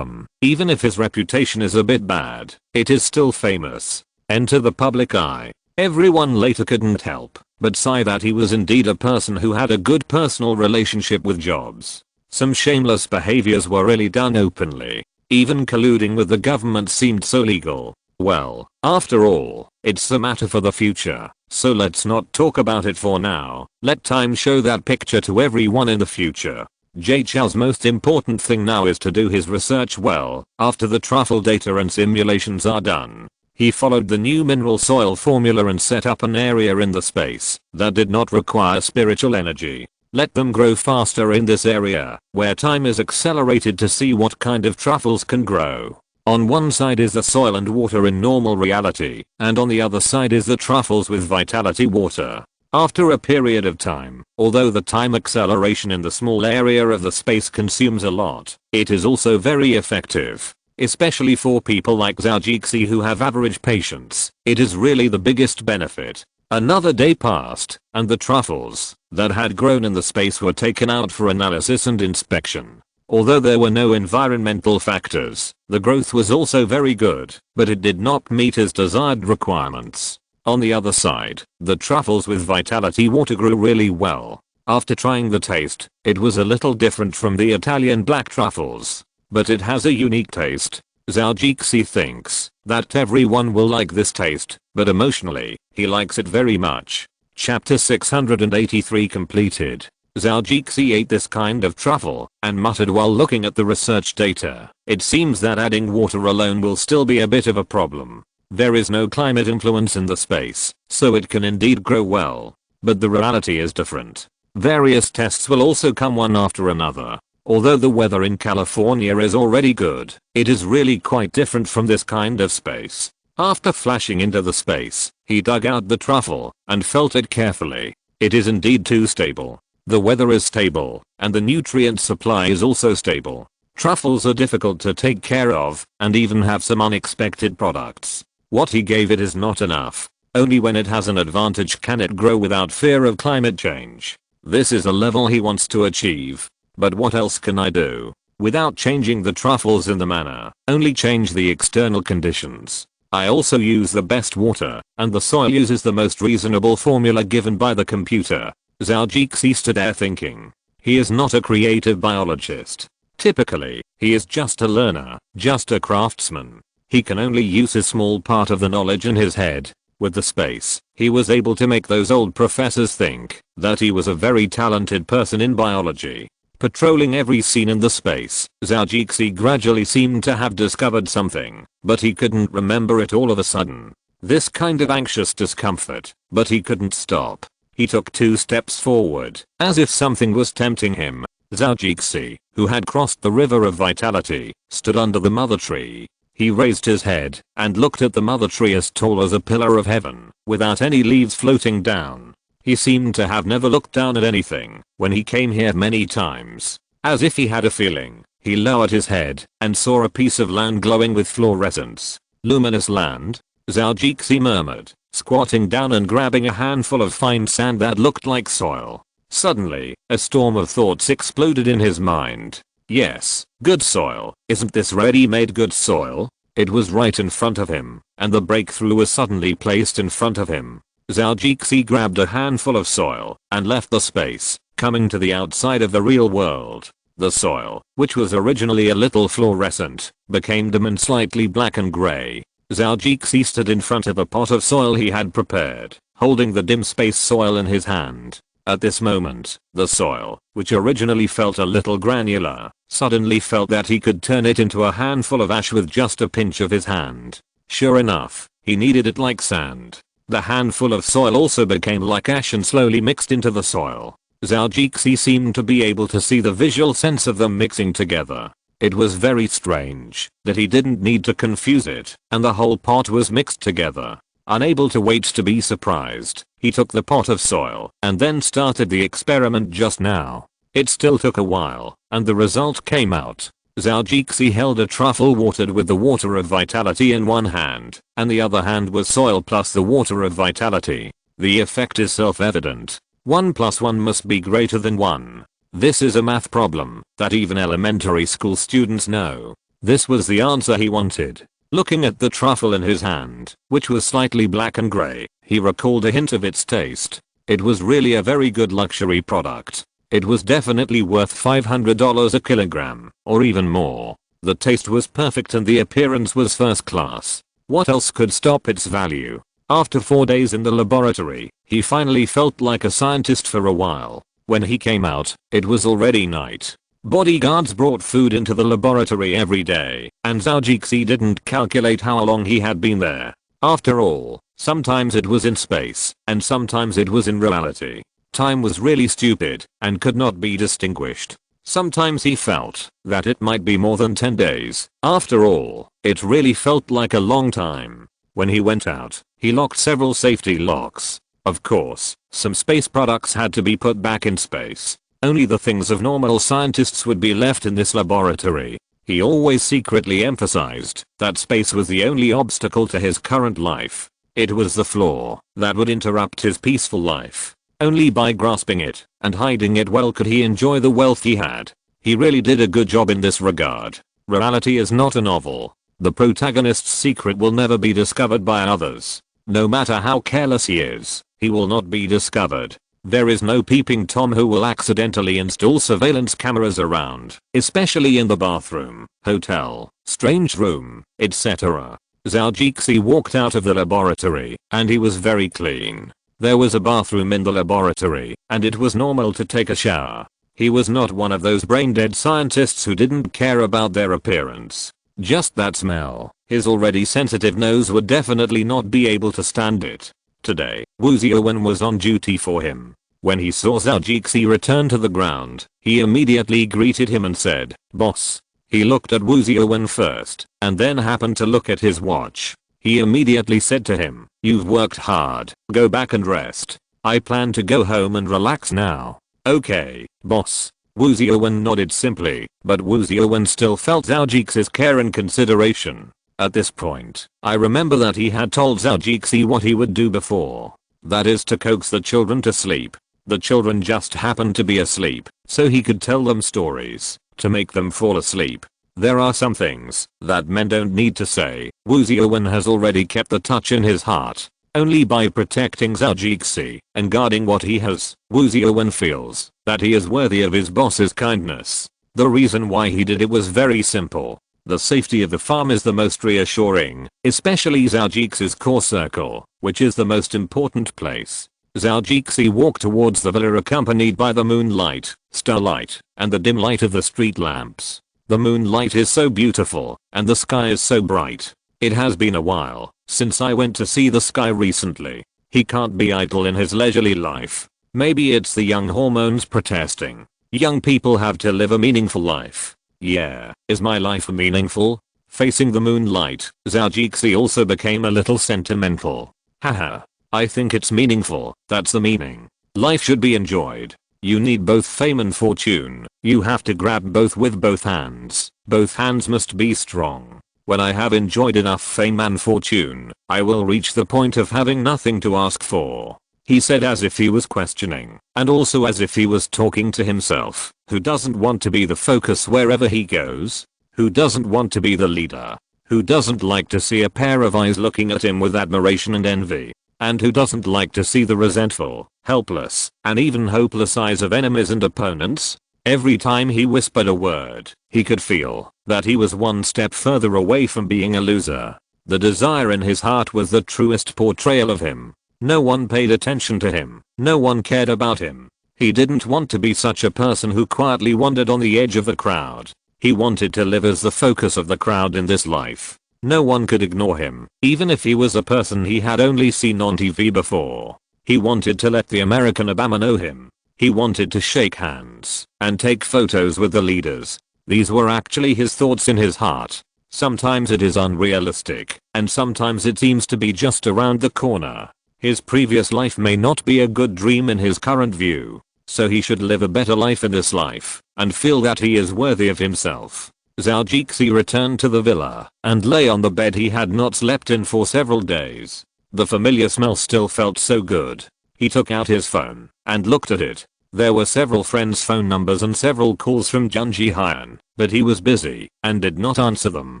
even if his reputation is a bit bad, it is still famous. Enter the public eye. Everyone later couldn't help but sigh that he was indeed a person who had a good personal relationship with Jobs. Some shameless behaviors were really done openly. Even colluding with the government seemed so legal. Well, after all, it's a matter for the future, so let's not talk about it for now. Let time show that picture to everyone in the future. Zhou's most important thing now is to do his research well. After the truffle data and simulations are done, he followed the new mineral soil formula and set up an area in the space that did not require spiritual energy. Let them grow faster in this area, where time is accelerated to see what kind of truffles can grow. On one side is the soil and water in normal reality, and on the other side is the truffles with vitality water. After a period of time, although the time acceleration in the small area of the space consumes a lot, it is also very effective. Especially for people like Zhou who have average patience, it is really the biggest benefit. Another day passed, and the truffles that had grown in the space were taken out for analysis and inspection. Although there were no environmental factors, the growth was also very good, but it did not meet his desired requirements. On the other side, the truffles with vitality water grew really well. After trying the taste, it was a little different from the Italian black truffles, but it has a unique taste. Zhou thinks that everyone will like this taste, but emotionally, he likes it very much. Chapter 683 completed. Zhou ate this kind of truffle and muttered while looking at the research data. It seems that adding water alone will still be a bit of a problem. There is no climate influence in the space, so it can indeed grow well. But the reality is different. Various tests will also come one after another. Although the weather in California is already good, it is really quite different from this kind of space. After flashing into the space, he dug out the truffle and felt it carefully. It is indeed too stable. The weather is stable, and the nutrient supply is also stable. Truffles are difficult to take care of, and even have some unexpected products. What he gave it is not enough. Only when it has an advantage can it grow without fear of climate change. This is a level he wants to achieve. But what else can I do? Without changing the truffles in the manner, only change the external conditions. I also use the best water, and the soil uses the most reasonable formula given by the computer. Zhou stood there thinking. He is not a creative biologist. Typically, he is just a learner, just a craftsman. He can only use a small part of the knowledge in his head. With the space, he was able to make those old professors think that he was a very talented person in biology. Patrolling every scene in the space, Zhou gradually seemed to have discovered something, but he couldn't remember it all of a sudden. This kind of anxious discomfort, but he couldn't stop. He took 2 steps forward, as if something was tempting him. Zhou, who had crossed the river of vitality, stood under the mother tree. He raised his head and looked at the mother tree as tall as a pillar of heaven, without any leaves floating down. He seemed to have never looked down at anything when he came here many times. As if he had a feeling, he lowered his head and saw a piece of land glowing with fluorescence. Luminous land? Zhou murmured, squatting down and grabbing a handful of fine sand that looked like soil. Suddenly, a storm of thoughts exploded in his mind. Yes, good soil. Isn't this ready-made good soil? It was right in front of him, and the breakthrough was suddenly placed in front of him. Zhou grabbed a handful of soil and left the space, coming to the outside of the real world. The soil, which was originally a little fluorescent, became dim and slightly black and grey. Zhou stood in front of a pot of soil he had prepared, holding the dim space soil in his hand. At this moment, the soil, which originally felt a little granular, suddenly felt that he could turn it into a handful of ash with just a pinch of his hand. Sure enough, he kneaded it like sand. The handful of soil also became like ash and slowly mixed into the soil. Zhou seemed to be able to see the visual sense of them mixing together. It was very strange that he didn't need to confuse it, and the whole pot was mixed together. Unable to wait to be surprised, he took the pot of soil and then started the experiment just now. It still took a while, and the result came out. Zhou held a truffle watered with the water of vitality in one hand, and the other hand was soil plus the water of vitality. The effect is self-evident. 1 + 1 must be greater than 1. This is a math problem that even elementary school students know. This was the answer he wanted. Looking at the truffle in his hand, which was slightly black and grey, he recalled a hint of its taste. It was really a very good luxury product. It was definitely worth $500 a kilogram, or even more. The taste was perfect and the appearance was first class. What else could stop its value? After 4 days in the laboratory, he finally felt like a scientist for a while. When he came out, it was already night. Bodyguards brought food into the laboratory every day, and Zhou didn't calculate how long he had been there. After all, sometimes it was in space, and sometimes it was in reality. Time was really stupid, and could not be distinguished. Sometimes he felt that it might be more than 10 days. After all, it really felt like a long time. When he went out, he locked several safety locks. Of course, some space products had to be put back in space. Only the things of normal scientists would be left in this laboratory. He always secretly emphasized that space was the only obstacle to his current life. It was the flaw that would interrupt his peaceful life. Only by grasping it and hiding it well could he enjoy the wealth he had. He really did a good job in this regard. Reality is not a novel. The protagonist's secret will never be discovered by others. No matter how careless he is, he will not be discovered. There is no peeping Tom who will accidentally install surveillance cameras around, especially in the bathroom, hotel, strange room, etc. Zhou Jixi walked out of the laboratory, and he was very clean. There was a bathroom in the laboratory, and it was normal to take a shower. He was not one of those brain-dead scientists who didn't care about their appearance. Just that smell, his already sensitive nose would definitely not be able to stand it. Today, Wu Zhiwen was on duty for him. When he saw Zhou Jixi return to the ground, he immediately greeted him and said, "Boss." He looked at Wu Zhiwen first, and then happened to look at his watch. He immediately said to him, "You've worked hard, go back and rest. I plan to go home and relax now." "Okay, boss." Wu Zhiwen nodded simply, but Wu Zhiwen still felt Zhou Jixi's care and consideration. At this point, I remember that he had told Zhou Jixi what he would do before. That is to coax the children to sleep. The children just happened to be asleep, so he could tell them stories, to make them fall asleep. There are some things that men don't need to say. Wu Zhiwen has already kept the touch in his heart. Only by protecting Zhou Jixi and guarding what he has, Wu Zhiwen feels that he is worthy of his boss's kindness. The reason why he did it was very simple. The safety of the farm is the most reassuring, especially Zhou Jixi's core circle, which is the most important place. Zhou Jixi walked towards the villa accompanied by the moonlight, starlight, and the dim light of the street lamps. The moonlight is so beautiful, and the sky is so bright. It has been a while since I went to see the sky recently. He can't be idle in his leisurely life. Maybe it's the young hormones protesting. Young people have to live a meaningful life. Yeah, is my life meaningful? Facing the moonlight, Zhou Jixi also became a little sentimental. Haha. I think it's meaningful, that's the meaning. Life should be enjoyed. You need both fame and fortune. You have to grab both with both hands. Both hands must be strong. When I have enjoyed enough fame and fortune, I will reach the point of having nothing to ask for. He said as if he was questioning, and also as if he was talking to himself. Who doesn't want to be the focus wherever he goes? Who doesn't want to be the leader? Who doesn't like to see a pair of eyes looking at him with admiration and envy? And who doesn't like to see the resentful, helpless, and even hopeless eyes of enemies and opponents? Every time he whispered a word, he could feel that he was one step further away from being a loser. The desire in his heart was the truest portrayal of him. No one paid attention to him. No one cared about him. He didn't want to be such a person who quietly wandered on the edge of the crowd. He wanted to live as the focus of the crowd in this life. No one could ignore him, even if he was a person he had only seen on TV before. He wanted to let the American Obama know him. He wanted to shake hands and take photos with the leaders. These were actually his thoughts in his heart. Sometimes it is unrealistic, and sometimes it seems to be just around the corner. His previous life may not be a good dream in his current view, so he should live a better life in this life and feel that he is worthy of himself. Zhou Jixi returned to the villa and lay on the bed he had not slept in for several days. The familiar smell still felt so good. He took out his phone and looked at it. There were several friends' phone numbers and several calls from Zhou Jihyun, but he was busy and did not answer them.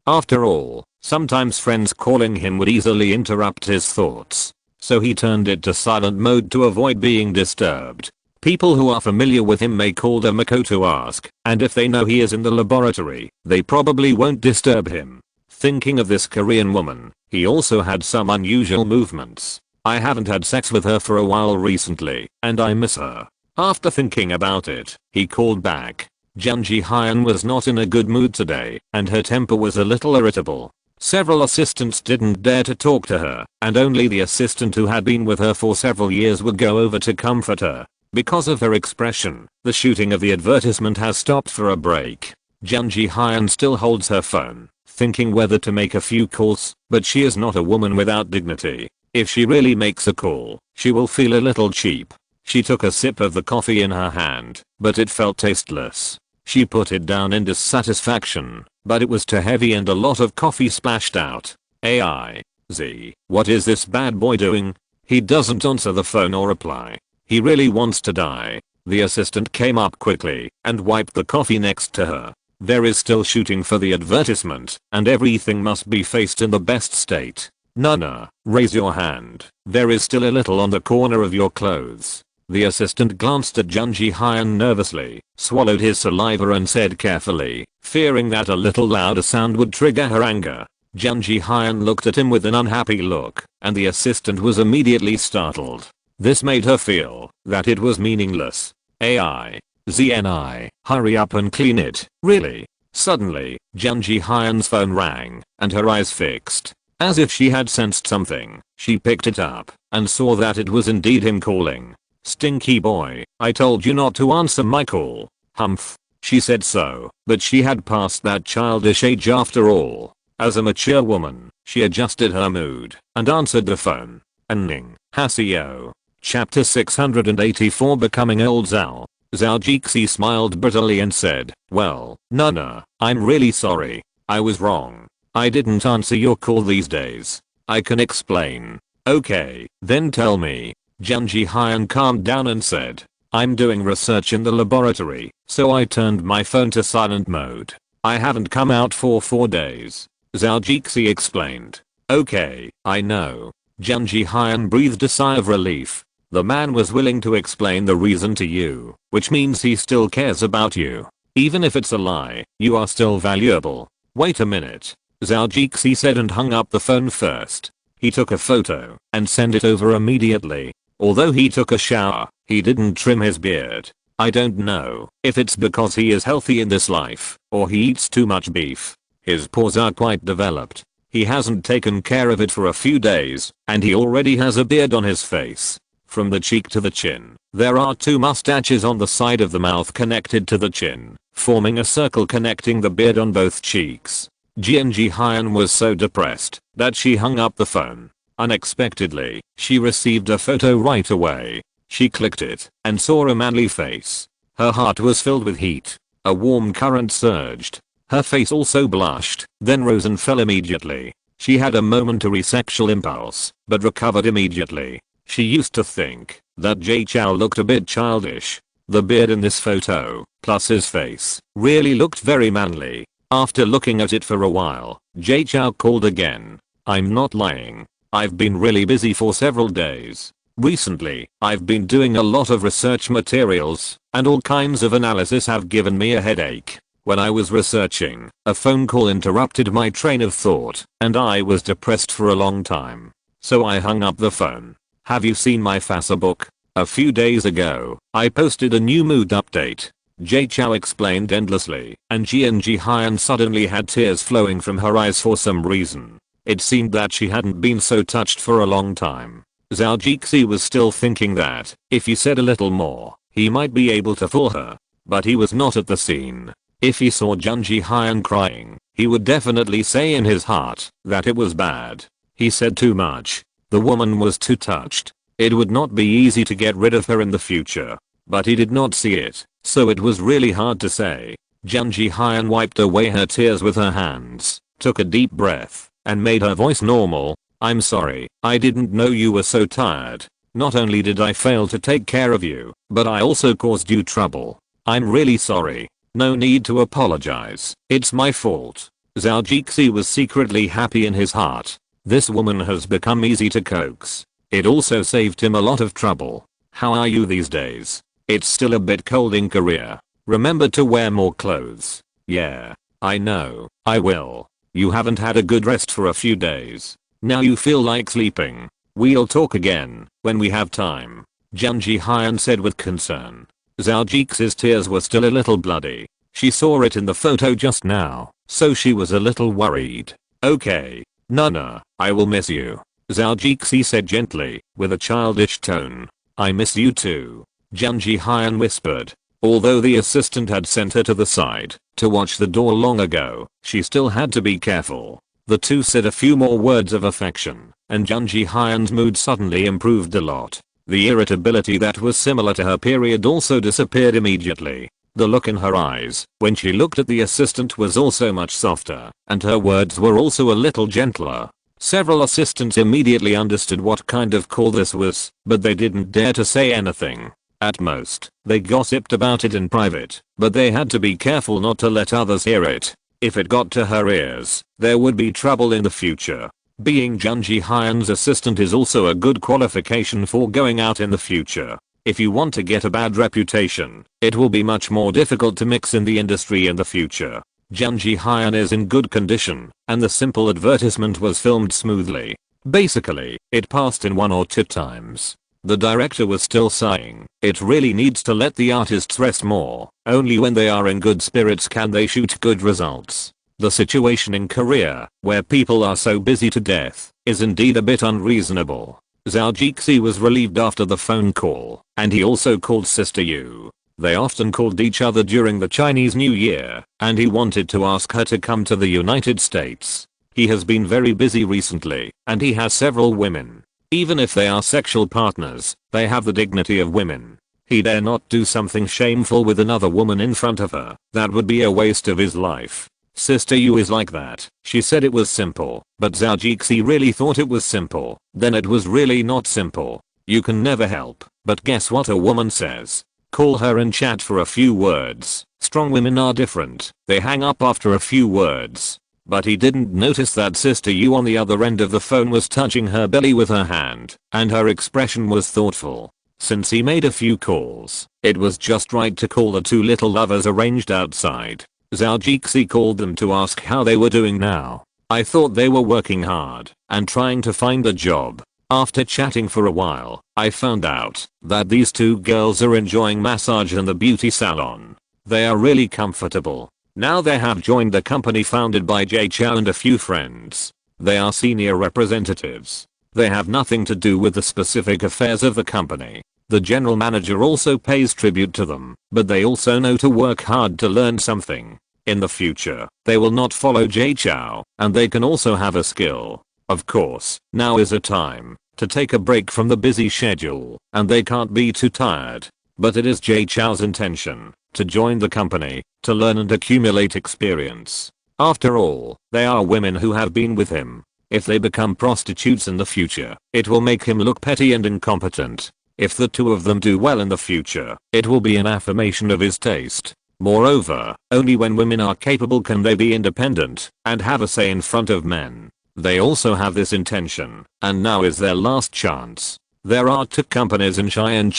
After all, sometimes friends calling him would easily interrupt his thoughts, so he turned it to silent mode to avoid being disturbed. People who are familiar with him may call Demiko to ask, and if they know he is in the laboratory, they probably won't disturb him. Thinking of this Korean woman, he also had some unusual movements. I haven't had sex with her for a while recently, and I miss her. After thinking about it, he called back. Zhou Jihyun was not in a good mood today, and her temper was a little irritable. Several assistants didn't dare to talk to her, and only the assistant who had been with her for several years would go over to comfort her. Because of her expression, the shooting of the advertisement has stopped for a break. Zhou Jihyun still holds her phone, thinking whether to make a few calls, but she is not a woman without dignity. If she really makes a call, she will feel a little cheap. She took a sip of the coffee in her hand, but it felt tasteless. She put it down in dissatisfaction, but it was too heavy and a lot of coffee splashed out. What is this bad boy doing? He doesn't answer the phone or reply. He really wants to die. The assistant came up quickly and wiped the coffee next to her. There is still shooting for the advertisement, and everything must be faced in the best state. Nana, raise your hand. There is still a little on the corner of your clothes. The assistant glanced at Junji Hyun nervously, swallowed his saliva and said carefully, fearing that a little louder sound would trigger her anger. Junji Hyun looked at him with an unhappy look, and the assistant was immediately startled. This made her feel that it was meaningless. AI. ZNI. Hurry up and clean it, really. Suddenly, Junji Hyun's phone rang, and her eyes fixed. As if she had sensed something, she picked it up, and saw that it was indeed him calling. Stinky boy, I told you not to answer my call. Humph. She said so, but she had passed that childish age after all. As a mature woman, she adjusted her mood, and answered the phone. Anning. Hasio. Chapter 684 Becoming Old Zhou. Zhao Jixi smiled bitterly and said, well, Nana, I'm really sorry. I was wrong. I didn't answer your call these days. I can explain. Okay, then tell me. Junji Hyun calmed down and said, I'm doing research in the laboratory, so I turned my phone to silent mode. I haven't come out for 4 days. Zhao Jixi explained. Okay, I know. Junji Hyun breathed a sigh of relief. The man was willing to explain the reason to you, which means he still cares about you. Even if it's a lie, you are still valuable. Wait a minute. Zhao Jixi said and hung up the phone first. He took a photo and sent it over immediately. Although he took a shower, he didn't trim his beard. I don't know if it's because he is healthy in this life, or he eats too much beef. His paws are quite developed. He hasn't taken care of it for a few days, and he already has a beard on his face. From the cheek to the chin, there are 2 mustaches on the side of the mouth connected to the chin, forming a circle connecting the beard on both cheeks. Junji Hyun was so depressed that she hung up the phone. Unexpectedly, she received a photo right away. She clicked it and saw a manly face. Her heart was filled with heat. A warm current surged. Her face also blushed, then rose and fell immediately. She had a momentary sexual impulse, but recovered immediately. She used to think that Jay Chou looked a bit childish. The beard in this photo, plus his face, really looked very manly. After looking at it for a while, Jay Chou called again. I'm not lying. I've been really busy for several days. Recently, I've been doing a lot of research materials, and all kinds of analysis have given me a headache. When I was researching, a phone call interrupted my train of thought, and I was depressed for a long time. So I hung up the phone. Have you seen my Facebook? A few days ago, I posted a new mood update. Jay Chou explained endlessly, and Junji Hyun suddenly had tears flowing from her eyes for some reason. It seemed that she hadn't been so touched for a long time. Zhao Jixi was still thinking that, if he said a little more, he might be able to fool her. But he was not at the scene. If he saw Junji Hyun crying, he would definitely say in his heart that it was bad. He said too much. The woman was too touched. It would not be easy to get rid of her in the future. But he did not see it, so it was really hard to say. Junji Hyun wiped away her tears with her hands, took a deep breath, and made her voice normal. I'm sorry, I didn't know you were so tired. Not only did I fail to take care of you, but I also caused you trouble. I'm really sorry. No need to apologize. It's my fault. Zhao Jixi was secretly happy in his heart. This woman has become easy to coax. It also saved him a lot of trouble. How are you these days? It's still a bit cold in Korea. Remember to wear more clothes. Yeah, I know, I will. You haven't had a good rest for a few days. Now you feel like sleeping. We'll talk again when we have time. Junji Hyun said with concern. Zhao Jixi's tears were still a little bloody. She saw it in the photo just now, so she was a little worried. Okay, Nana, I will miss you. Zhao Jixi said gently, with a childish tone. I miss you too. Junji Hyun whispered. Although the assistant had sent her to the side to watch the door long ago, she still had to be careful. The two said a few more words of affection, and Junji Hyun's mood suddenly improved a lot. The irritability that was similar to her period also disappeared immediately. The look in her eyes when she looked at the assistant was also much softer, and her words were also a little gentler. Several assistants immediately understood what kind of call this was, but they didn't dare to say anything. At most, they gossiped about it in private, but they had to be careful not to let others hear it. If it got to her ears, there would be trouble in the future. Being Junji Hyun's assistant is also a good qualification for going out in the future. If you want to get a bad reputation, it will be much more difficult to mix in the industry in the future. Junji Hyun is in good condition, and the simple advertisement was filmed smoothly. Basically, it passed in 1 or 2 times. The director was still sighing. It really needs to let the artists rest more. Only when they are in good spirits can they shoot good results. The situation in Korea, where people are so busy to death, is indeed a bit unreasonable. Zhou Jixi was relieved after the phone call, and he also called Sister Yu. They often called each other during the Chinese New Year, and he wanted to ask her to come to the United States. He has been very busy recently, and he has several women. Even if they are sexual partners, they have the dignity of women. He dare not do something shameful with another woman in front of her. That would be a waste of his life. Sister Yu is like that. She said it was simple, but Zhou Jixi really thought it was simple. Then it was really not simple. You can never help. But guess what a woman says? Call her and chat for a few words. Strong women are different. They hang up after a few words. But he didn't notice that Sister Yu on the other end of the phone was touching her belly with her hand, and her expression was thoughtful. Since he made a few calls, it was just right to call the 2 little lovers arranged outside. Zhou Jixi called them to ask how they were doing now. I thought they were working hard and trying to find a job. After chatting for a while, I found out that these 2 girls are enjoying massage in the beauty salon. They are really comfortable. Now they have joined the company founded by Jay Chou and a few friends. They are senior representatives. They have nothing to do with the specific affairs of the company. The general manager also pays tribute to them, but they also know to work hard to learn something. In the future, they will not follow Jay Chou, and they can also have a skill. Of course, now is a time to take a break from the busy schedule, and they can't be too tired. But it is Jay Chou's intention to join the company, to learn and accumulate experience. After all, they are women who have been with him. If they become prostitutes in the future, it will make him look petty and incompetent. If the 2 of them do well in the future, it will be an affirmation of his taste. Moreover, only when women are capable can they be independent and have a say in front of men. They also have this intention, and now is their last chance. There are 2 companies in Cheyenne.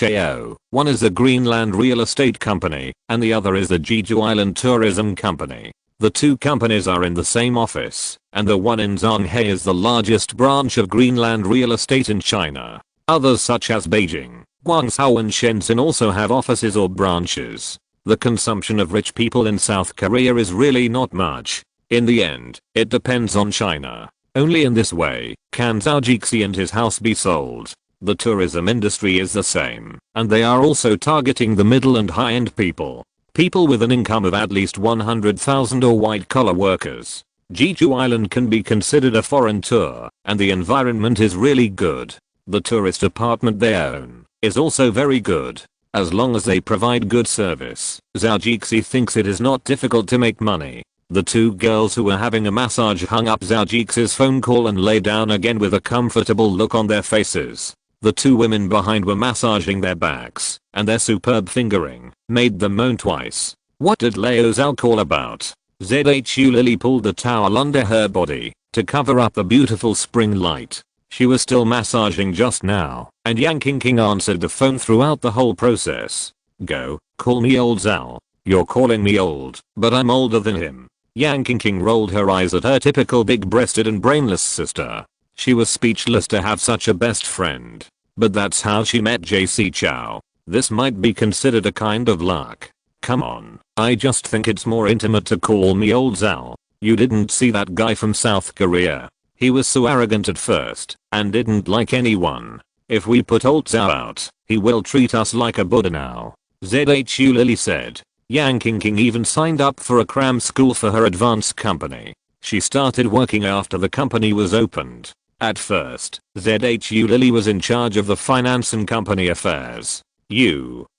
One is the Greenland Real Estate Company, and the other is the Jeju Island Tourism Company. The 2 companies are in the same office, and the one in Zhanghe is the largest branch of Greenland Real Estate in China. Others such as Beijing, Guangzhou and Shenzhen also have offices or branches. The consumption of rich people in South Korea is really not much. In the end, it depends on China. Only in this way can Zhou Jixi and his house be sold. The tourism industry is the same, and they are also targeting the middle and high-end people. People with an income of at least 100,000 or white-collar workers. Jeju Island can be considered a foreign tour, and the environment is really good. The tourist apartment they own is also very good. As long as they provide good service, Zhou Jixi thinks it is not difficult to make money. The 2 girls who were having a massage hung up Zhou Jixi's phone call and lay down again with a comfortable look on their faces. The 2 women behind were massaging their backs, and their superb fingering made them moan twice. What did Leo Zhao call about? Zhu Lily pulled the towel under her body to cover up the beautiful spring light. She was still massaging just now, and Yang King answered the phone throughout the whole process. Go, call me old Zhao. You're calling me old, but I'm older than him. Yang King rolled her eyes at her typical big-breasted and brainless sister. She was speechless to have such a best friend. But that's how she met JC Chow. This might be considered a kind of luck. Come on, I just think it's more intimate to call me old Zhao. You didn't see that guy from South Korea. He was so arrogant at first, and didn't like anyone. If we put old Zhao out, he will treat us like a Buddha now. Zhu Lily said. Yang King even signed up for a cram school for her advanced company. She started working after the company was opened. At first, Zhu Lily was in charge of the finance and company affairs.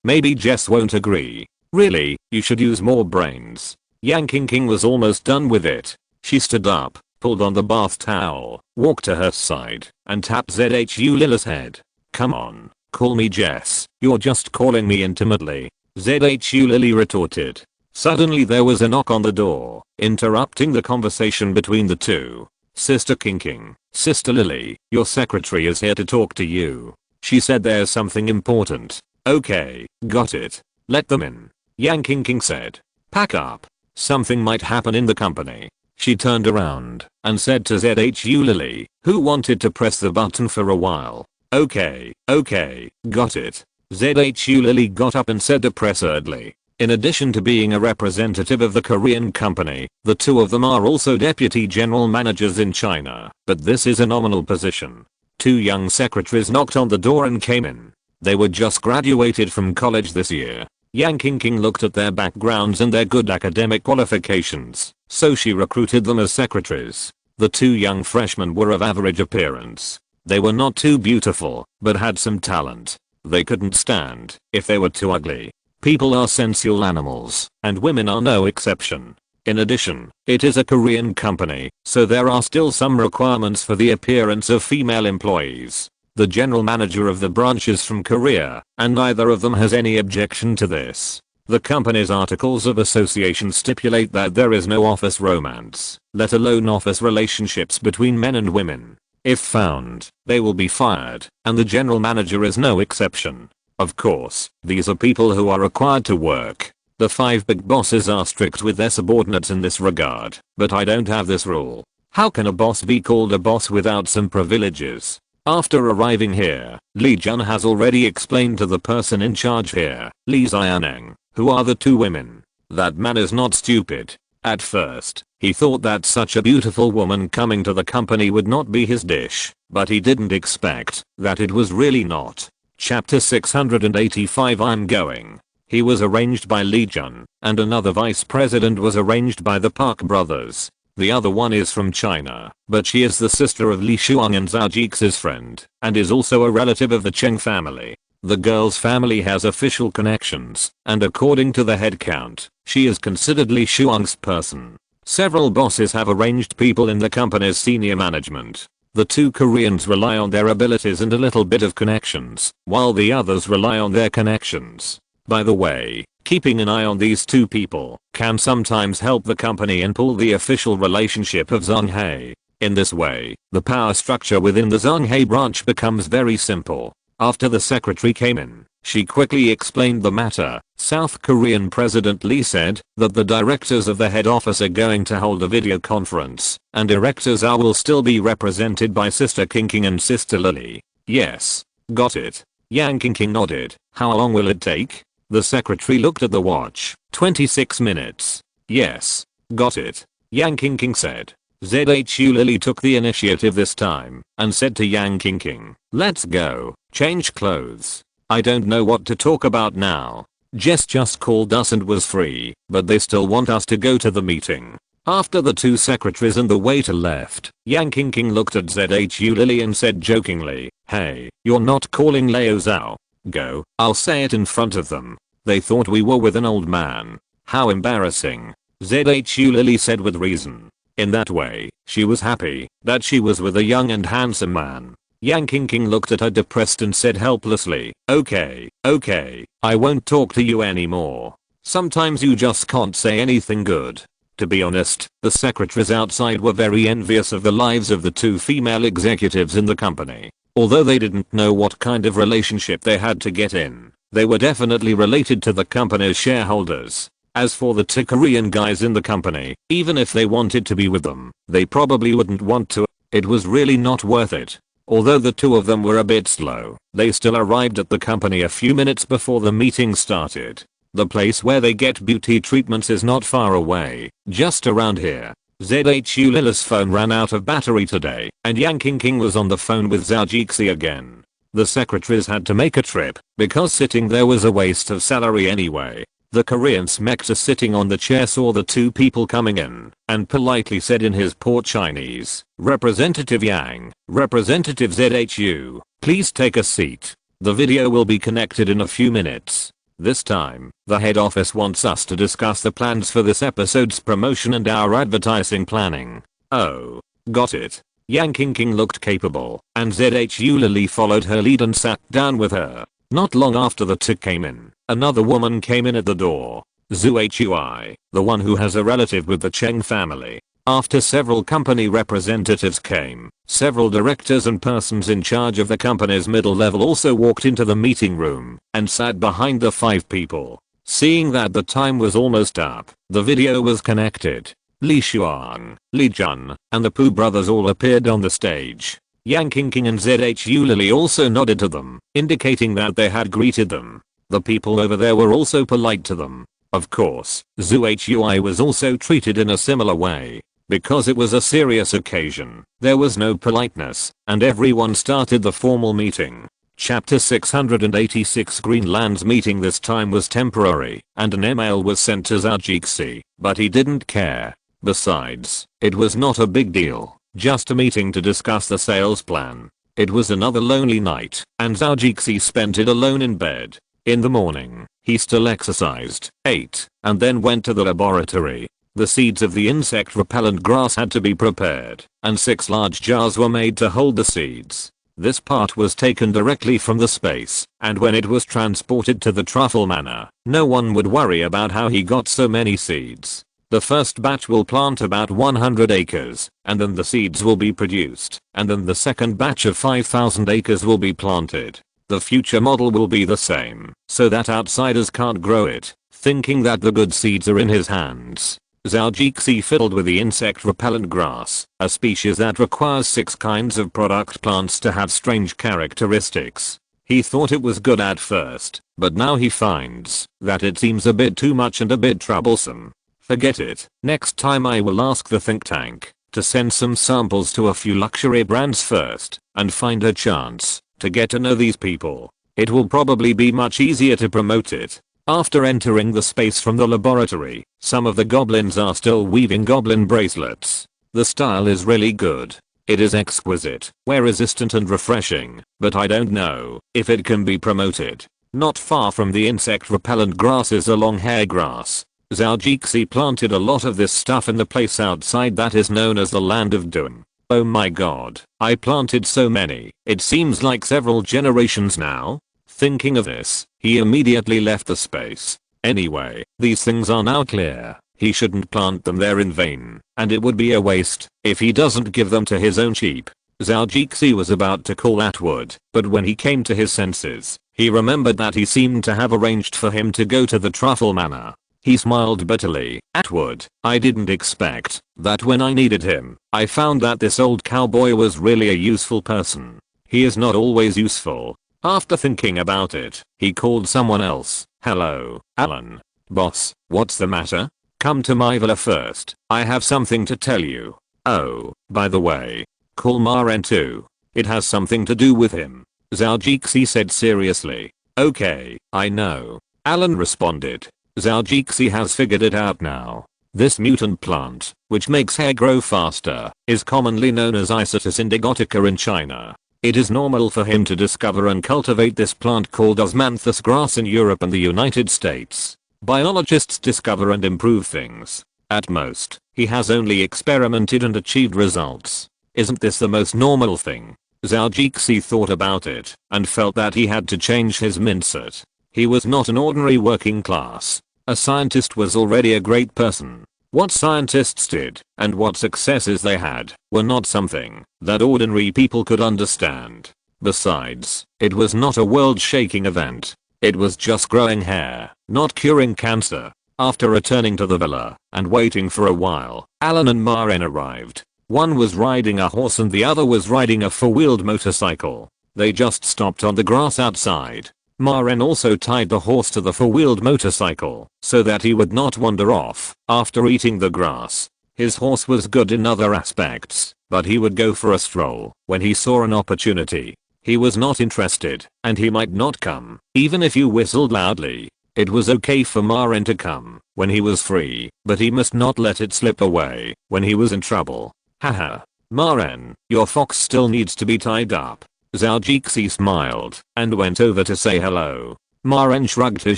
Maybe Jess won't agree. Really, you should use more brains. Yang King was almost done with it. She stood up, pulled on the bath towel, walked to her side, and tapped Zhu Lily's head. Come on, call me Jess. You're just calling me intimately. Zhu Lily retorted. Suddenly there was a knock on the door, interrupting the conversation between the two. Sister King, Sister Lily, your secretary is here to talk to you. She said there's something important. Okay, got it. Let them in. Yang King said. Pack up. Something might happen in the company. She turned around and said to Zhu Lily, who wanted to press the button for a while. Okay, got it. Zhu Lily got up and said depressedly. In addition to being a representative of the Korean company, the two of them are also deputy general managers in China, but this is a nominal position. Two young secretaries knocked on the door and came in. They were just graduated from college this year. Yang King looked at their backgrounds and their good academic qualifications, so she recruited them as secretaries. The two young freshmen were of average appearance. They were not too beautiful, but had some talent. They couldn't stand if they were too ugly. People are sensual animals, and women are no exception. In addition, it is a Korean company, so there are still some requirements for the appearance of female employees. The general manager of the branch is from Korea, and neither of them has any objection to this. The company's articles of association stipulate that there is no office romance, let alone office relationships between men and women. If found, they will be fired, and the general manager is no exception. Of course, these are people who are required to work. The 5 big bosses are strict with their subordinates in this regard, but I don't have this rule. How can a boss be called a boss without some privileges? After arriving here, Lee Jun has already explained to the person in charge here, Lee Xianeng, who are the two women. That man is not stupid. At first, he thought that such a beautiful woman coming to the company would not be his dish, but he didn't expect that it was really not. Chapter 685 I'm going. He was arranged by Lee Jun, and another vice president was arranged by the Park brothers. The other one is from China, but she is the sister of Li Shuang and Zhao Jix's friend, and is also a relative of the Cheng family. The girl's family has official connections, and according to the head count, she is considered Li Shuang's person. Several bosses have arranged people in the company's senior management. The two Koreans rely on their abilities and a little bit of connections, while the others rely on their connections. By the way, keeping an eye on these two people can sometimes help the company and pull the official relationship of Zhonghe. In this way, the power structure within the Zhonghe branch becomes very simple. After the secretary came in, she quickly explained the matter. South Korean President Lee said that the directors of the head office are going to hold a video conference, and directors will still be represented by Sister King and Sister Lily. Yes. Got it. Yang King nodded. How long will it take? The secretary looked at the watch. 26 minutes. Yes. Got it. Yang King said. Zhu Lily took the initiative this time and said to Yang King, let's go, change clothes. I don't know what to talk about now. Jess just called us and was free, but they still want us to go to the meeting. After the two secretaries and the waiter left, Yang King looked at Zhu Lily and said jokingly, hey, you're not calling Leo Zhao. Go, I'll say it in front of them. They thought we were with an old man. How embarrassing. Zhu Lily said with reason. In that way, she was happy that she was with a young and handsome man. Yang King looked at her depressed and said helplessly, okay, I won't talk to you anymore. Sometimes you just can't say anything good. To be honest, the secretaries outside were very envious of the lives of the two female executives in the company. Although they didn't know what kind of relationship they had to get in, they were definitely related to the company's shareholders. As for the two Korean guys in the company, even if they wanted to be with them, they probably wouldn't want to. It was really not worth it. Although the two of them were a bit slow, they still arrived at the company a few minutes before the meeting started. The place where they get beauty treatments is not far away, just around here. Zhu Lily's phone ran out of battery today, and Yang King was on the phone with Zhao Jixi again. The secretaries had to make a trip, because sitting there was a waste of salary anyway. The Korean smector sitting on the chair saw the two people coming in, and politely said in his poor Chinese, Representative Yang, Representative Zhu, please take a seat. The video will be connected in a few minutes. This time, the head office wants us to discuss the plans for this episode's promotion and our advertising planning. Oh. Got it. Yang King looked capable, and Zhu Lily followed her lead and sat down with her. Not long after the two came in, another woman came in at the door. Zhu Hui, the one who has a relative with the Cheng family. After several company representatives came, several directors and persons in charge of the company's middle level also walked into the meeting room and sat behind the 5 people. Seeing that the time was almost up, the video was connected. Li Xuan, Li Jun, and the Pooh brothers all appeared on the stage. Yang Qingqing and Zhu Lili also nodded to them, indicating that they had greeted them. The people over there were also polite to them. Of course, Zhu was also treated in a similar way. Because it was a serious occasion, there was no politeness, and everyone started the formal meeting. Chapter 686 Greenland's meeting this time was temporary, and an email was sent to Zhou, but he didn't care. Besides, it was not a big deal, just a meeting to discuss the sales plan. It was another lonely night, and Zhou spent it alone in bed. In the morning, he still exercised, ate, and then went to the laboratory. The seeds of the insect repellent grass had to be prepared, and 6 large jars were made to hold the seeds. This part was taken directly from the space, and when it was transported to the truffle manor, no one would worry about how he got so many seeds. The first batch will plant about 100 acres, and then the seeds will be produced, and then the second batch of 5,000 acres will be planted. The future model will be the same, so that outsiders can't grow it, thinking that the good seeds are in his hands. Zhou fiddled with the insect repellent grass, a species that requires 6 kinds of product plants to have strange characteristics. He thought it was good at first, but now he finds that it seems a bit too much and a bit troublesome. Forget it. Next time I will ask the think tank to send some samples to a few luxury brands first and find a chance to get to know these people. It will probably be much easier to promote it. After entering the space from the laboratory, some of the goblins are still weaving goblin bracelets. The style is really good. It is exquisite, wear resistant and refreshing, but I don't know if it can be promoted. Not far from the insect repellent grass is a long hair grass. Zhou planted a lot of this stuff in the place outside that is known as the land of doom. Oh my god, I planted so many, it seems like several generations now. Thinking of this, he immediately left the space. Anyway, these things are now clear. He shouldn't plant them there in vain, and it would be a waste if he doesn't give them to his own sheep. Zhou was about to call Atwood, but when he came to his senses, he remembered that he seemed to have arranged for him to go to the truffle manor. He smiled bitterly. Atwood, I didn't expect that when I needed him, I found that this old cowboy was really a useful person. He is not always useful. After thinking about it, he called someone else. Hello, Alan. Boss, what's the matter? Come to my villa first. I have something to tell you. Oh, by the way, call Maren too. It has something to do with him. Zhou said seriously. Okay, I know. Alan responded. Zhou has figured it out now. This mutant plant, which makes hair grow faster, is commonly known as Isotis indigotica in China. It is normal for him to discover and cultivate this plant called osmanthus grass in Europe and the United States. Biologists discover and improve things. At most, he has only experimented and achieved results. Isn't this the most normal thing? Zhou thought about it and felt that he had to change his mindset. He was not an ordinary working class. A scientist was already a great person. What scientists did and what successes they had were not something that ordinary people could understand. Besides, it was not a world-shaking event. It was just growing hair, not curing cancer. After returning to the villa and waiting for a while, Alan and Maren arrived. One was riding a horse and the other was riding a four-wheeled motorcycle. They just stopped on the grass outside. Maren also tied the horse to the four-wheeled motorcycle so that he would not wander off after eating the grass. His horse was good in other aspects, but he would go for a stroll when he saw an opportunity. He was not interested, and he might not come, even if you whistled loudly. It was okay for Maren to come when he was free, but he must not let it slip away when he was in trouble. Haha. Maren, your fox still needs to be tied up. Zhou smiled and went over to say hello. Maren shrugged his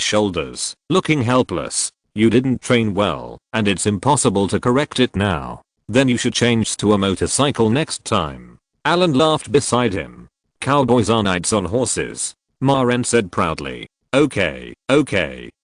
shoulders, looking helpless. You didn't train well, and it's impossible to correct it now. Then you should change to a motorcycle next time. Alan laughed beside him. Cowboys are knights on horses. Maren said proudly. Okay,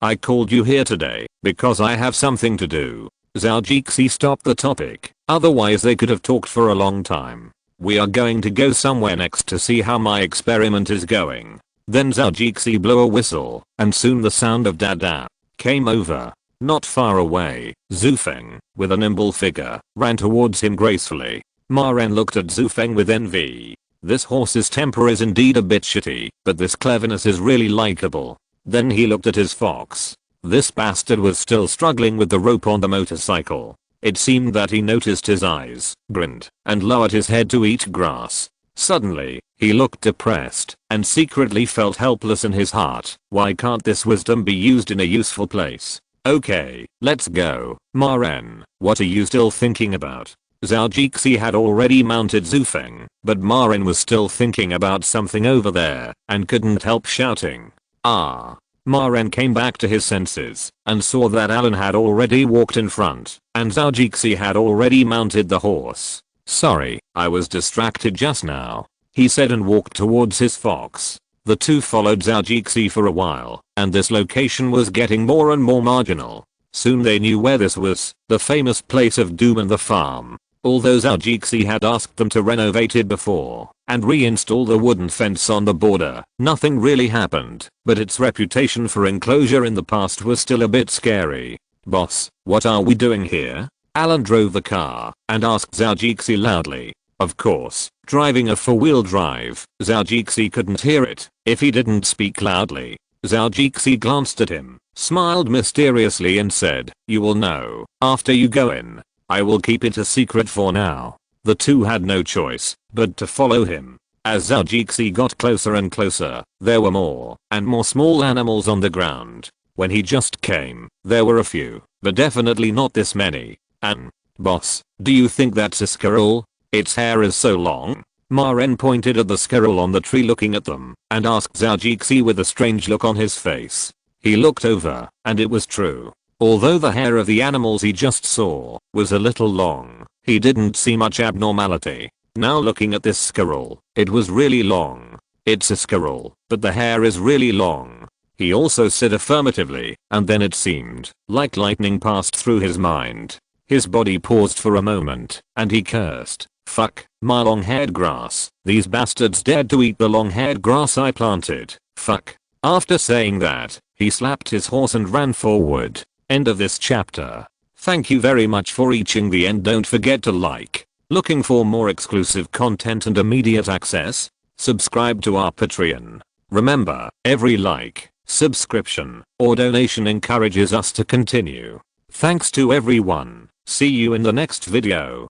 I called you here today because I have something to do. Zhou stopped the topic Otherwise they could have talked for a long time. We are going to go somewhere next to see how my experiment is going. Then Zhao Jixi blew a whistle, and soon the sound of dada came over. Not far away, Zhu Feng, with a nimble figure, ran towards him gracefully. Ma Ren looked at Zhu Feng with envy. This horse's temper is indeed a bit shitty, but this cleverness is really likable. Then he looked at his fox. This bastard was still struggling with the rope on the motorcycle. It seemed that he noticed his eyes, grinned, and lowered his head to eat grass. Suddenly, he looked depressed, and secretly felt helpless in his heart. Why can't this wisdom be used in a useful place? Okay, let's go. Ma Ren, what are you still thinking about? Zhao Jixi had already mounted Zhu Feng, but Ma Ren was still thinking about something over there, and couldn't help shouting. Ah. Ma Ren came back to his senses, and saw that Alan had already walked in front, and Zhao Jixi had already mounted the horse. Sorry, I was distracted just now, he said and walked towards his fox. The two followed Zhao Jixi for a while, and this location was getting more and more marginal. Soon they knew where this was, the famous place of doom and the farm. Although Zhao Jixi had asked them to renovate it before, and reinstall the wooden fence on the border, nothing really happened, but its reputation for enclosure in the past was still a bit scary. Boss, what are we doing here? Alan drove the car, and asked Zhao Jixi loudly. Of course, driving a four-wheel drive, Zhao Jixi couldn't hear it, if he didn't speak loudly. Zhao Jixi glanced at him, smiled mysteriously and said, you will know, after you go in. I will keep it a secret for now. The two had no choice, but to follow him. As Zhao Jixi got closer and closer, there were more, and more small animals on the ground. When he just came, there were a few, but definitely not this many. And, boss, do you think that's a squirrel? Its hair is so long. Ma Ren pointed at the squirrel on the tree looking at them, and asked Zhao Jixi with a strange look on his face. He looked over, and it was true. Although the hair of the animals he just saw was a little long, he didn't see much abnormality. Now looking at this squirrel, it was really long. It's a squirrel, but the hair is really long. He also said affirmatively, and then it seemed like lightning passed through his mind. His body paused for a moment, and he cursed. Fuck, my long-haired grass. These bastards dared to eat the long-haired grass I planted. Fuck. After saying that, he slapped his horse and ran forward. End of this chapter. Thank you very much for reaching the end. Don't forget to like. Looking for more exclusive content and immediate access? Subscribe to our Patreon. Remember, every like, subscription, or donation encourages us to continue. Thanks to everyone. See you in the next video.